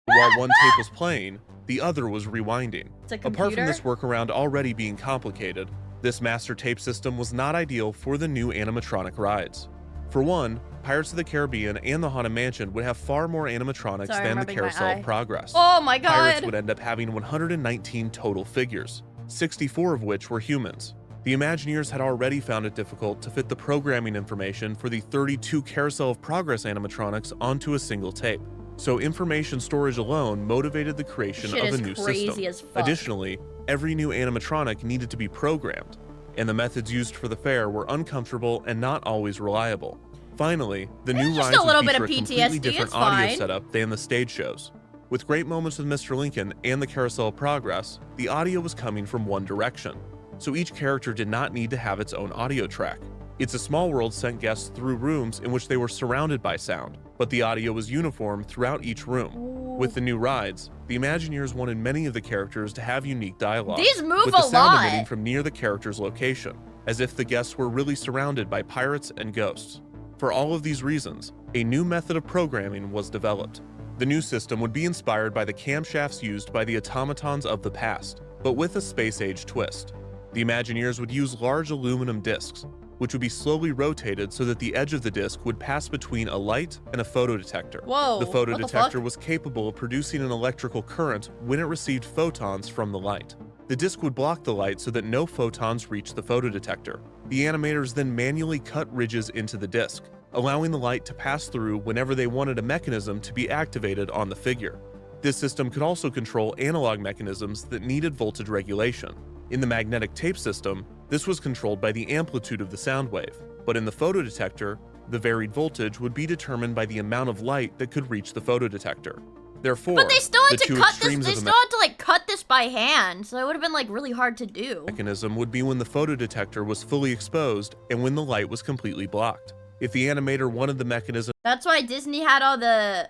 While one tape was playing, the other was rewinding.
It's a
Apart from
computer?
this workaround already being complicated, this master tape system was not ideal for the new animatronic rides. For one, Pirates of the Caribbean and the Haunted Mansion would have far more animatronics
Sorry, I'm
than the
rubbing my
Carousel
eye.
of Progress.
Oh my god.
Pirates would end up having 119 total figures, 64 of which were humans. The Imagineers had already found it difficult to fit the programming information for the 32 Carousel of Progress animatronics onto a single tape, so information storage alone motivated the creation
Shit
of a
is
new
crazy
system.
as fuck.
Additionally, every new animatronic needed to be programmed, and the methods used for the fair were uncomfortable and not always reliable. Finally, the new
just
rides
a little
would
bit
feature
of
a completely
PTSD,
different
it's
audio
fine.
setup than the stage shows. With Great Moments with Mr. Lincoln and the Carousel of Progress, the audio was coming from one direction, so each character did not need to have its own audio track. It's a Small World sent guests through rooms in which they were surrounded by sound, but the audio was uniform throughout each room. With the new rides, the Imagineers wanted many of the characters to have unique dialogue,
These move
with the
a
sound
lot.
emitting from near the character's location, as if the guests were really surrounded by pirates and ghosts. For all of these reasons, a new method of programming was developed. The new system would be inspired by the camshafts used by the automatons of the past, but with a space-age twist. The Imagineers would use large aluminum discs, which would be slowly rotated so that the edge of the disc would pass between a light and a photodetector.
Whoa,
The
what the
photodetector
fuck?
was capable of producing an electrical current when it received photons from the light. The disc would block the light so that no photons reached the photodetector. The animators then manually cut ridges into the disc, allowing the light to pass through whenever they wanted a mechanism to be activated on the figure. This system could also control analog mechanisms that needed voltage regulation. In the magnetic tape system, this was controlled by the amplitude of the sound wave, but in the photodetector, the varied voltage would be determined by the amount of light that could reach the photodetector. Therefore,
But they still had
the
to
two
cut this.
extremes
They
of the
still had to like cut this by hand, so it would have been like really hard to do.
mechanism would be when the photodetector was fully exposed and when the light was completely blocked. If the animator wanted the mechanism
That's why Disney had all the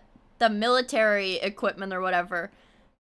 military equipment or whatever.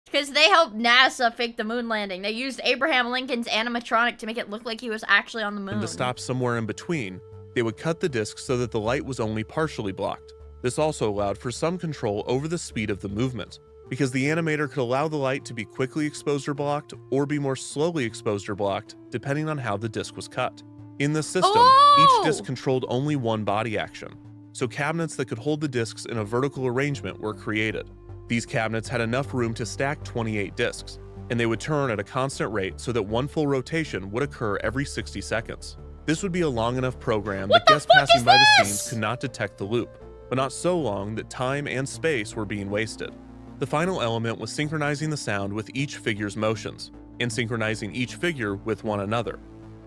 Because they helped NASA fake the moon landing. They used Abraham Lincoln's animatronic to make it look like he was actually on the moon.
to stop somewhere in between, they would cut the disc so that the light was only partially blocked. This also allowed for some control over the speed of the movement, because the animator could allow the light to be quickly exposed or blocked, or be more slowly exposed or blocked, depending on how the disc was cut. In the system, each disc controlled only one body action, so cabinets that could hold the discs in a vertical arrangement were created. These cabinets had enough room to stack 28 discs, and they would turn at a constant rate so that one full rotation would occur every 60 seconds. This would be a long enough program that guests passing by the scenes could not detect the loop, but not so long that time and space were being wasted. The final element was synchronizing the sound with each figure's motions, and synchronizing each figure with one another.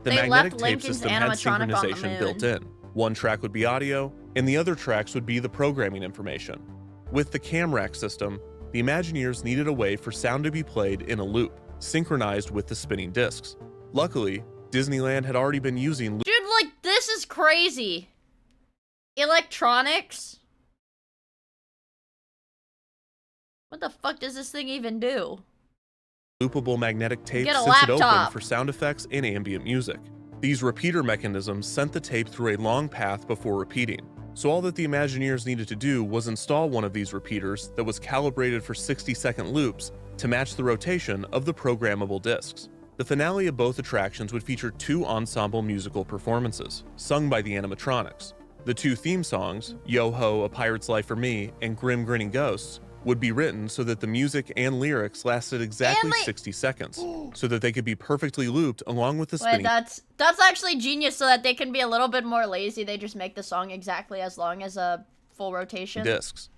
The magnetic tape system had synchronization built in. One track would be audio, and the other tracks would be the programming information. With the cam rack system, the Imagineers needed a way for sound to be played in a loop, synchronized with the spinning discs. Luckily, Disneyland had already been using
Dude, like, this is crazy. Electronics? What the fuck does this thing even do?
loopable magnetic tape
Get a
since it opened
laptop.
for sound effects and ambient music. These repeater mechanisms sent the tape through a long path before repeating, so all that the Imagineers needed to do was install one of these repeaters that was calibrated for 60-second loops to match the rotation of the programmable discs. The finale of both attractions would feature 2 ensemble musical performances, sung by the animatronics. The 2 theme songs, Yo-Ho, A Pirate's Life for Me, and Grim Grinning Ghosts, would be written so that the music and lyrics lasted exactly 60 seconds, so that they could be perfectly looped along with the spinning.
Wait, that's actually genius, so that they can be a little bit more lazy. They just make the song exactly as long as a full rotation.
Discs.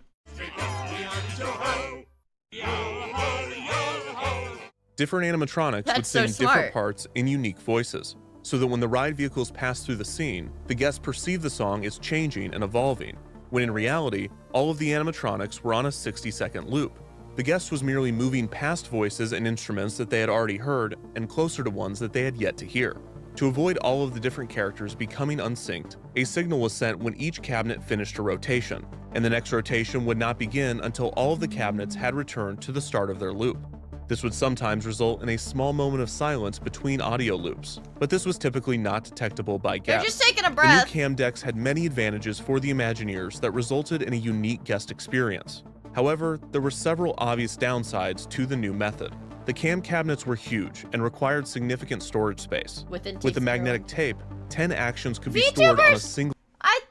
Different animatronics would
That's so
sing
smart.
different parts in unique voices, so that when the ride vehicles pass through the scene, the guests perceive the song as changing and evolving, when in reality, all of the animatronics were on a 60-second loop. The guest was merely moving past voices and instruments that they had already heard and closer to ones that they had yet to hear. To avoid all of the different characters becoming unsynced, a signal was sent when each cabinet finished a rotation, and the next rotation would not begin until all of the cabinets had returned to the start of their loop. This would sometimes result in a small moment of silence between audio loops, but this was typically not detectable by
They're
guests.
just taking a
The
breath.
new cam decks had many advantages for the Imagineers that resulted in a unique guest experience. However, there were several obvious downsides to the new method. The cam cabinets were huge and required significant storage space. With the magnetic tape, 10 actions could be stored on a single.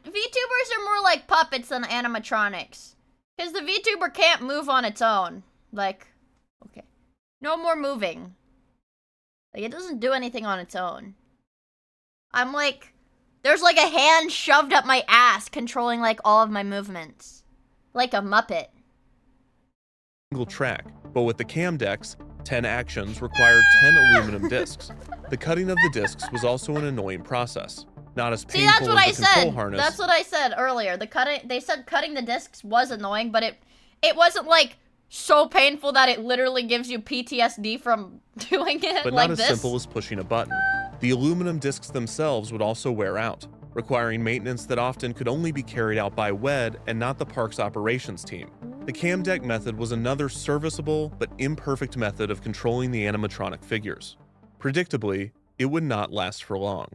VTubers are more like puppets than animatronics. Because the VTuber can't move on its own. Like, okay. No more moving. Like, it doesn't do anything on its own. I'm like, there's like a hand shoved up my ass controlling like all of my movements. Like a Muppet.
Single track, but with the cam decks, 10 actions required 10 aluminum discs. The cutting of the discs was also an annoying process. Not as
See, that's
painful
what I
as the control
said.
harness.
That's what I said earlier. They said cutting the discs was annoying, but it wasn't like so painful that it literally gives you PTSD from doing it
but
like
not as
this.
simple as pushing a button. The aluminum discs themselves would also wear out, requiring maintenance that often could only be carried out by WED and not the park's operations team. The cam deck method was another serviceable but imperfect method of controlling the animatronic figures. Predictably, it would not last for long.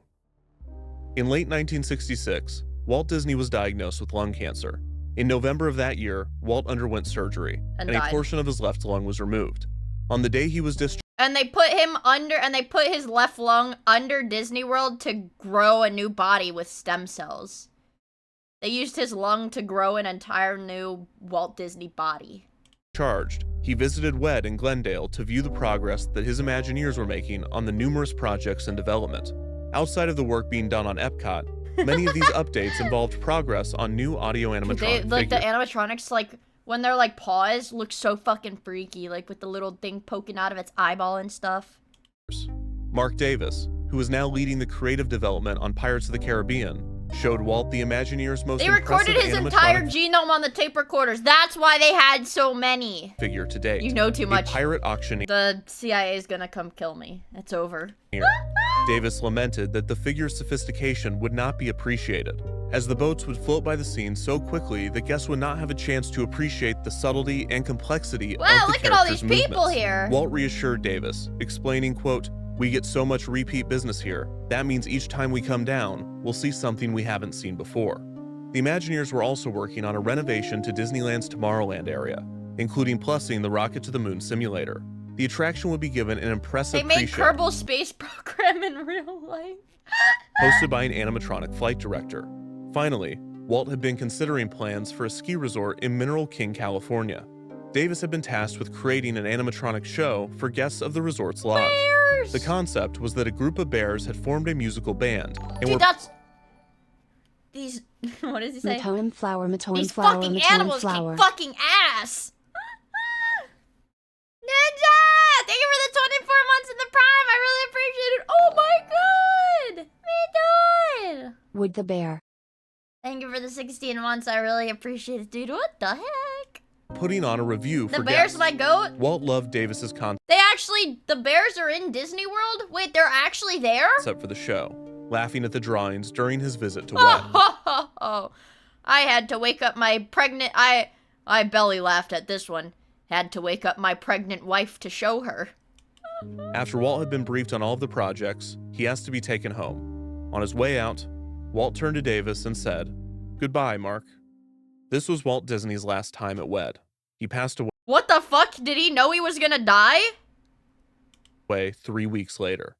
In late 1966, Walt Disney was diagnosed with lung cancer. In November of that year, Walt underwent surgery,
And
and a
died.
portion of his left lung was removed. On the day he was discharged,
And they put him under, and they put his left lung under Disney World to grow a new body with stem cells. They used his lung to grow an entire new Walt Disney body.
he visited WED in Glendale to view the progress that his Imagineers were making on the numerous projects in development. Outside of the work being done on Epcot, many of these updates involved progress on new audio animatronic
Like the
figures.
animatronics, like when they're like paws, look so fucking freaky, like with the little thing poking out of its eyeball and stuff.
Mark Davis, who is now leading the creative development on Pirates of the Caribbean, showed Walt the Imagineers' most
They recorded
impressive
his entire
animatronic
genome on the tape recorders. That's why they had so many.
figure to date.
You know too much.
A pirate auctioneer.
The CIA is gonna come kill me. It's over.
Davis lamented that the figure's sophistication would not be appreciated, as the boats would float by the scene so quickly that guests would not have a chance to appreciate the subtlety and complexity
Wow,
of the
look at all
characters'
these people
movements.
here.
Walt reassured Davis, explaining, quote, "We get so much repeat business here. That means each time we come down, we'll see something we haven't seen before." The Imagineers were also working on a renovation to Disneyland's Tomorrowland area, including plussing the Rocket to the Moon simulator. The attraction would be given an impressive
They made
pre-show
Kerbal Space Program in real life.
hosted by an animatronic flight director. Finally, Walt had been considering plans for a ski resort in Mineral King, California. Davis had been tasked with creating an animatronic show for guests of the resort's lodge.
Bears!
The concept was that a group of bears had formed a musical band and
Dude,
were
that's... These... What does he say?
Matoem flower, Matoem
These
flower,
fucking
Matoem
animals
flower.
kick fucking ass! Ninja! Thank you for the 24 months in the Prime! I really appreciate it! Oh my god! Me doing?
Would the bear.
Thank you for the 16 months. I really appreciate it, dude. What the heck?
putting on a review
The
for
bear's
guests.
my goat?
Walt loved Davis's concept
The bears are in Disney World? Wait, they're actually there?
for the show, laughing at the drawings during his visit to Wed.
Oh, I had to wake up my pregnant, I belly laughed at this one. Had to wake up my pregnant wife to show her.
After Walt had been briefed on all of the projects, he asked to be taken home. On his way out, Walt turned to Davis and said, "Goodbye, Mark." This was Walt Disney's last time at WED. He passed
What the fuck? Did he know he was gonna die?
away 3 weeks later.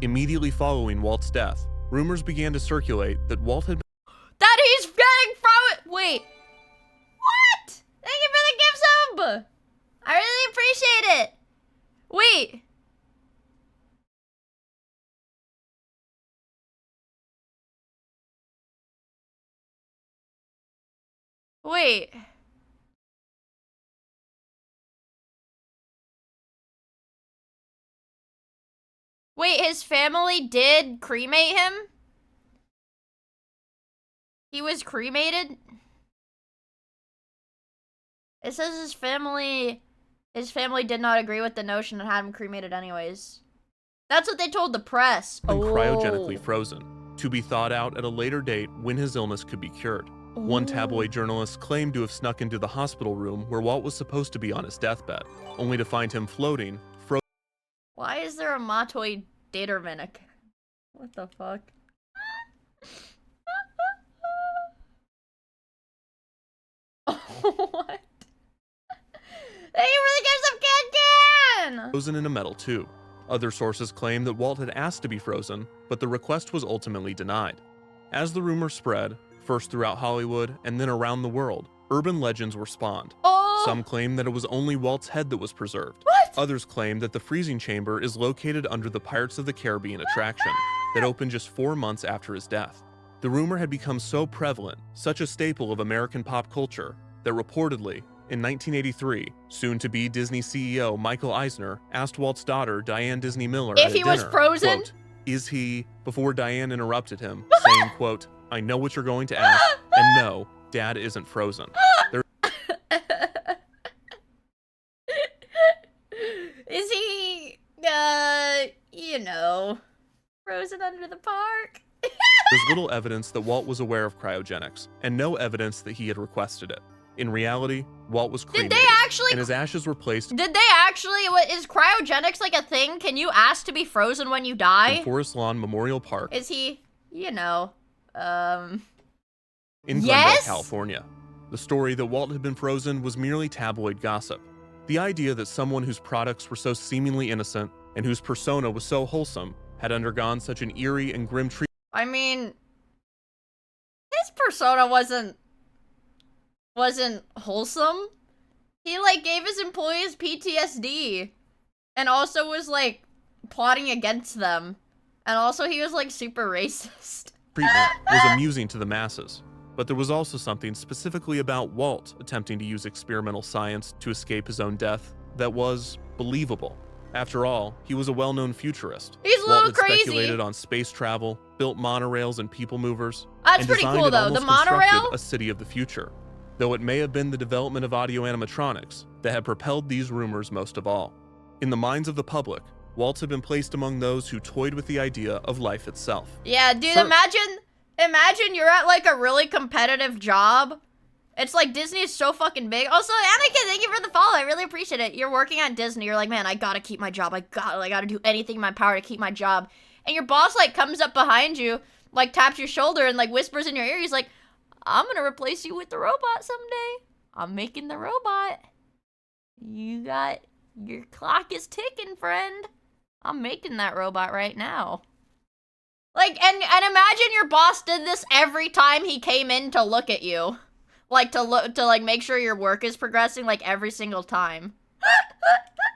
Immediately following Walt's death, rumors began to circulate that Walt had
That he's getting from it. Wait. What? Thank you for the gift sub. I really appreciate it. Wait. Wait. Wait, his family did cremate him? He was cremated? It says his family did not agree with the notion and had him cremated anyways. That's what they told the press.
been cryogenically frozen, to be thawed out at a later date when his illness could be cured. One tabloid journalist claimed to have snuck into the hospital room where Walt was supposed to be on his deathbed, only to find him floating, frozen.
Why is there a Matoid Daterminic? What the fuck? What? Thank you for the gifts of Can!
Frozen in a metal tube. Other sources claim that Walt had asked to be frozen, but the request was ultimately denied. As the rumor spread, first throughout Hollywood and then around the world, urban legends were spawned. Some claim that it was only Walt's head that was preserved. Others claim that the freezing chamber is located under the Pirates of the Caribbean attraction that opened just 4 months after his death. The rumor had become so prevalent, such a staple of American pop culture, that reportedly, in 1983, soon-to-be Disney CEO Michael Eisner asked Walt's daughter, Diane Disney Miller,
If
at a
he was
dinner,
frozen?
quote, "Is he," before Diane interrupted him, saying, quote, "I know what you're going to ask, and no, Dad isn't frozen."
Is he, you know, frozen under the park?
There's little evidence that Walt was aware of cryogenics, and no evidence that he had requested it. In reality, Walt was cremated, and his ashes were placed
Did they actually, is cryogenics like a thing? Can you ask to be frozen when you
in
die?
Forest Lawn Memorial Park
Is he, you know,
in Glendale,
yes?
California. The story that Walt had been frozen was merely tabloid gossip. The idea that someone whose products were so seemingly innocent and whose persona was so wholesome had undergone such an eerie and grim treatment.
I mean, his persona wasn't wholesome. He, like, gave his employees PTSD. And also was, like, plotting against them. And also he was, like, super racist.
Was amusing to the masses. But there was also something specifically about Walt attempting to use experimental science to escape his own death that was believable. After all, he was a well-known futurist.
He's a
Walt
little
had
crazy.
speculated on space travel, built monorails and people movers,
That's
and
pretty
designed
cool,
and
though. The
almost constructed
monorail?
a city of the future. Though it may have been the development of audio animatronics that had propelled these rumors most of all. In the minds of the public, Walt had been placed among those who toyed with the idea of life itself.
Yeah, dude,
Sure.
imagine imagine you're at like a really competitive job. It's like Disney is so fucking big. Also, Anakin, thank you for the follow. I really appreciate it. You're working at Disney. You're like, man, I gotta keep my job. I gotta do anything in my power to keep my job. And your boss like comes up behind you, like taps your shoulder and like whispers in your ear. He's like, I'm gonna replace you with the robot someday. I'm making the robot. Your clock is ticking, friend. I'm making that robot right now. Like, and imagine your boss did this every time he came in to look at you. Like, to make sure your work is progressing, like, every single time.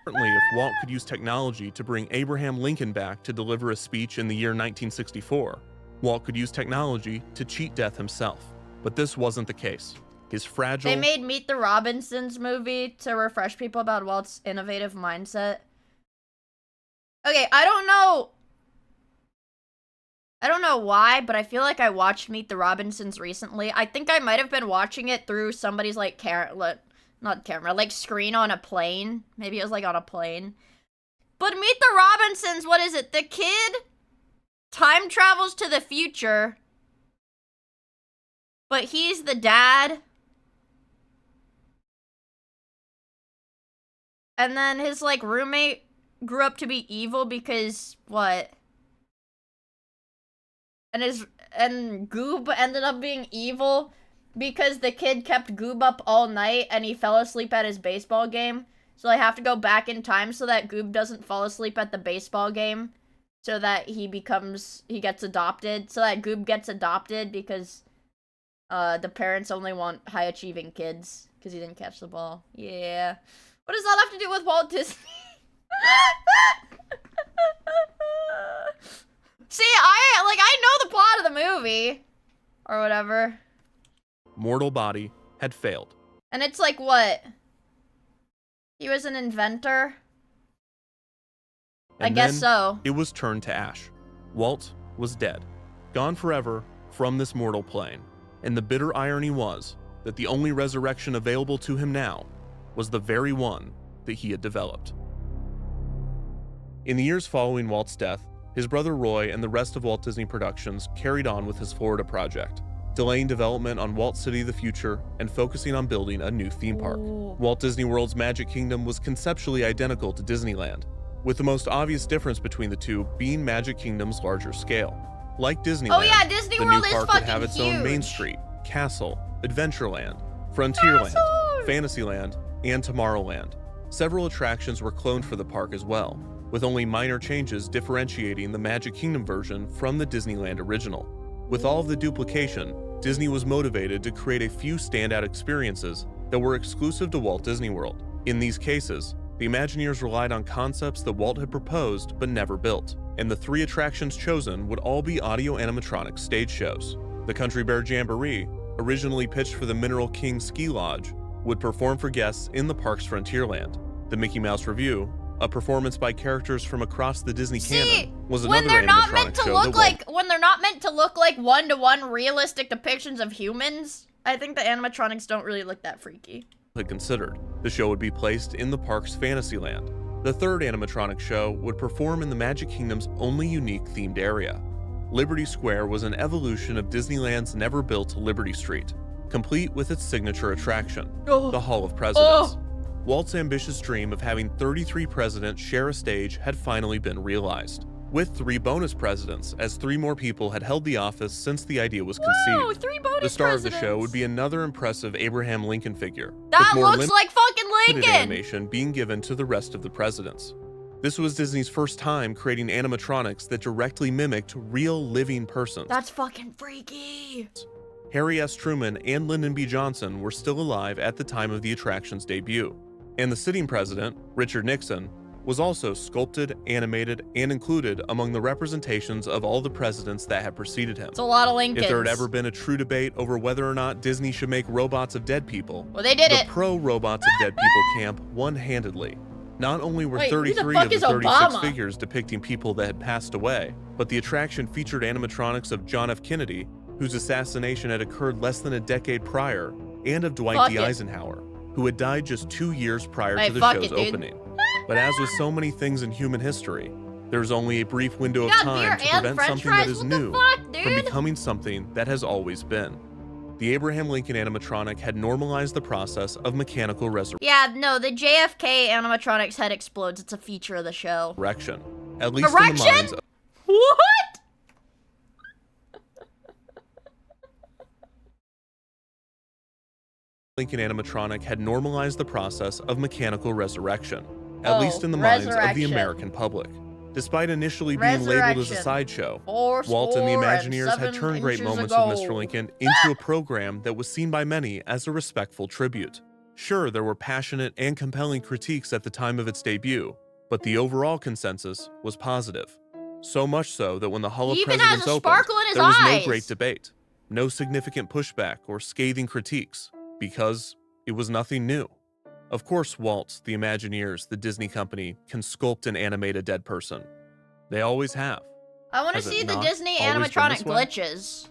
Certainly, if Walt could use technology to bring Abraham Lincoln back to deliver a speech in the year 1964, Walt could use technology to cheat death himself. But this wasn't the case. His fragile...
They made Meet the Robinsons movie to refresh people about Walt's innovative mindset. Okay, I don't know why, but I feel like I watched Meet the Robinsons recently. I think I might have been watching it through somebody's, like, screen on a plane. Maybe it was, like, on a plane. But Meet the Robinsons, what is it? The kid time travels to the future, but he's the dad. And then his, like, roommate grew up to be evil because, what? And Goob ended up being evil because the kid kept Goob up all night and he fell asleep at his baseball game. So they have to go back in time so that Goob doesn't fall asleep at the baseball game. So that he gets adopted. So that Goob gets adopted because the parents only want high-achieving kids because he didn't catch the ball. Yeah. What does that have to do with Walt Disney? See, I know the plot of the movie. Or whatever.
Mortal body had failed.
And it's like, what? He was an inventor?
And
I guess so.
It was turned to ash. Walt was dead. Gone forever from this mortal plane. And the bitter irony was that the only resurrection available to him now was the very one that he had developed. In the years following Walt's death, his brother Roy and the rest of Walt Disney Productions carried on with his Florida project, delaying development on Walt City of the Future and focusing on building a new theme park. Walt Disney World's Magic Kingdom was conceptually identical to Disneyland, with the most obvious difference between the two being Magic Kingdom's larger scale. Like Disneyland,
oh yeah, Disney
the
World
new
is
park
fucking
would have its
huge.
own Main Street, Castle, Adventureland, Frontierland, Fantasyland, and Tomorrowland. Several attractions were cloned for the park as well, with only minor changes differentiating the Magic Kingdom version from the Disneyland original. With all of the duplication, Disney was motivated to create a few standout experiences that were exclusive to Walt Disney World. In these cases, the Imagineers relied on concepts that Walt had proposed but never built, and the 3 attractions chosen would all be audio animatronic stage shows. The Country Bear Jamboree, originally pitched for the Mineral King Ski Lodge, would perform for guests in the park's Frontierland. The Mickey Mouse Revue, a performance by characters from across the Disney canon, was another animatronic show
when they're not meant to look like one-to-one realistic depictions of humans, I think the animatronics don't really look that freaky.
Had considered. The show would be placed in the park's Fantasyland. The 3rd animatronic show would perform in the Magic Kingdom's only unique themed area. Liberty Square was an evolution of Disneyland's never-built Liberty Street, complete with its signature attraction, the Hall of Presidents. Walt's ambitious dream of having 33 presidents share a stage had finally been realized, with 3 bonus presidents, as 3 more people had held the office since the idea was conceived.
3 bonus
the star
presidents.
of the show would be another impressive Abraham Lincoln figure,
That
with more
looks like fucking
limited
Lincoln!
animation being given to the rest of the presidents. This was Disney's first time creating animatronics that directly mimicked real living persons.
That's fucking freaky!
Harry S. Truman and Lyndon B. Johnson were still alive at the time of the attraction's debut, and the sitting president, Richard Nixon, was also sculpted, animated, and included among the representations of all the presidents that had preceded him.
It's a lot of Lincolns.
If there had ever been a true debate over whether or not Disney should make robots of dead people,
well, they did
the
it.
pro-robots of dead people camp won handedly. Not only were
Wait,
33
who the fuck
of the
is
36
Obama?
figures depicting people that had passed away, but the attraction featured animatronics of John F. Kennedy, whose assassination had occurred less than a decade prior, and of Dwight D. Eisenhower, who had died just 2 years prior to the show's opening. But as with so many things in human history, There's only a brief window of
got
time
beer
to
and
prevent
french
something
fries?
that is
What the
new
fuck,
from
dude?
becoming something that has always been. The Abraham Lincoln animatronic had normalized the process of mechanical
Yeah, no, the JFK animatronic's head explodes. It's a feature of the show.
resurrection, at least in the
Erection?
minds of
What?
Lincoln animatronic had normalized the process of mechanical resurrection, at least in the minds of the
resurrection.
American public. Despite initially being labeled as a
Resurrection.
sideshow,
Four
Walt and the
score and
Imagineers had
7
turned great
inches
moments
ago.
of Mr. Lincoln into a program that was seen by many as a respectful tribute. Sure, there were passionate and compelling critiques at the time of its debut, but the overall consensus was positive. So much so that when the Hall
He
of
even has
Presidents
a
opened,
sparkle in his
there was
eyes.
no great debate, no significant pushback or scathing critiques, because it was nothing new. Of course, Walt, the Imagineers, the Disney company, can sculpt and animate a dead person. They always have.
I want to
Has it
see the
not
Disney
always been
animatronic
this way?
glitches.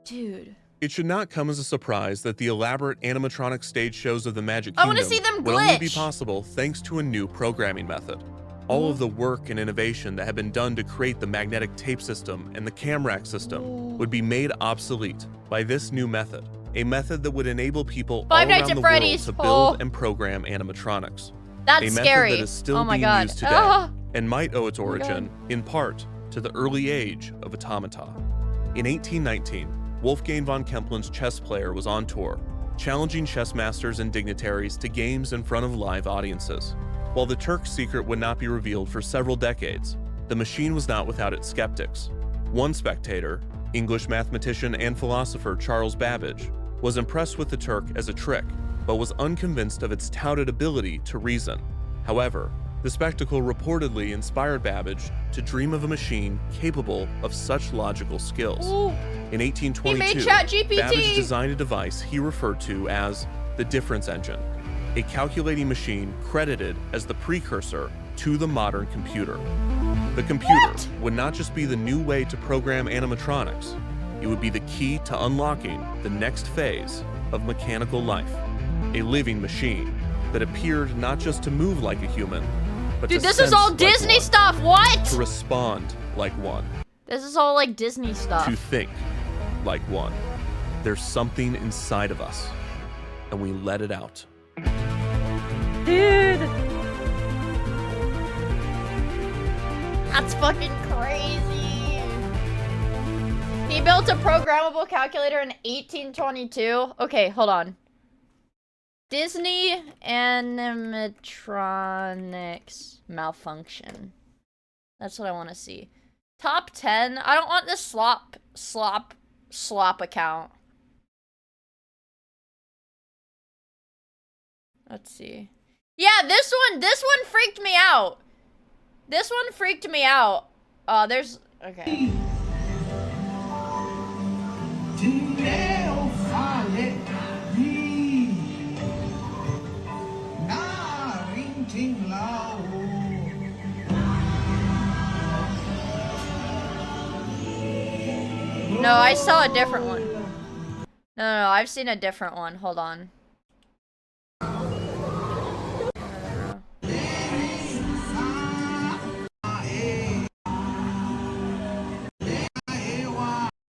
Dude.
It should not come as a surprise that the elaborate animatronic stage shows of the Magic
I
Kingdom
wanna see them
would only be
glitch.
possible thanks to a new programming method. All of the work and innovation that had been done to create the magnetic tape system and the camrack system would be made obsolete by this new method, a method that would enable people
Five
all
Nights
around
at
the
Freddy's.
world to build and program animatronics.
That's
a method
scary.
that is still
Oh my
being
God.
used today
Ah.
and might owe its
Oh my
origin, in part, to the early age of automata. In 1819, Wolfgang von Kempelen's chess player was on tour, challenging chess masters and dignitaries to games in front of live audiences. While the Turk's secret would not be revealed for several decades, the machine was not without its skeptics. One spectator, English mathematician and philosopher Charles Babbage, was impressed with the Turk as a trick, but was unconvinced of its touted ability to reason. However, the spectacle reportedly inspired Babbage to dream of a machine capable of such logical skills.
Ooh.
In
He
1822,
made ChatGPT.
Babbage designed a device he referred to as the difference engine, a calculating machine credited as the precursor to the modern computer. The computer would not just be the new way to program animatronics, it would be the key to unlocking the next phase of mechanical life, a living machine that appeared not just to move like a human, but
Dude,
to
this is
sense
all
like
Disney
one,
stuff. What?
to respond like one,
This is all like Disney stuff.
to think like one. There's something inside of us, and we let it out.
Dude. That's fucking crazy. He built a programmable calculator in 1822. Okay, hold on. Disney animatronics malfunction. That's what I want to see. Top 10. I don't want this slop account. Let's see. Yeah, this one freaked me out. This one freaked me out. There's okay. No, I saw a different one. No, I've seen a different one. Hold on.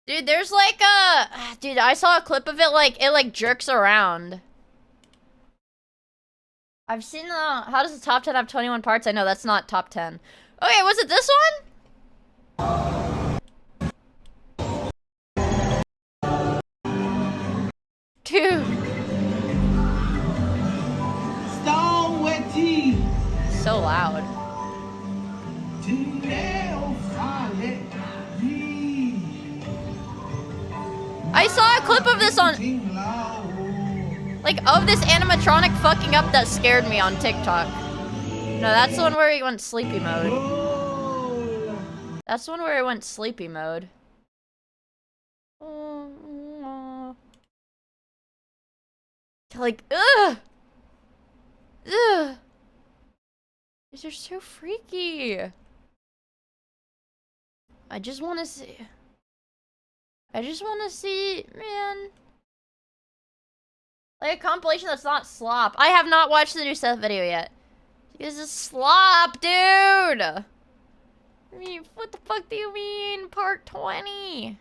Dude, there's like a... Dude, I saw a clip of it, like, it like jerks around. I've seen the... How does the top 10 have 21 parts? I know, that's not top 10. Okay, was it this one? Dude. So loud. I saw a clip of this on... Like, of this animatronic fucking up that scared me on TikTok. No, that's the one where he went sleepy mode. That's the one where he went sleepy mode. Like, ugh! Ugh! These are so freaky. I just want to see... man. Like a compilation that's not slop. I have not watched the new Seth video yet. This is slop, dude! I mean, what the fuck do you mean? Part 20?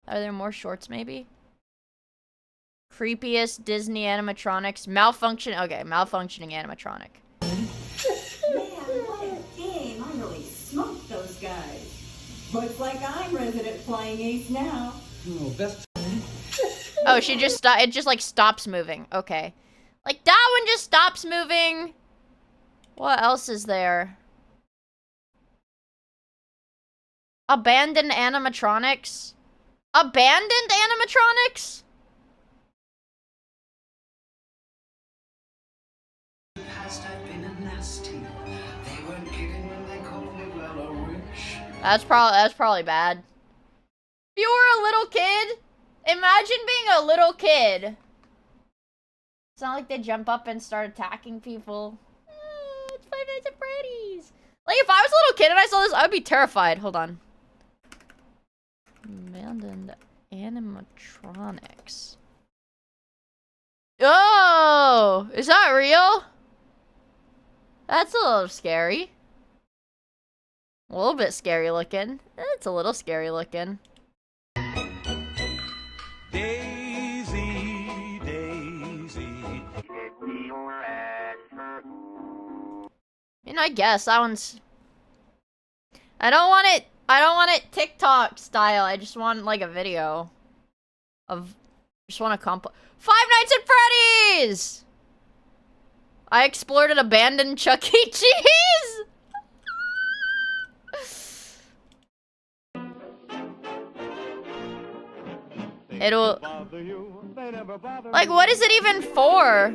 Are there more shorts, maybe? Creepiest Disney animatronics. Malfunction. Okay, malfunctioning animatronic.
Man, what a game. I really smoked those guys. Looks like I'm resident flying ace now.
Oh, she just it just like stops moving. Okay. Like that one just stops moving. What else is there? Abandoned animatronics? Abandoned animatronics? That's probably bad. If you were a little kid, imagine being a little kid. It's not like they jump up and start attacking people. It's Five Nights at Freddy's. Like if I was a little kid and I saw this, I would be terrified. Hold on. Abandoned animatronics. Oh, is that real? That's a little scary. A little bit scary looking. It's a little scary looking.
Daisy, Daisy.
And I guess that one's... I don't want it TikTok style. I just want like a video of... Just want to Five Nights at Freddy's! I explored an abandoned Chuck E. Cheese! It'll... Like, what is it even for?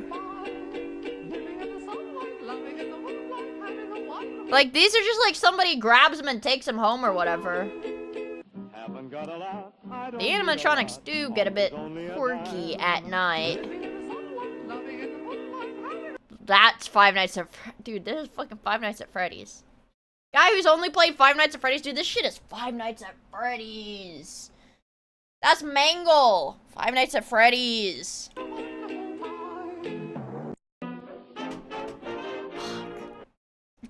Like, these are just like somebody grabs them and takes them home or whatever. The animatronics do get a bit quirky at night. That's Five Nights at Dude, this is fucking Five Nights at Freddy's. Guy who's only played Five Nights at Freddy's, dude, this shit is Five Nights at Freddy's. That's Mangle. Five Nights at Freddy's.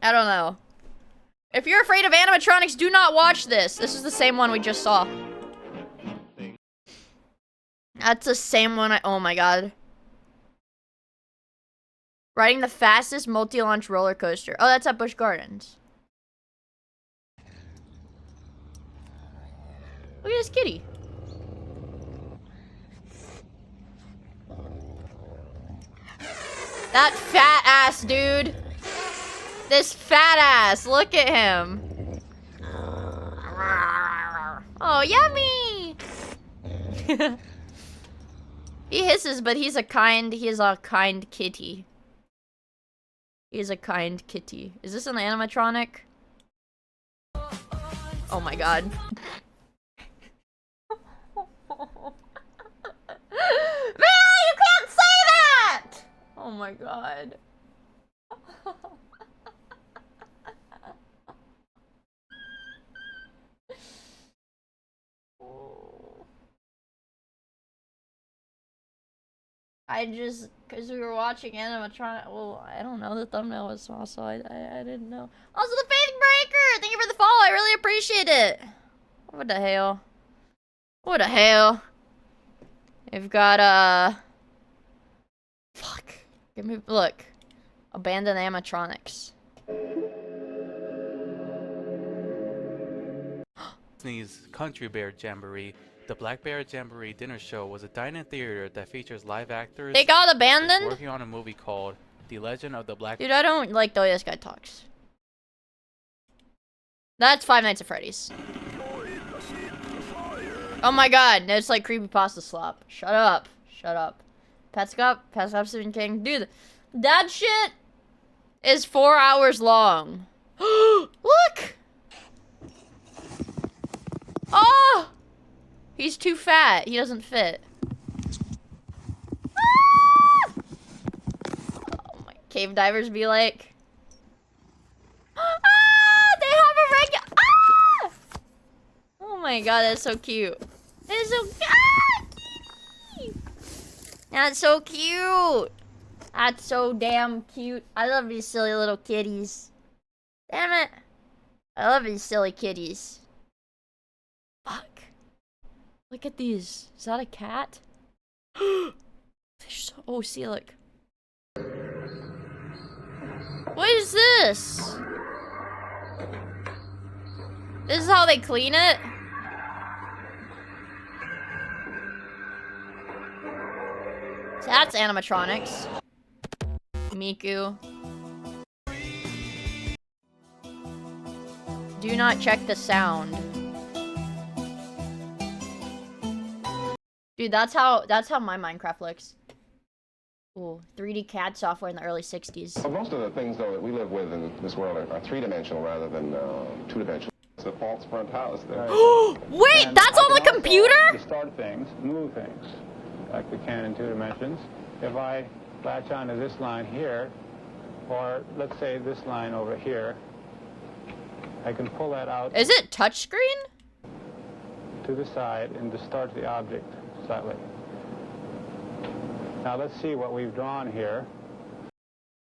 I don't know. If you're afraid of animatronics, do not watch this. This is the same one we just saw. That's the same one oh my god. Riding the fastest multi-launch roller coaster. Oh, that's at Busch Gardens. Look at this kitty. That fat ass, dude. This fat ass. Look at him. Oh, yummy. He hisses, but he is a kind kitty. He's a kind kitty. Is this an animatronic? Oh my god. Man, you can't say that! Oh my god. Because we were watching animatronic, well, I don't know, the thumbnail was small, so I didn't know. Also, the Faith Breaker! Thank you for the follow, I really appreciate it. What the hell? What the hell? We've got, fuck. Give me, look. Abandoned animatronics.
Disney's Country Bear Jamboree. The Black Bear Jamboree dinner show was a dine-in theater that features live actors.
They got abandoned?
Working on a movie called The Legend of the Black.
Dude, I don't like the way this guy talks. That's Five Nights at Freddy's. Oh my god, it's like creepypasta slop. Shut up. Shut up. Petscop Stephen King. Dude, that shit is 4 hours long. Look! Oh! He's too fat. He doesn't fit. Ah! Oh my. Cave divers be like. Ah! They have a regular. Ah! Oh my god, that's so cute. That is so. Ah! Kitty! That's so cute. That's so damn cute. I love these silly little kitties. Damn it. I love these silly kitties. Fuck. Look at these. Is that a cat? Oh, see, look. What is this? This is how they clean it? So that's animatronics. Miku. Do not check the sound. Dude, that's how my Minecraft looks. Ooh, 3D CAD software in the early 60s.
Well, most of the things, though, that we live with in this world are three-dimensional rather than two-dimensional. It's a false front house there.
Wait,
And
that's
I
on the
can also
computer?
Distort things, move things, like we can in 2 dimensions. If I latch onto this line here, or let's say this line over here, I can pull that out.
Is it touchscreen?
To the side and distort the object slightly. Now let's see what we've drawn here.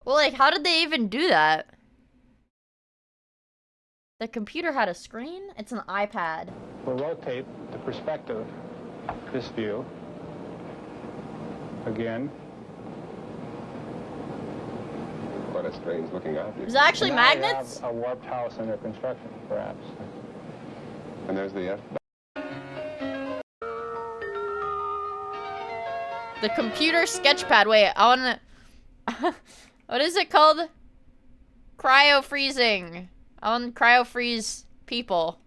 Well, like, how did they even do that? The computer had a screen? It's an iPad.
We'll rotate the perspective, this view, again.
Quite a strange looking object.
Is that actually
Now we
magnets?
have a warped house under construction, perhaps.
And there's the F.
The computer sketchpad. Wait, I wanna... What is it called? Cryo freezing. I want to cryo freeze people.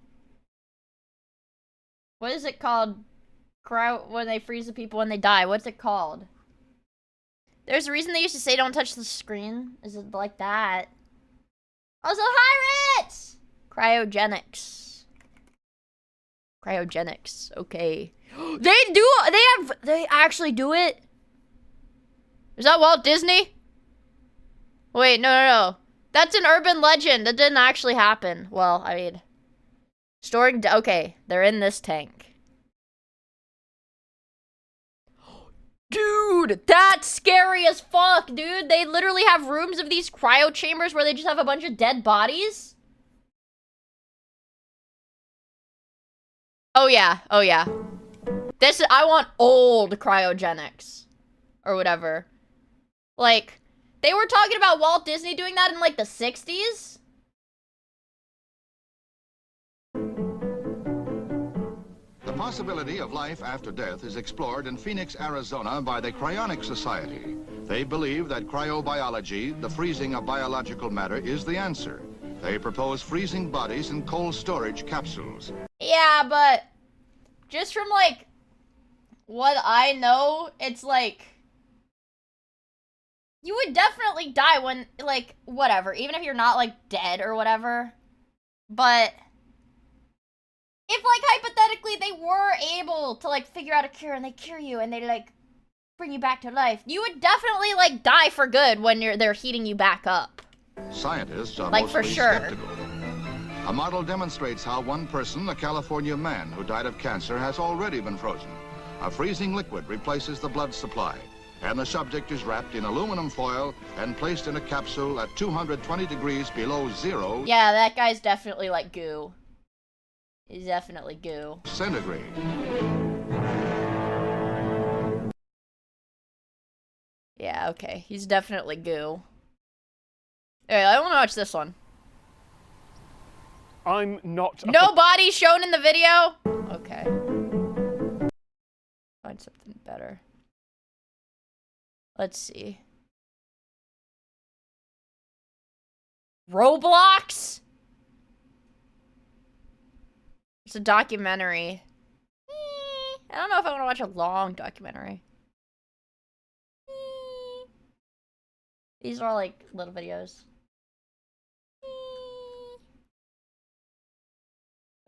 What is it called? When they freeze the people when they die. What's it called? There's a reason they used to say don't touch the screen. Is it like that? Also, hi, Ritz! Cryogenics. Cryogenics. Okay. They actually do it? Is that Walt Disney? Wait, no. That's an urban legend. That didn't actually happen. Well, I mean, storing, okay, they're in this tank. Dude, that's scary as fuck, dude. They literally have rooms of these cryo chambers where they just have a bunch of dead bodies. Oh yeah. I want old cryogenics. Or whatever. Like, they were talking about Walt Disney doing that in like the 60s.
The possibility of life after death is explored in Phoenix, Arizona by the Cryonic Society. They believe that cryobiology, the freezing of biological matter, is the answer. They propose freezing bodies in cold storage capsules.
Yeah, but just from like what I know, it's like you would definitely die when, like, whatever, even if you're not like dead or whatever. But if, like, hypothetically they were able to, like, figure out a cure and they cure you and they, like, bring you back to life, you would definitely, like, die for good when they're heating you back up.
Scientists are
like,
mostly
for sure.
skeptical. A model demonstrates how one person, a California man who died of cancer, has already been frozen. A freezing liquid replaces the blood supply, and the subject is wrapped in aluminum foil and placed in a capsule at 220 degrees below zero.
Yeah, that guy's definitely, like, goo. He's definitely goo.
Centigrade.
Yeah, okay. He's definitely goo. Alright, I want to watch this one.
I'm not...
No body shown in the video? Okay. Find something better. Let's see. Roblox? It's a documentary. I don't know if I want to watch a long documentary. These are all like little videos.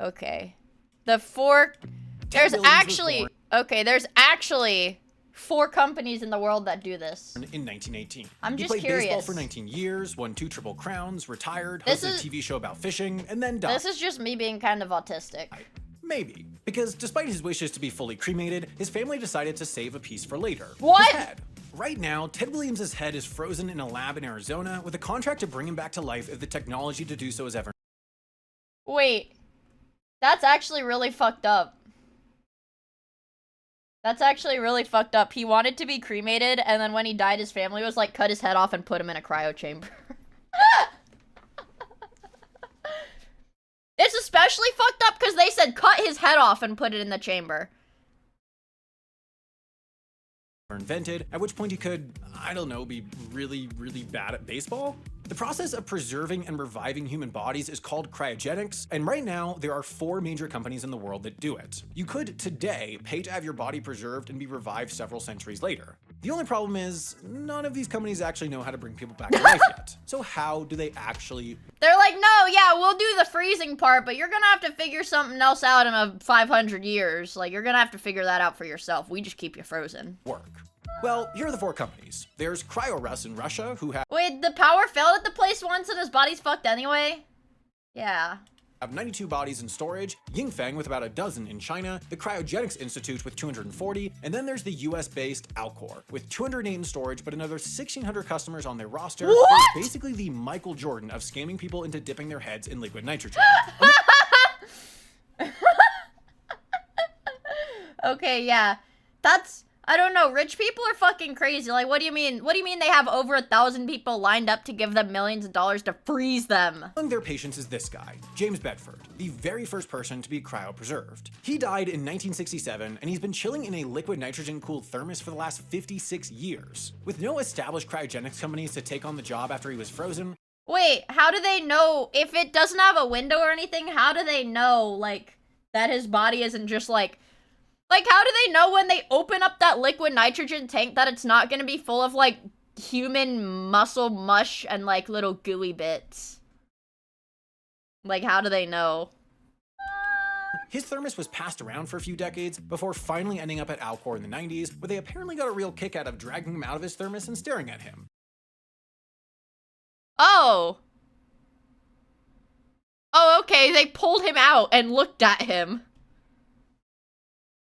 Okay. There's actually 4 companies in the world that do this.
In 1918.
I'm
he
just
played baseball
curious.
for 19 years, won 2 Triple Crowns, retired,
This
hosted
is-
a TV show about fishing, and then died.
This is just me being kind of autistic.
Maybe. Because despite his wishes to be fully cremated, his family decided to save a piece for later.
What?
His head. Right now, Ted Williams' head is frozen in a lab in Arizona with a contract to bring him back to life if the technology to do so is ever.
Wait. That's actually really fucked up. That's actually really fucked up. He wanted to be cremated, and then when he died, his family was like, cut his head off and put him in a cryo chamber. It's especially fucked up because they said cut his head off and put it in the chamber.
Invented, at which point he could, I don't know, be really, really bad at baseball? The process of preserving and reviving human bodies is called cryogenics, and right now there are 4 major companies in the world that do it. You could today pay to have your body preserved and be revived several centuries later. The only problem is, none of these companies actually know how to bring people back to life yet. So how do they actually...
They're like, no, yeah, we'll do the freezing part, but you're gonna have to figure something else out in a 500 years. Like, you're gonna have to figure that out for yourself. We just keep you frozen.
work? Well, here are the 4 companies. There's CryoRus in Russia, who
Wait, the power failed at the place once and his body's fucked anyway? Yeah.
have 92 bodies in storage, Yingfeng with about a dozen in China, the Cryogenics Institute with 240, and then there's the US-based Alcor with 208 in storage but another 1,600 customers on their roster.
What?
They're basically the Michael Jordan of scamming people into dipping their heads in liquid nitrogen.
Okay, yeah. That's... I don't know, rich people are fucking crazy. Like, what do you mean? What do you mean they have over 1,000 people lined up to give them millions of dollars to freeze them?
Among their patients is this guy, James Bedford, the very first person to be cryopreserved. He died in 1967, and he's been chilling in a liquid nitrogen-cooled thermos for the last 56 years. With no established cryogenics companies to take on the job after he was frozen.
Wait, how do they know? If it doesn't have a window or anything, how do they know, like, that his body isn't just, like, how do they know when they open up that liquid nitrogen tank that it's not gonna be full of, like, human muscle mush and, like, little gooey bits? Like, how do they know?
His thermos was passed around for a few decades before finally ending up at Alcor in the 90s, where they apparently got a real kick out of dragging him out of his thermos and staring at him.
Oh. Oh, okay, they pulled him out and looked at him.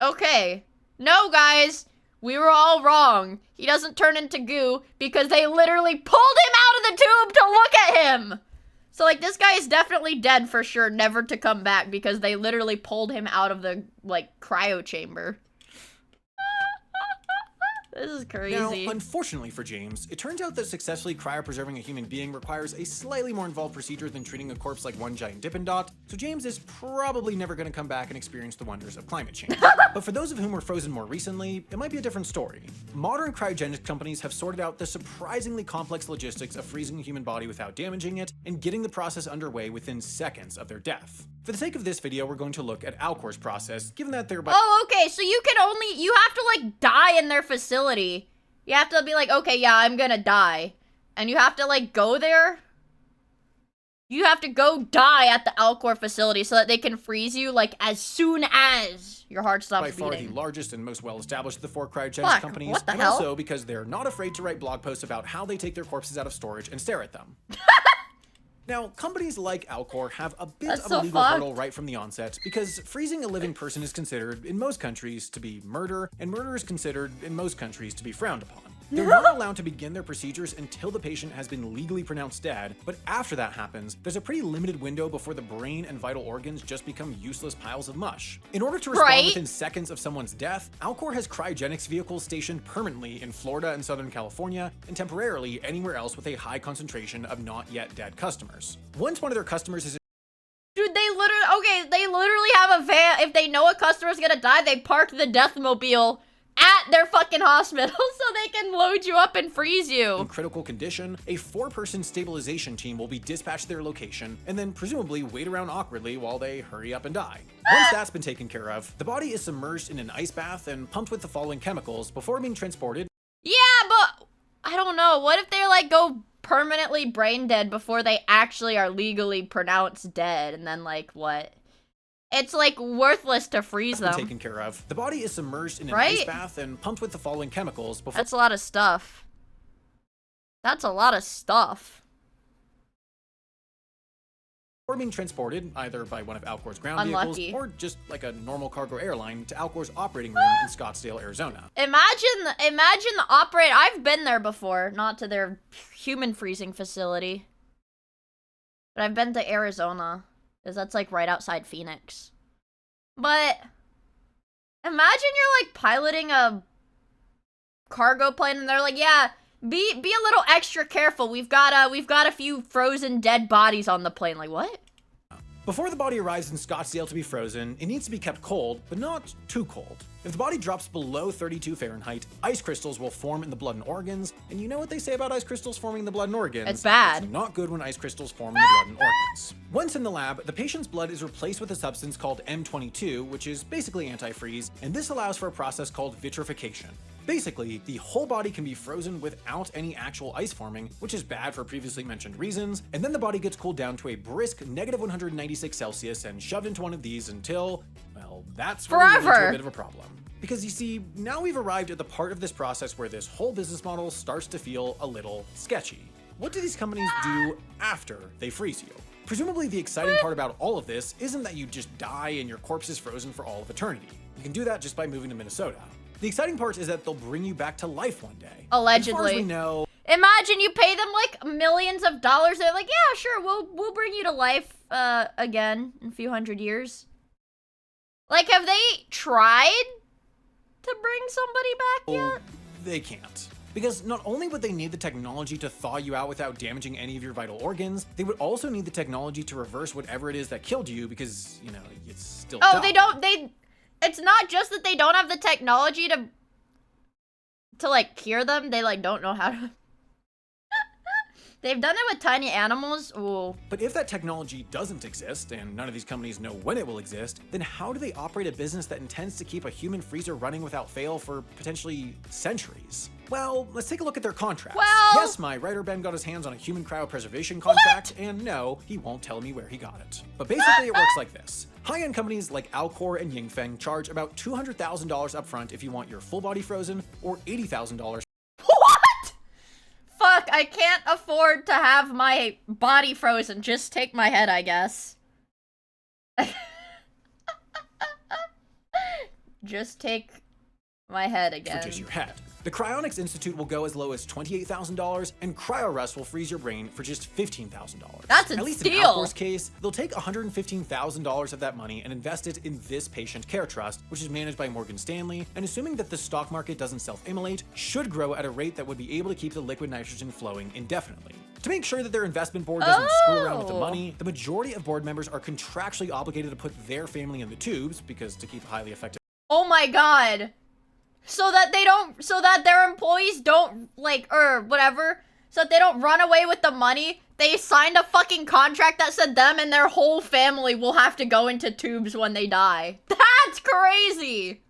Okay. No, guys. We were all wrong. He doesn't turn into goo because they literally pulled him out of the tube to look at him. So, like, this guy is definitely dead for sure, never to come back because they literally pulled him out of the, like, cryo chamber. This is crazy.
Now, unfortunately for James, it turns out that successfully cryopreserving a human being requires a slightly more involved procedure than treating a corpse like one giant Dippin' Dot, so James is probably never going to come back and experience the wonders of climate change. But for those of whom were frozen more recently, it might be a different story. Modern cryogenics companies have sorted out the surprisingly complex logistics of freezing a human body without damaging it and getting the process underway within seconds of their death. For the sake of this video, we're going to look at Alcor's process, given that they're...
Oh, okay, so you have to, like, die in their facility. You have to be like, okay, yeah, I'm gonna die. And you have to, like, go there? You have to go die at the Alcor facility so that they can freeze you, like, as soon as your heart stops beating.
By far the largest and most well-established of the 4 cryogenics companies.
What the
and
hell?
Also because they're not afraid to write blog posts about how they take their corpses out of storage and stare at them. Now, companies like Alcor have a bit of a legal hurdle right from the onset because freezing a living person is considered, in most countries, to be murder, and murder is considered, in most countries, to be frowned upon. They're not allowed to begin their procedures until the patient has been legally pronounced dead, but after that happens, there's a pretty limited window before the brain and vital organs just become useless piles of mush. In order to respond within seconds of someone's death, Alcor has cryogenics vehicles stationed permanently in Florida and Southern California, and temporarily anywhere else with a high concentration of not yet dead customers. Once one of their customers is
Dude, they literally have a van. If they know a customer's gonna die, they park the deathmobile at their fucking hospital so they can load you up and freeze you.
In critical condition, a 4-person stabilization team will be dispatched to their location and then presumably wait around awkwardly while they hurry up and die. Once that's been taken care of, the body is submerged in an ice bath and pumped with the following chemicals before being transported.
Yeah, but I don't know. What if they, like, go permanently brain dead before they actually are legally pronounced dead? And then, like, what? It's, like, worthless to freeze them.
Taken care of. The body is submerged in an ice bath and pumped with the following chemicals before...
That's a lot of stuff. That's a lot of stuff.
or being transported either by one of Alcor's ground
Unlucky.
vehicles or just like a normal cargo airline to Alcor's operating room in Scottsdale, Arizona.
Imagine the operator. I've been there before, not to their human freezing facility, but I've been to Arizona, because that's like right outside Phoenix. But imagine you're like piloting a cargo plane, and they're like, "Yeah, be a little extra careful. We've got a few frozen dead bodies on the plane." Like, what?
Before the body arrives in Scottsdale to be frozen, it needs to be kept cold, but not too cold. If the body drops below 32 Fahrenheit, ice crystals will form in the blood and organs, and you know what they say about ice crystals forming in the blood and organs?
It's bad.
It's not good when ice crystals form in the blood and organs. Once in the lab, the patient's blood is replaced with a substance called M22, which is basically antifreeze, and this allows for a process called vitrification. Basically, the whole body can be frozen without any actual ice forming, which is bad for previously mentioned reasons, and then the body gets cooled down to a brisk negative 196 Celsius and shoved into one of these until, well, that's where we get into a bit of a problem. Because you see, now we've arrived at the part of this process where this whole business model starts to feel a little sketchy. What do these companies do after they freeze you? Presumably the exciting part about all of this isn't that you just die and your corpse is frozen for all of eternity. You can do that just by moving to Minnesota. The exciting part is that they'll bring you back to life one day.
Allegedly.
As far as we know,
Imagine you pay them like millions of dollars. They're like, "Yeah, sure, we'll bring you to life again in a few hundred years." Like, have they tried to bring somebody back yet?
they can't. Because not only would they need the technology to thaw you out without damaging any of your vital organs, they would also need the technology to reverse whatever it is that killed you because, you know, it's still
Oh,
dumb.
It's not just that they don't have the technology to like cure them, they like don't know how to. They've done it with tiny animals. Ooh.
But if that technology doesn't exist, and none of these companies know when it will exist, then how do they operate a business that intends to keep a human freezer running without fail for potentially centuries? Well, let's take a look at their contracts.
Well,
yes, my writer Ben got his hands on a human cryopreservation contract, and no, he won't tell me where he got it. But basically it works like this. High-end companies like Alcor and Yingfeng charge about $200,000 upfront if you want your full body frozen, or $80,000.
Fuck, I can't afford to have my body frozen. Just take my head, I guess. Just take my head again.
For just your head. The Cryonics Institute will go as low as $28,000, and CryoRest will freeze your brain for just $15,000.
That's a
At least
steal.
in Alcor's case, they'll take $115,000 of that money and invest it in this patient care trust, which is managed by Morgan Stanley, and assuming that the stock market doesn't self-immolate, should grow at a rate that would be able to keep the liquid nitrogen flowing indefinitely. To make sure that their investment board doesn't screw around with the money, the majority of board members are contractually obligated to put their family in the tubes, because to keep a highly effective
Oh my god. So that their employees don't, like, or whatever, so that they don't run away with the money, they signed a fucking contract that said them and their whole family will have to go into tubes when they die. That's crazy!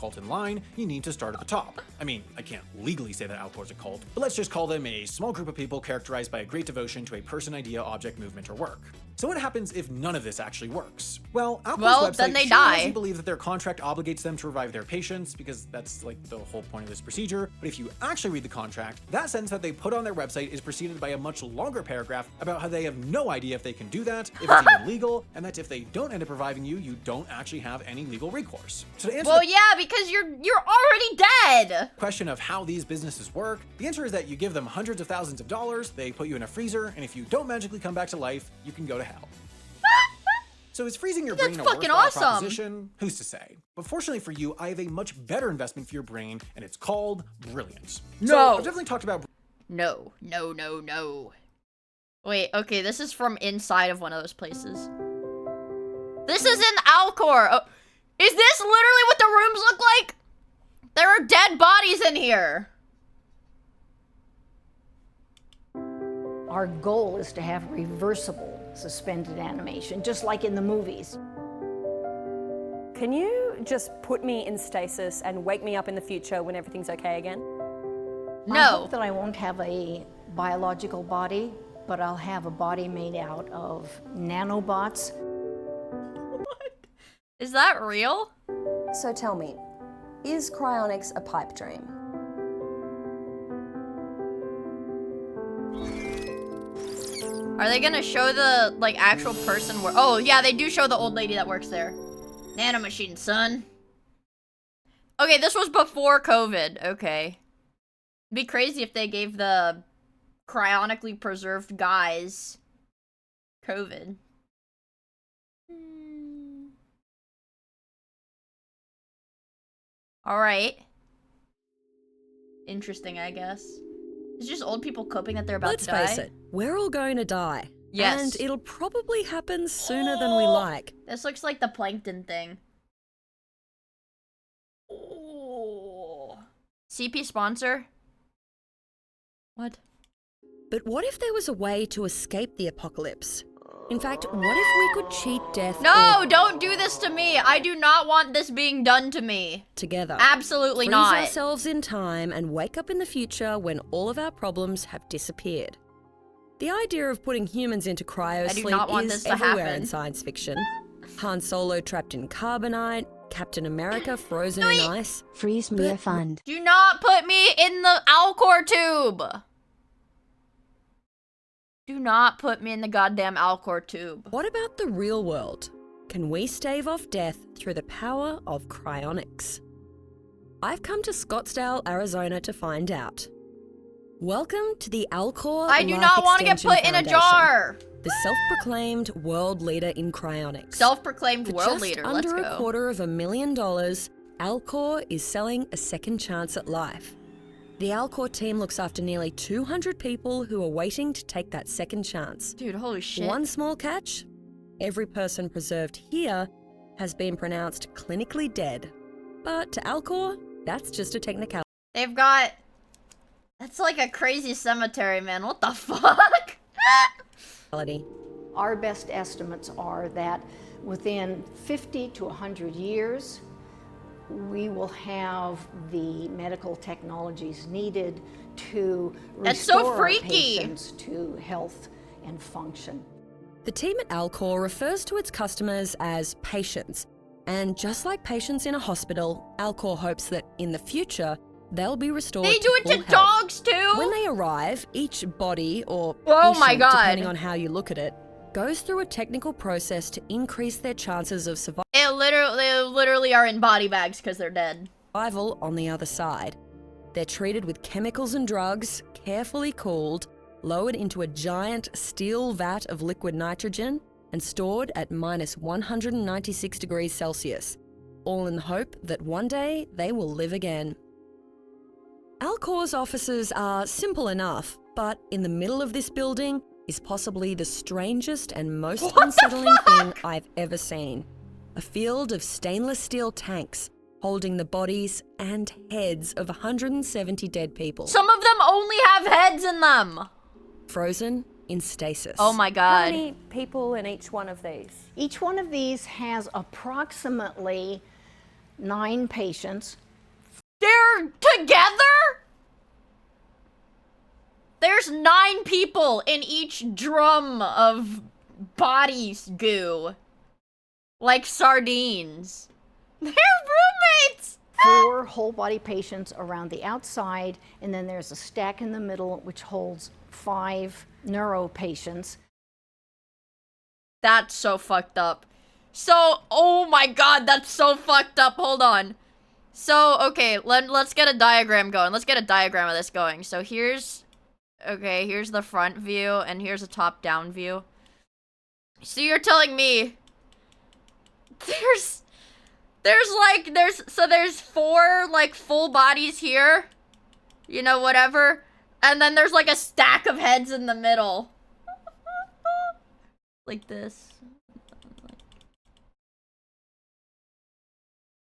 cult in line, you need to start at the top. I mean, I can't legally say that Alcor's a cult, but let's just call them a small group of people characterized by a great devotion to a person, idea, object, movement, or work. So what happens if none of this actually works? Well, Alcor's website
then they
sure
die.
has you believe that their contract obligates them to revive their patients, because that's like the whole point of this procedure. But if you actually read the contract, that sentence that they put on their website is preceded by a much longer paragraph about how they have no idea if they can do that, if it's even legal, and that if they don't end up reviving you, you don't actually have any legal recourse. So to answer
Well, yeah, because you're already dead.
question of how these businesses work, the answer is that you give them hundreds of thousands of dollars, they put you in a freezer, and if you don't magically come back to life, you can go to hell. So is freezing your brain a
fucking
worthwhile
awesome.
proposition? Who's to say? But fortunately for you, I have a much better investment for your brain, and it's called brilliance.
No.
So I've definitely talked about
No. Wait, okay, this is from inside of one of those places. This is in Alcor. Oh, is this literally what the rooms look like? There are dead bodies in here.
Our goal is to have reversible suspended animation, just like in the movies.
Can you just put me in stasis and wake me up in the future when everything's okay again?
I hope that I won't have a biological body, but I'll have a body made out of nanobots.
Is that real?
So tell me, is cryonics a pipe dream?
Are they gonna show the, like, actual person oh, yeah, they do show the old lady that works there. Nanomachine, son. Okay, this was before COVID. Okay. It'd be crazy if they gave the cryonically preserved guys COVID. Alright. Interesting, I guess. It's just old people coping that they're about to die.
Let's face it, we're all going to die.
Yes.
And it'll probably happen sooner than we like.
This looks like the plankton thing. Oh. CP sponsor? What?
But what if there was a way to escape the apocalypse? In fact, what if we could cheat death
No, don't do this to me. I do not want this being done to me.
together?
Absolutely
Freeze
not.
ourselves in time and wake up in the future when all of our problems have disappeared. The idea of putting humans into
I do not want
cryosleep
this
is
to
everywhere
happen.
in science fiction. Han Solo trapped in carbonite, Captain America frozen in ice.
Freeze Miia Fund.
Do not put me in the Alcor tube. Do not put me in the goddamn Alcor tube.
What about the real world? Can we stave off death through the power of cryonics? I've come to Scottsdale, Arizona to find out. Welcome to the Alcor
I do
Life
not want to get
Extension
put in a
Foundation,
jar.
the self-proclaimed world leader in cryonics.
Self-proclaimed
For
world
just
leader. Let's
under
go.
$250,000, Alcor is selling a second chance at life. The Alcor team looks after nearly 200 people who are waiting to take that second chance.
Dude, holy shit.
One small catch: every person preserved here has been pronounced clinically dead. But to Alcor, that's just a technicality.
They've got... That's like a crazy cemetery, man. What the fuck?
Our best estimates are that within 50 to 100 years, we will have the medical technologies needed to
That's so
restore our
freaky.
patients to health and function.
The team at Alcor refers to its customers as patients. And just like patients in a hospital, Alcor hopes that in the future, they'll be restored
They do it
full
to
health.
dogs too?
When they arrive, each body or
Oh my
patient,
God.
depending on how you look at it, goes through a technical process to increase their chances of survival.
They literally are in body bags because they're dead.
Survival on the other side. They're treated with chemicals and drugs, carefully cooled, lowered into a giant steel vat of liquid nitrogen, and stored at minus 196 degrees Celsius, all in the hope that one day they will live again. Alcor's offices are simple enough, but in the middle of this building is possibly the strangest and most unsettling thing I've ever seen. A field of stainless steel tanks holding the bodies and heads of 170 dead people.
Some of them only have heads in them.
Frozen in stasis.
Oh my
How
God.
many people in each one of these?
Each one of these has approximately 9 patients.
They're together? There's 9 people in each drum of bodies goo. Like sardines. They're roommates!
4 whole body patients around the outside, and then there's a stack in the middle which holds 5 neuro patients.
That's so fucked up. So, oh my God, that's so fucked up. Hold on. So, okay, let's get a diagram going. Let's get a diagram of this going. So here's, okay, here's the front view, and here's a top-down view. So you're telling me there's 4, like, full bodies here, you know, whatever, and then there's, like, a stack of heads in the middle. Like this.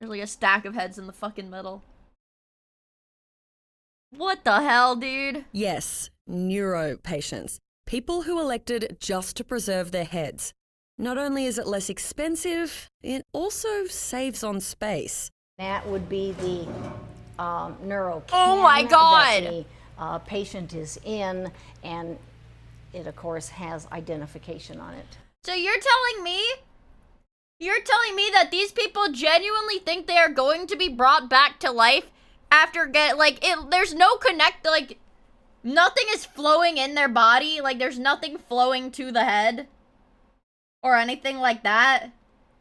There's, like, a stack of heads in the fucking middle. What the hell, dude?
Yes, neuro patients. People who elected just to preserve their heads. Not only is it less expensive, it also saves on space.
That would be the neuro
Oh my
can
God!
that the patient is in, and it, of course, has identification on it.
So you're telling me that these people genuinely think they are going to be brought back to life after there's no connect, like, Nothing is flowing in their body. Like, there's nothing flowing to the head. Or anything like that.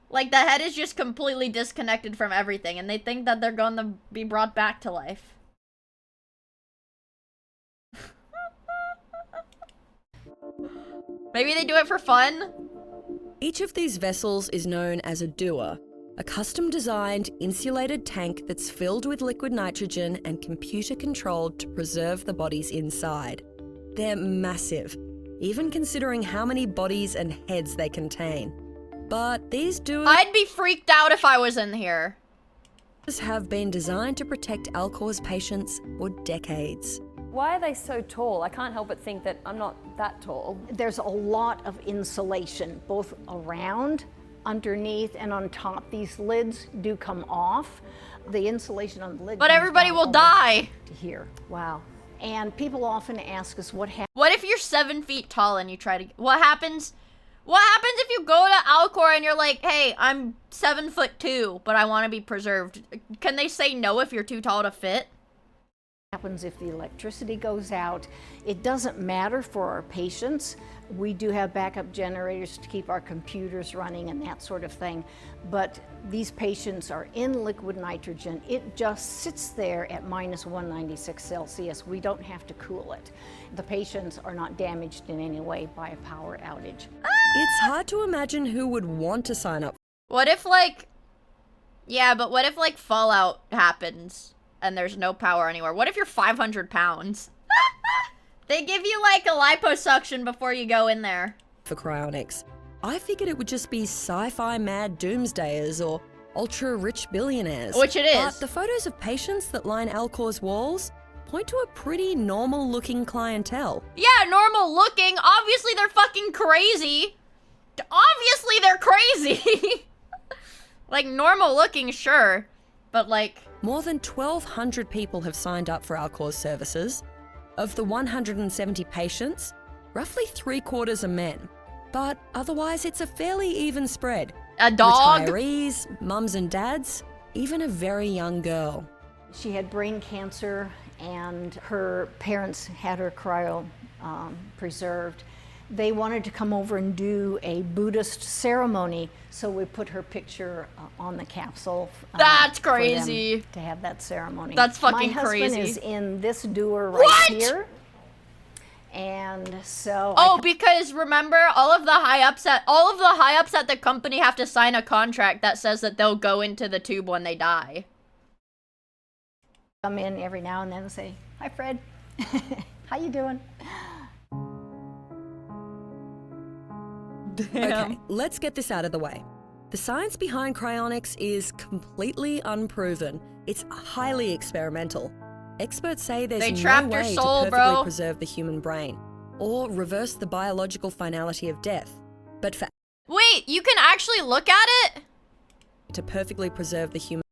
Like, the head is just completely disconnected from everything. And they think that they're going to be brought back to life. Maybe they do it for fun?
Each of these vessels is known as a doer, a custom-designed, insulated tank that's filled with liquid nitrogen and computer-controlled to preserve the body's inside. They're massive, even considering how many bodies and heads they contain. But these doers...
I'd be freaked out if I was in here.
...have been designed to protect Alcor's patients for decades.
Why are they so tall? I can't help but think that I'm not that tall.
There's a lot of insulation, both around, underneath, and on top. These lids do come off. The insulation on the lid.
But everybody will die.
To here. Wow. And people often ask us what happens.
What if you're 7 feet tall and you try to... What happens? What happens if you go to Alcor and you're like, hey, I'm 7'2", but I want to be preserved? Can they say no if you're too tall to fit?
Happens if the electricity goes out. It doesn't matter for our patients. We do have backup generators to keep our computers running and that sort of thing. But these patients are in liquid nitrogen. It just sits there at -196 Celsius. We don't have to cool it. The patients are not damaged in any way by a power outage.
It's hard to imagine who would want to sign up.
What if, like... Yeah, but what if, like, Fallout happens? And there's no power anywhere. What if you're 500 pounds? They give you like a liposuction before you go in there.
For cryonics, I figured it would just be sci-fi mad doomsdayers or ultra-rich billionaires.
Which it is.
But the photos of patients that line Alcor's walls point to a pretty normal-looking clientele.
Yeah, normal looking. Obviously they're fucking crazy. Obviously they're crazy. Like, normal looking, sure. But like...
More than 1,200 people have signed up for Alcor's services. Of the 170 patients, roughly 3/4 are men. But otherwise, it's a fairly even spread.
A dog?
Retirees, mums and dads, even a very young girl.
She had brain cancer and her parents had her cryo preserved. They wanted to come over and do a Buddhist ceremony, so we put her picture on the capsule.
That's crazy.
For them to have that ceremony.
That's fucking
crazy. My husband is in this doer right here. And so
because remember, all of the high ups at the company have to sign a contract that says that they'll go into the tube when they die.
Come in every now and then and say, "Hi, Fred. How you doing?"
Damn.
Okay, let's get this out of the way. The science behind cryonics is completely unproven. It's highly experimental. Experts say there's no way to perfectly preserve the human brain or reverse the biological finality of death. But for...
Wait, you can actually look at it?
To perfectly preserve the human...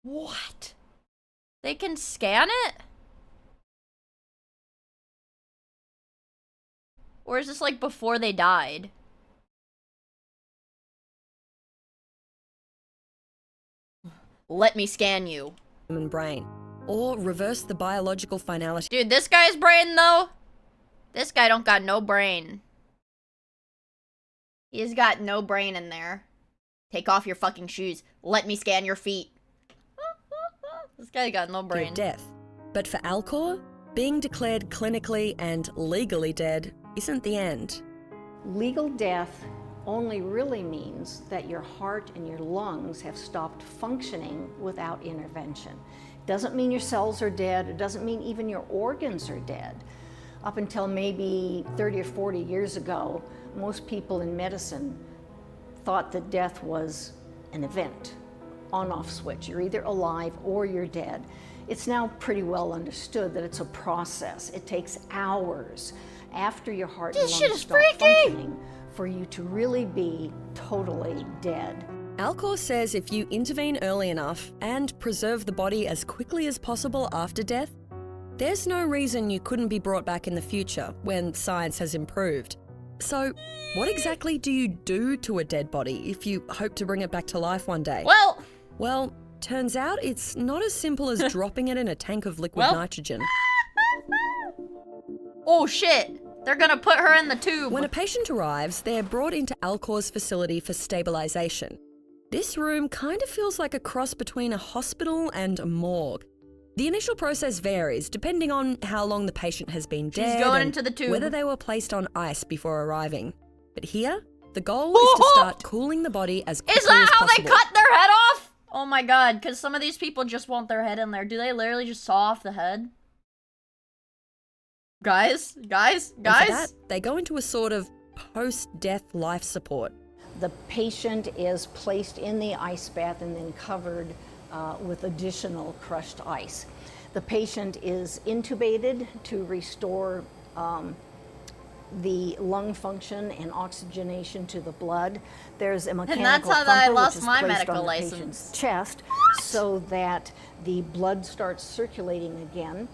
What? They can scan it? Or is this like before they died? Let me scan you.
Human brain. Or reverse the biological finality.
Dude, this guy's brain though? This guy don't got no brain. He's got no brain in there. Take off your fucking shoes. Let me scan your feet. This guy got no brain.
Death. But for Alcor, being declared clinically and legally dead isn't the end.
Legal death only really means that your heart and your lungs have stopped functioning without intervention. It doesn't mean your cells are dead. It doesn't mean even your organs are dead. Up until maybe 30 or 40 years ago, most people in medicine thought that death was an event, on-off switch. You're either alive or you're dead. It's now pretty well understood that it's a process. It takes hours after your heart and lungs stop functioning for you to really be totally dead.
Alcor says if you intervene early enough and preserve the body as quickly as possible after death, there's no reason you couldn't be brought back in the future when science has improved. So, what exactly do you do to a dead body if you hope to bring it back to life one day? Well, turns out it's not as simple as dropping it in a tank of liquid nitrogen.
Oh shit! They're gonna put her in the tube.
When a patient arrives, they're brought into Alcor's facility for stabilization. This room kind of feels like a cross between a hospital and a morgue. The initial process varies depending on how long the patient has been dead
going
and
into the tube.
whether they were placed on ice before arriving. But here, the goal is to start cooling the body as quickly as
Is that how
possible.
they cut their head off? Oh my god, because some of these people just want their head in there. Do they literally just saw off the head? Guys?
And for
Guys?
that, they go into a sort of post-death life support.
The patient is placed in the ice bath and then covered with additional crushed ice. The patient is intubated to restore the lung function and oxygenation to the blood. There's a mechanical
that's how I
thumper,
lost
which is
my
placed
medical
on the
license.
patient's chest so that the blood starts circulating again.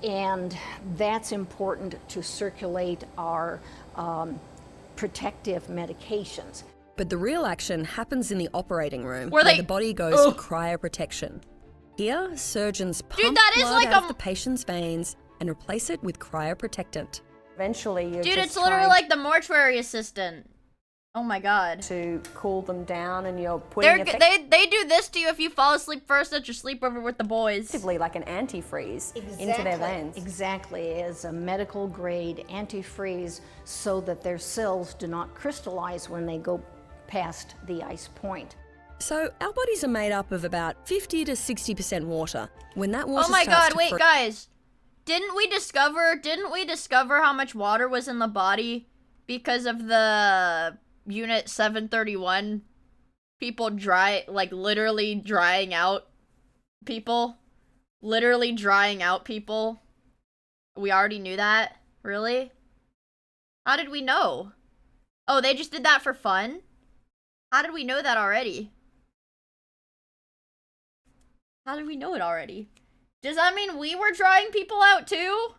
And that's important to circulate our protective medications.
But the real action happens in the operating room,
Where
where the body goes for cryoprotection. Here, surgeons pump
that is
blood
like
out of the patient's veins and replace it with cryoprotectant.
Eventually, you're
Dude,
just
it's literally
trying
like the mortuary assistant. Oh my god.
to cool them down, and you're putting
They do this to you if you fall asleep first at your sleepover with the boys.
effectively like an antifreeze into their veins.
Exactly, it's a medical grade antifreeze so that their cells do not crystallize when they go past the ice point.
So our bodies are made up of about 50 to 60% water. When that water
Oh my
starts
god,
to
wait guys. Didn't we discover how much water was in the body because of the Unit 731 people literally drying out people? Literally drying out people? We already knew that? Really? How did we know? Oh, they just did that for fun? How did we know that already? How did we know it already? Does that mean we were drying people out too?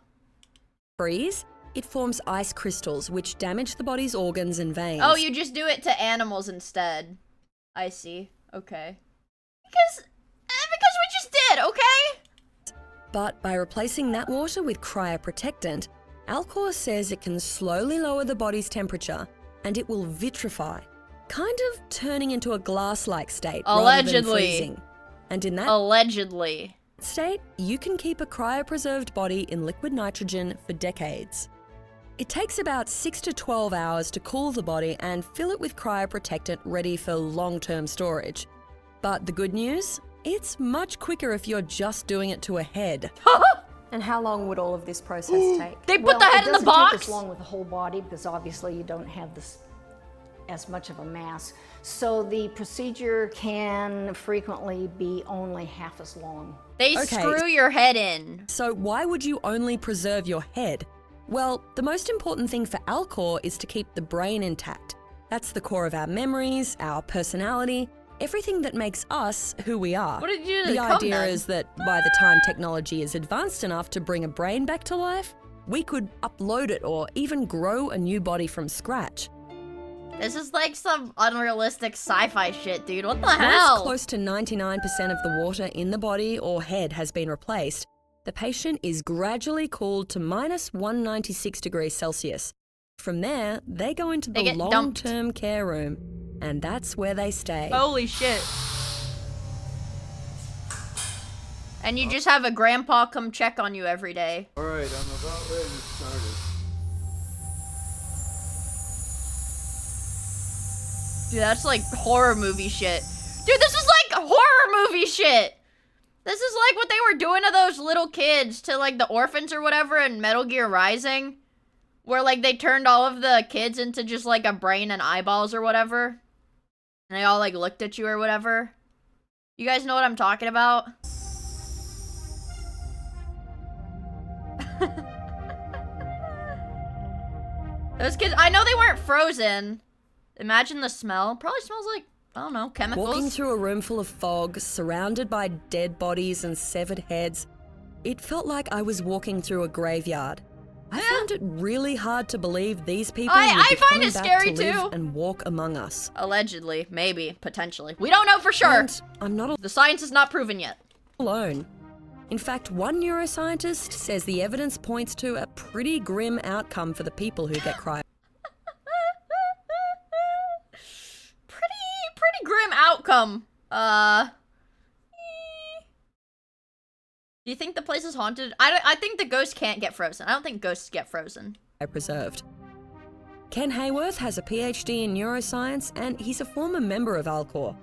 freeze, it forms ice crystals which damage the body's organs and veins.
Oh, you just do it to animals instead. I see. Okay. Because we just did, okay?
But by replacing that water with cryoprotectant, Alcor says it can slowly lower the body's temperature and it will vitrify, kind of turning into a glass-like state rather than freezing. And in that state, you can keep a cryopreserved body in liquid nitrogen for decades. It takes about 6 to 12 hours to cool the body and fill it with cryoprotectant ready for long-term storage. But the good news? It's much quicker if you're just doing it to a head.
And how long would all of this process take?
They put the head in the box?
It doesn't take as long with the whole body because obviously you don't have this as much of a mass. So the procedure can frequently be only half as long.
They screw your head in.
So why would you only preserve your head? Well, the most important thing for Alcor is to keep the brain intact. That's the core of our memories, our personality, everything that makes us who we are.
What did you do?
The idea is that by the time technology is advanced enough to bring a brain back to life, we could upload it or even grow a new body from scratch.
This is like some unrealistic sci-fi shit, dude. What the
Once
hell?
close to 99% of the water in the body or head has been replaced, the patient is gradually cooled to minus 196 degrees Celsius. From there, they go into the long-term care room, and that's where they stay.
Holy shit. And you just have a grandpa come check on you every day.
Alright, I'm about ready to start it.
Dude, that's like horror movie shit. Dude, this is like horror movie shit! This is like what they were doing to those little kids, to like the orphans or whatever in Metal Gear Rising. Where like they turned all of the kids into just like a brain and eyeballs or whatever. And they all like looked at you or whatever. You guys know what I'm talking about? Those kids, I know they weren't frozen. Imagine the smell. Probably smells like, I don't know, chemicals.
Walking through a room full of fog, surrounded by dead bodies and severed heads, it felt like I was walking through a graveyard. I found it really hard to believe these people would be coming back to live and walk among us.
Allegedly, maybe, potentially. We don't know for sure.
And I'm not
the science is not proven yet.
Alone. In fact, one neuroscientist says the evidence points to a pretty grim outcome for the people who get cryo.
Pretty grim outcome. Do you think the place is haunted? I think the ghost can't get frozen. I don't think ghosts get frozen.
Preserved. Ken Hayworth has a PhD in neuroscience and he's a former member of Alcor.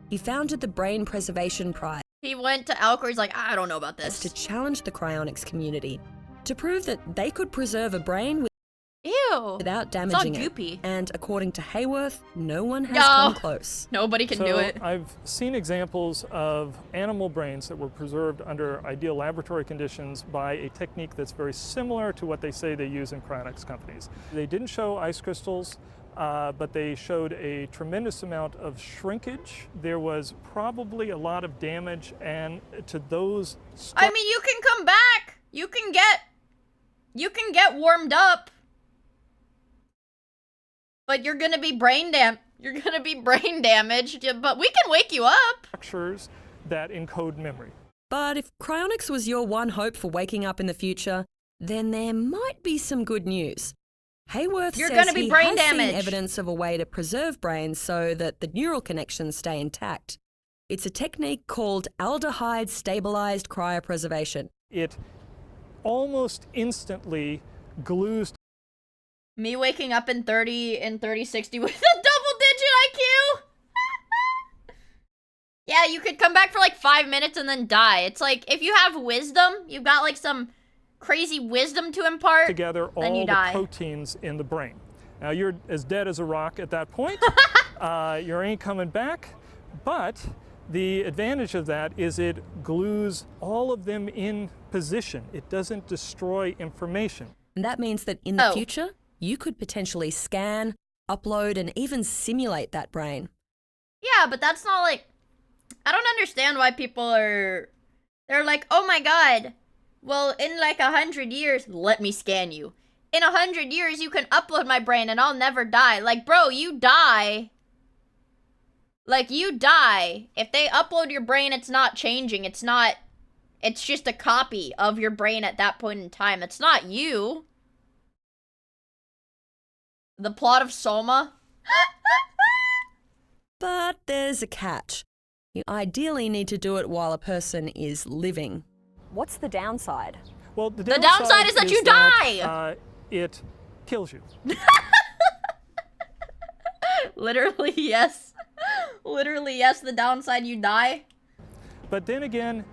He founded the Brain Preservation Prize.
He went to Alcor, he's like, I don't know about this.
To challenge the cryonics community, to prove that they could preserve a brain without damaging
it's all goopy.
it. And according to Hayworth, no one has come close.
Nobody can do it.
I've seen examples of animal brains that were preserved under ideal laboratory conditions by a technique that's very similar to what they say they use in cryonics companies. They didn't show ice crystals, but they showed a tremendous amount of shrinkage. There was probably a lot of damage, and to those...
I mean, you can come back! You can get warmed up. But you're gonna be brain damaged, but we can wake you up.
Structures that encode memory.
But if cryonics was your one hope for waking up in the future, then there might be some good news. Hayworth says he has seen evidence of a way to preserve brains so that the neural connections stay intact. It's a technique called aldehyde stabilized cryopreservation.
It almost instantly glues.
Me waking up in 3060 with a double-digit IQ? Yeah, you could come back for like 5 minutes and then die. It's like, if you have wisdom, you've got like some crazy wisdom to impart,
together
then you
all
die.
the proteins in the brain. Now you're as dead as a rock at that point. You ain't coming back, but the advantage of that is it glues all of them in position. It doesn't destroy information.
And that means that in the future, you could potentially scan, upload, and even simulate that brain.
Yeah, but that's not like... I don't understand why people are... They're like, oh my god, well, in like 100 years, let me scan you. In 100 years, you can upload my brain and I'll never die. Like, bro, you die. Like, you die. If they upload your brain, it's not changing. It's not... It's just a copy of your brain at that point in time. It's not you. The plot of Soma.
But there's a catch. You ideally need to do it while a person is living.
What's the downside?
Well, the
downside is that you die!
It kills you.
Literally, yes. Literally, yes, the downside, you die.
But then again,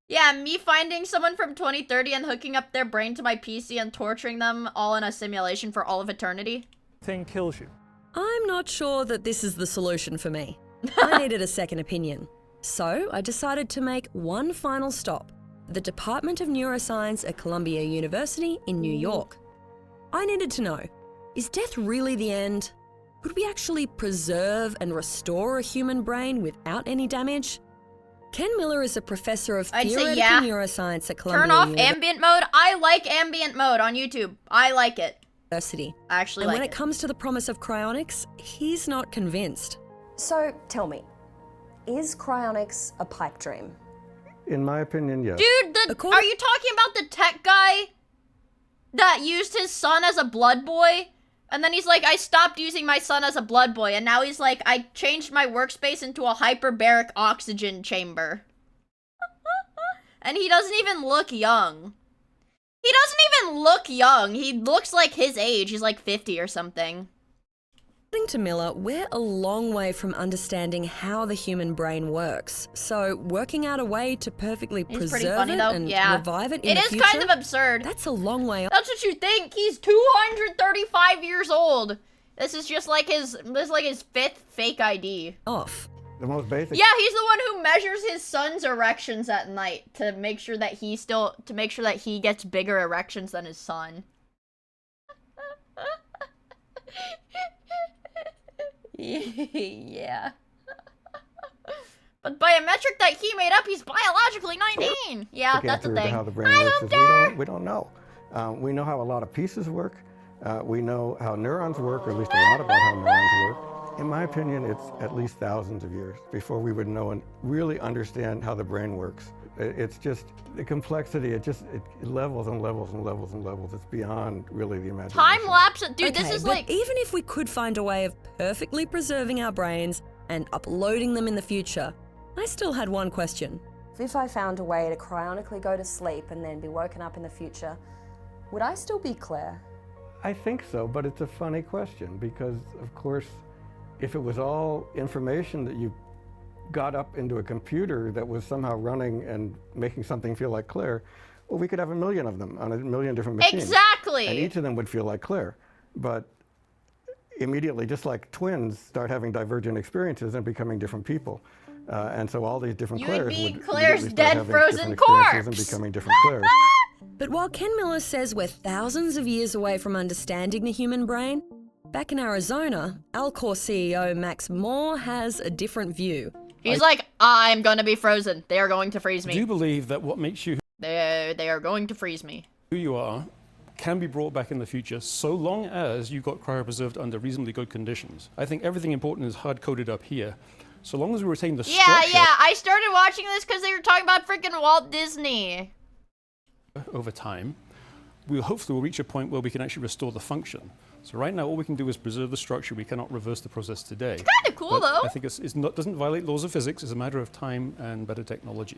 Yeah, me finding someone from 2030 and hooking up their brain to my PC and torturing them all in a simulation for all of eternity.
Thing kills you.
I'm not sure that this is the solution for me. I needed a second opinion. So I decided to make one final stop, the Department of Neuroscience at Columbia University in New York. I needed to know, is death really the end? Could we actually preserve and restore a human brain without any damage? Ken Miller is a professor of theoretical neuroscience at Columbia
Turn off
University.
ambient mode. I like ambient mode on YouTube. I like it. I actually like
when
it.
it comes to the promise of cryonics, he's not convinced.
So, tell me, is cryonics a pipe dream?
In my opinion, yes.
Dude, are you talking about the tech guy that used his son as a blood boy? And then he's like, I stopped using my son as a blood boy. And now he's like, I changed my workspace into a hyperbaric oxygen chamber. And he doesn't even look young. He doesn't even look young. He looks like his age. He's like 50 or something.
According to Miller, we're a long way from understanding how the human brain works. So working out a way to perfectly preserve it and revive it in the future,
it is kind of absurd.
That's a long way off.
That's what you think. He's 235 years old. This is just like his fifth fake ID.
The most basic.
Yeah, he's the one who measures his son's erections at night to make sure that he gets bigger erections than his son. Yeah. But by a metric that he made up, he's biologically 19. Yeah, that's the thing.
How the brain works is we don't know. We know how a lot of pieces work. We know how neurons work, or at least a lot about how neurons work. In my opinion, it's at least thousands of years before we would know and really understand how the brain works. It's just the complexity. It levels and levels and levels and levels. It's beyond really the imagination.
Time lapse, dude.
Okay,
This is
but
like.
even if we could find a way of perfectly preserving our brains and uploading them in the future, I still had one question.
If I found a way to cryonically go to sleep and then be woken up in the future, would I still be Claire?
I think so, but it's a funny question because, of course, if it was all information that you got up into a computer that was somehow running and making something feel like Claire, well, we could have a million of them on a million different machines.
Exactly.
And each of them would feel like Claire. But immediately, just like twins start having divergent experiences and becoming different people. And so all these different Claires would
Claire's
immediately start
dead
having
frozen
different experiences and
corpse.
becoming different Claires.
But while Ken Miller says we're thousands of years away from understanding the human brain, back in Arizona, Alcor CEO Max Moore has a different view.
He's like, I'm gonna be frozen. They are going to freeze
I
me.
do believe that what makes you
They are going to freeze me.
who you are can be brought back in the future so long as you got cryopreserved under reasonably good conditions. I think everything important is hard-coded up here. So long as we retain the structure
Yeah, I started watching this because they were talking about freaking Walt Disney.
over time, we'll hopefully reach a point where we can actually restore the function. So right now, all we can do is preserve the structure. We cannot reverse the process today. It's
kind of cool, though.
I think it's not, doesn't violate laws of physics. It's a matter of time and better technology.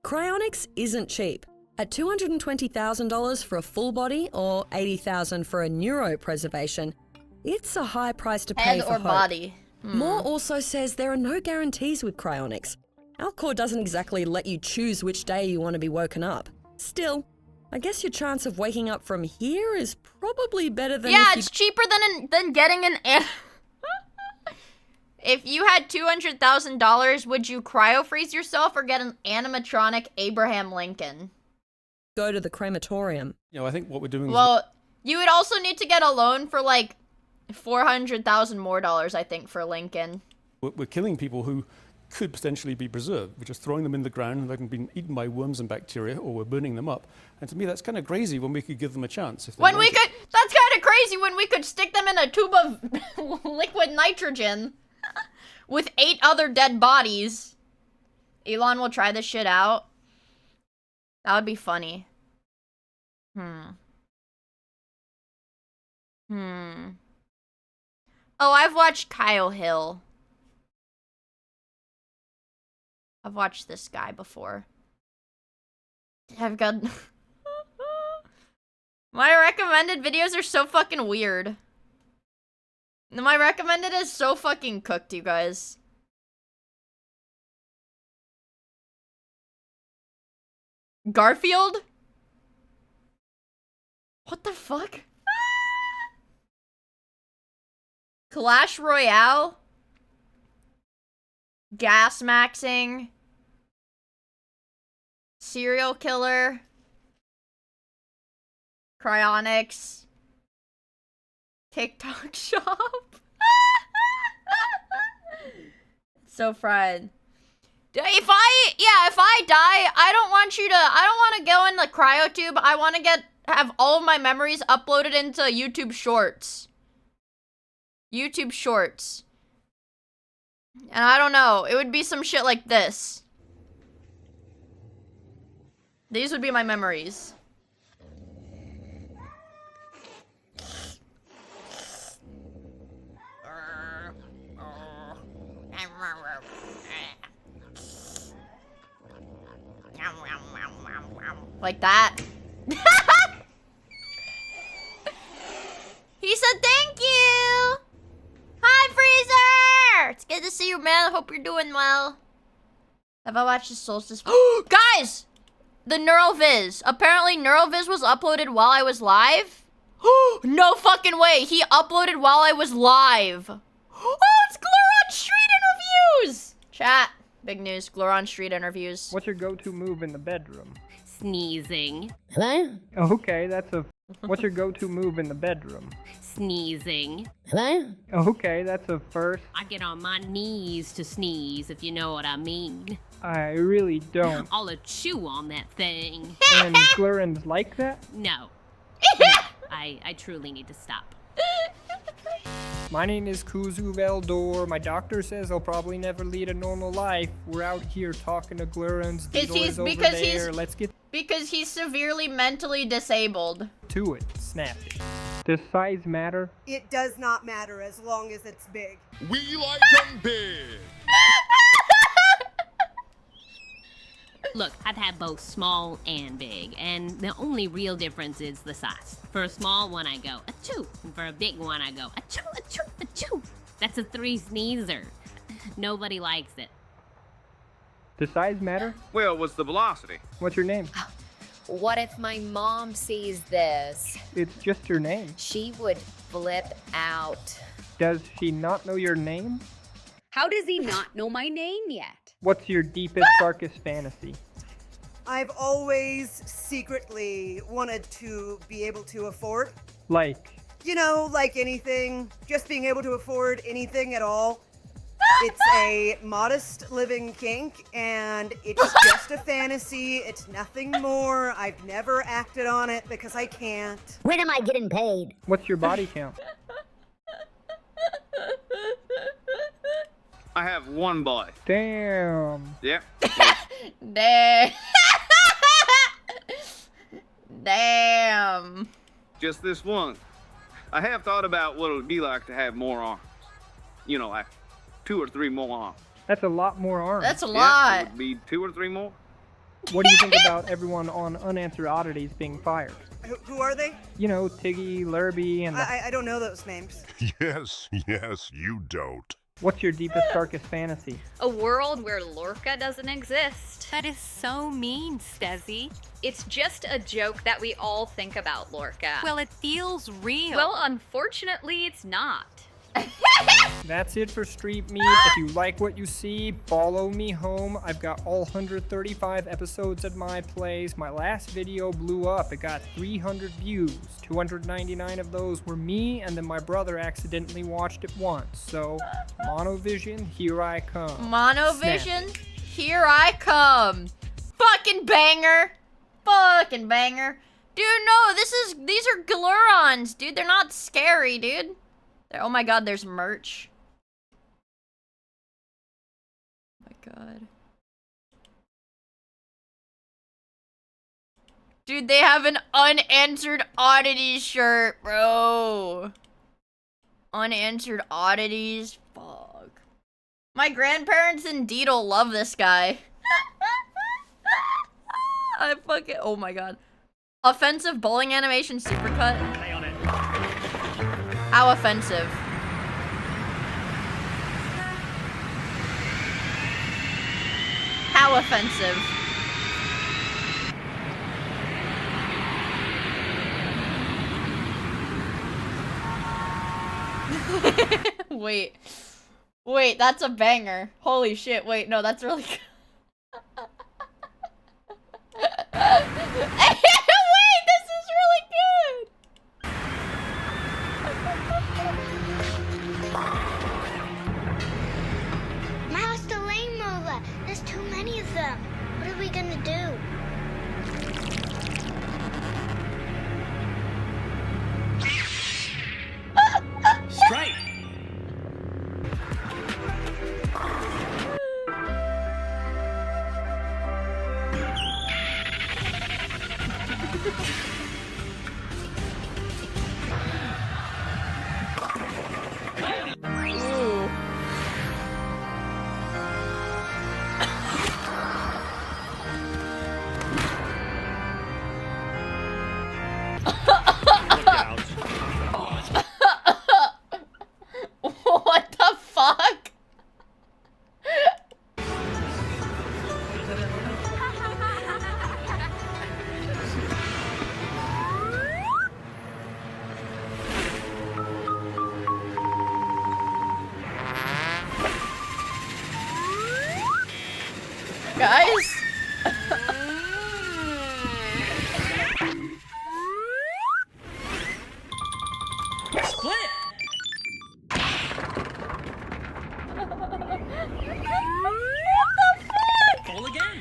Cryonics isn't cheap. At $220,000 for a full body or $80,000 for a neuropreservation, it's a high price to pay
Head
for
or
hope.
body.
Moore also says there are no guarantees with cryonics. Alcor doesn't exactly let you choose which day you want to be woken up. Still, I guess your chance of waking up from here is probably better than
Yeah,
if
it's cheaper than getting an. If you had $200,000, would you cryo freeze yourself or get an animatronic Abraham Lincoln?
Go to the crematorium.
You know, I think what we're doing
Well, you would also need to get a loan for like $400,000 more, I think, for Lincoln.
is we're killing people who could potentially be preserved. We're just throwing them in the ground and they've been eaten by worms and bacteria, or we're burning them up. And to me, that's kind of crazy when we could give them a chance. If they
When we
wanted.
could, that's kind of crazy when we could stick them in a tube of liquid nitrogen with 8 other dead bodies. Elon will try this shit out. That would be funny. Oh, I've watched Kyle Hill. I've watched this guy before. I've got... My recommended videos are so fucking weird. My recommended is so fucking cooked, you guys. Garfield? What the fuck? Clash Royale? Gas maxing? Serial killer? Cryonics? TikTok shop? So fried. If I die, I don't want to go in the cryo tube. I want to have all of my memories uploaded into YouTube Shorts. YouTube Shorts. And I don't know, it would be some shit like this. These would be my memories. Like that. He said thank you. Hi, Freezer. It's good to see you, man. I hope you're doing well. Have I watched the Solstice? Guys, the NeuroViz. Apparently, NeuroViz was uploaded while I was live. No fucking way. He uploaded while I was live. Oh, it's Gloron Street Interviews. Chat. Big news. Gloron Street Interviews.
What's your go-to move in the bedroom?
Sneezing.
Hello? Okay, that's a... What's your go-to move in the bedroom?
Sneezing.
Hello? Okay, that's a first.
I get on my knees to sneeze, if you know what I mean.
I really don't.
I'll chew on that thing.
And Glurins like that?
No. I truly need to stop.
My name is Kuzu Veldor. My doctor says I'll probably never lead a normal life. We're out here talking to Glurans.
Because he's severely mentally disabled.
To it. Snap it. Does size matter?
It does not matter as long as it's big.
We like them big.
Look, I've had both small and big, and the only real difference is the size. For a small one, I go achoo, and for a big one, I go achoo, achoo, achoo. That's a 3 sneezer. Nobody likes it.
Does size matter?
Well, what's the velocity?
What's your name?
What if my mom sees this?
It's just your name.
She would flip out.
Does she not know your name?
How does he not know my name yet?
What's your deepest, darkest fantasy?
I've always secretly wanted to be able to afford.
Like?
You know, like anything. Just being able to afford anything at all. It's a modest living kink, and it's just a fantasy. It's nothing more. I've never acted on it because I can't.
When am I getting paid?
What's your body count?
I have 1 boy.
Damn.
Yep.
Damn. Damn.
Just this one. I have thought about what it would be like to have more arms. You know, like 2 or 3 more arms.
That's a lot more arms.
That's a
Yeah,
lot.
it would be 2 or 3 more.
What do you think about everyone on Unanswered Oddities being fired?
Who are they?
You know, Tiggy, Lurby, and the...
I don't know those names.
Yes, you don't.
What's your deepest, darkest fantasy?
A world where Lorca doesn't exist. That is so mean, Stezzy. It's just a joke that we all think about Lorca. Well, it feels real. Well, unfortunately, it's not.
That's it for Street Meat. If you like what you see, follow me home. I've got all 135 episodes at my place. My last video blew up. It got 300 views. 299 of those were me, and then my brother accidentally watched it once. So, Monovision, here I come.
Monovision, here I come. Fucking banger. Fucking banger. Dude, no, these are Glurons, dude. They're not scary, dude. Oh my god, there's merch. Oh my god. Dude, they have an Unanswered Oddities shirt, bro. Unanswered Oddities? Fuck. My grandparents and Deedle love this guy. I fucking... Oh my god. Offensive bowling animation supercut.
Stay on it.
How offensive? How offensive? Wait, that's a banger. Holy shit, wait, no, that's really good. Wait, this is really good!
Master Lane Mover, there's too many of them. What are we gonna do?
Strike!
Ooh.
Look out.
What the fuck? Guys?
Split!
What the fuck?
Fall again!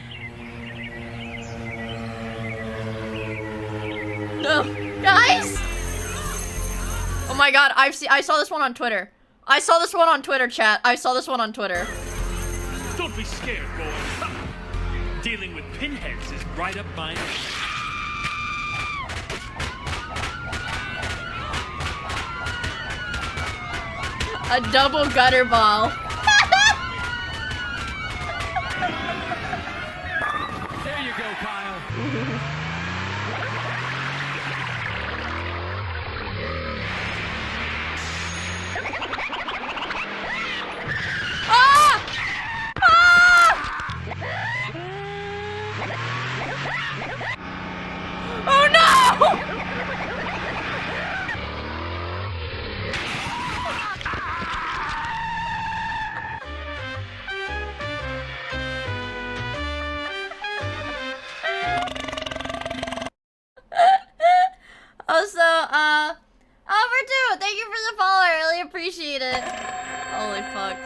No, guys! Oh my god, I saw this one on Twitter. I saw this one on Twitter, chat. I saw this one on Twitter.
Don't be scared, boys. Dealing with pinheads is right up my alley.
A double gutter ball.
There you go, Kyle.
Ah! Ah! Oh no! Also, Albert, thank you for the follow. I really appreciate it. Holy fuck.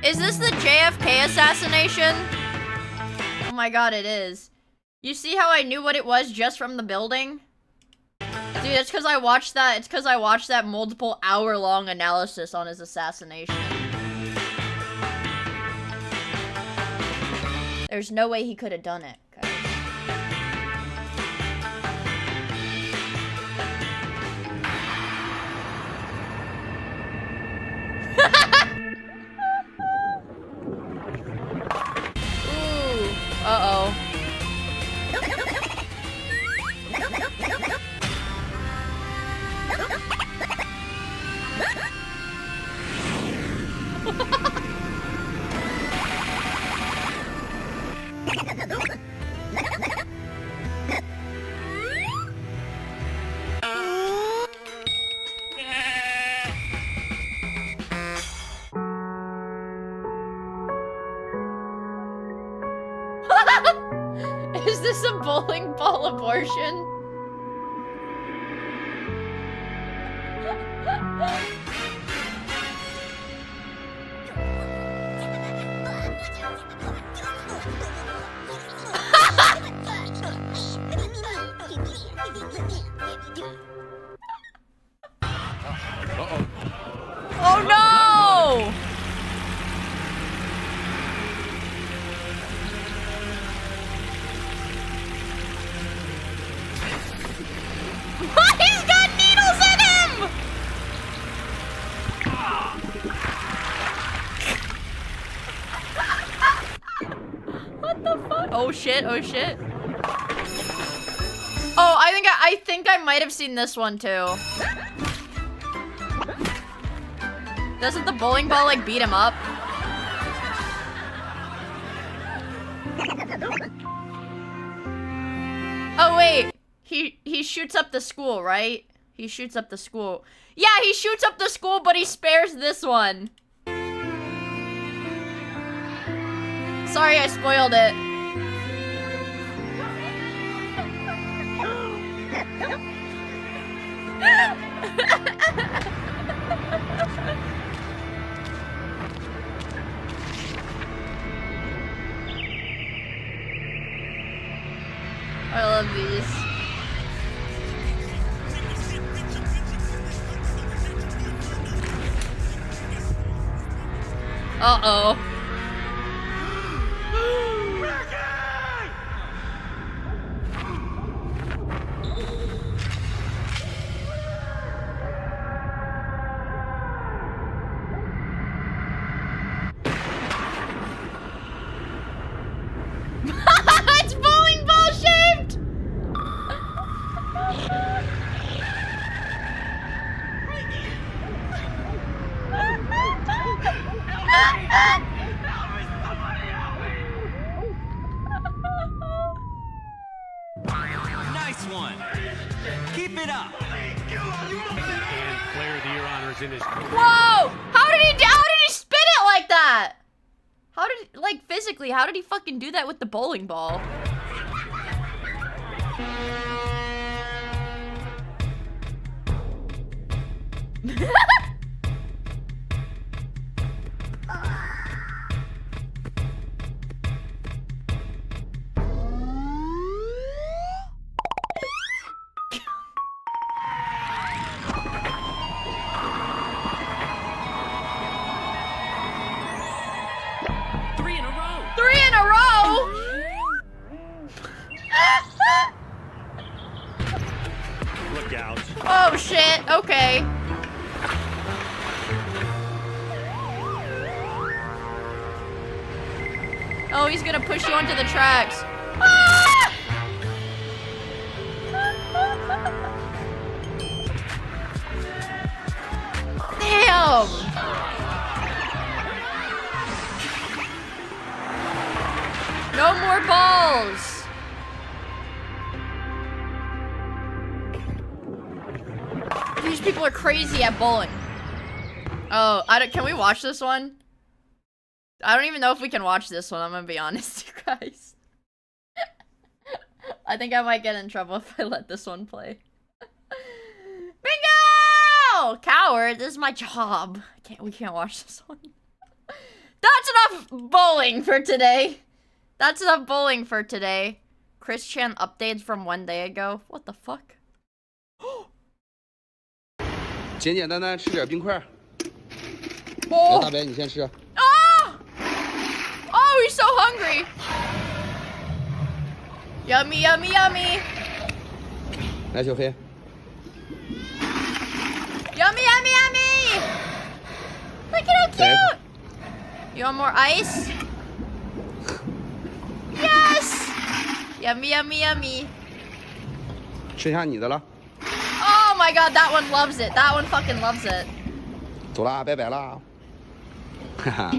Is this the JFK assassination? Oh my god, it is. You see how I knew what it was just from the building? Dude, it's because I watched that. It's because I watched that multiple hour-long analysis on his assassination. There's no way he could have done it. Okay. Ooh. Uh-oh. Is this a bowling ball abortion? Oh no! He's got needles in him! What the fuck? Oh shit, oh shit. Oh, I think I might have seen this one too. Doesn't the bowling ball like beat him up? Oh wait, he shoots up the school, right? He shoots up the school. Yeah, he shoots up the school, but he spares this one. Sorry, I spoiled it. I love these. Uh-oh. It's bowling ball shaped!
Nice one. Keep it up. And Claire, the Your Honor, is in his.
Whoa! How did he spin it like that? How did, like, physically, how did he fucking do that with the bowling ball? Okay. Oh, he's gonna push you onto the tracks. Ah! Damn! No more balls! These people are crazy at bowling. Oh, can we watch this one? I don't even know if we can watch this one, I'm gonna be honest, you guys. I think I might get in trouble if I let this one play. Bingo! Coward, this is my job. We can't watch this one. That's enough bowling for today. That's enough bowling for today. Christian updates from 1 day ago. What the fuck?
简简单单吃点冰块。
哦。
来，大白，你先吃。
Oh, he's so hungry. Yummy, yummy, yummy.
来，小黑。
Yummy, yummy, yummy. Look at how cute. You want more ice? Yes. Yummy, yummy, yummy.
吃下你的了。
Oh my god, that one loves it. That one fucking loves it.
走啦，拜拜啦。哈哈。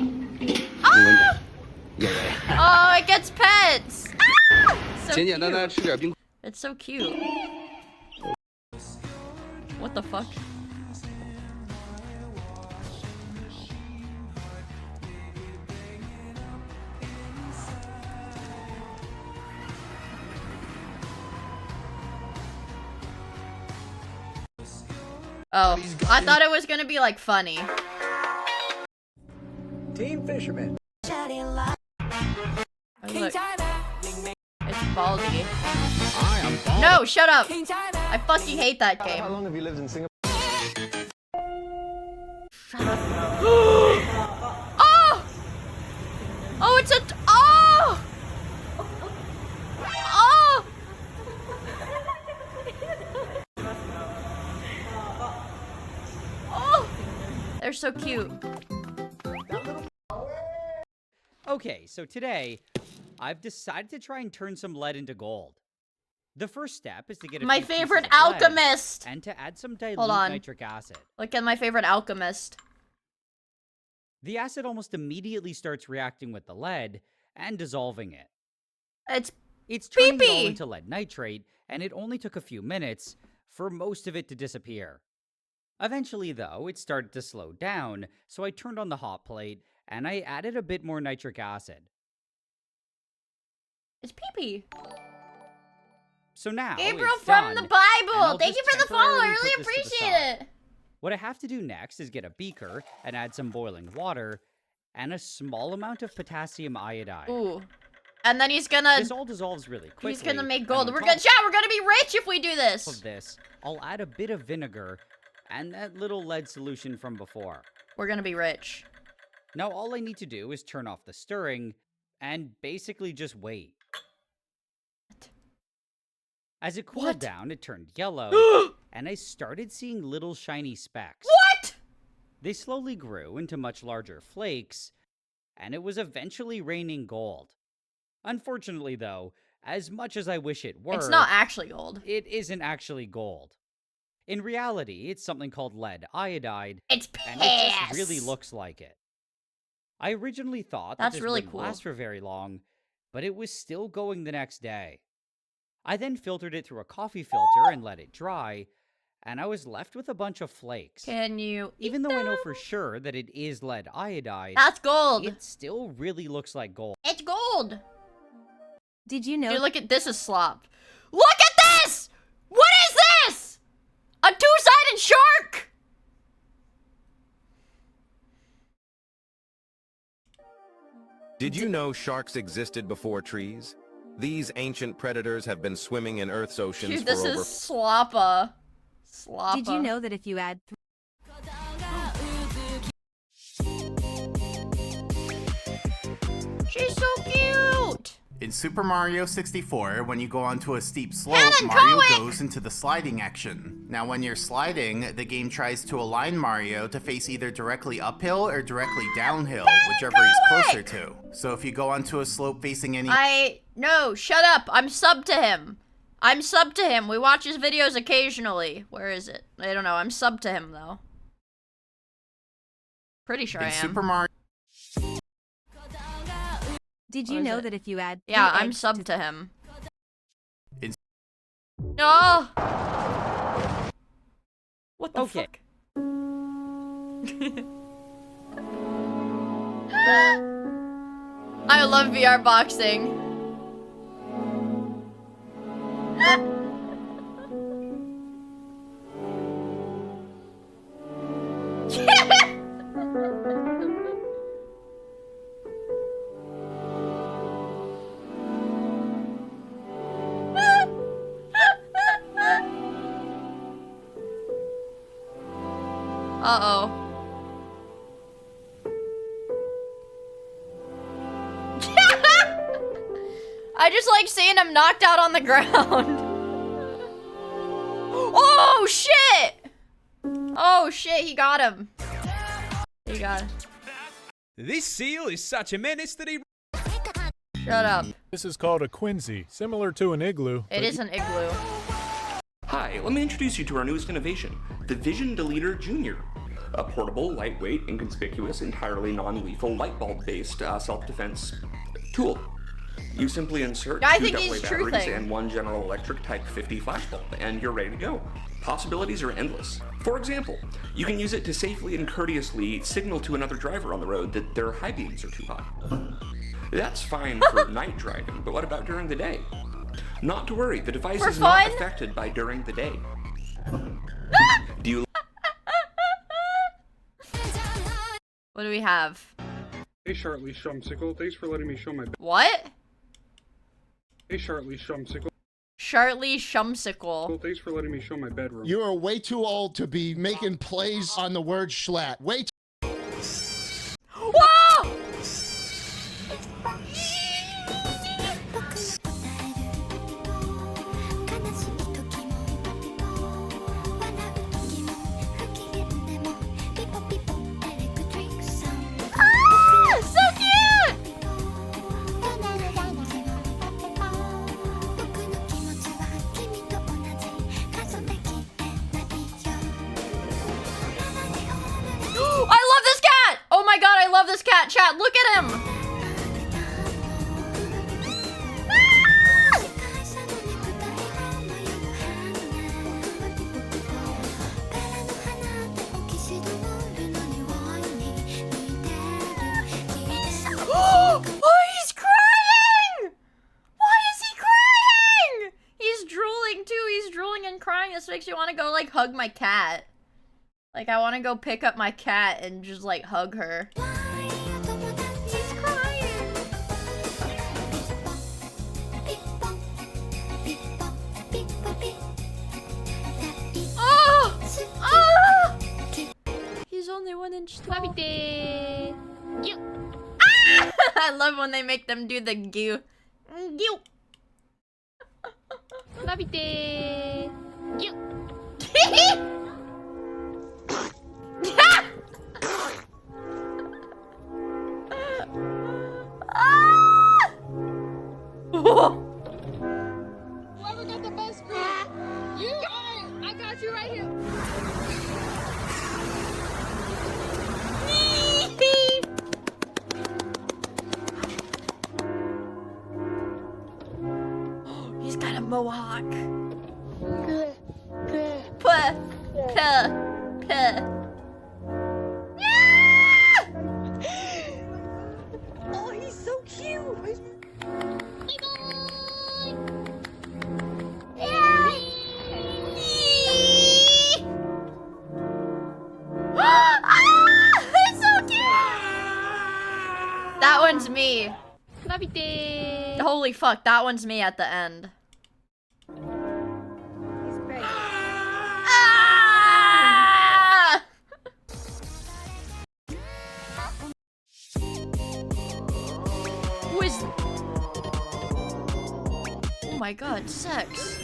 Ah!
耶。
Oh, it gets pets. Ah! So
简简单单
cute.
吃点冰。
It's so cute. What the fuck? Oh, I thought it was gonna be like funny.
Team Fisherman.
Oh, look. It's Baldy.
I am Baldy.
No, shut up. I fucking hate that game.
How long have you lived in Singapore?
Shut up. Oh! Oh, it's a... Oh! Oh! Oh! They're so cute.
Okay, so today, I've decided to try and turn some lead into gold. The first step is to get a
My
few pieces
favorite
of lead
alchemist.
and to add some dilute
Hold on.
nitric acid.
Look at my favorite alchemist.
The acid almost immediately starts reacting with the lead and dissolving it. It's turning it all into lead nitrate, and it only took a few minutes for most of it to disappear. Eventually, though, it started to slow down, so I turned on the hot plate and I added a bit more nitric acid.
It's pee-pee.
So now
Gabriel
it's
from
done,
the
and
Bible.
I'll
Thank you
just
for the follow. I
temporarily
really
put this to the
appreciate
side.
it.
What I have to do next is get a beaker and add some boiling water and a small amount of potassium iodide.
Ooh. And then he's gonna...
This all dissolves really quickly.
He's gonna make
and
gold.
on
We're
top
gonna... Chat, we're gonna be rich if we do this.
of this, I'll add a bit of vinegar and that little lead solution from before.
We're gonna be rich.
Now all I need to do is turn off the stirring and basically just wait. As it cooled down, it turned yellow, and I started seeing little shiny specks.
What?
They slowly grew into much larger flakes, and it was eventually raining gold. Unfortunately, though, as much as I wish it were...
It's not actually gold.
It isn't actually gold. In reality, it's something called lead iodide,
and
it just really looks like it. I originally thought that
That's
this
really
wouldn't
cool.
last for very long, but it was still going the next day. I then filtered it through a coffee filter and let it dry, and I was left with a bunch of flakes.
Can you
Even though I know for sure that it is lead iodide,
That's gold.
It still really looks like gold.
It's gold.
Did you know?
Dude, look at this is slop. Look at this! What is this? A two-sided shark?
Did you know sharks existed before trees? These ancient predators have been swimming in Earth's oceans
Dude, this
for
is
over...
sloppa. Sloppa.
Did you know that if you add
She's so cute!
In Super Mario 64, when you go onto a steep slope,
Cannon,
Mario
go
goes into the sliding action. Now when you're sliding, the game tries to align Mario to face either directly uphill or directly downhill, whichever he's closer to. So if you go onto a slope facing any-
No, shut up. I'm sub to him. I'm sub to him. We watch his videos occasionally. Where is it? I don't know. I'm sub to him, though. Pretty sure I am.
Super Mario.
Did you know that if you add
Yeah, I'm sub to him. No! What the fuck? I love VR boxing. Uh-oh. I just like seeing him knocked out on the ground. Oh, shit! Oh, shit, he got him. He got him.
This seal is such a menace that he...
Shut up.
This is called a quinzee, similar to an igloo.
It is an igloo.
Hi, let me introduce you to our newest innovation, the Vision Deleter Jr. A portable, lightweight, inconspicuous, entirely non-lethal light bulb-based self-defense tool. You simply insert two AA batteries and one General Electric Type 50 flashbulb, and you're ready to go. Possibilities are endless. For example, you can use it to safely and courteously signal to another driver on the road that their high beams are too high. That's fine for night driving, but what about during the day? Not to worry, the device is not affected by during the day. Do you...
What do we have?
Hey, Shartley Shumsicle, thanks for letting me show my...
What?
Hey, Shartley Shumsicle.
Shartley Shumsicle.
Well, thanks for letting me show my bedroom.
You are way too old to be making plays on the word schlatt. Way too...
Whoa! This cat, chat, look at him! Oh, he's crying! Why is he crying? He's drooling too, he's drooling and crying. This makes me want to go like hug my cat. Like I want to go pick up my cat and just like hug her. He's only 1 inch tall. I love when they make them do the goo. Goo.
Whoever got the best food, you are. I got you right here.
He's got a mohawk.
Oh, he's so cute.
It's so cute. That one's me. Holy fuck, that one's me at the end. Ah! Who is... my god, sex.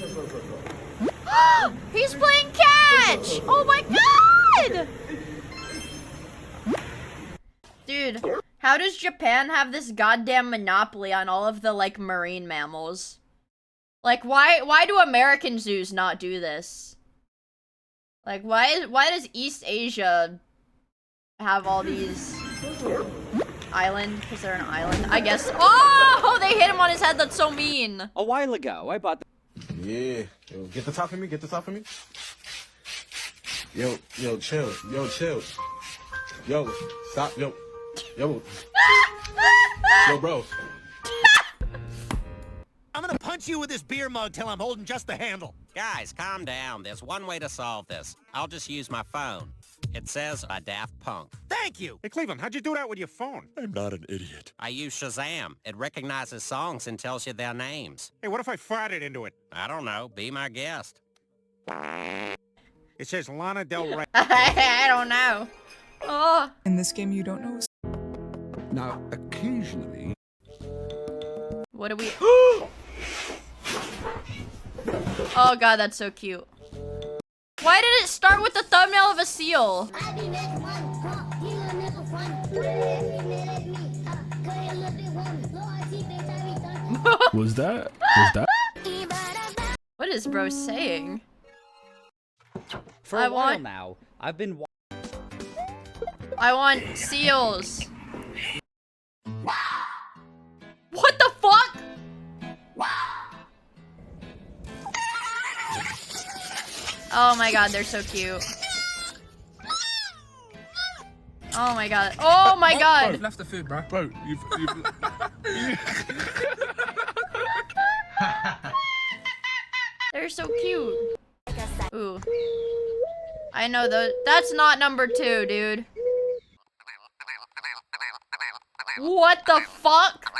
He's playing catch! Oh my god! Dude, how does Japan have this goddamn monopoly on all of the, like, marine mammals? Like, why do American zoos not do this? Like, why does East Asia have all these island? Because they're an island, I guess. Oh, they hit him on his head. That's so mean.
A while ago, I bought.
Yeah. Yo, get the top of me. Get the top of me. Yo, chill. Yo, chill. Yo, stop. Yo, bro.
I'm gonna punch you with this beer mug till I'm holding just the handle. Guys, calm down. There's one way to solve this. I'll just use my phone. It says by Daft Punk. Thank you! Hey, Cleveland, how'd you do that with your phone?
I'm not an idiot.
I use Shazam. It recognizes songs and tells you their names.
Hey, what if I farted into it?
I don't know. Be my guest.
It says Lana Del Rey.
I don't know. Oh.
In this game, you don't know.
Now, occasionally...
What do we... Oh god, that's so cute. Why did it start with the thumbnail of a seal?
Was that?
What is bro saying?
For a while now, I've been.
I want seals. What the fuck? Oh my god, they're so cute. Oh my god. Oh my god.
Bro, left the food, bro.
Bro, you've
They're so cute. Ooh. I know that's not number 2, dude. What the fuck?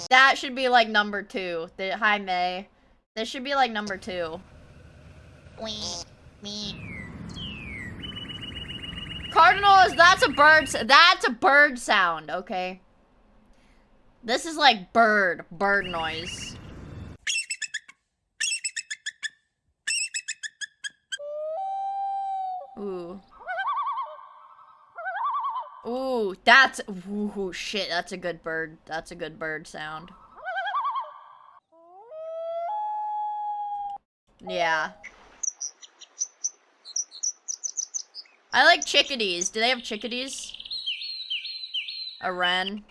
That should be like number 2. Hi, May. This should be like number 2. Cardinals, that's a bird sound, okay? This is like bird noise. Ooh. Ooh, ooh, shit, that's a good bird. That's a good bird sound. Yeah. I like chickadees. Do they have chickadees? A wren.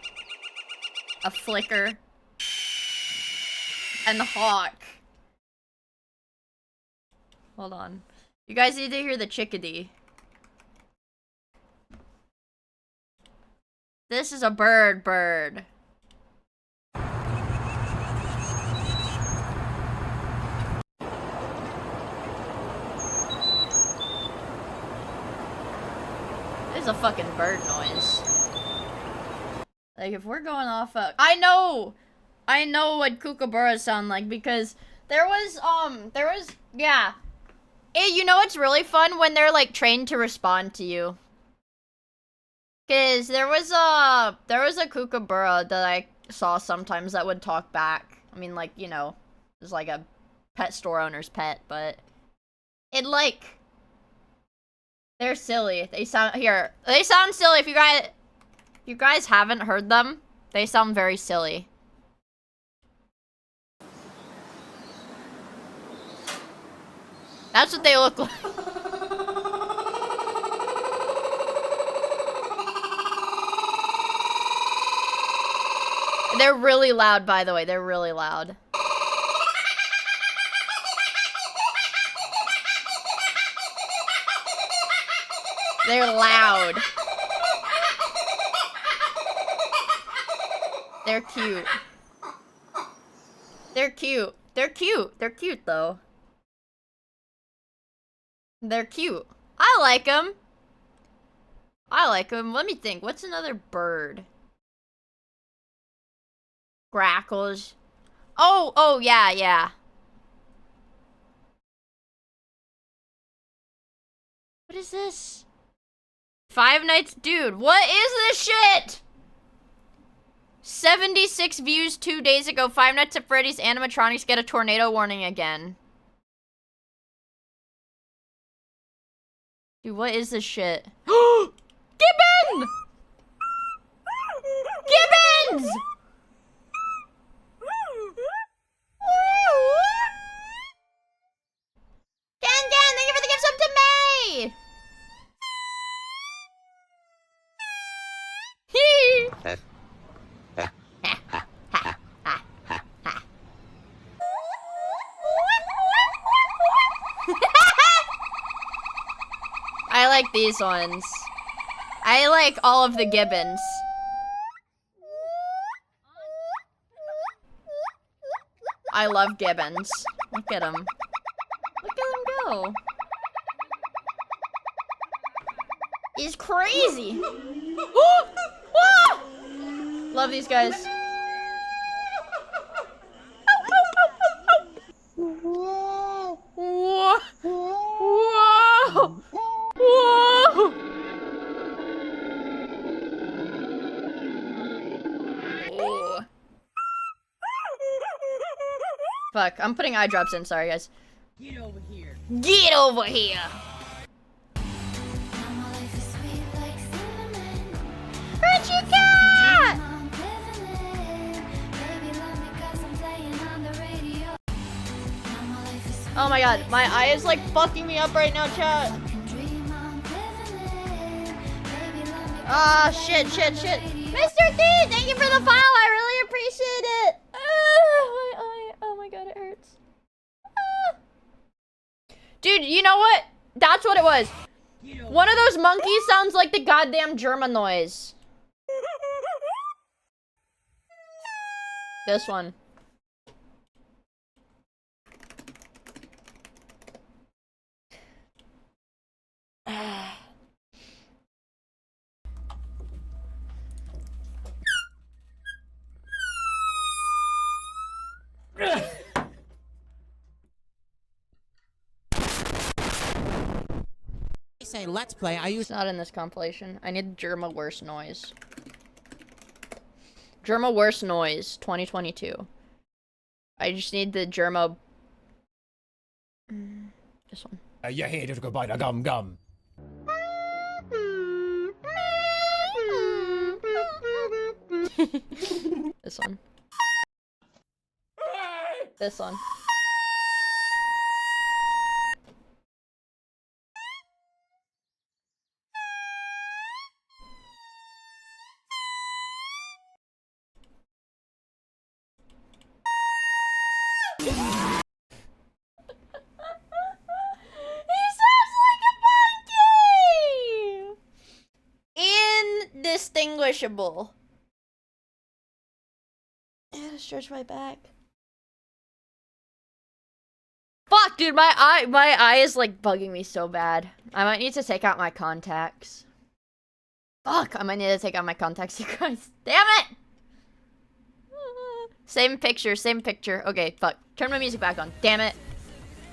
A flicker. And the hawk. Hold on. You guys need to hear the chickadee. This is a bird. This is a fucking bird noise. Like, if we're going off of... I know what kookaburras sound like, because there was, yeah. You know what's really fun? When they're, like, trained to respond to you. Cause there was a kookaburra that I saw sometimes that would talk back. I mean, like, you know, it was like a pet store owner's pet, but it like, they're silly. They sound silly. If you guys haven't heard them, they sound very silly. That's what they look like. They're really loud, by the way. They're really loud. They're loud. They're cute. They're cute. They're cute. They're cute, though. They're cute. I like them. I like them. Let me think. What's another bird? Grackles. Oh, yeah. What is this? Five Nights... Dude, what is this shit? 76 views 2 days ago. Five Nights at Freddy's animatronics get a tornado warning again. Dude, what is this shit? Gibbon! Gibbons! Dan, thank you for the gifts up to May! I like these ones. I like all of the gibbons. I love gibbons. Look at him. Look at him go. He's crazy. Love these guys. Whoa. Whoa. Whoa. Whoa. Ooh. Fuck, I'm putting eye drops in, sorry guys. Get over here. Get over here! Crunchy cat! Oh my god, my eye is like fucking me up right now, chat. Ah, shit. Mr. D, thank you for the follow, I really appreciate it. My eye, oh my god, it hurts. Dude, you know what? That's what it was. One of those monkeys sounds like the goddamn German noise. This one.
Say let's play.
It's not in this compilation. I need Germa worst noise. Germa worst noise 2022. I just need the Germa. This one.
You hated to buy the gum.
This one. This one. Indistinguishable. Yeah, stretch my back. Fuck, dude, my eye is like bugging me so bad. I might need to take out my contacts. Fuck, I might need to take out my contacts, you guys. Damn it! Same picture. Okay, fuck. Turn my music back on. Damn it.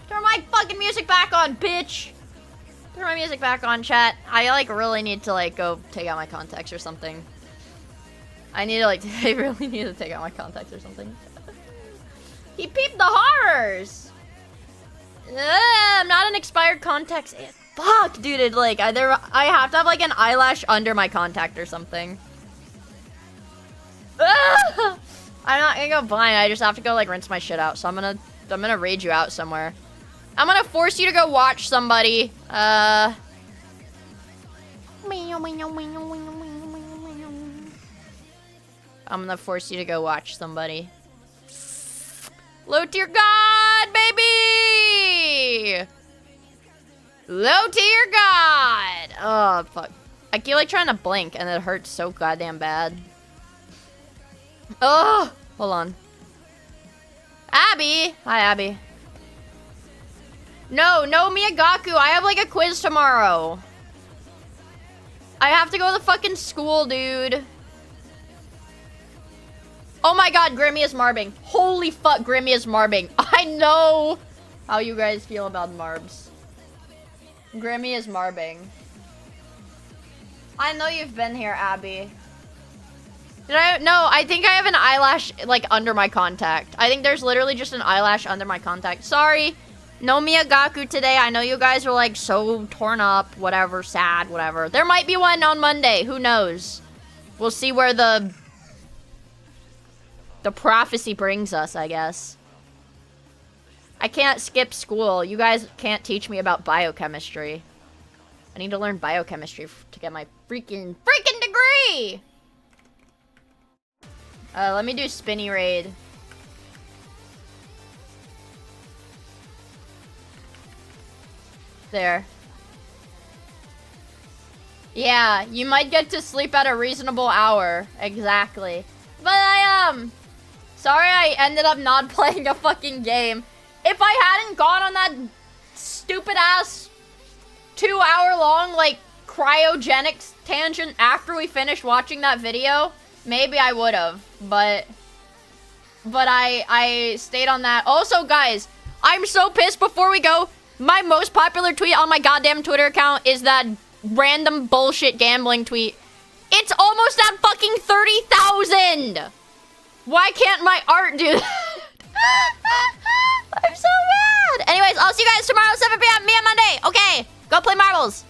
Turn my fucking music back on, bitch! Turn my music back on, chat. I, like, really need to, like, go take out my contacts or something. I really need to take out my contacts or something. He peeped the horrors! I'm not an expired contacts. Fuck, dude, it, like, I have to have, like, an eyelash under my contact or something. I'm not gonna go blind, I just have to go, like, rinse my shit out, so I'm gonna raid you out somewhere. I'm gonna force you to go watch somebody. I'm gonna force you to go watch somebody. Low tier god, baby! Low tier god! Oh, fuck. I keep, like, trying to blink, and it hurts so goddamn bad. Oh! Hold on. Abby! Hi, Abby. No Miyagaku. I have, like, a quiz tomorrow. I have to go to the fucking school, dude. Oh my god, Grimmy is marbing. Holy fuck, Grimmy is marbing. I know how you guys feel about marbs. Grimmy is marbing. I know you've been here, Abby. Did I? No, I think I have an eyelash, like, under my contact. I think there's literally just an eyelash under my contact. Sorry. No Miyagaku today. I know you guys are, like, so torn up. Whatever. Sad. Whatever. There might be one on Monday. Who knows? We'll see where the prophecy brings us, I guess. I can't skip school. You guys can't teach me about biochemistry. I need to learn biochemistry to get my freaking degree! Let me do Spinny Raid. There. Yeah, you might get to sleep at a reasonable hour. Exactly. But sorry I ended up not playing a fucking game. If I hadn't gone on that stupid ass 2-hour long, like, cryogenics tangent after we finished watching that video, maybe I would have. But I stayed on that. Also, guys, I'm so pissed. Before we go, my most popular tweet on my goddamn Twitter account is that random bullshit gambling tweet. It's almost at fucking 30,000! Why can't my art do that? I'm so mad! Anyways, I'll see you guys tomorrow, 7 p.m. Miia Monday. Okay, go play marbles.